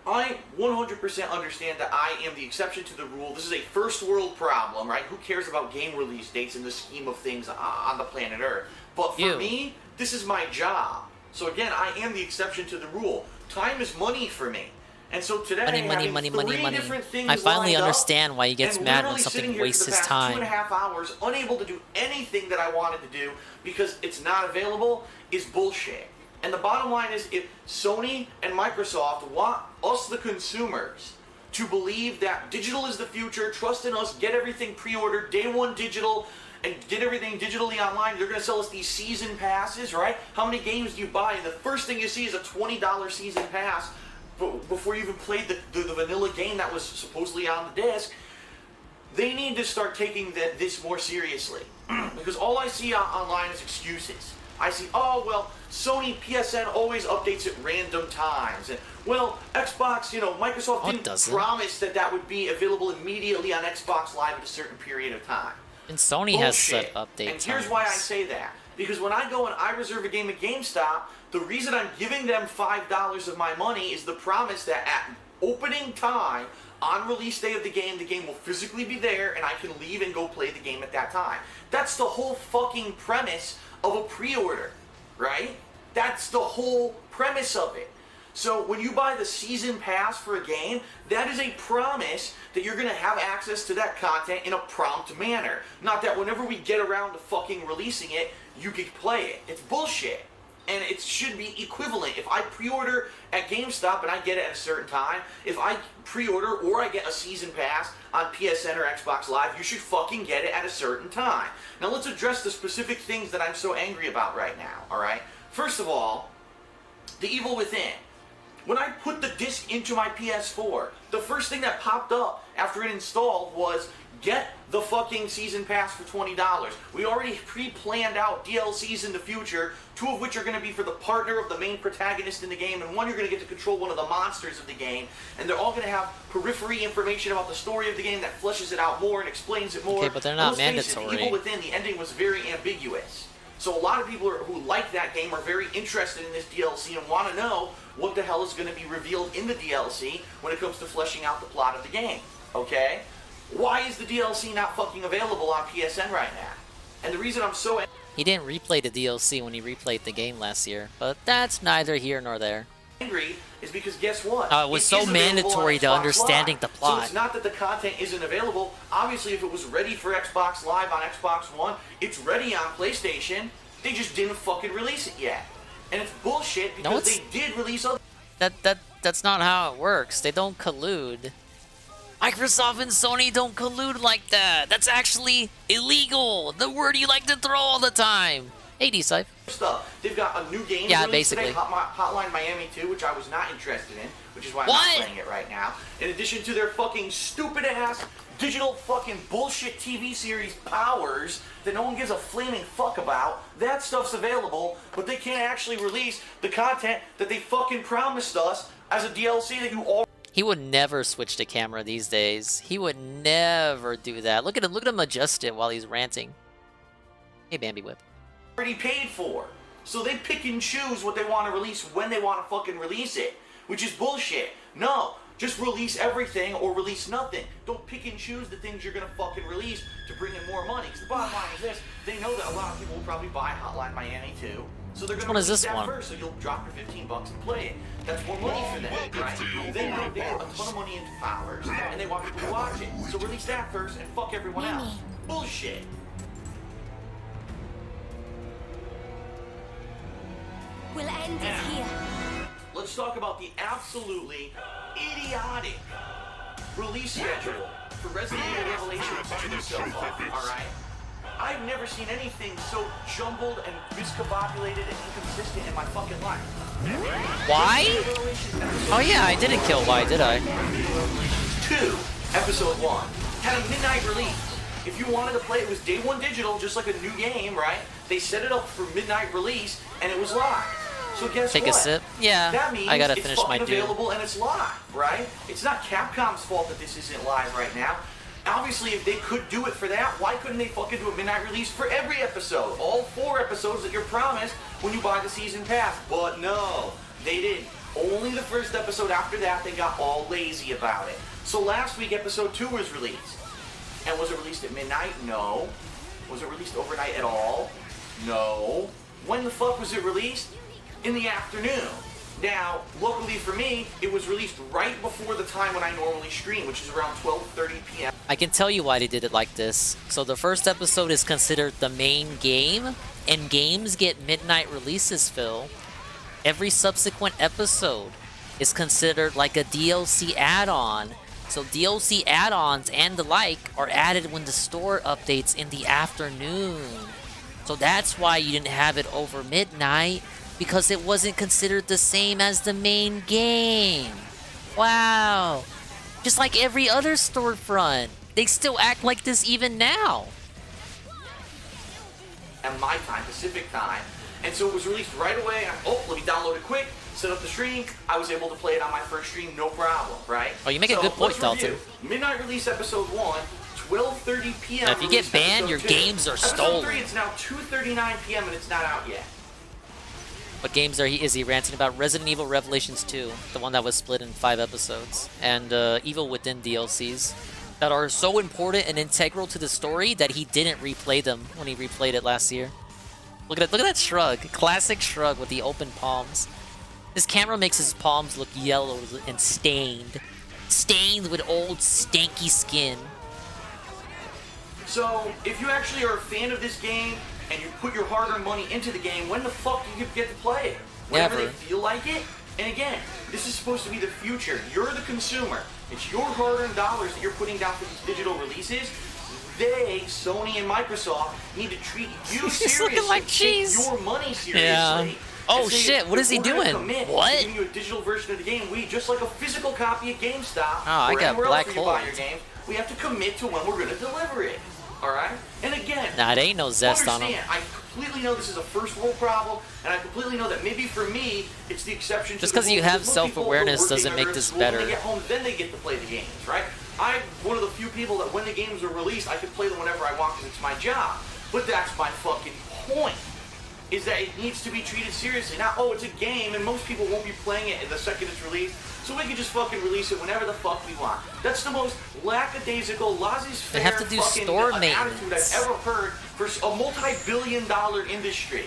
I 100% understand that I am the exception to the rule. This is a first world problem, right? Who cares about game release dates in the scheme of things on the planet Earth? But for me, this is my job. So again, I am the exception to the rule. Time is money for me. And so today, money. I finally understand why he gets mad when something wastes his time. 2.5 hours, unable to do anything that I wanted to do because it's not available, is bullshit. And the bottom line is, if Sony and Microsoft want us, the consumers, to believe that digital is the future, trust in us, get everything pre-ordered, day one digital, and get everything digitally online, they're going to sell us these season passes, right? How many games do you buy? And the first thing you see is a $20 season pass before you even played the vanilla game that was supposedly on the disc. They need to start taking this more seriously. Because all I see online is excuses. I see, oh, well, Sony PSN always updates at random times. And, well, Xbox, Microsoft didn't promise that would be available immediately on Xbox Live at a certain period of time. And Sony has set update And here's why I say that. Because when I go and I reserve a game at GameStop, the reason I'm giving them $5 of my money is the promise that at opening time, on release day of the game will physically be there and I can leave and go play the game at that time. That's the whole fucking premise of a pre-order, right? That's the whole premise of it. So when you buy the season pass for a game, that is a promise that you're going to have access to that content in a prompt manner. Not that whenever we get around to fucking releasing it, you can play it. It's bullshit. And it should be equivalent. If I pre-order at GameStop and I get it at a certain time, if I pre-order or I get a season pass on PSN or Xbox Live, you should fucking get it at a certain time. Now let's address the specific things that I'm so angry about right now, alright? First of all, The Evil Within. When I put the disc into my PS4, the first thing that popped up after it installed was, get the fucking season pass for $20. We already pre-planned out DLCs in the future, 2 of which are going to be for the partner of the main protagonist in the game, and 1 you're going to get to control one of the monsters of the game, and they're all going to have periphery information about the story of the game that fleshes it out more and explains it more. Okay, but they're not mandatory. The Evil Within, the ending was very ambiguous. So a lot of people who like that game are very interested in this DLC and want to know what the hell is going to be revealed in the DLC when it comes to fleshing out the plot of the game. Okay? Why is the DLC not fucking available on PSN right now? And the reason I'm so He didn't replay the DLC when he replayed the game last year, but that's neither here nor there. Angry is because guess what? It was so mandatory to understanding the plot. So it's not that the content isn't available. Obviously, if it was ready for Xbox Live on Xbox One, it's ready on PlayStation. They just didn't fucking release it yet. And it's bullshit because they did release other... That's not how it works. They don't collude. Microsoft and Sony don't collude like that. That's actually illegal. The word you like to throw all the time. Hey, D-Cyph. Stuff. They've got a new game basically. Today, Hotline Miami 2, which I was not interested in, which is why I'm not playing it right now. In addition to their fucking stupid-ass digital fucking bullshit TV series Powers that no one gives a flaming fuck about, that stuff's available, but they can't actually release the content that they fucking promised us as a DLC that you all... He would never switch to camera these days. He would never do that. Look at him adjust it while he's ranting. Hey, Bambi Whip. Already paid for. So they pick and choose what they want to release when they want to fucking release it, which is bullshit. No, just release everything or release nothing. Don't pick and choose the things you're going to fucking release to bring in more money. Because the bottom line is this, they know that a lot of people will probably buy Hotline Miami 2. So they're going to release that first, so you'll drop your $15 and play it. That's more money for them, right? They know they put a ton of money into Powers, and they want people to watch it. So release that first and fuck everyone else. Bullshit. We'll end it here. Let's talk about the absolutely idiotic release schedule for Resident Evil Revelations 2 so far, alright? I've never seen anything so jumbled and discombobulated and inconsistent in my fucking life. Why? Oh yeah, I didn't kill Y, did I? 2, Episode 1, had a midnight release. If you wanted to play it was day one digital, just like a new game, right? they set it up for midnight release, and it was live. So guess Take what? a sip? Yeah, That means I gotta it's finish fucking my Doom. available and it's live, right? It's not Capcom's fault that this isn't live right now. Obviously, if they could do it for that, why couldn't they fucking do a midnight release for every episode? All 4 episodes that you're promised when you buy the season pass. But no, they didn't. Only the first episode. After that, they got all lazy about it. So last week, episode 2 was released. And was it released at midnight? No. Was it released overnight at all? No. When the fuck was it released? In the afternoon. Now, luckily for me, it was released right before the time when I normally stream, which is around 12:30 p.m. I can tell you why they did it like this. So the first episode is considered the main game, and games get midnight releases, Phil. Every subsequent episode is considered like a DLC add-on. So DLC add-ons and the like are added when the store updates in the afternoon. So that's why you didn't have it over midnight, because it wasn't considered the same as the main game. Wow. Just like every other storefront. They still act like this even now. At my time, Pacific time. And so it was released right away. Oh, let me download it quick, set up the stream. I was able to play it on my first stream, no problem, right? Oh, you make a good point, Dalton. Midnight release episode 1, 12:30 p.m. Now, if you get banned, your games are stolen. Episode 3, it's now 2:39 p.m. and it's not out yet. What games is he ranting about? Resident Evil Revelations 2, the one that was split in 5 episodes, and Evil Within DLCs that are so important and integral to the story that he didn't replay them when he replayed it last year. Look at that shrug. Classic shrug with the open palms. His camera makes his palms look yellow and stained. Stained with old, stanky skin. So, if you actually are a fan of this game, and you put your hard-earned money into the game, when the fuck do you get to play it? Whenever Never. they feel like it? And again, this is supposed to be the future. You're the consumer. It's your hard-earned dollars that you're putting down for these digital releases. They, Sony and Microsoft, need to treat you He's seriously. looking like cheese. Take your money seriously. Yeah. Oh and say, shit, what is he "We're gonna doing? commit What? to giving you a digital version of the game. We, just like a physical copy at GameStop, Oh, I or got anywhere black else where you buy hole. your games, we have to commit to when we're going to deliver it. Alright? And again, Nah, there ain't no zest on understand, him. I completely know this is a first world problem, and I completely know that maybe for me, it's the exception to Just the 'cause you rule, have because most people self-awareness are working doesn't or make in this school, when better. they get home, then they get to play the games, right? I'm one of the few people that when the games are released, I can play them whenever I want because it's my job. But that's my fucking point, is that it needs to be treated seriously. Now, oh, it's a game, and most people won't be playing it the second it's released, so we can just fucking release it whenever the fuck we want. That's the most lackadaisical, laissez-faire They have to do fucking store attitude maintenance. I've ever heard for a multi-billion-dollar industry.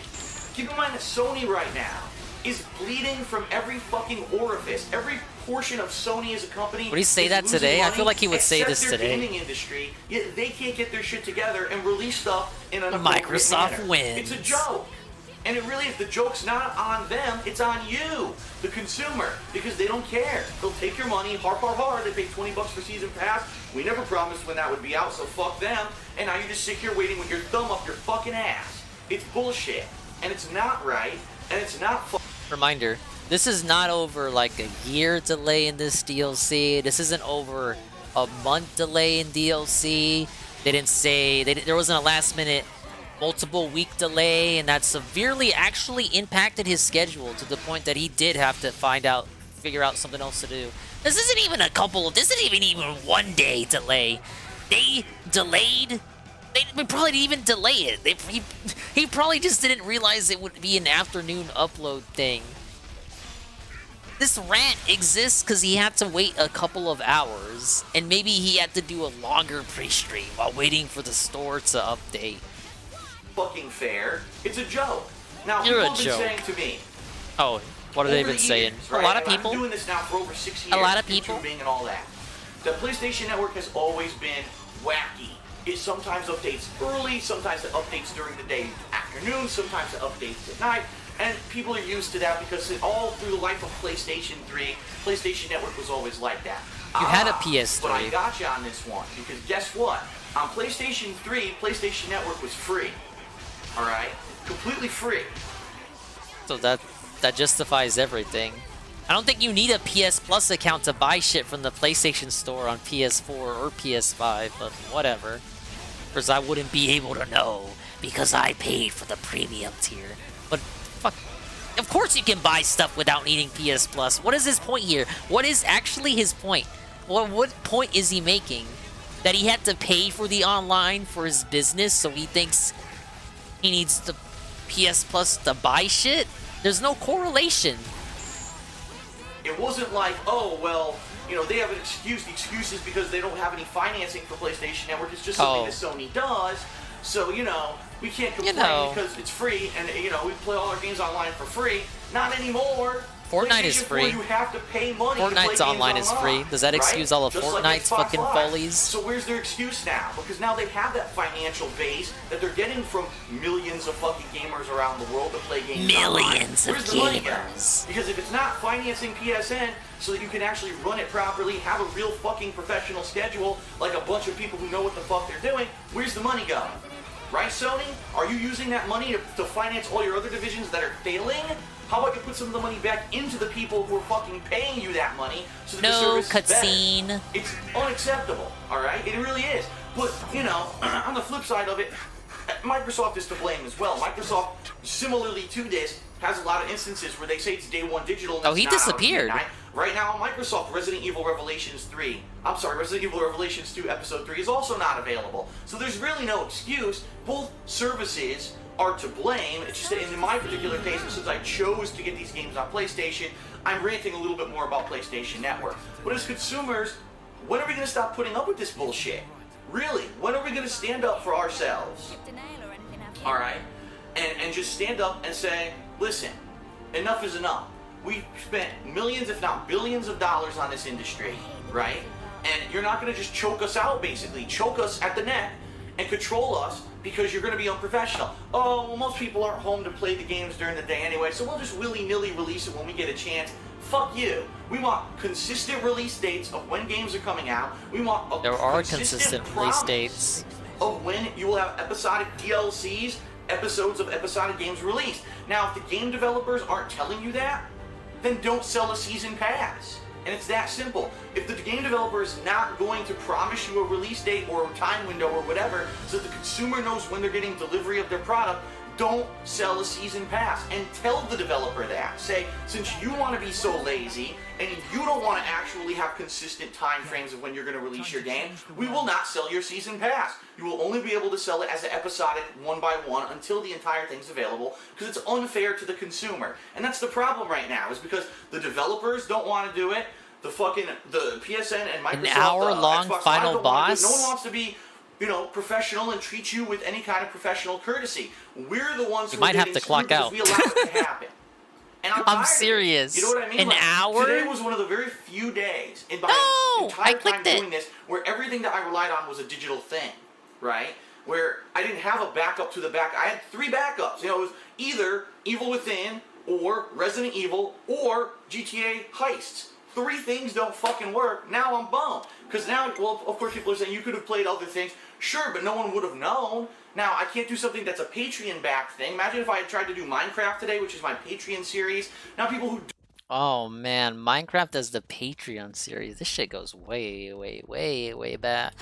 Keep in mind that Sony right now is bleeding from every fucking orifice. Every portion of Sony as a company. Would he say is that losing today? I money, feel like he would say except this their today. gaming industry, yet they can't get their shit together and release stuff in an Microsoft appropriate manner. wins. It's a joke. And it really is, the joke's not on them, it's on you, the consumer, because they don't care. They'll take your money, har, they pay $20 for season pass. We never promised when that would be out, so fuck them. And now you just sit here waiting with your thumb up your fucking ass. It's bullshit. And it's not right, and it's not Reminder, this is not over like a year delay in this DLC. This isn't over a month delay in DLC. They didn't say, there wasn't a last minute multiple week delay, and that severely actually impacted his schedule to the point that he did have to figure out something else to do. This isn't even this isn't even 1 day delay. They delayed, they probably didn't even delay it. He probably just didn't realize it would be an afternoon upload thing. This rant exists because he had to wait a couple of hours, and maybe he had to do a longer pre-stream while waiting for the store to update. fucking fair. It's a joke. Now, You're people a have been joke. saying to me, Oh, what have they over been the saying? years, A right, lot of and people. I've been doing this now for over 6 years. A lot of people. YouTubing and all that. The PlayStation Network has always been wacky. It sometimes updates early, sometimes it updates during the day afternoon, sometimes it updates at night, and people are used to that because all through the life of PlayStation 3, PlayStation Network was always like that. You had a PS3. But I got you on this one, because guess what? On PlayStation 3, PlayStation Network was free. Alright? Completely free. So that justifies everything. I don't think you need a PS Plus account to buy shit from the PlayStation Store on PS4 or PS5, but whatever. developers, I wouldn't be able to know because I paid for the premium tier. But fuck, of course you can buy stuff without needing PS Plus. What is his point here? What is actually his point? What point is he making? That he had to pay for the online for his business, so he thinks he needs the PS Plus to buy shit? There's no correlation. It wasn't like, oh, well, you know, they have an excuse. The excuse is because they don't have any financing for PlayStation Network. It's just something that Sony does. So, you know, we can't complain because it's free and, you know, we play all our games online for free. Not anymore. Fortnite is free. You have to pay money Fortnite's to play online games is free. Does that excuse all of Just Fortnite's like fucking Xbox Live. follies? So where's their excuse now? Because now they have that financial base that they're getting from millions of fucking gamers around the world to play games Millions online. of Where's the money gamers. go? Because if it's not financing PSN so that you can actually run it properly, have a real fucking professional schedule, like a bunch of people who know what the fuck they're doing, where's the money going? Right, Sony? Are you using that money to finance all your other divisions that are failing? How about you put some of the money back into the people who are fucking paying you that money so that the service is better? Cutscene. It's unacceptable, alright? It really is. But, you know, on the flip side of it, Microsoft is to blame as well. Microsoft, similarly to this, has a lot of instances where they say it's day one digital. And He disappeared. Right now on Microsoft, Resident Evil Revelations 2 Episode 3 is also not available. So there's really no excuse. Both services are to blame. It's just that in my particular case, since I chose to get these games on PlayStation, I'm ranting a little bit more about PlayStation Network. But as consumers, when are we going to stop putting up with this bullshit? Really? When are we going to stand up for ourselves? Alright? And just stand up and say, listen, enough is enough. We've spent millions, if not billions of dollars on this industry, right? And you're not going to just choke us out, basically. Choke us at the neck and control us because you're going to be unprofessional. Oh, well, most people aren't home to play the games during the day anyway, so we'll just willy-nilly release it when we get a chance. Fuck you. We want consistent release dates of when games are coming out. We want a consistent release dates of when you will have episodic DLCs, episodes of episodic games released. Now, if the game developers aren't telling you that, then don't sell a season pass. And it's that simple. If the game developer is not going to promise you a release date or a time window or whatever, so that the consumer knows when they're getting delivery of their product, don't sell a season pass. And tell the developer that. Say, since you want to be so lazy and you don't want to actually have consistent time frames of when you're going to release your game, we will not sell your season pass. You will only be able to sell it as an episodic one by one until the entire thing's available, because it's unfair to the consumer. And that's the problem right now, is because the developers don't want to do it, the PSN and Microsoft, an hour-long Xbox final Live boss. No one wants to be, you know, professional and treat you with any kind of professional courtesy. We're the ones who might have to clock out. We allow it to happen. And I'm serious. You know what I mean? An hour? Today was one of the very few days in my entire time doing this where everything that I relied on was a digital thing, right? Where I didn't have a backup to the back. I had 3 backups. You know, it was either Evil Within or Resident Evil or GTA Heists. 3 things don't fucking work. Now I'm bummed. Because now, well, of course people are saying you could have played other things. Sure, but no one would have known. Now, I can't do something that's a Patreon-backed thing. Imagine if I had tried to do Minecraft today, which is my Patreon series. Now people who... Oh, man. Minecraft as the Patreon series. This shit goes way, way, way, way back.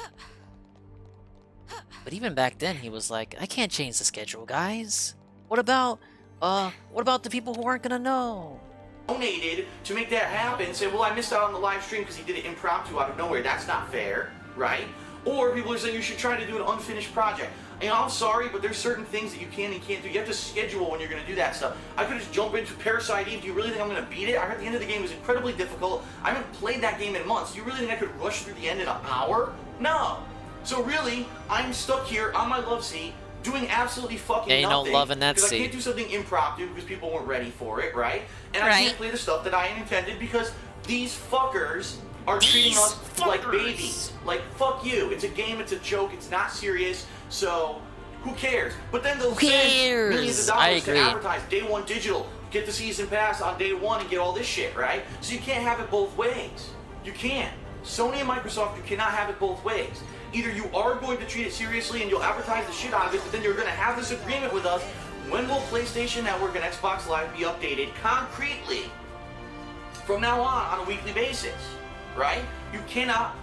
But even back then, he was like, I can't change the schedule, guys. What about the people who aren't gonna know? Donated to make that happen. Say, well, I missed out on the live stream because he did it impromptu out of nowhere. That's not fair, right? Or people are saying you should try to do an unfinished project. You know, I'm sorry, but there's certain things that you can and can't do. You have to schedule when you're going to do that stuff. I could just jump into Parasite Eve. Do you really think I'm going to beat it? I heard the end of the game was incredibly difficult. I haven't played that game in months. Do you really think I could rush through the end in an hour? No. So really, I'm stuck here on my love seat doing absolutely fucking nothing. Ain't no love in that seat. Because I can't do something impromptu because people weren't ready for it, right? And I can't play the stuff that I intended because these fuckers are treating us like babies. Like, fuck you. It's a game, it's a joke, it's not serious, so who cares? But then they'll spend millions of dollars to advertise day one digital, get the season pass on day one and get all this shit, right? So you can't have it both ways. You can't. Sony and Microsoft, you cannot have it both ways. Either you are going to treat it seriously and you'll advertise the shit out of it, but then you're going to have this agreement with us. When will PlayStation Network and Xbox Live be updated concretely from now on a weekly basis, right? You cannot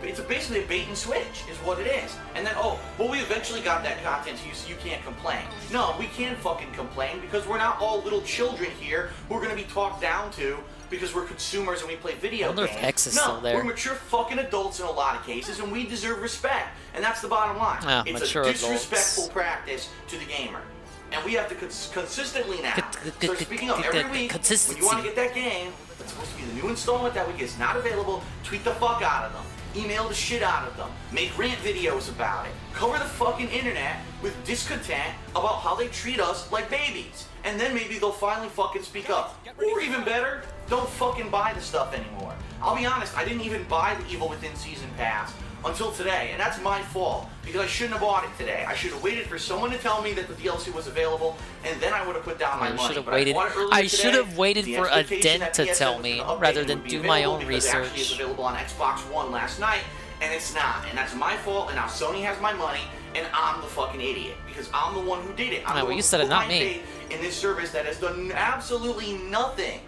it's basically a bait and switch is what it is. And then, oh, well, we eventually got that content to you, so you can't complain. No, we can fucking complain because we're not all little children here who are going to be talked down to because we're consumers and we play video games. I wonder if X is no, still there. We're mature fucking adults in a lot of cases, and we deserve respect. And that's the bottom line. It's a disrespectful practice to the gamer. And we have to consistently now start speaking up every week. When you want to get that game that's supposed to be the new installment that week is not available, tweet the fuck out of them. Email the shit out of them. Make rant videos about it. Cover the fucking internet with discontent about how they treat us like babies. And then maybe they'll finally fucking speak up. Or even better, don't fucking buy the stuff anymore. I'll be honest, I didn't even buy the Evil Within Season Pass until today, and that's my fault, because I shouldn't have bought it today. I should have waited for someone to tell me that the DLC was available, and then I would have put down my money. I should have waited for a dent to tell me, rather than do my own research. It was available on Xbox One last night, and it's not, and that's my fault, and now Sony has my money, and I'm the fucking idiot, because I'm the one who did it. I'm the one who put my faith in this service that has done absolutely nothing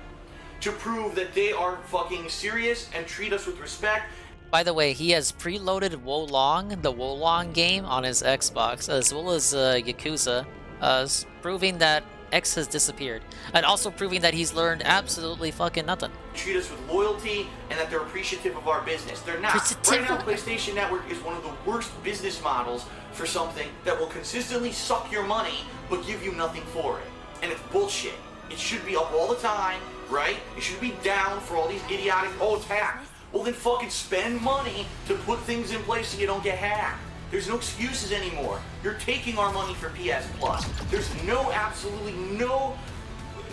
to prove that they are fucking serious and treat us with respect. By the way, he has preloaded Wolong, the Wolong game, on his Xbox, as well as Yakuza, proving that X has disappeared, and also proving that he's learned absolutely fucking nothing. Treat us with loyalty, and that they're appreciative of our business. They're not. Right now, PlayStation Network is one of the worst business models for something that will consistently suck your money, but give you nothing for it. And it's bullshit. It should be up all the time, right? It should be down for all these idiotic, oh, it's hacked. Well, then fucking spend money to put things in place so you don't get hacked. There's no excuses anymore. You're taking our money for PS Plus. There's absolutely no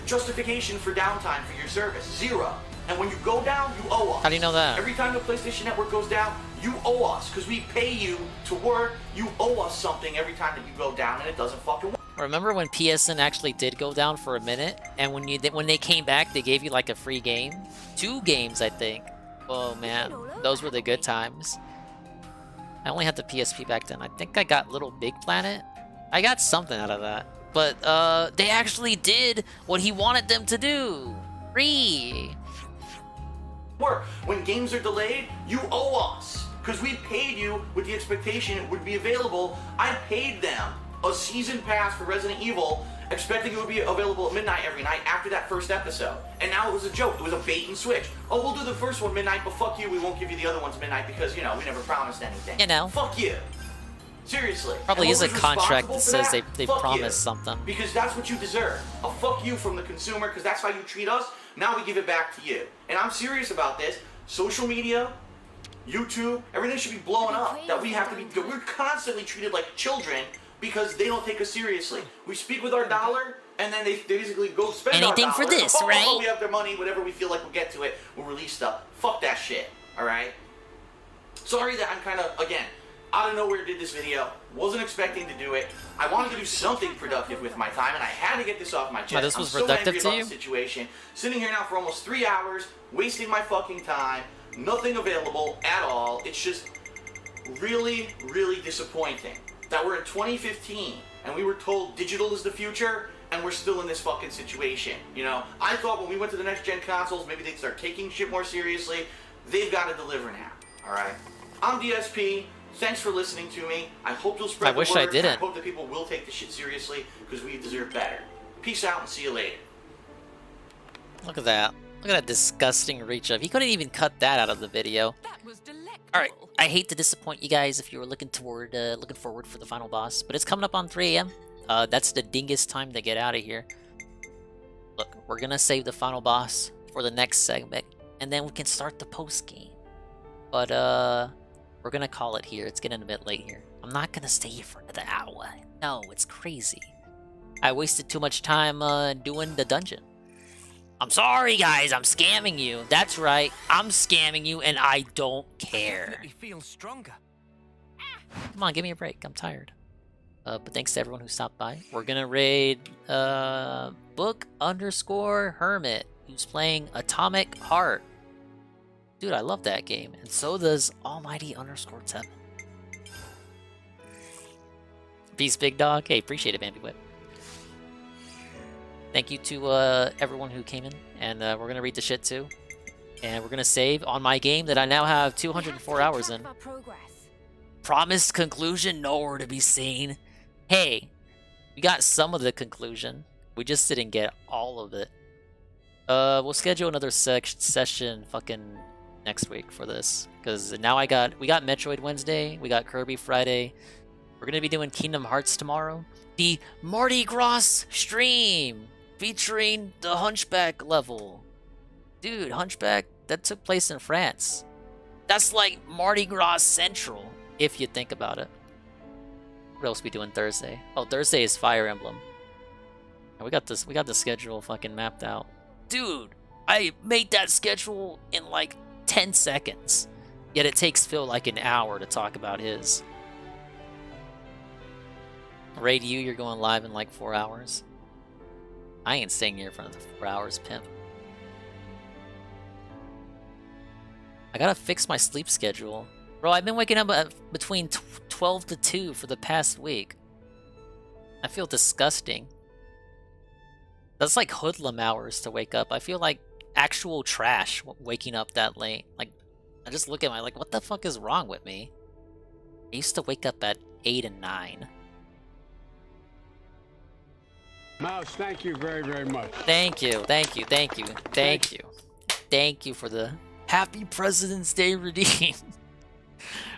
justification for downtime for your service. Zero. And when you go down, you owe us. How do you know that? Every time the PlayStation Network goes down, you owe us. Because we pay you to work, you owe us something every time that you go down, and it doesn't fucking work. Remember when PSN actually did go down for a minute, and when they came back, they gave you like a free game? 2 games, I think. Oh man, those were the good times. I only had the PSP back then. I think I got Little Big Planet. I got something out of that. But they actually did what he wanted them to do. Free. When games are delayed, you owe us. Because we paid you with the expectation it would be available. I paid them a season pass for Resident Evil, expecting it would be available at midnight every night after that first episode. And now it was a joke. It was a bait and switch. Oh, we'll do the first one midnight, but fuck you, we won't give you the other ones midnight because, you know, we never promised anything. You know. Fuck you. Seriously. Probably is a contract that says they promised something. Because that's what you deserve. A fuck you from the consumer, because that's how you treat us. Now we give it back to you. And I'm serious about this. Social media, YouTube, everything should be blowing up. That we're constantly treated like children because they don't take us seriously. We speak with our dollar, and then they basically go spend anything our dollar. for this, right? Oh, we have their money, whatever we feel like we'll get to it, we'll release stuff. Fuck that shit, alright? Sorry that I'm kind of, again, out of nowhere did this video. Wasn't expecting to do it. I wanted to do something productive with my time, and I had to get this off my chest. This was I'm so productive angry to about you? the situation. Sitting here now for almost 3 hours, wasting my fucking time, nothing available at all. It's just really, really disappointing that we're in 2015 and we were told digital is the future and we're still in this fucking situation. You know, I thought when we went to the next gen consoles, maybe they'd start taking shit more seriously. They've got to deliver now. All right. I'm DSP. Thanks for listening to me. I hope you'll spread the word. I wish I didn't. I hope that people will take this shit seriously because we deserve better. Peace out and see you later. Look at that. Look at that disgusting reach up. He couldn't even cut that out of the video. Alright, I hate to disappoint you guys if you were looking forward for the final boss, but it's coming up on 3 AM. That's the dingus time to get out of here. Look, we're gonna save the final boss for the next segment, and then we can start the post game. But we're gonna call it here. It's getting a bit late here. I'm not gonna stay here for another hour. No, it's crazy. I wasted too much time doing the dungeon. I'm sorry, guys. I'm scamming you. That's right. I'm scamming you, and I don't care. Feel stronger. Come on, give me a break. I'm tired. But thanks to everyone who stopped by. We're gonna raid book_hermit, who's playing Atomic Heart. Dude, I love that game, and so does Almighty_7. Peace, big dog. Hey, appreciate it, Bambi Whip. Thank you to everyone who came in, and we're gonna read the shit too. And we're gonna save on my game that I now have 204 hours in. Promised conclusion nowhere to be seen. Hey, we got some of the conclusion. We just didn't get all of it. We'll schedule another session fucking next week for this, because now we got Metroid Wednesday, we got Kirby Friday. We're gonna be doing Kingdom Hearts tomorrow. The Mardi Gras stream featuring the Hunchback level. Dude, Hunchback, that took place in France. That's like Mardi Gras Central, if you think about it. What else we doing Thursday? Oh, Thursday is Fire Emblem. We got the schedule fucking mapped out. Dude, I made that schedule in like 10 seconds. Yet it takes Phil like an hour to talk about his. Raid you, you're going live in like 4 hours. I ain't staying here for another 4 hours, pimp. I gotta fix my sleep schedule. Bro, I've been waking up between 12 to 2 for the past week. I feel disgusting. That's like hoodlum hours to wake up. I feel like actual trash waking up that late. Like, I just look at my, like, what the fuck is wrong with me? I used to wake up at 8 and 9. Mouse, thank you very, very much. Thank you. Thank you for the Happy President's Day redeem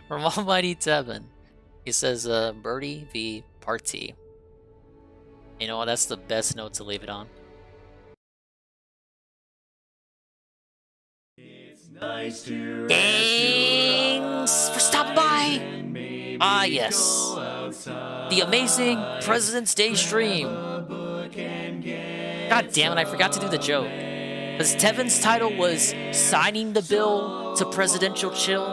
from Almighty Tevin. He says, Birdie v. Party. You know what? That's the best note to leave it on. Nice to Thanks for stopping by. Ah, yes. The amazing President's Day stream. God damn it, I forgot to do the joke. Because Tevin's title was Signing the Bill to Presidential Chill,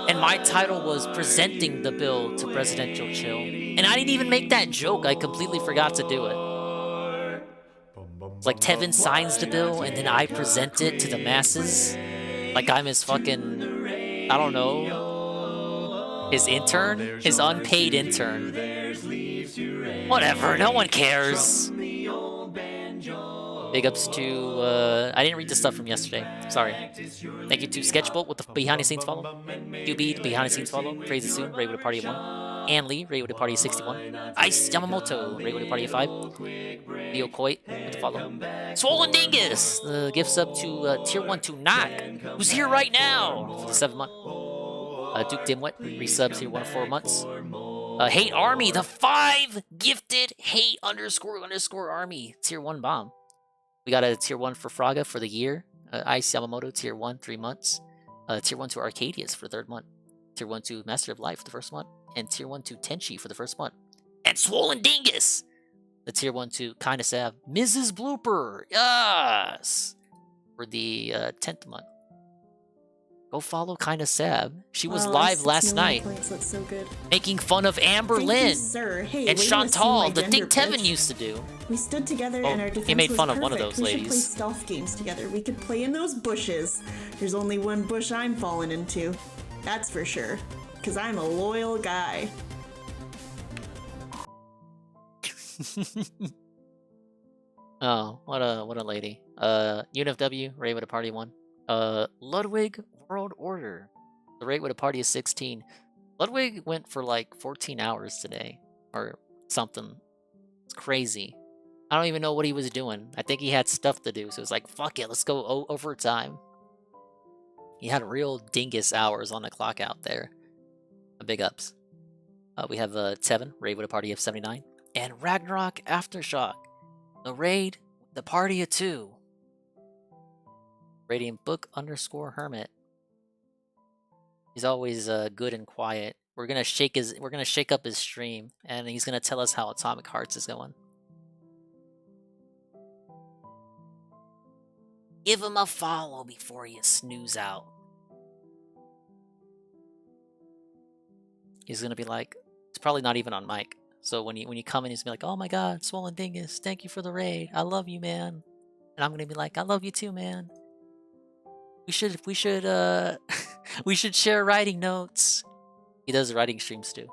and my title was Presenting the Bill to Presidential Chill. And I didn't even make that joke, I completely forgot to do it. It's like Tevin signs the bill, and then I present it to the masses. Like I'm his fucking, I don't know, his intern? His unpaid intern. Whatever, no one cares. Big ups to, I didn't read the stuff from yesterday. Sorry. Thank you to Sketchbolt with the behind the scenes follow. QB, behind the scenes follow. Crazy Soon, Ray with a party of 1. Ann Lee, Ray with a party of 61. Ice Yamamoto, Ray with a party of 5. Leo Coit with the follow. Swollen Dingus, the gift sub to Tier 1 to Knock, who's here right now for the 7th month. Duke Dimwit, resubs here 1 of 4 months. Hate Army, the 5 gifted hate _ Army, Tier 1 bomb. We got a Tier 1 for Fraga for the year. Ice Yamamoto, Tier 1, 3 months. Tier 1 to Arcadius for the 3rd month. Tier 1 to Master of Life for the 1st month. And Tier 1 to Tenchi for the 1st month. And Swollen Dingus! The Tier 1 to Kinda Sav. Mrs. Blooper! Yes! For the 10th month. Go follow Kinda Sav. She was live last night. That's so good. Making fun of Amber Lynn. Sir. Hey, and Chantal, the thing Tevin used to do. We stood together and our defense he made fun was of one of perfect. those We should play ladies. stealth games together. We could play in those bushes. There's only one bush I'm falling into. That's for sure. Because I'm a loyal guy. Oh, what a lady. UNFW, Ray with a party 1. Ludwig World Order. The rate with a party is 16. Ludwig went for like 14 hours today. Or something. It's crazy. I don't even know what he was doing. I think he had stuff to do, so it's like, fuck it, let's go overtime. He had real dingus hours on the clock out there. Big ups. We have Tevin, Raid with a party of 79. And Ragnarok Aftershock. The raid, the party of 2. Radiant Book _ Hermit. He's always good and quiet. We're gonna shake up his stream, and he's gonna tell us how Atomic Hearts is going. Give him a follow before you snooze out. He's gonna be like, it's probably not even on mic. So when you come in, he's gonna be like, oh my god, Swollen Dingus, thank you for the raid. I love you, man. And I'm gonna be like, I love you too, man. We should we should share writing notes. He does writing streams too.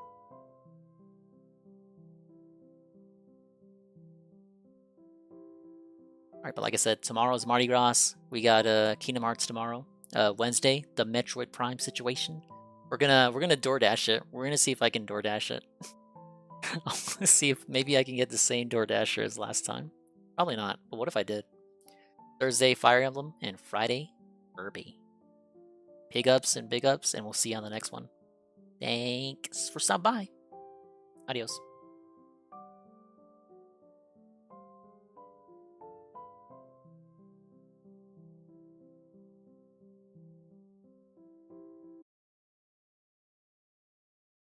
Alright, but like I said, tomorrow's Mardi Gras. We got Kingdom Hearts tomorrow. Wednesday, the Metroid Prime situation. We're gonna DoorDash it. We're gonna see if I can DoorDash it. Let's see if maybe I can get the same DoorDasher as last time. Probably not, but what if I did? Thursday, Fire Emblem, and Friday, Kirby. Big ups and big ups, and we'll see you on the next one. Thanks for stopping by. Adios.